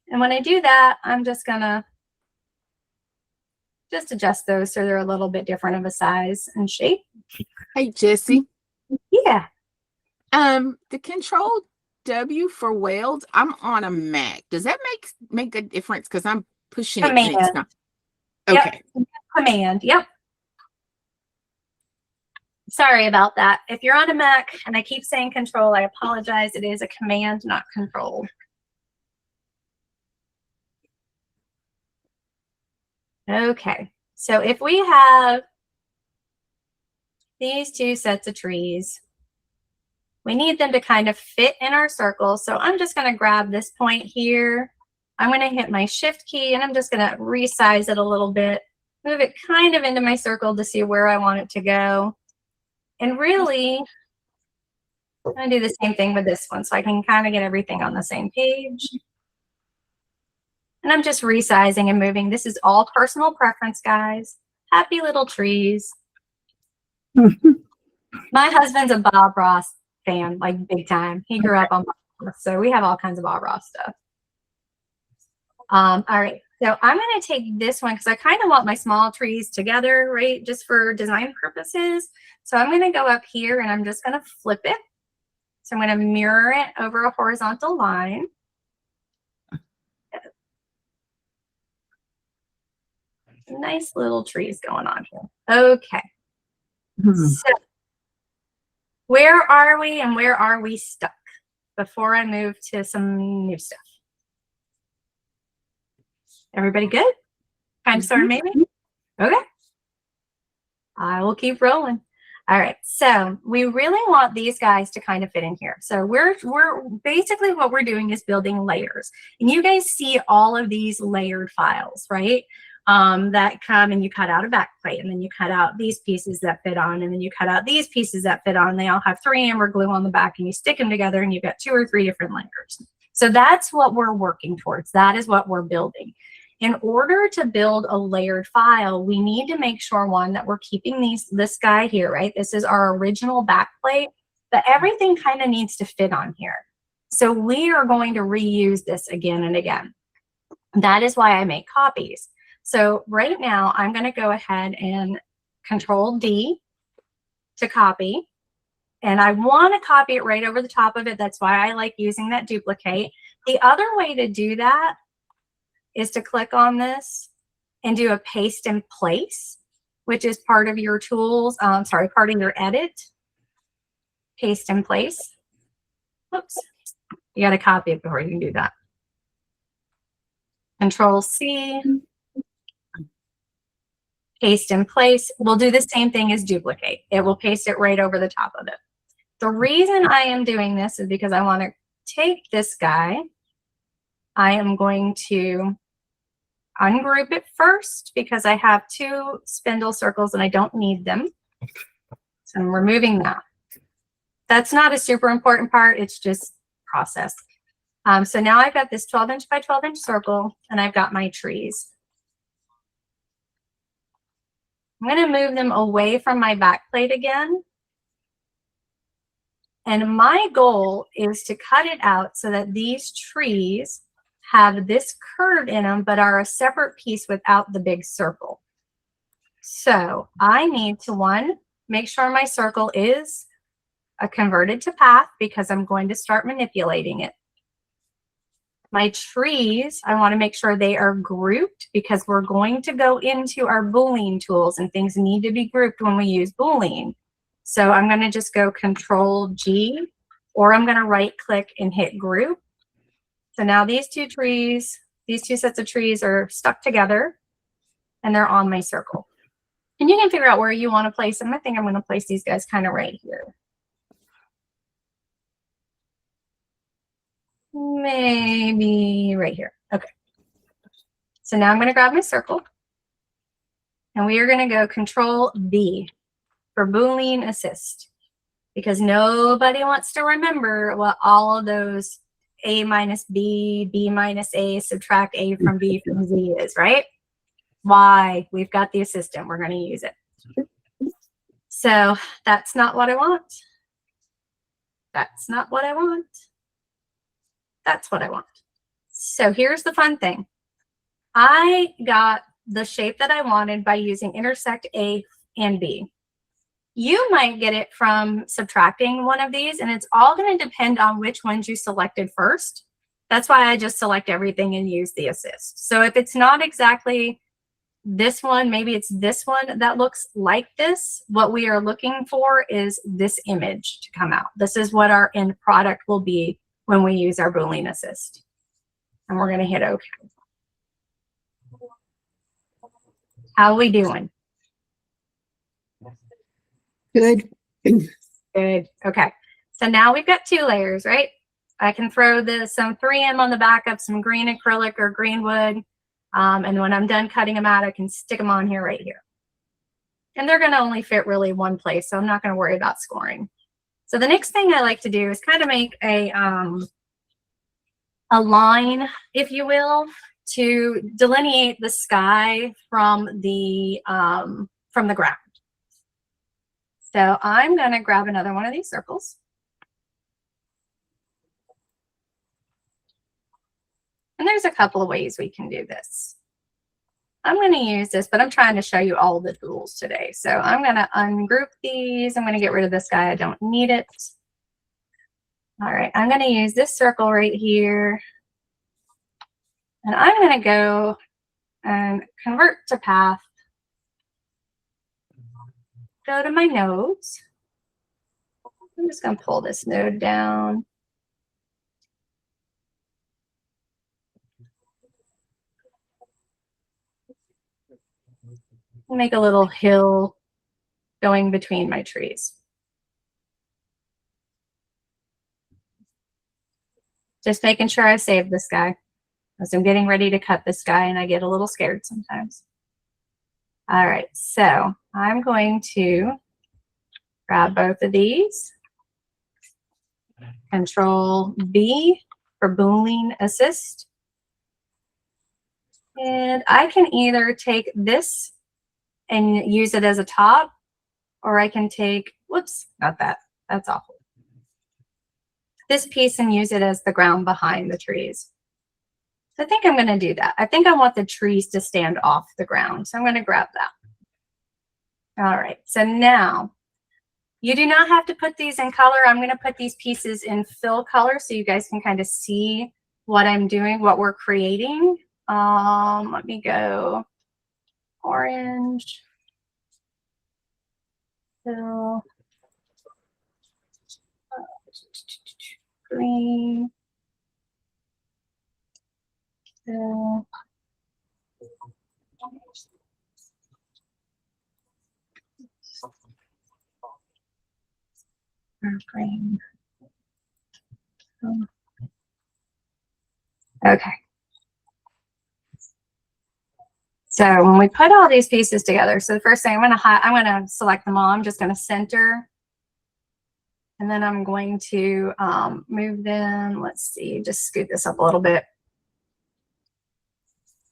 And when I do that, I'm just gonna adjust those so they're a little bit different of a size and shape. Hey, Jesse. Yeah. The Control W for weld, I'm on a Mac. Does that make a difference? Because I'm pushing it and it's not. Okay. Yep. Command. Yep. Sorry about that. If you're on a Mac and I keep saying Control, I apologize. It is a command, not Control. Okay. So if we have these two sets of trees, we need them to kind of fit in our circle. So I'm just going to grab this point here. I'm going to hit my Shift key and I'm just going to resize it a little bit, move it kind of into my circle to see where I want it to go. And really, I'm going to do the same thing with this one so I can kind of get everything on the same page. And I'm just resizing and moving. This is all personal preference, guys. Happy little trees. My husband's a Bob Ross fan, like big time. He grew up on Bob Ross, so we have all kinds of Bob Ross stuff. All right, so I'm going to take this one because I kind of want my small trees together, right? Just for design purposes. So I'm going to go up here and I'm just going to flip it. So I'm going to mirror it over a horizontal line. Nice little trees going on here. Okay. So where are we and where are we stuck before I move to some new stuff? Everybody good? Kind of sort of maybe? Okay. I will keep rolling. All right. So we really want these guys to kind of fit in here. So we're basically what we're doing is building layers. And you guys see all of these layered files, right? That come and you cut out a back plate and then you cut out these pieces that fit on and then you cut out these pieces that fit on. They all have 3 amber glue on the back and you stick them together and you've got 2 or 3 different layers. So that's what we're working towards. That is what we're building. In order to build a layered file, we need to make sure, one, that we're keeping this guy here, right? This is our original back plate, but everything kind of needs to fit on here. So we are going to reuse this again and again. That is why I make copies. So right now I'm going to go ahead and Control D to copy. And I want to copy it right over the top of it. That's why I like using that duplicate. The other way to do that is to click on this and do a paste in place, which is part of your tools, part of your edit. Paste in place. Whoops. You got to copy it before you can do that. Control C. Paste in place. We'll do the same thing as duplicate. It will paste it right over the top of it. The reason I am doing this is because I want to take this guy. I am going to ungroup it first because I have 2 spindle circles and I don't need them. So I'm removing that. That's not a super important part. It's just process. So now I've got this 12-inch by 12-inch circle and I've got my trees. I'm going to move them away from my back plate again. And my goal is to cut it out so that these trees have this curve in them, but are a separate piece without the big circle. So I need to, one, make sure my circle is converted to path because I'm going to start manipulating it. My trees, I want to make sure they are grouped because we're going to go into our Boolean tools and things need to be grouped when we use Boolean. So I'm going to just go Control G, or I'm going to right click and hit group. So now these 2 trees, these 2 sets of trees are stuck together and they're on my circle. And you can figure out where you want to place them. I think I'm going to place these guys kind of right here. Maybe right here. Okay. So now I'm going to grab my circle and we are going to go Control B for Boolean assist because nobody wants to remember what all of those A minus B, B minus A, subtract A from B from Z is, right? Why? We've got the assistant. We're going to use it. So that's not what I want. That's not what I want. That's what I want. So here's the fun thing. I got the shape that I wanted by using intersect A and B. You might get it from subtracting one of these, and it's all going to depend on which ones you selected first. That's why I just select everything and use the assist. So if it's not exactly this one, maybe it's this one that looks like this. What we are looking for is this image to come out. This is what our end product will be when we use our Boolean assist. And we're going to hit OK. How are we doing? Good. Good. Okay. So now we've got 2 layers, right? I can throw some 3M on the back of some green acrylic or green wood. And when I'm done cutting them out, I can stick them on here right here. And they're going to only fit really one place, so I'm not going to worry about scoring. So the next thing I like to do is kind of make a line, if you will, to delineate the sky from the ground. So I'm going to grab another one of these circles. And there's a couple of ways we can do this. I'm going to use this, but I'm trying to show you all the tools today. So I'm going to ungroup these. I'm going to get rid of this guy. I don't need it. All right, I'm going to use this circle right here. And I'm going to go and convert to path. Go to my nodes. I'm just going to pull this node down. Make a little hill going between my trees. Just making sure I save this guy, because I'm getting ready to cut this guy and I get a little scared sometimes. All right, so I'm going to grab both of these. Control B for Boolean assist. And I can either take this and use it as a top, or I can take, whoops, not that, that's awful. This piece and use it as the ground behind the trees. So I think I'm going to do that. I think I want the trees to stand off the ground. So I'm going to grab that. All right. So now you do not have to put these in color. I'm going to put these pieces in fill color so you guys can kind of see what I'm doing, what we're creating. Let me go orange, fill, green, fill, green. Okay. So when we put all these pieces together, so the first thing I'm going to select them all. I'm just going to center, and then I'm going to move them. Let's see, just scoot this up a little bit.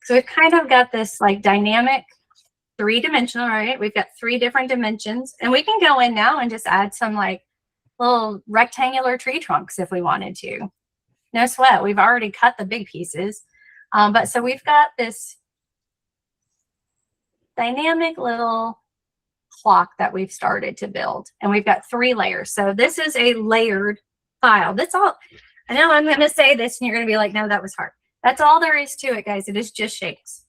So we've kind of got this like dynamic 3-dimensional, right? We've got 3 different dimensions, and we can go in now and just add some like little rectangular tree trunks if we wanted to. No sweat. We've already cut the big pieces. But so we've got this dynamic little clock that we've started to build, and we've got 3 layers. So this is a layered file. That's all. I know I'm going to say this and you're going to be like, no, that was hard. That's all there is to it, guys. It is just shapes.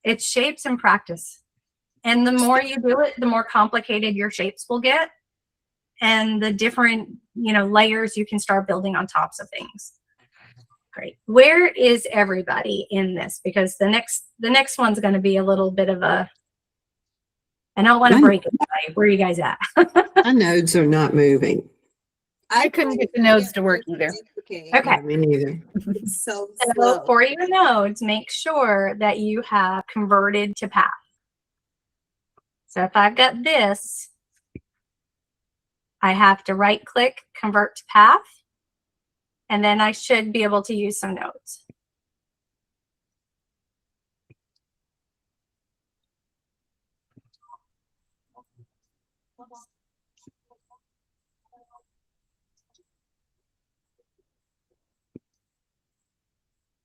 It's shapes and practice. And the more you do it, the more complicated your shapes will get, and the different, layers you can start building on tops of things. Great. Where is everybody in this? Because the next one's going to be a little bit of a, I don't want to break it. Where are you guys at? My nodes are not moving. I couldn't get the nodes to work either. Okay. Me neither. So So for your nodes, make sure that you have converted to path. So if I've got this, I have to right click, convert to path, and then I should be able to use some nodes.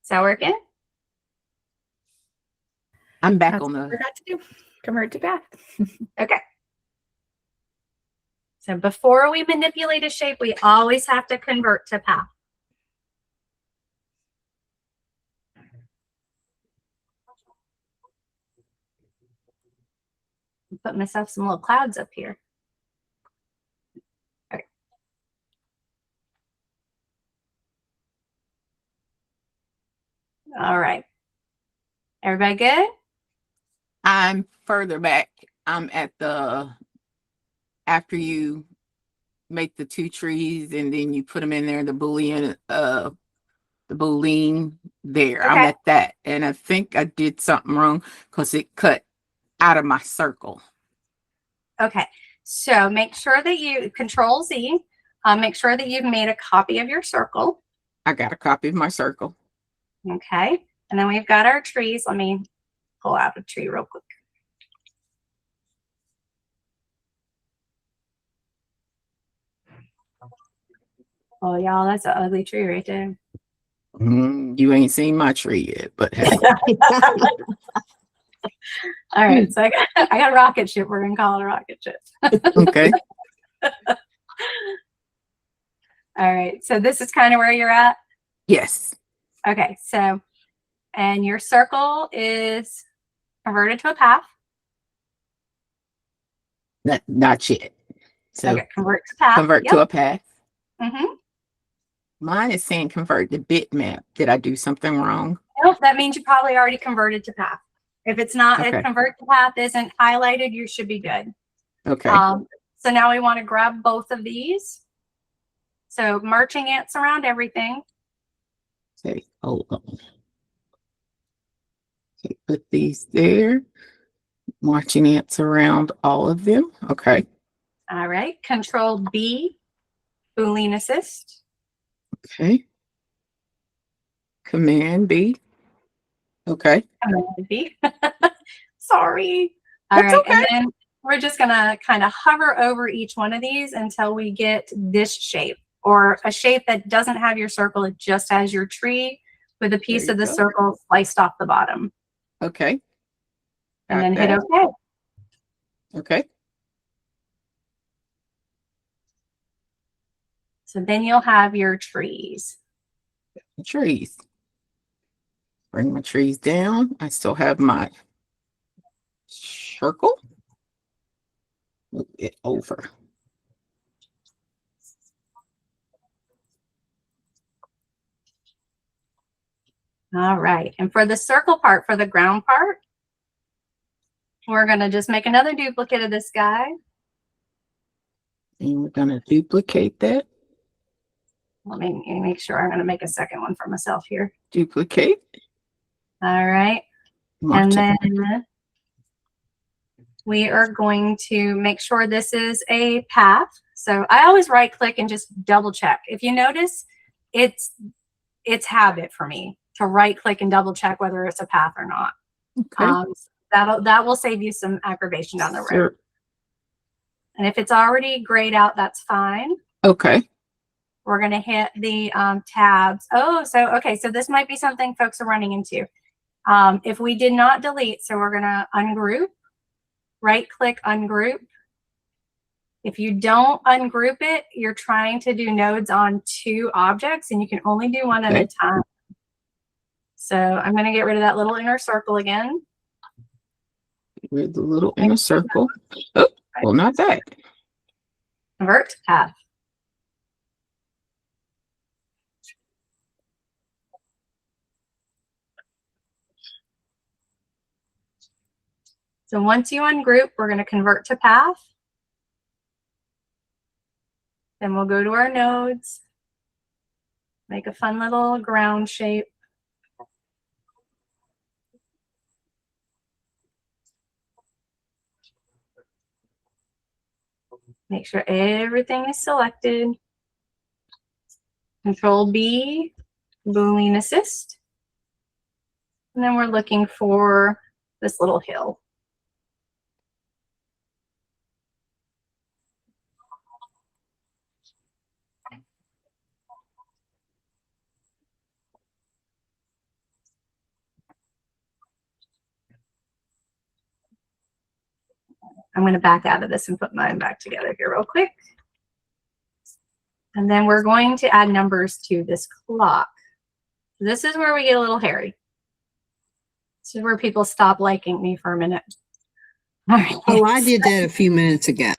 Is that working? I'm back That's on what I the. forgot to do. Convert to path. Okay. So before we manipulate a shape, we always have to convert to path. Put myself some little clouds up here. Okay. All right. Everybody good? I'm further back. I'm at after you make the 2 trees and then you put them in there, the Boolean there. I'm Okay. at that. And I think I did something wrong because it cut out of my circle. Okay. So make sure that you Control Z. Make sure that you've made a copy of your circle. I got a copy of my circle. Okay. And then we've got our trees. Let me pull out a tree real quick. Oh, y'all, that's an ugly tree right there. You ain't seen my tree yet, but hey. All right, so I got a rocket ship. We're gonna call it a rocket ship. Okay. All right, so this is kind of where you're at. Yes. Okay, so, and your circle is converted to a path. Not yet. So Okay, convert to path. convert to a path. Mm-hmm. Mine is saying convert to bitmap. Did I do something wrong? Nope, that means you probably already converted to path. If it's not, Okay. if convert to path isn't highlighted, you should be good. Okay. So now we want to grab both of these. So marching ants around everything. Okay, hold on. Okay, put these there. Marching ants around all of them. Okay. All right, Control B, Boolean assist. Okay. Command B. Okay. Command B. Sorry. All That's right, okay. and then we're just gonna kind of hover over each one of these until we get this shape, or a shape that doesn't have your circle, it just has your tree with a piece There of you the go. circle sliced off the bottom. Okay. And Got then hit that. OK. Okay. So then you'll have your trees. Trees. Bring my trees down. I still have my circle. Move it over. All right. And for the circle part, for the ground part, we're going to just make another duplicate of this guy. And we're going to duplicate that. Let me make sure I'm going to make a second one for myself here. Duplicate. All right. March And it. then we are going to make sure this is a path. So I always right click and just double check. If you notice, it's habit for me to right click and double check whether it's a path or not. Okay. That will save you some aggravation down the road. Sure. And if it's already grayed out, that's fine. Okay. We're going to hit the tabs. Oh, so, okay. So this might be something folks are running into. If we did not delete, so we're going to ungroup, right click ungroup. If you don't ungroup it, you're trying to do nodes on 2 objects and you can only do one at a time. So I'm going to get rid of that little inner circle again. With the little inner circle. Oh, well, not that. Convert to path. So once you ungroup, we're going to convert to path. Then we'll go to our nodes, make a fun little ground shape. Make sure everything is selected. Control B, Boolean assist. And then we're looking for this little hill. I'm going to back out of this and put mine back together here real quick. And then we're going to add numbers to this clock. This is where we get a little hairy. This is where people stop liking me for a minute. All right. Oh, I did that a few minutes ago.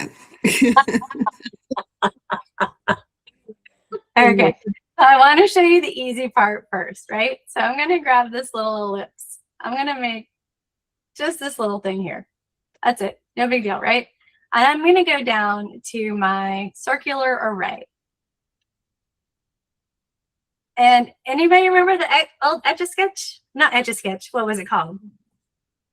Okay. So I want to show you the easy part first, right? So I'm going to grab this little ellipse. I'm going to make just this little thing here. That's it. No big deal, right? And I'm going to go down to my circular array. And anybody remember the old Etch-a-Sketch? Not Etch-a-Sketch. What was it called?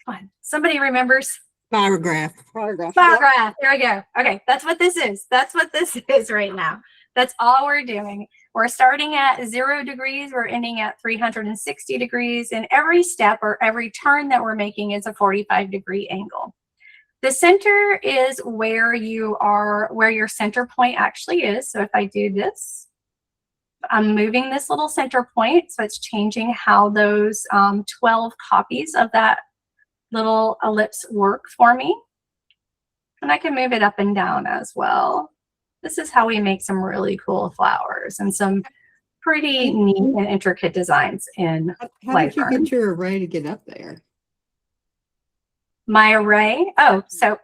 Come on. Somebody remembers? Virograph. Paragraph. Virograph. There we go. Okay. That's what this is. That's what this is right now. That's all we're doing. We're starting at 0 degrees. We're ending at 360 degrees. And every step or every turn that we're making is a 45-degree angle. The center is where you are, where your center point actually is. So if I do this, I'm moving this little center point, so it's changing how those 12 copies of that little ellipse work for me. And I can move it up and down as well. This is how we make some really cool flowers and some pretty neat and intricate designs in How did you Lightburn. get your array to get up there? My array. Oh, so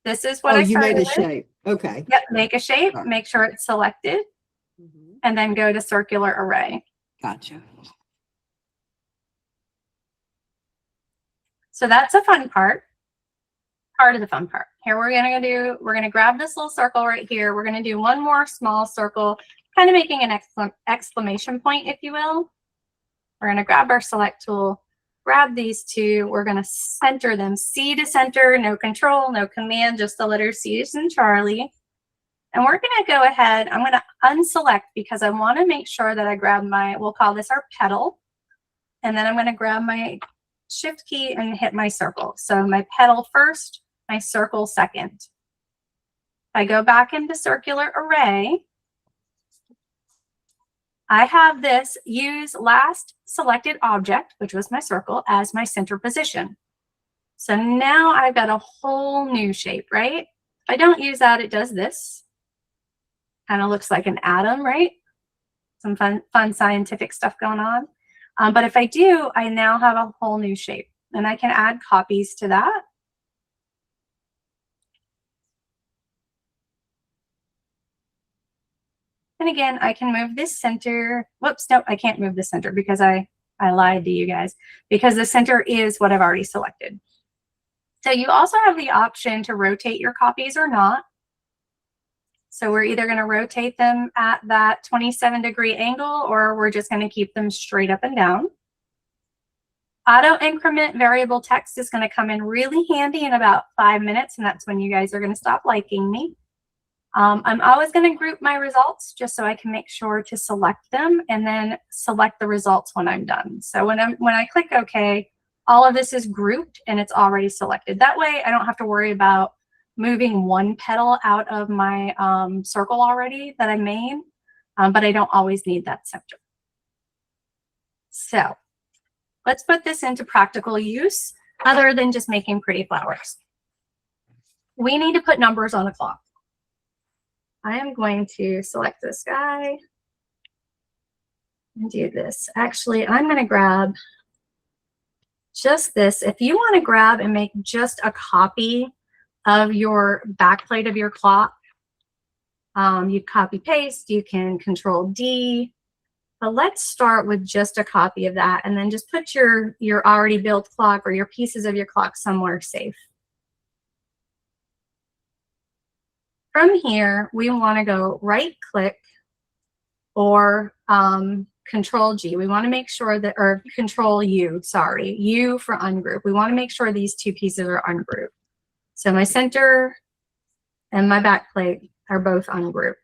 this is what Oh, I you started made a with. shape. Okay. Yep, make a shape, Alright. make sure it's selected, and then go to circular array. Gotcha. So that's a fun part of the fun part. Here we're gonna grab this little circle right here. We're gonna do one more small circle, kind of making an exclamation point, if you will. We're gonna grab our select tool, grab these two. We're gonna center them. C to center, no control, no command, just the letter C as in Charlie. And we're gonna go ahead, I'm gonna unselect because I wanna make sure that I grab my, we'll call this our petal. And then I'm gonna grab my shift key and hit my circle. So my petal first, my circle second. If I go back into circular array, I have this use last selected object, which was my circle, as my center position. So now I've got a whole new shape, right? If I don't use that, it does this. Kind of looks like an atom, right? Some fun scientific stuff going on. But if I do, I now have a whole new shape, and I can add copies to that. And again, I can move this center. Whoops, nope, I can't move the center because I lied to you guys, because the center is what I've already selected. So you also have the option to rotate your copies or not. So we're either going to rotate them at that 27-degree angle, or we're just going to keep them straight up and down. Auto increment variable text is going to come in really handy in about 5 minutes, and that's when you guys are going to stop liking me. I'm always going to group my results just so I can make sure to select them and then select the results when I'm done. So when I click OK, all of this is grouped and it's already selected. That way I don't have to worry about moving one petal out of my circle already that I made, but I don't always need that center. So let's put this into practical use other than just making pretty flowers. We need to put numbers on a clock. I am going to select this guy and do this. Actually, I'm going to grab just this. If you want to grab and make just a copy of your backplate of your clock, you copy paste, you can Control D, but let's start with just a copy of that and then just put your already built clock or your pieces of your clock somewhere safe. From here, we want to go right click or Control G. We want to make sure that, or Control U, sorry, U for ungroup. We want to make sure these two pieces are ungrouped. So my center and my backplate are both ungrouped.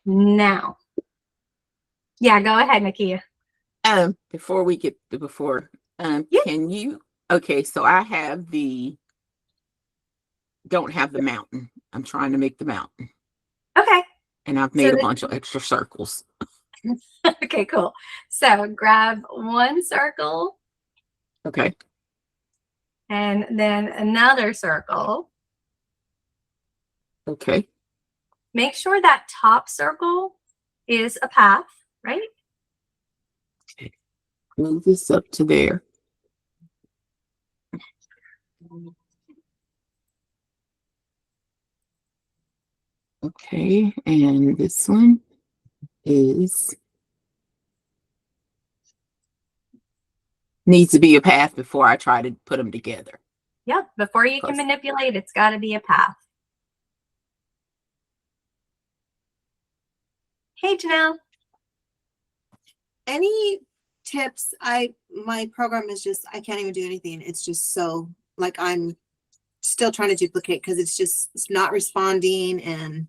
Now, yeah, go ahead, Nakia. Before we get Yeah. can you, okay, so I have don't have the mountain. I'm trying to make the mountain. Okay. And I've made a bunch of extra circles. Okay, cool. So grab one circle Okay. and then another circle. Okay. Make sure that top circle is a path, right? Move this up to there. Okay, and this one needs to be a path before I try to put them together. Yep. Before you can manipulate, it's got to be a path. Hey, Janelle. Any tips? My program is just, I can't even do anything. It's just so like I'm still trying to duplicate because it's not responding, and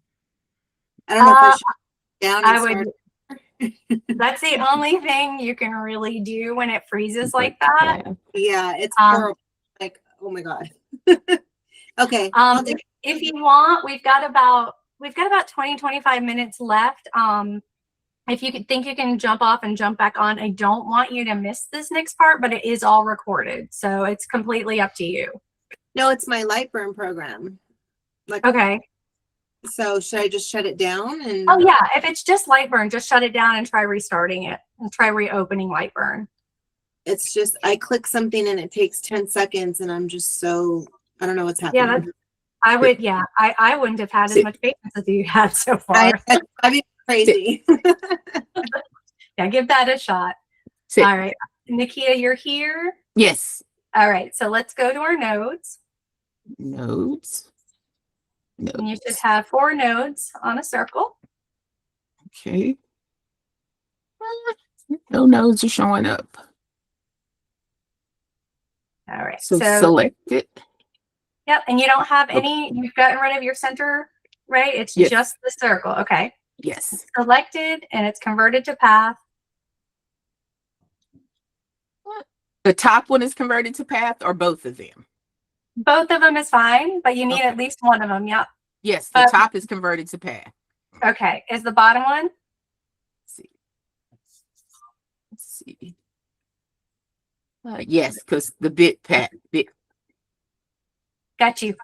I don't know if I should down and start. That's the only thing you can really do when it freezes like that. Yeah, it's horrible. Like, oh my God. Okay. If you want, we've got about 20, 25 minutes left. If you think you can jump off and jump back on, I don't want you to miss this next part, but it is all recorded. So it's completely up to you. No, it's my Lightburn program. Like, Okay. so should I just shut it down? And Oh yeah. If it's just Lightburn, just shut it down and try restarting it and try reopening Lightburn. it's just I click something and it takes 10 seconds, and I'm just so I don't know what's happening. Yeah, I would. Yeah, I wouldn't have had as much patience as you had so far. I'd be crazy. Yeah, give that a shot. Sit. All right, Nakia, you're here. Yes. All right, so let's go to our nodes. Nodes. And you should have 4 nodes on a circle. Okay. No nodes are showing up. All right, So so select it. yep, and you don't have Okay. any. You've gotten rid of your center, right? It's Yes. just the circle. Okay, Yes. selected and it's converted to path. The top one is converted to path, or both of them? Both of them is fine, but you need Okay. at least one of them. Yep. Yes, the top is converted to path. Okay, is the bottom one? Let's see. Let's see. Yes, because the bit. Got you.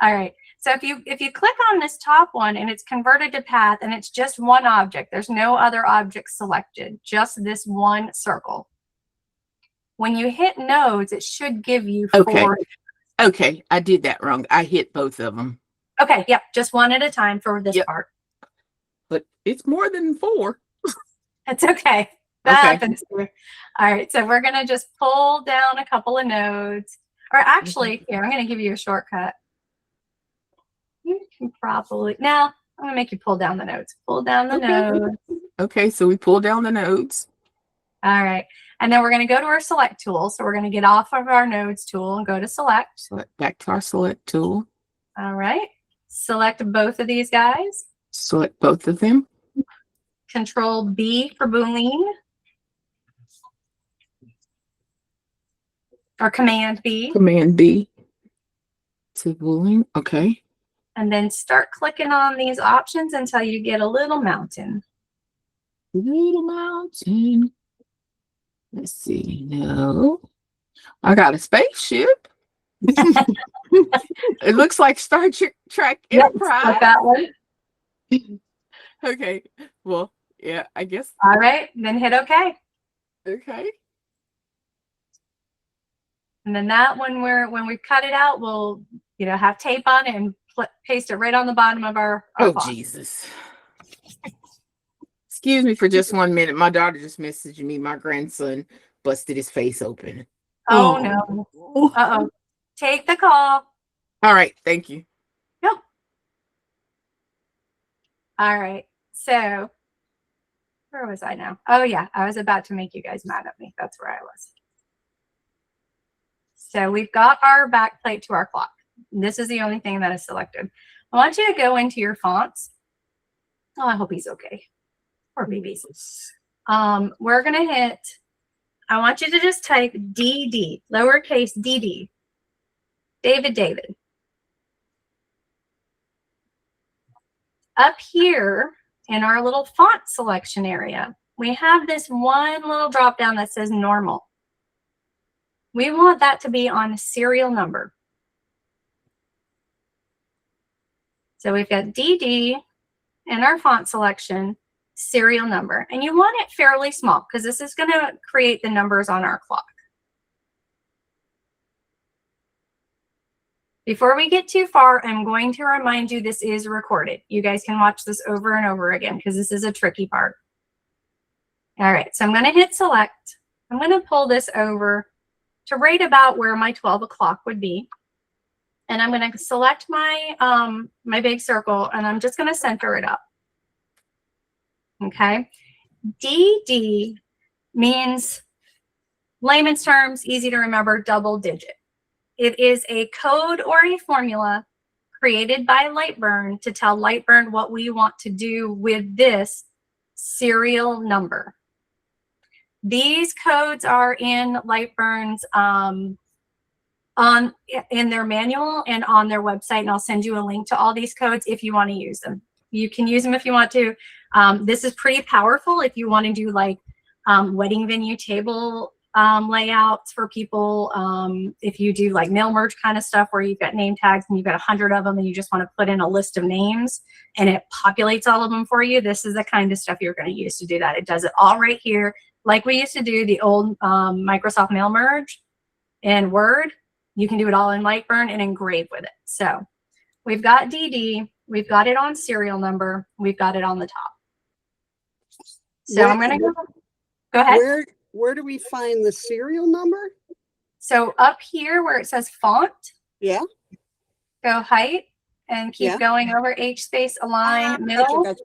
All right. So if you click on this top one and it's converted to path and it's just one object, there's no other objects selected, just this one circle. When you hit nodes, it should give you 4. Okay. Okay, I did that wrong. I hit both of them. Okay, yep, just one at a time for this Yep. part. But it's more than 4. It's okay. That happens. All right, so we're gonna just pull down a couple of nodes. Or actually, here, I'm gonna give you a shortcut. You can probably now I'm gonna make you pull down the nodes. Pull down the Okay. nodes. Okay, so we pull down the nodes. All right. And then we're going to go to our select tool. So we're going to get off of our nodes tool and go to select. Select back to our select tool. All right. Select both of these guys. Select both of them. Control B for Boolean. Or Command B. Command B to Boolean. Okay. And then start clicking on these options until you get a little mountain. Little mountain. Let's see. No. I got a spaceship. It looks like Star Trek Yep, Enterprise. select that one. Okay. Well, yeah, I guess. All right. Then hit OK. Okay. And then that one, when we cut it out, we'll have tape on it and paste it right on the bottom of our Oh, font. Jesus. Excuse me for just 1 minute. My daughter just messaged me. My grandson busted his face open. Oh, no. Uh-oh. Take the call. All right. Thank you. Yep. All right. So where was I now? Oh, yeah. I was about to make you guys mad at me. That's where I was. So we've got our back plate to our clock. This is the only thing that is selected. I want you to go into your fonts. Oh, I hope he's okay. Poor babies. We're going to hit, I want you to just type DD, lowercase DD. David. Up here in our little font selection area, we have this one little drop down that says normal. We want that to be on a serial number. So we've got DD in our font selection, serial number. And you want it fairly small because this is going to create the numbers on our clock. Before we get too far, I'm going to remind you this is recorded. You guys can watch this over and over again because this is a tricky part. All right, so I'm going to hit select. I'm going to pull this over to right about where my 12 o'clock would be. And I'm going to select my, my big circle and I'm just going to center it up. Okay. DD means, layman's terms, easy to remember, double digit. It is a code or a formula created by Lightburn to tell Lightburn what we want to do with this serial number. These codes are in Lightburn's in their manual and on their website, and I'll send you a link to all these codes if you want to use them. You can use them if you want to. This is pretty powerful if you want to do like wedding venue table layouts for people. If you do like mail merge kind of stuff where you've got name tags and you've got 100 of them and you just want to put in a list of names and it populates all of them for you, this is the kind of stuff you're going to use to do that. It does it all right here. Like we used to do the old Microsoft mail merge in Word. You can do it all in Lightburn and engrave with it. So we've got DD, we've got it on serial number, we've got it on the top. So I'm going to go ahead. Where do we find the serial number? So up here where it says font, Yeah. go height and keep Yeah. going over H space align middle. Gotcha.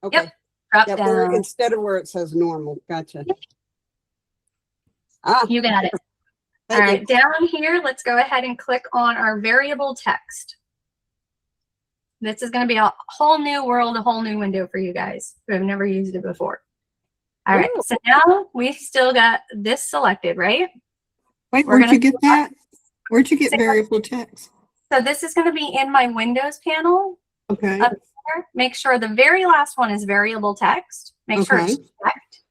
Okay. Yep. Drop Yep, down. instead of where it says normal. Gotcha. Ah, You got it. All thank you. right, down here, let's go ahead and click on our variable text. This is going to be a whole new world, a whole new window for you guys who have never used it before. All right, Ooh. so now we still got this selected, right? Wait, We're where'd gonna you get that? Where'd you get So- variable text? So this is going to be in my Windows panel. Okay, Up here. Make sure the very last one is variable text. Make sure it's Okay. checked.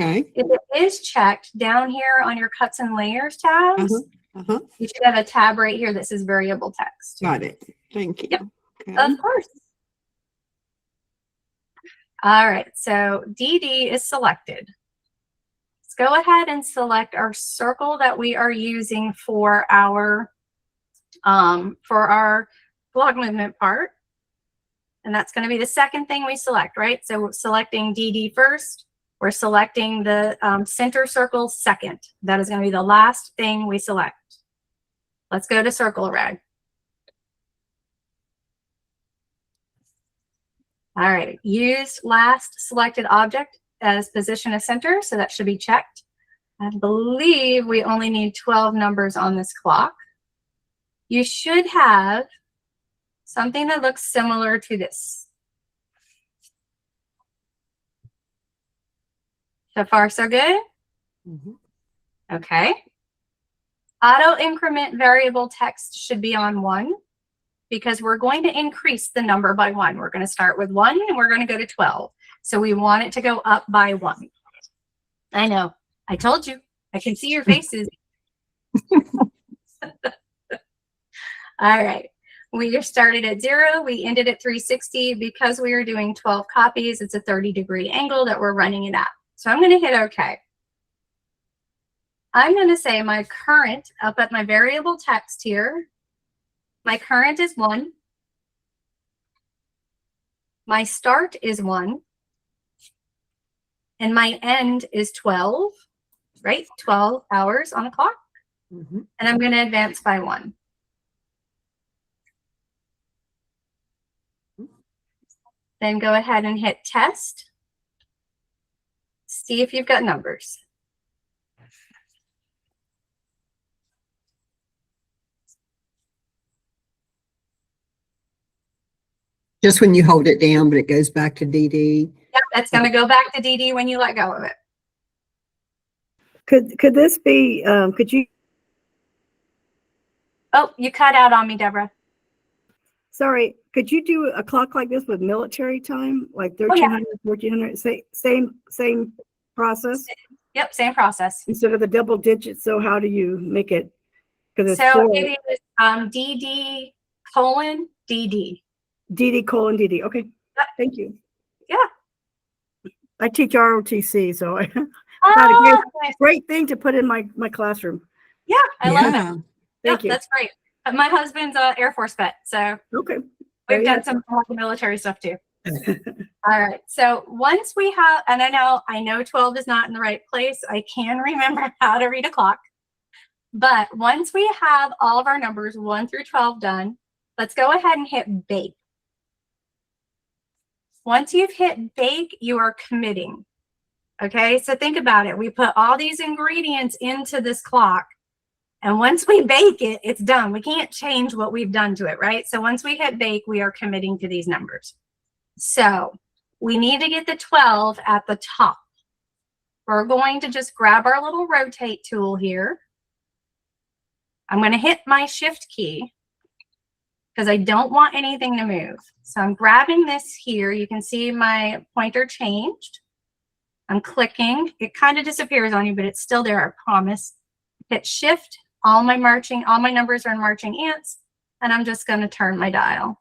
okay. If it is checked, down here on your cuts and layers tabs, Uh-huh. you should have a tab right here that says variable text. Got it. Thank you. Yep. Okay. Of course. All right, so DD is selected. Let's go ahead and select our circle that we are using for our blog movement part. And that's going to be the second thing we select, right? So we're selecting DD first. We're selecting the center circle second. That is going to be the last thing we select. Let's go to circle rag. All right, used last selected object as position as center, so that should be checked. I believe we only need 12 numbers on this clock. You should have something that looks similar to this. So far, so good? Mhm. Okay. Auto increment variable text should be on 1. Because we're going to increase the number by 1. We're going to start with 1 and we're going to go to 12. So we want it to go up by 1. I know. I told you. I can see your faces. All right. We started at 0. We ended at 360. Because we are doing 12 copies, it's a 30-degree angle that we're running it at. So I'm going to hit OK. I'm going to say my current up at my variable text here. My current is 1. My start is 1. And my end is 12, right? 12 hours on the clock. Mhm. And I'm going to advance by 1. Then go ahead and hit test. See if you've got numbers. Just when you hold it down, but it goes back to DD. Yep, that's going to go back to DD when you let go of it. Could this be, could you, Oh, you cut out on me, Deborah. sorry, could you do a clock like this with military time? Like Oh, yeah. 1300, 1400, same process Yep, same process. instead of the double digits. So how do you make it? Because it's So 4, it is DD colon DD. DD colon DD. Okay. Yep. Thank you. Yeah. I teach ROTC, so I Oh, great thing to put in my classroom. yeah, I love it. Yeah. Yep, Thank you. that's great. My husband's a Air Force vet, so Okay. There we've you done some military stuff too. All right. So once we have, and I know 12 is not in the right place. I can remember how to read a clock. But once we have all of our numbers 1 through 12 done, let's go ahead and hit bake. Once you've hit bake, you are committing. Okay, so think about it. We put all these ingredients into this clock. And once we bake it, it's done. We can't change what we've done to it, right? So once we hit bake, we are committing to these numbers. So we need to get the 12 at the top. We're going to just grab our little rotate tool here. I'm going to hit my shift key. because I don't want anything to move. So I'm grabbing this here. You can see my pointer changed. I'm clicking. It kind of disappears on you, but it's still there, I promise. Hit shift. All my numbers are in marching ants, and I'm just going to turn my dial.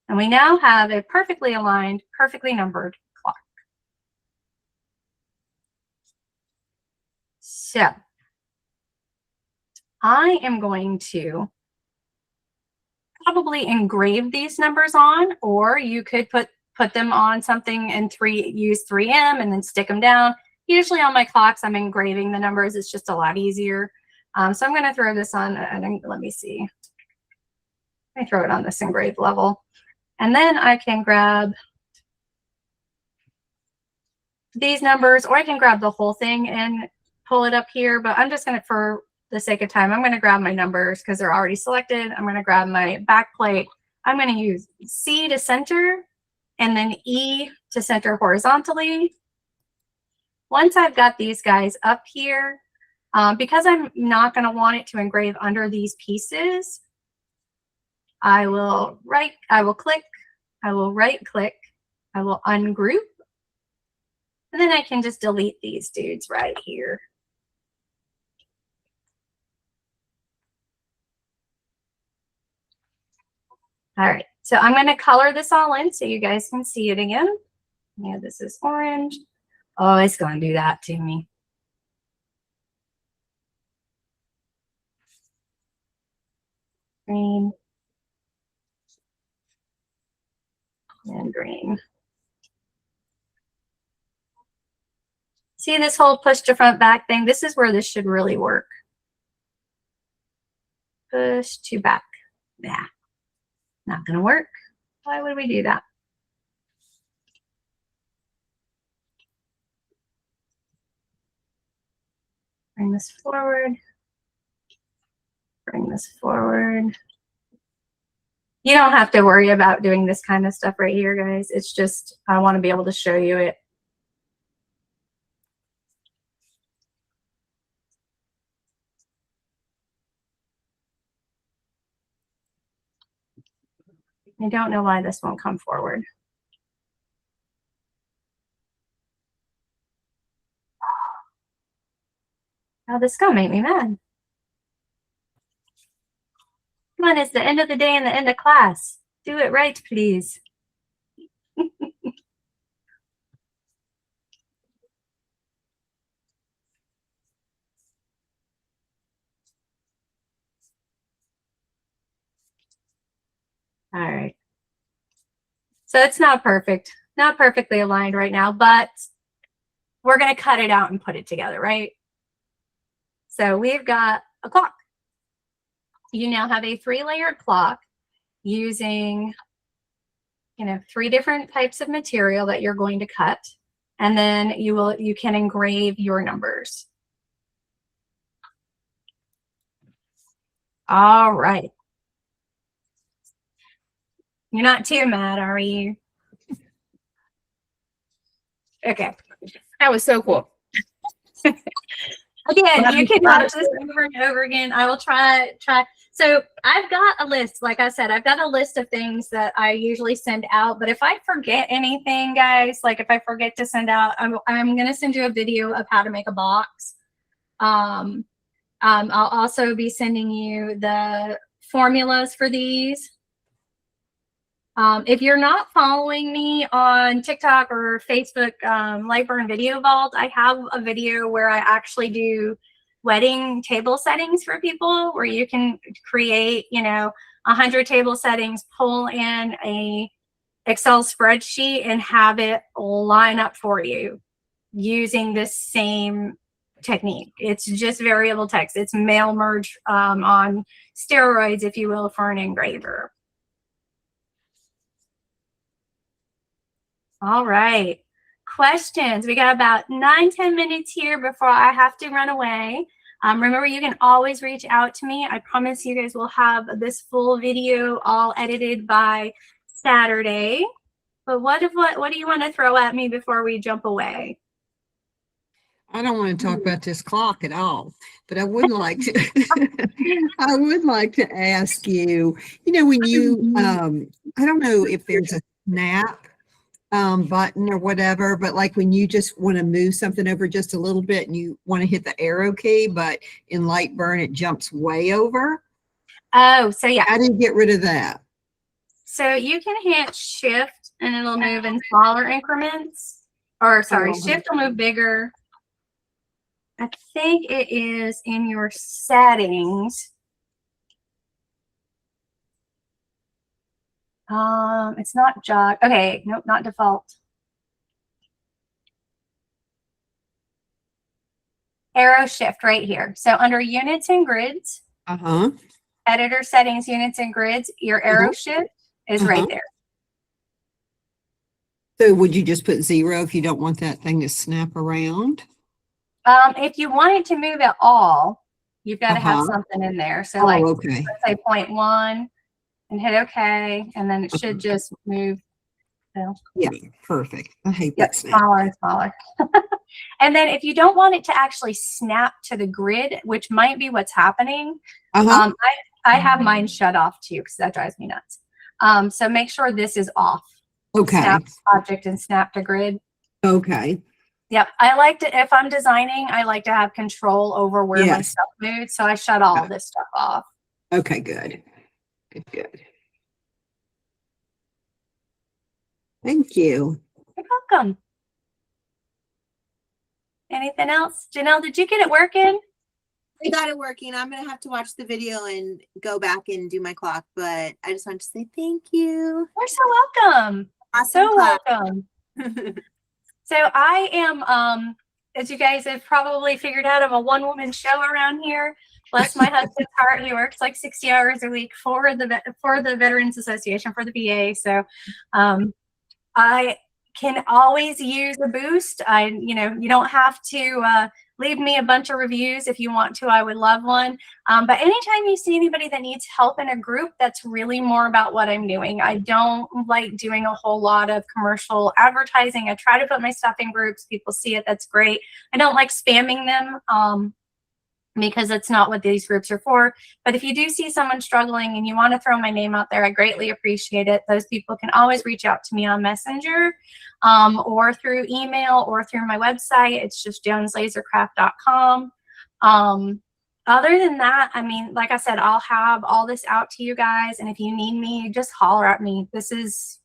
And we now have a perfectly aligned, perfectly numbered clock. So I am going to probably engrave these numbers on, or you could put them on something and use 3M and then stick them down. Usually on my clocks, I'm engraving the numbers. It's just a lot easier. So I'm going to throw this on, and let me see. Let me throw it on this engraved level. And then I can grab these numbers, or I can grab the whole thing and pull it up here. But I'm just going to, for the sake of time, I'm going to grab my numbers because they're already selected. I'm going to grab my back plate. I'm going to use C to center and then E to center horizontally. Once I've got these guys up here, because I'm not going to want it to engrave under these pieces, I will click, I will right click, I will ungroup, and then I can just delete these dudes right here. All right, so I'm going to color this all in so you guys can see it again. Yeah, this is orange. Oh, it's going to do that to me. Green. And green. See this whole push to front back thing? This is where this should really work. Push to back. Yeah, not going to work. Why would we do that? Bring this forward. Bring this forward. You don't have to worry about doing this kind of stuff right here, guys. It's just, I want to be able to show you it. I don't know why this won't come forward. Oh, this is gonna make me mad. Come on, it's the end of the day and the end of class. Do it right, please. All right. So it's not perfect, not perfectly aligned right now, but we're going to cut it out and put it together, right? So we've got a clock. You now have a 3-layered clock using, 3 different types of material that you're going to cut. And then you can engrave your numbers. All right. You're not too mad, are you? Okay. That was so cool. Again, you can watch this over and over again. I will try. So I've got a list. Like I said, I've got a list of things that I usually send out. But if I forget anything, guys, like if I forget to send out, I'm going to send you a video of how to make a box. I'll also be sending you the formulas for these. If you're not following me on TikTok or Facebook, Lightburn Video Vault, I have a video where I actually do wedding table settings for people, where you can create, 100 table settings, pull in a Excel spreadsheet and have it line up for you using this same technique. It's just variable text. It's mail merge on steroids, if you will, for an engraver. All right. Questions. We got about 9-10 minutes here before I have to run away. Remember, you can always reach out to me. I promise you guys will have this full video all edited by Saturday. But what do you want to throw at me before we jump away? I don't want to talk about this clock at all, but I would like to, I would like to ask you, when you, I don't know if there's a snap button or whatever, but like when you just want to move something over just a little bit and you want to hit the arrow key, but in Lightburn it jumps way over. Oh, so yeah. How do you get rid of that? So you can hit shift and it'll move in smaller increments. Or sorry, shift will move bigger. I think it is in your settings. It's not jog. Okay, nope, not default. Arrow shift right here. So under units and grids, Uh-huh. editor settings, units and grids, your arrow shift is right there. So would you just put 0 if you don't want that thing to snap around? If you want it to move at all, you've got to have Uh-huh. something in there. So like, Oh, okay. let's say 0.1 and hit OK, and then it should just move. Yeah, perfect. I hate Yep, that snap. smaller and smaller. And then if you don't want it to actually snap to the grid, which might be what's happening, Uh-huh. I have mine shut off too because that drives me nuts. So make sure this is off. Okay. Snap object and snap to grid. Okay. Yep. I like to, if I'm designing, I like to have control over where my Yes. stuff moves. So I shut all this stuff off. Okay, good. Good. Thank you. You're welcome. Anything else? Janelle, did you get it working? I got it working. I'm gonna have to watch the video and go back and do my clock, but I just wanted to say thank you. You're so welcome. Awesome So class. welcome. So I am, as you guys have probably figured out, I'm a one-woman show around here. Bless my husband's heart, he works like 60 hours a week for the Veterans Association, for the VA. So I can always use a boost. You don't have to leave me a bunch of reviews. If you want to, I would love one. But anytime you see anybody that needs help in a group, that's really more about what I'm doing. I don't like doing a whole lot of commercial advertising. I try to put my stuff in groups. People see it. That's great. I don't like spamming them because that's not what these groups are for. But if you do see someone struggling and you want to throw my name out there, I greatly appreciate it. Those people can always reach out to me on Messenger or through email or through my website. It's just joneslasercraft.com. Other than that, I mean, like I said, I'll have all this out to you guys. And if you need me, just holler at me. This is,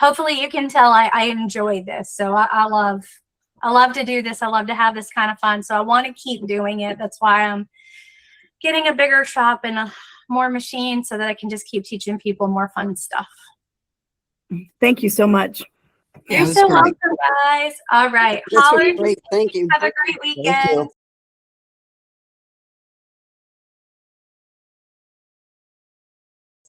hopefully you can tell I enjoy this. So I love to do this. I love to have this kind of fun. So I want to keep doing it. That's why I'm getting a bigger shop and more machines so that I can just keep teaching people more fun stuff. Thank you so much. Yeah, You're that's so great. welcome, guys. All right. That's Holler. great. Thank you. Have a great weekend.